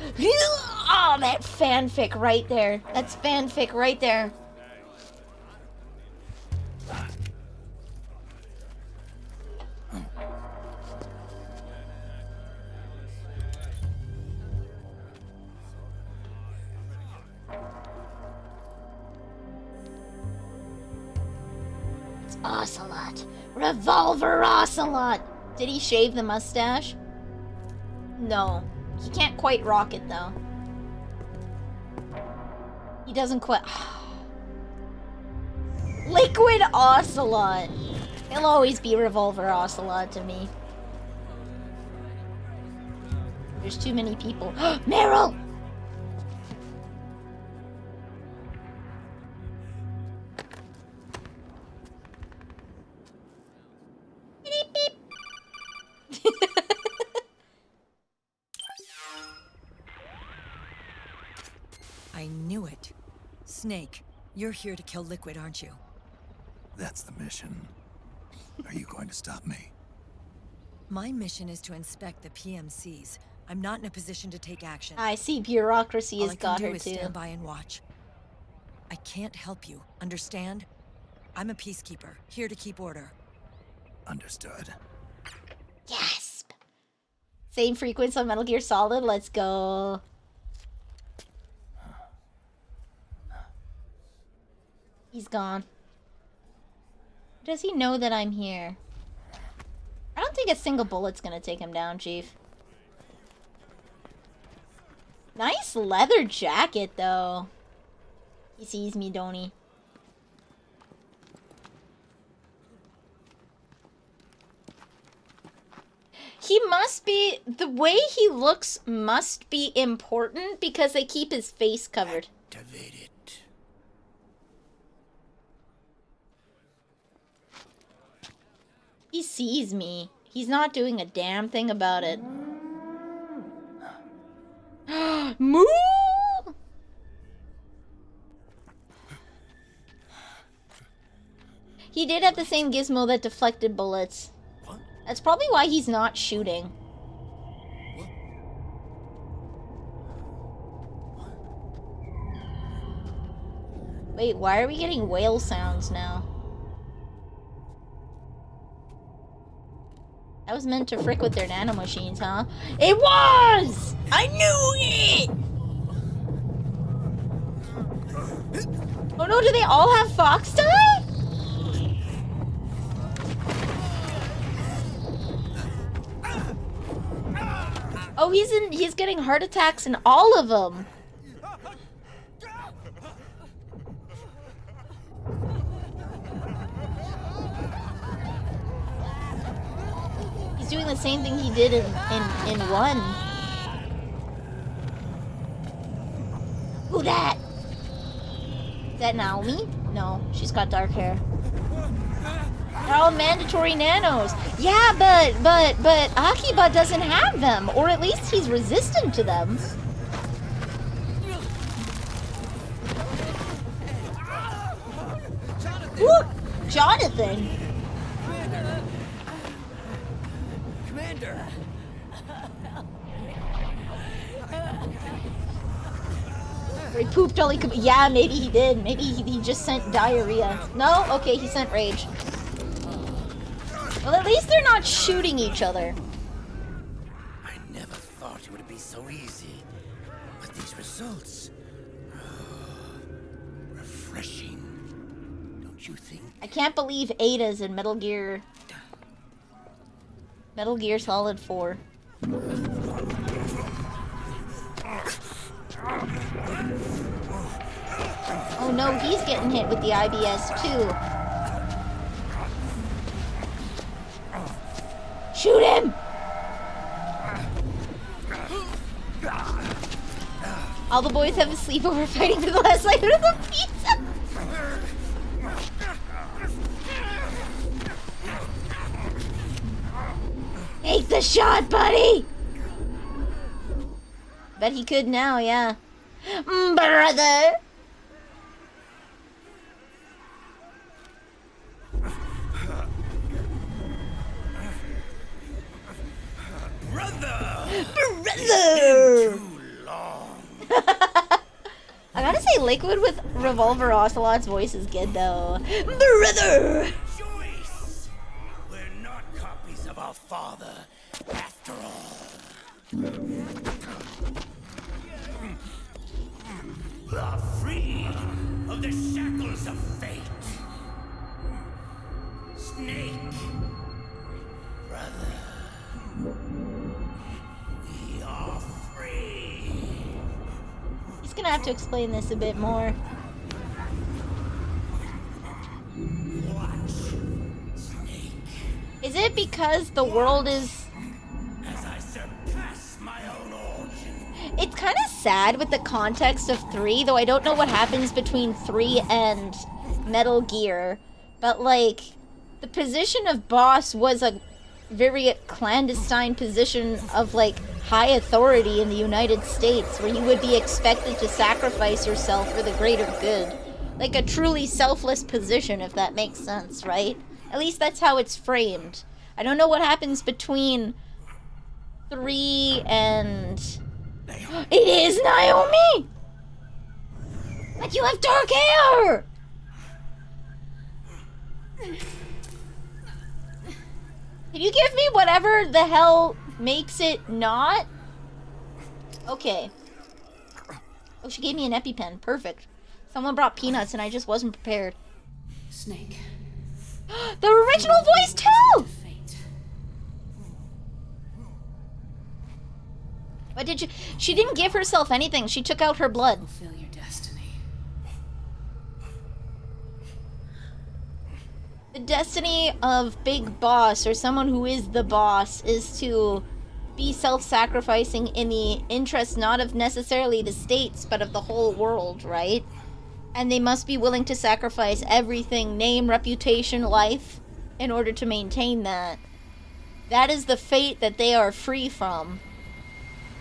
that fanfic right there. That's fanfic right there. Ocelot. Revolver Ocelot. Did he shave the mustache? No. He can't quite rock it, though. He doesn't quite... Liquid Ocelot. He'll always be Revolver Ocelot to me. There's too many people. Meryl! Beep, beep. I knew it. Snake, you're here to kill Liquid, aren't you? That's the mission. Are you going to stop me? My mission is to inspect the PMCs. I'm not in a position to take action. I see bureaucracy All has I can got do her is too. stand by and watch. I can't help you, understand? I'm a peacekeeper, here to keep order. Understood. Yes! Same frequency on Metal Gear Solid, let's go. He's gone. Does he know that I'm here? I don't think a single bullet's gonna take him down, Chief. Nice leather jacket, though. He sees me, don't he? He must be... The way he looks must be important because they keep his face covered. Activate it. He sees me. He's not doing a damn thing about it. Moo! He did have the same gizmo that deflected bullets. That's probably why he's not shooting. Wait, why are we getting whale sounds now? That was meant to frick with their nanomachines, huh? It was! I knew it! Oh no, do they all have fox die? Oh, he's getting heart attacks in all of them. He's doing the same thing he did in 1. Who that? Is that Naomi? No, she's got dark hair. They're all mandatory nanos. Yeah, but Akiba doesn't have them, or at least he's resistant to them. Ooh, Jonathan. Commander. He pooped all he could. Yeah, maybe he did. Maybe he just sent diarrhea. No? Okay, he sent rage. Well, at least they're not shooting each other. I never thought it would be so easy. But these results... refreshing. Don't you think? I can't believe Ada's in Metal Gear Solid 4. Oh no, he's getting hit with the IBS too. Shoot him! All the boys have a sleepover fighting for the last slice of the pizza. Take the shot, buddy! Bet he could now, yeah. Brother! Brother! I gotta say, Liquid with Revolver Ocelot's voice is good, though. Brother! Joyce! We're not copies of our father, after all. Are free of the shackles of fate. gonna have to explain this a bit more. Is it because the world is... As I surpass my own origin. It's kind of sad with the context of 3, though I don't know what happens between 3 and Metal Gear. But, like, the position of boss was a very clandestine position of, like, high authority in the United States, where you would be expected to sacrifice yourself for the greater good. Like a truly selfless position, if that makes sense, right? At least that's how it's framed. I don't know what happens between 3 and... It is Naomi! But you have dark hair! Can you give me whatever the hell makes it not? Okay. Oh, she gave me an EpiPen. Perfect. Someone brought peanuts and I just wasn't prepared. Snake. The original voice too! What did you... She didn't give herself anything. She took out her blood. Fulfill your destiny. The destiny of Big Boss, or someone who is the boss, is to be self-sacrificing in the interest not of necessarily the states, but of the whole world, right? And they must be willing to sacrifice everything, name, reputation, life, in order to maintain that. That is the fate that they are free from,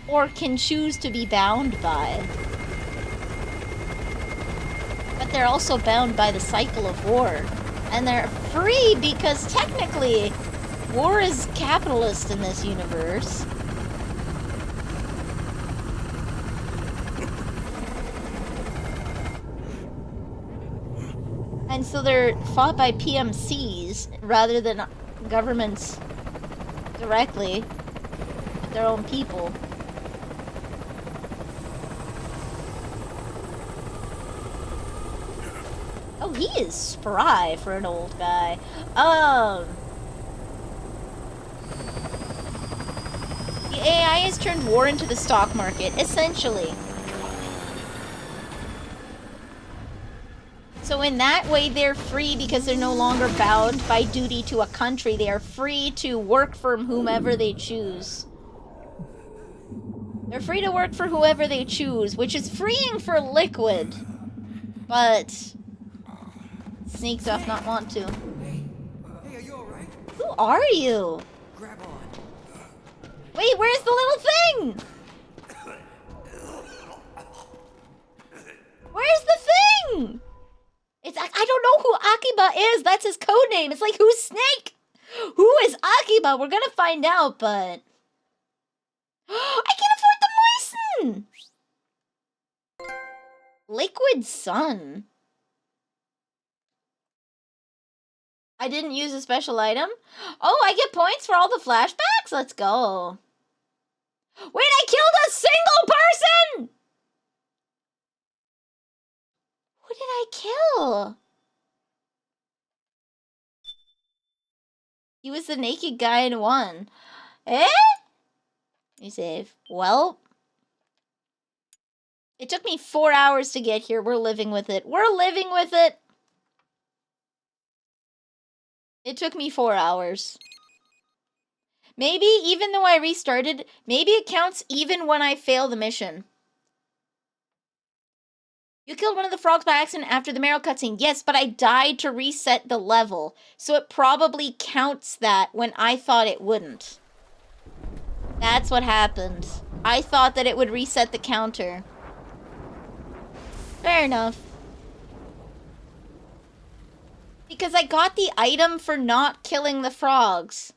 or can choose to be bound by. But they're also bound by the cycle of war. And they're free because technically, war is capitalist in this universe. And so they're fought by PMCs rather than governments directly, their own people. Oh, he is spry for an old guy. The AI has turned war into the stock market, essentially. So in that way, they're free because they're no longer bound by duty to a country. They are free to work for whomever they choose. They're free to work for whoever they choose, which is freeing for Liquid. But Snake doth not want to. Hey, are you alright? Who are you? Grab on. Wait, where's the little thing? Where's the thing? It's I don't know who Akiba is. That's his code name. It's like, who's Snake? Who is Akiba? We're gonna find out, but I can afford the moisten. Liquid Sun. I didn't use a special item. Oh, I get points for all the flashbacks? Let's go. Wait, I killed a single person! Who did I kill? He was the naked guy in 1. Eh? Let me save. Well, it took me 4 hours to get here. We're living with it. We're living with it. It took me 4 hours. Maybe, even though I restarted, maybe it counts even when I fail the mission. You killed one of the frogs by accident after the Meryl cutscene. Yes, but I died to reset the level. So it probably counts that when I thought it wouldn't. That's what happened. I thought that it would reset the counter. Fair enough. Because I got the item for not killing the frogs.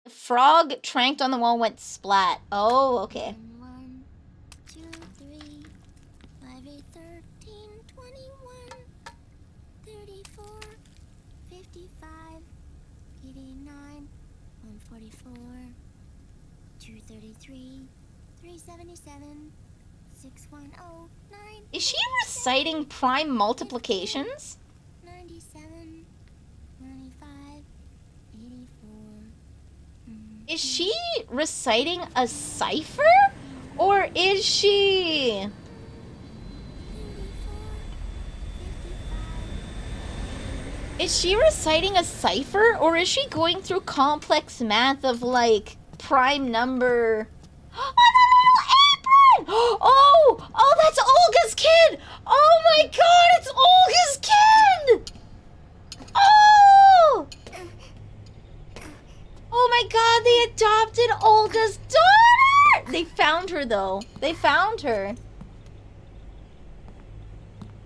The frog tranked on the wall went splat. Oh, okay. 1, 2, 3, 5, 8, 13, 21, 34, 55, 89, 144, 233, 377, 6109. Is she reciting prime multiplications? 97, 95, 84. Is she reciting a cipher? Or is she? Is she reciting a cipher, or is she going through complex math of, like, prime number? Oh, no, no, apron! Oh, that's Olga's kid! Oh my god, it's Olga's kid! Oh! Oh my god, they adopted Olga's daughter! They found her, though. They found her.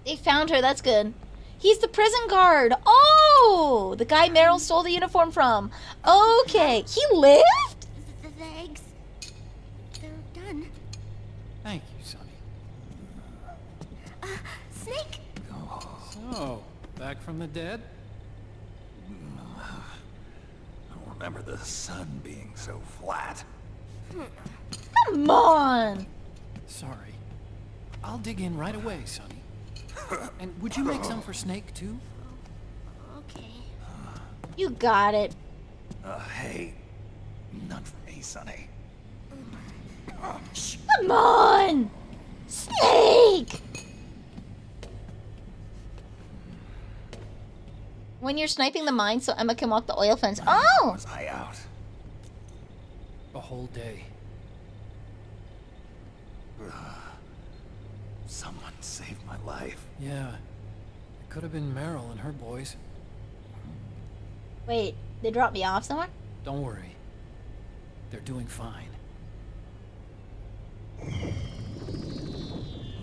They found her, that's good. He's the prison guard. Oh! The guy Meryl stole the uniform from. Okay. He lived? The eggs. They're done. Thank you, Sonny. Snake! So, back from the dead? I don't remember the sun being so flat. Come on! Sorry. I'll dig in right away, Sonny. And would you make some for Snake, too? Okay. You got it. Hey. None for me, Sonny. Come on! Snake! When you're sniping the mine so Emma can walk the oil fence. Oh! Was I out? A whole day. Someone saved my life. Yeah. It could have been Meryl and her boys. Wait, they dropped me off somewhere? Don't worry. They're doing fine.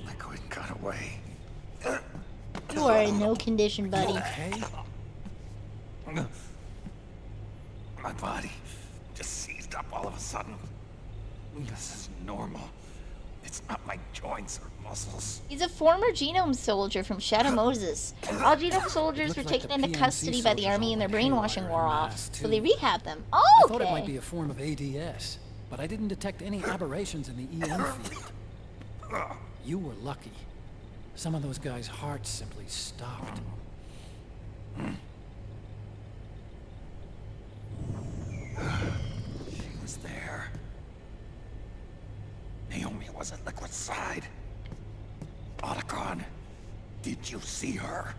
Liquid got away. You are in no condition, buddy. Okay? My body just seized up all of a sudden. This is normal. It's not my joints or muscles. He's a former genome soldier from Shadow Moses. All genome soldiers were taken into custody by the army and their brainwashing wore off, so they rehab them. Oh, okay. I thought it might be a form of ADS, but I didn't detect any aberrations in the EM field. You were lucky. Some of those guys' hearts simply stopped. She was there. Naomi was at Liquid's side. Otacon, did you see her?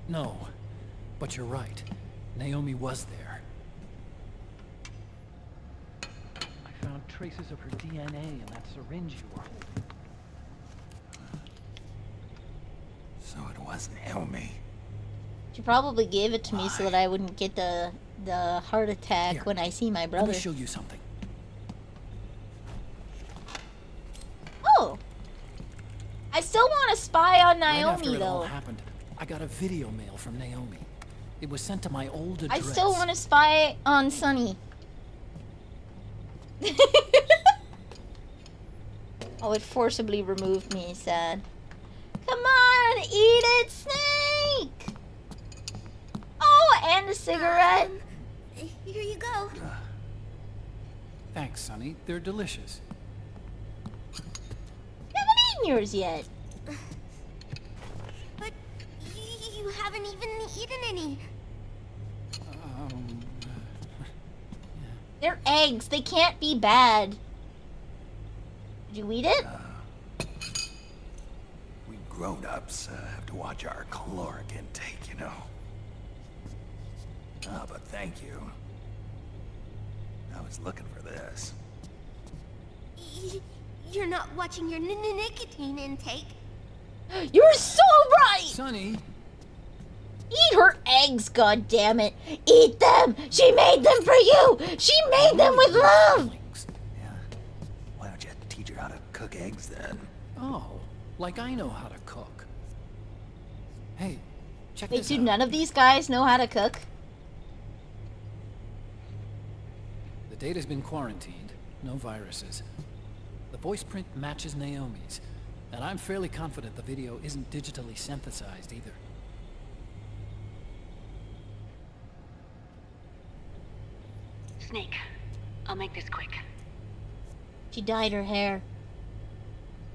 No, but you're right. Naomi was there. I found traces of her DNA in that syringe you were holding. So it was Naomi. She probably gave it to me so that I wouldn't get the heart attack Here, when I see my brother. Let me show you something. Oh! I still want to spy on Right after Naomi, it all though. happened, I got a video mail from Naomi. It was sent to my old I address. still want to spy on Sunny. Oh, it forcibly removed me, sad. Come on, eat it, Snake! Oh, and a cigarette. Here you go. Thanks, Sonny. They're delicious. You haven't eaten yours yet. But you haven't even eaten any. They're eggs. They can't be bad. Did you eat it? We grown-ups have to watch our caloric intake, you know. But thank you. I was looking for this. You're not watching your nicotine intake. You're so right! Sonny! Eat her eggs, goddammit! Eat them! She made them for you! She made them with love! Why don't you teach her how to cook eggs then? Oh, like I know how to cook. Hey, check Wait, this do out. none of these guys know how to cook? The data's been quarantined. No viruses. The voice print matches Naomi's. And I'm fairly confident the video isn't digitally synthesized either. Snake, I'll make this quick. She dyed her hair.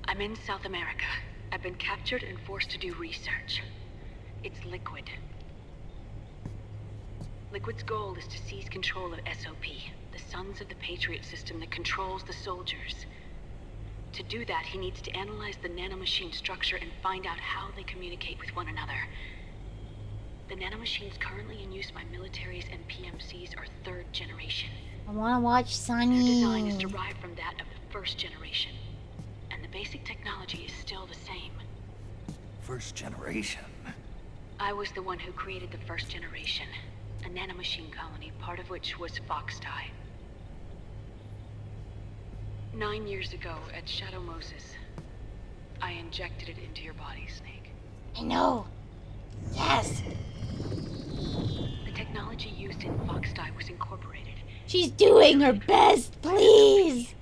I'm in South America. I've been captured and forced to do research. It's Liquid. Liquid's goal is to seize control of SOP, the sons of the Patriot system that controls the soldiers. To do that, he needs to analyze the nanomachine structure and find out how they communicate with one another. The nanomachines currently in use by militaries and PMCs are 3rd generation. I want to watch Sunny. Their design is derived from that of the 1st generation. And the basic technology is still the same. 1st generation? I was the one who created the 1st generation. A nanomachine colony, part of which was Foxdie. 9 years ago, at Shadow Moses, I injected it into your body, Snake. I know. Yes. The technology used in Foxdie was incorporated. She's doing her best, please.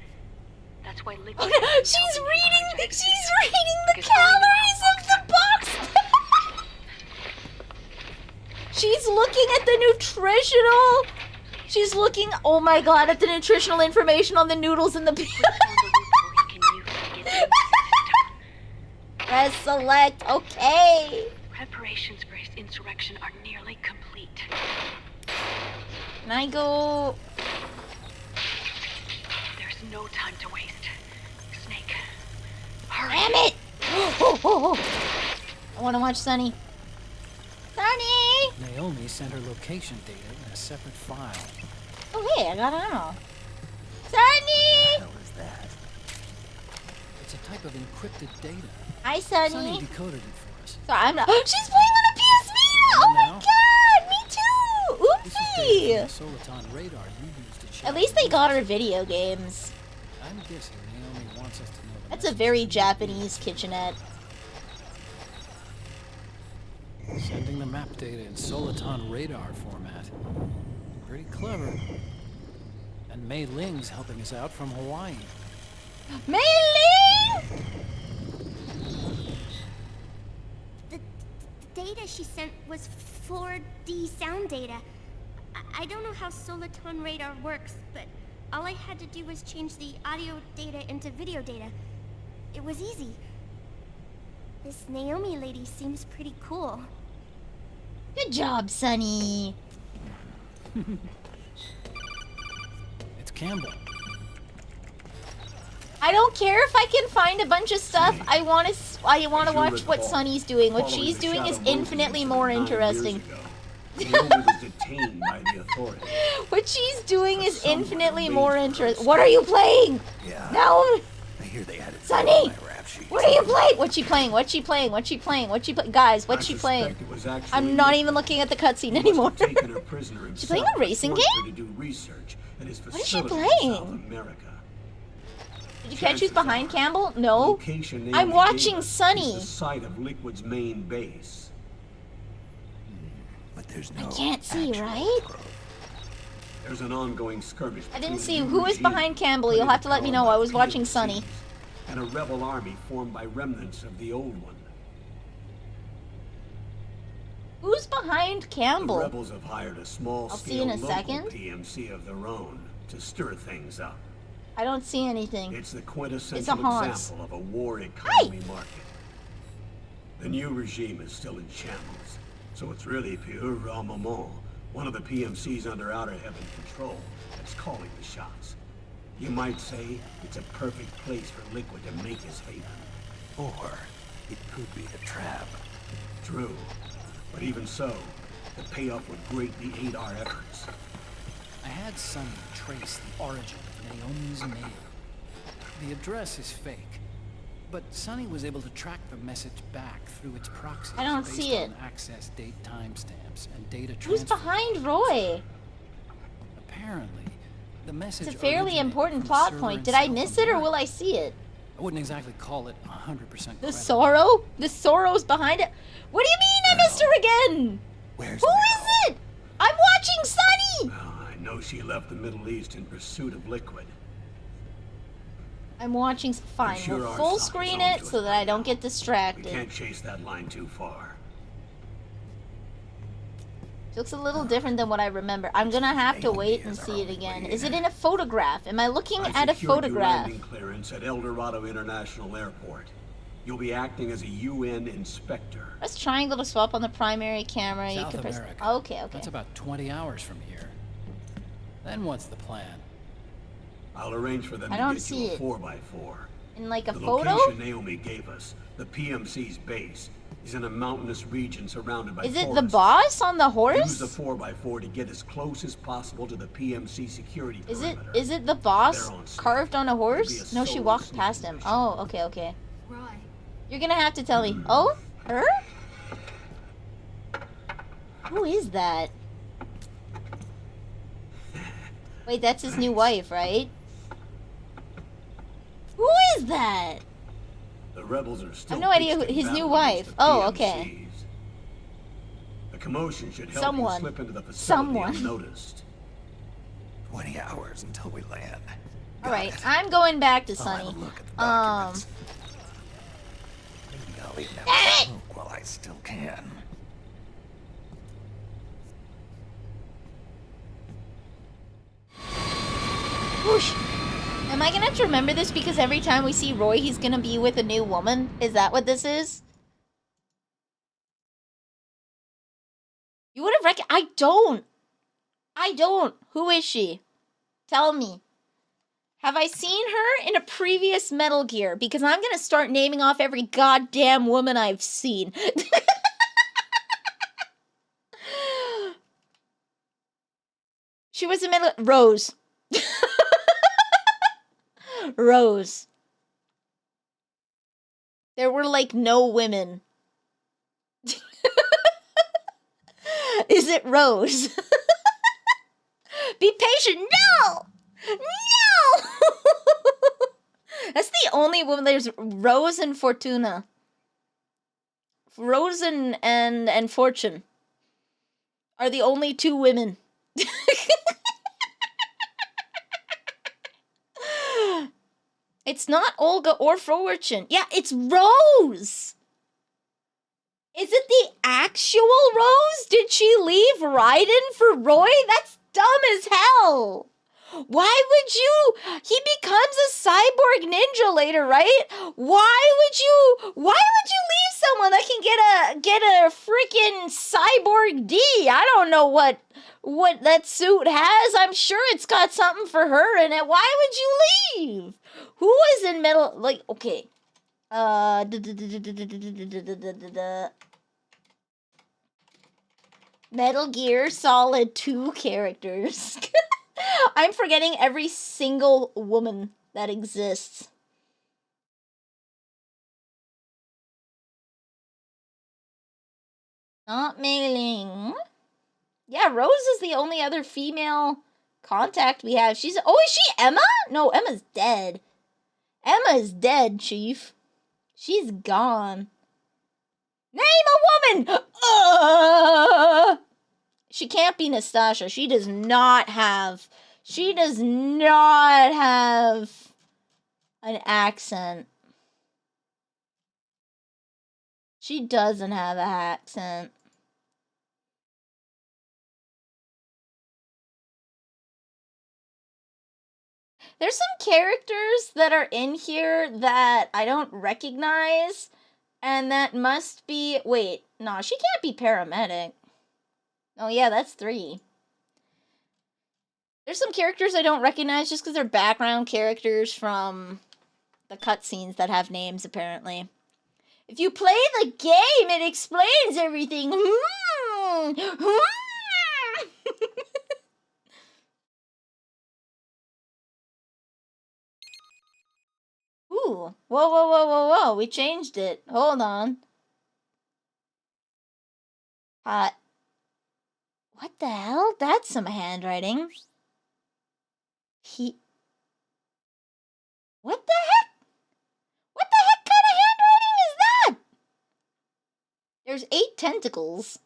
That's why Liquid... Oh, no, she's reading the calories of the box. She's looking at the nutritional. She's looking, oh my god, at the nutritional information on the noodles and the... Press select, okay. Preparations for his insurrection are nearly complete. Can I go... There's no time to waste. Snake, hurry. Damn it! I want to watch Sunny. Sunny! Naomi sent her location data in a separate file. Oh, hey, I got an ammo. Sunny! What the hell is that? It's a type of encrypted data. Hi, Sunny. Sunny decoded it for us. So I'm not... She's playing on a PS Vita! Oh my god! Me too! This is data Oopsie! from the Soliton radar you used at Shadow At least they Moses. got her video games. I'm guessing Naomi wants us to know the That's a very Japanese kitchenette. Sending the map data in Soliton radar format. Pretty clever. And Mei Ling's helping us out from Hawaii. Mei Ling! The data she sent was 4D sound data. I don't know how Soliton radar works, but all I had to do was change the audio data into video data. It was easy. This Naomi lady seems pretty cool. Good job, Sunny. It's Campbell. I don't care if I can find a bunch of stuff. I want to watch what Sunny's doing. What she's doing is infinitely more interesting. Naomi was detained by the authorities. What she's doing is infinitely more interesting. What are you playing? Yeah. Now, I hear they had it Sunny! on my rap sheet. What are you playing? What's she playing? What's she playing? What's she playing? What's she playing? Guys, what's she playing? I'm not even looking at the cutscene anymore. She's playing a racing game? To do research at his What is she facility in South playing? America. Did you catch who's behind Campbell? No. Location Naomi I'm gave watching us Sunny. is the site of Liquid's main base. But there's I no can't see, right? There's an ongoing skirmish. I didn't between see the who is regime, behind Campbell. You'll have to let me know. I was watching Sunny. and a rebel army formed by remnants of the old one. Who's behind The Campbell? rebels have hired a I'll small-scale see in a local second. PMC of their own to stir things up. I don't see anything. It's the It's a quintessential Hans. example of a war economy market. The new regime is still in shambles, so it's really pure Ramamon, one of the PMCs under Outer Heaven control, that's calling the shots. You might say it's a perfect place for Liquid to make his haven. Or it could be a trap. True, but even so, the payoff would greatly aid our efforts. I had Sunny trace the origin of Naomi's mail. The address is fake, but Sunny was able to track the message back through its proxies. I don't based see it. on access date timestamps and data Who's transfer. behind Roy? Apparently, the message It's a fairly originated important from a plot server point. in Did I South miss it or America. will I see it? I wouldn't exactly call it 100% The credible. sorrow? The sorrow's behind it? What do you mean I missed her again? Where's Who is it? I'm watching Sunny! I know she left the Middle East in pursuit of Liquid. I'm watching. Fine, sure we'll our full side is screen on it to so it that I don't get distracted. We can't chase that line too far. It looks a little different than what I remember. I'm gonna have to wait and see it again. Is it in a photograph? Am I looking I at a secured you photograph? landing clearance at El Dorado International Airport. You'll be acting as a UN inspector. Press triangle to swap on the primary camera. South You can press. America. Okay, okay. That's about 20 hours from here. Then what's the plan? I'll arrange for them I to don't get see you a it. 4x4. In like a The photo? location Naomi gave us, the PMC's base, is in a mountainous region surrounded by Is it forests. the boss on the Use horse? the 4x4 to get as close as possible to the PMC security perimeter. Is it the boss They're on site. carved on a horse? It'll be a No, she solo walked sneak past him. mission. Oh, okay, okay. Roy. You're gonna have to tell me. Oh? Her? Who is that? Wait, that's his new wife, right? Who is that? The rebels are still I have no idea who pitched in his new battle wife. against the Oh, PMCs. okay. The commotion should help Someone. you slip into the facility Someone. unnoticed. 20 hours until we land. Alright, I'm going back to I'll have a Sunny. look at the documents. Maybe I'll even have a smoke while I still can. Whoosh. Am I gonna have to remember this because every time we see Roy, he's gonna be with a new woman? Is that what this is? You would have I don't. I don't. Who is she? Tell me. Have I seen her in a previous Metal Gear? Because I'm gonna start naming off every goddamn woman I've seen. She was in Metal... Rose. Rose. There were like no women. Is it Rose? Be patient. No! No! That's the only woman. There's Rose and Fortuna. Rose and Fortune are the only two women. It's not Olga or Fortune. Yeah, it's Rose. Is it the actual Rose? Did she leave Raiden for Roy? That's dumb as hell. Why would you? He becomes a cyborg ninja later, right? Why would you leave someone that can get a freaking cyborg D? I don't know what that suit has. I'm sure it's got something for her in it. Why would you leave? Who was in Metal, like, okay. Metal Gear Solid 2 characters. I'm forgetting every single woman that exists. Not mailing. Yeah, Rose is the only other female contact we have. Is she Emma? No, Emma's dead. Emma is dead, Chief. She's gone. Name a woman! She can't be Nastasha. She does not have an accent. She doesn't have an accent. There's some characters that are in here that I don't recognize, and that must be... Wait, no, she can't be paramedic. Oh yeah, that's 3. There's some characters I don't recognize just because they're background characters from the cutscenes that have names, apparently. If you play the game, it explains everything. Ooh. Whoa. We changed it. Hold on. Hot. What the hell? That's some handwriting. What the heck? What the heck kind of handwriting is that? There's 8 tentacles.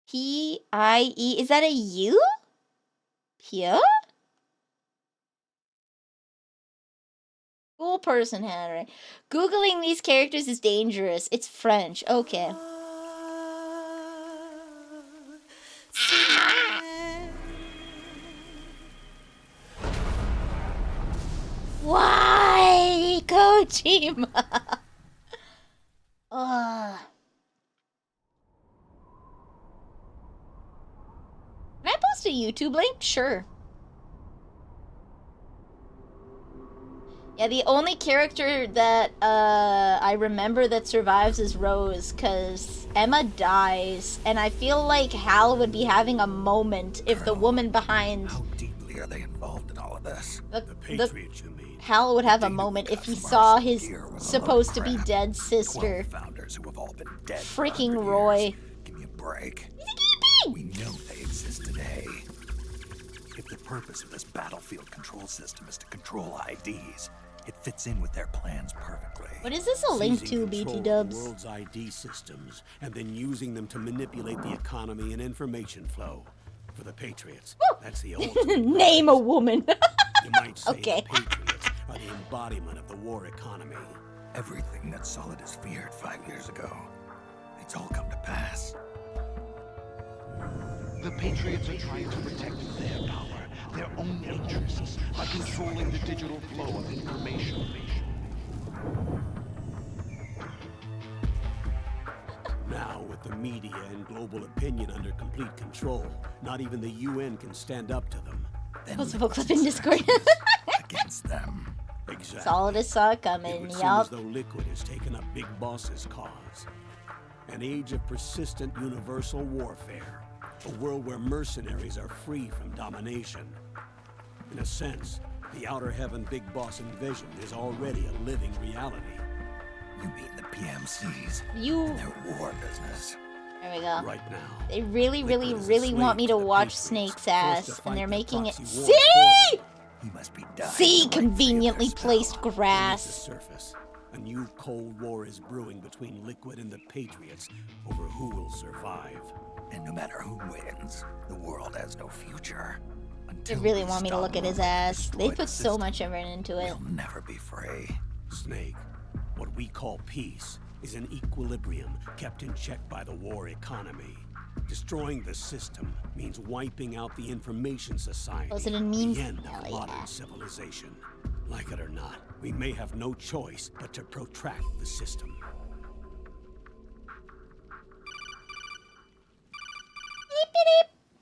P-I-E. Is that a U? Pia? Cool person handwriting. Googling these characters is dangerous. It's French. Okay. Why, Kojima? Ugh. Can I post a YouTube link? Sure. Yeah, the only character that I remember that survives is Rose, because Emma dies, and I feel like Hal would be having a moment if the woman behind... How deeply are they involved in all of this? The Patriot, you mean? Hal would have a moment if he saw his supposed-to-be dead sister. 12 founders who have all been dead Freaking for 100 Roy. years. Give me a break. We know they exist today. If the purpose of this battlefield control system is to control IDs, it fits in with their plans perfectly. What is this a link to, Seizing BT control of dubs? the world's ID systems, and then using them to manipulate the economy and information flow. For the Patriots, that's the ultimate. Name a woman. You might say Okay. the Patriots are the embodiment of the war economy. Everything that Solidus feared 5 years ago, it's all come to pass. The Patriots are trying to protect their power, their own interests, by controlling the digital flow of information. Now, with the media and global opinion under complete control, not even the UN can stand up to them. Possible clip in Discord. Against them. Exactly. Solidus saw it It coming, would seem as yup. though Liquid has taken up Big Boss's cause. An age of persistent universal warfare. A world where mercenaries are free from domination. In a sense, the Outer Heaven Big Boss invasion is already a living reality. You mean the PMCs? You... And their war business. There we go. Right now. They really, really, really want me to watch Snake's ass, and they're making it. proxy war See! He must be dying. See, conveniently placed Beneath the grass. surface, a new Cold War is brewing between Liquid and the Patriots over who will survive. And no matter who wins, the world has no future. They really want me to look at his ass. They put so much effort into it. We'll never be free. Snake, what we call peace is an equilibrium kept in check by the war economy. Destroying the system means wiping out the information society. Was it in memes? The end Hell of yeah. modern civilization. Like it or not, we may have no choice but to protract the system.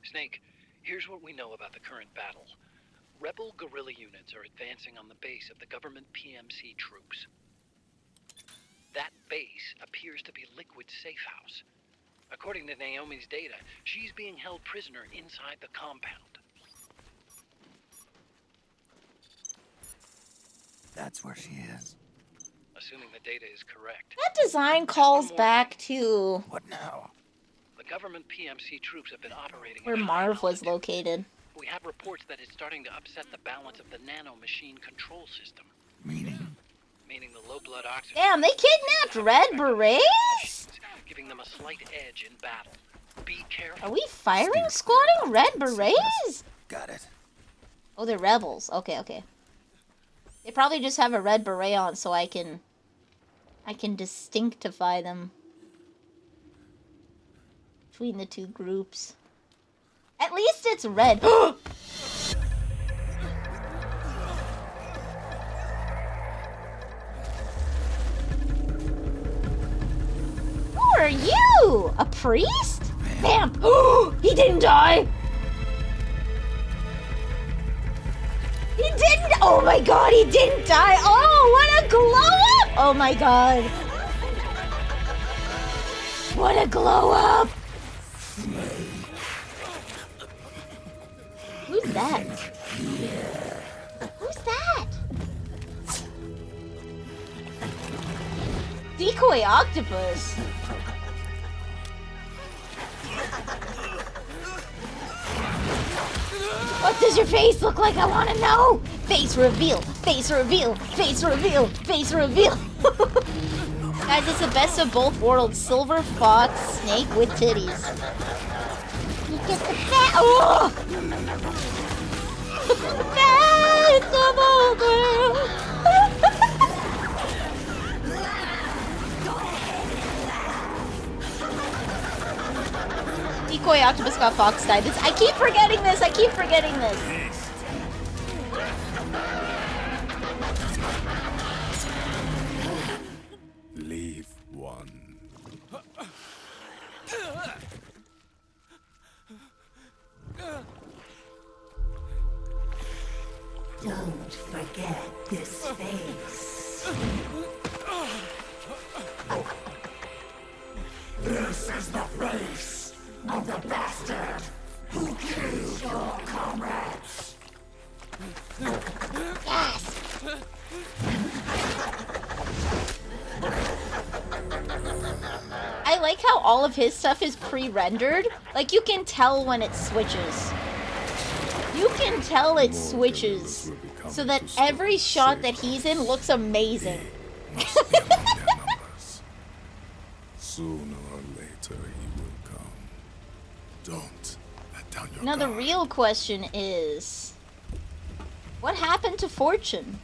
Snake, here's what we know about the current battle. Rebel guerrilla units are advancing on the base of the government PMC troops. That base appears to be Liquid's safe house. According to Naomi's data, she's being held prisoner inside the compound. That's where she is. Assuming the data is correct. That design calls back to What now? The government PMC troops have been operating where at high Marv was altitude. located. We have reports that it's starting to upset the balance of the nano-machine control system. Meaning? Meaning the low blood oxygen... Damn, they kidnapped Red Berets? Giving them a slight edge in battle. Be careful. Are we firing squatting Red Berets? Got it. Oh, they're rebels. Okay, okay. They probably just have a red beret on so I can distinctify them between the two groups. At least it's red. Who are you? A priest? Vamp! He didn't die! He didn't! Oh my god, he didn't die! Oh, what a glow up! Oh my god. What a glow up! Who's that? Who's that? Decoy octopus. What does your face look like? I want to know. Face reveal. Face reveal. Face reveal. Face reveal. Guys, it's the best of both worlds. Silver fox snake with titties. You get the fat. Oh! Best of all worlds. Decoy octopus got fox died. I keep forgetting this. I keep forgetting this. Leave one. Don't forget this face. This is the face of the bastard who killed your comrades. Yes! I like how all of his stuff is pre-rendered. Like, you can tell when it switches. You can tell it switches. So that every shot that he's in looks amazing. Sooner or later he will come. Don't let down your Now the real question is, what happened to Fortune?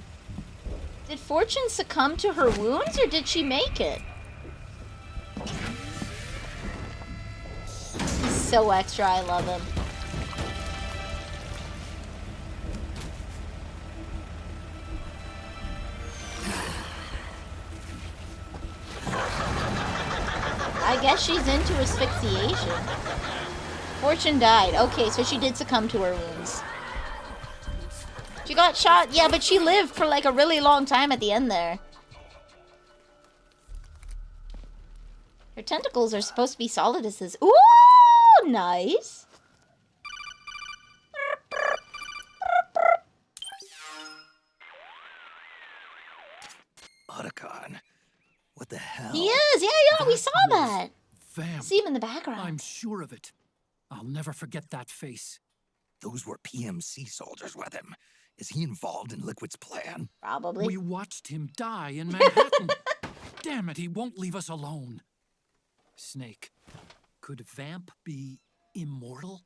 Did Fortune succumb to her wounds or did she make it? He's so extra, I love him. I guess she's into asphyxiation. Fortune died. Okay, so she did succumb to her wounds. She got shot, yeah, but she lived for like a really long time at the end there. Her tentacles are supposed to be Soliduses. Ooh, nice. Otacon. What the hell? He is, yeah, we saw that. Vamp. See him in the background. I'm sure of it. I'll never forget that face. Those were PMC soldiers with him. Is he involved in Liquid's plan? Probably. We watched him die in Manhattan. Damn it, he won't leave us alone. Snake, could Vamp be immortal?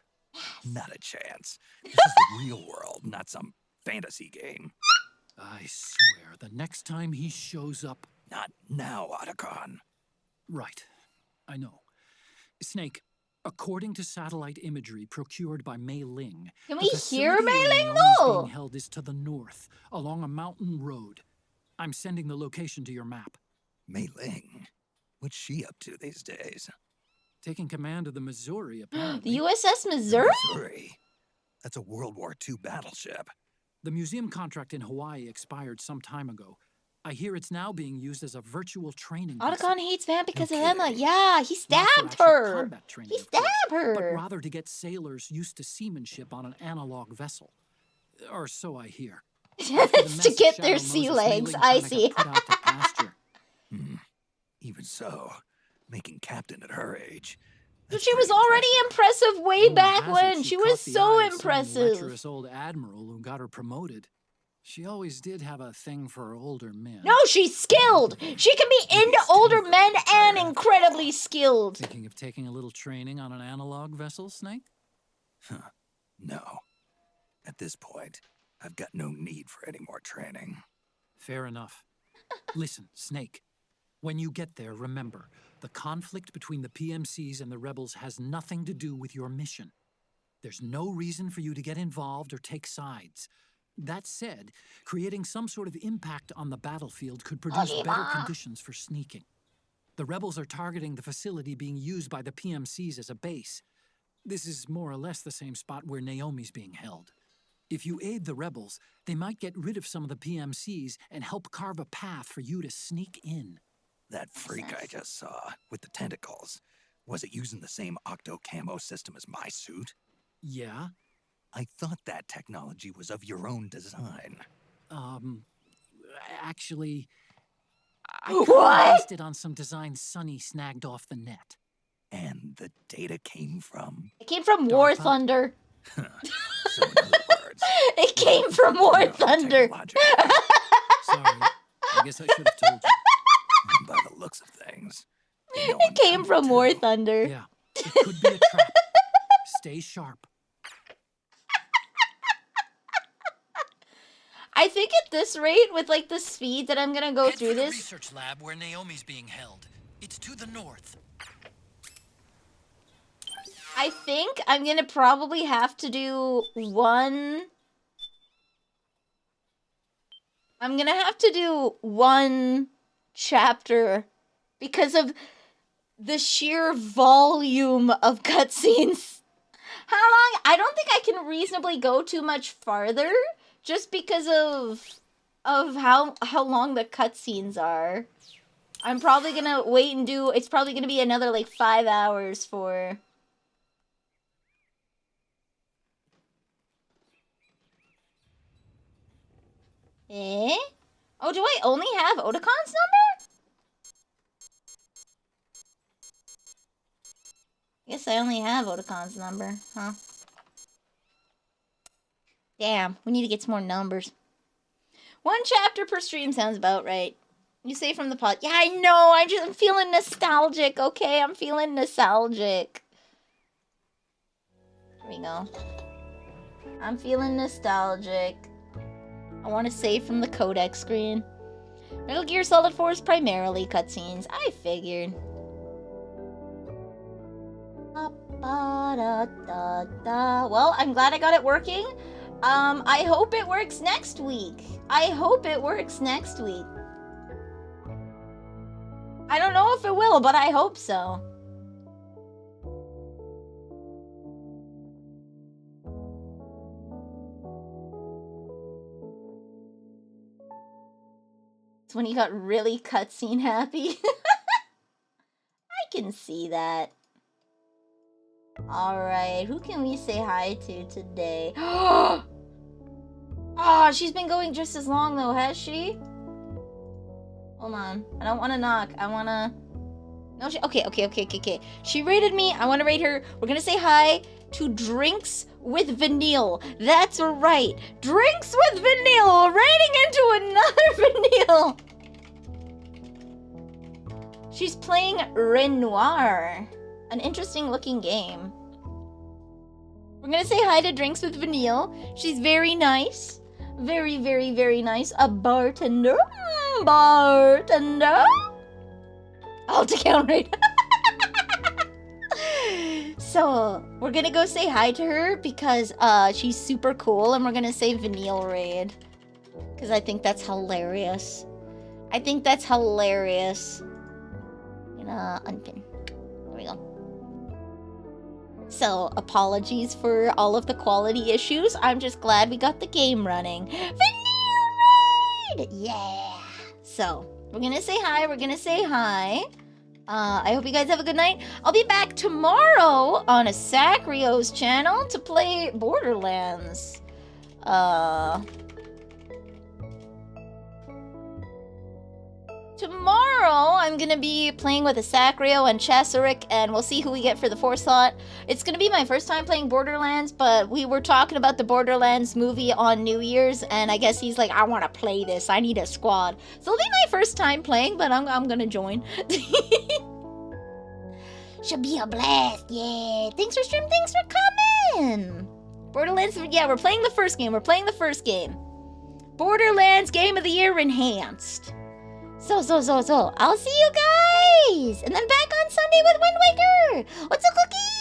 Not a chance. This is the real world, not some fantasy game. I swear, the next time he shows up... Not now, Otacon. Right. I know. Snake, according to satellite imagery procured by Mei Ling... Can we hear Mei Ling, Naomi's though? being held is to the north, along a mountain road. I'm sending the location to your map. Mei Ling? What's she up to these days? Taking command of the Missouri, apparently. The USS Missouri? Missouri? That's a World War II battleship. The museum contract in Hawaii expired some time ago. I hear it's now being used as a virtual training Otacon hates Vamp because of Emma. Yeah, he Not for stabbed actual her. combat training, He of course, stabbed but her. rather to get sailors used to seamanship on an analog vessel. Or so I hear. It's to get their sea legs. I see. Even so, making captain at her age. But she was already impressive way back Has it, when. She was caught the so eye of some impressive. lecherous old admiral who got her promoted. She always did have a thing for older men. No, she's skilled. She can be into older men and incredibly skilled. Thinking of taking a little training on an analog vessel, Snake? No. At this point, I've got no need for any more training. Fair enough. Listen, Snake. When you get there, remember, the conflict between the PMCs and the rebels has nothing to do with your mission. There's no reason for you to get involved or take sides. That said, creating some sort of impact on the battlefield could produce better conditions for sneaking. The rebels are targeting the facility being used by the PMCs as a base. This is more or less the same spot where Naomi's being held. If you aid the rebels, they might get rid of some of the PMCs and help carve a path for you to sneak in. That freak I just saw, with the tentacles, was it using the same octo-camo system as my suit? Yeah? I thought that technology was of your own design. Actually, I based it on some design Sonny snagged off the net. And the data came from? It came from War Thunder. It came from War Thunder. Sorry, I guess I should have told you. By the looks of things. It came from War Thunder. Yeah, it could be a trap. Stay sharp. I think at this rate, with like the speed that I'm gonna go through this, Research lab where Naomi's being held. It's to the north. I think I'm gonna probably have to do one. I'm gonna have to do one chapter because of the sheer volume of cutscenes. How long? I don't think I can reasonably go too much farther just because of how long the cutscenes are. I'm probably gonna wait and do. It's probably gonna be another like 5 hours for. Eh? Oh, do I only have Otacon's number? Guess I only have Otacon's number, huh? Damn, we need to get some more numbers. 1 chapter per stream sounds about right. You say from the pod. Yeah, I know. I'm feeling nostalgic, okay? I'm feeling nostalgic. Here we go. I'm feeling nostalgic. I want to save from the codec screen. Metal Gear Solid 4 is primarily cutscenes. I figured. Well, I'm glad I got it working. I hope it works next week. I hope it works next week. I don't know if it will, but I hope so. It's when he got really cutscene happy. I can see that. Alright, who can we say hi to today? Oh, she's been going just as long though, has she? Hold on. I don't want to knock. I want to... No, she... Okay. She rated me. I want to rate her. We're going to say hi to Drinks with Vanille. That's right. Drinks with Vanille. Rating into another Vanille. She's playing Renoir. An interesting looking game. We're going to say hi to Drinks with Vanille. She's very nice. Very, very, very nice. A bartender. Bartender. Oh, to count right. So, we're gonna go say hi to her because she's super cool, and we're gonna say Vanille Raid. Because I think that's hilarious. I think that's hilarious. Gonna unpin. There we go. So, apologies for all of the quality issues. I'm just glad we got the game running. Vanille Raid! Yeah! So, we're gonna say hi. We're gonna say hi. I hope you guys have a good night. I'll be back tomorrow on a Sacrio's channel to play Borderlands. Tomorrow, I'm gonna be playing with a Sacrio and Cheseric, and we'll see who we get for the 4th slot. It's gonna be my first time playing Borderlands, but we were talking about the Borderlands movie on New Year's, and I guess he's like, I want to play this. I need a squad. So it'll be my first time playing, but I'm gonna join. Should be a blast, yeah. Thanks for stream, thanks for coming. Borderlands, yeah, we're playing the first game. Borderlands Game of the Year Enhanced. So, I'll see you guys! And then back on Sunday with Wind Waker! What's a cookie?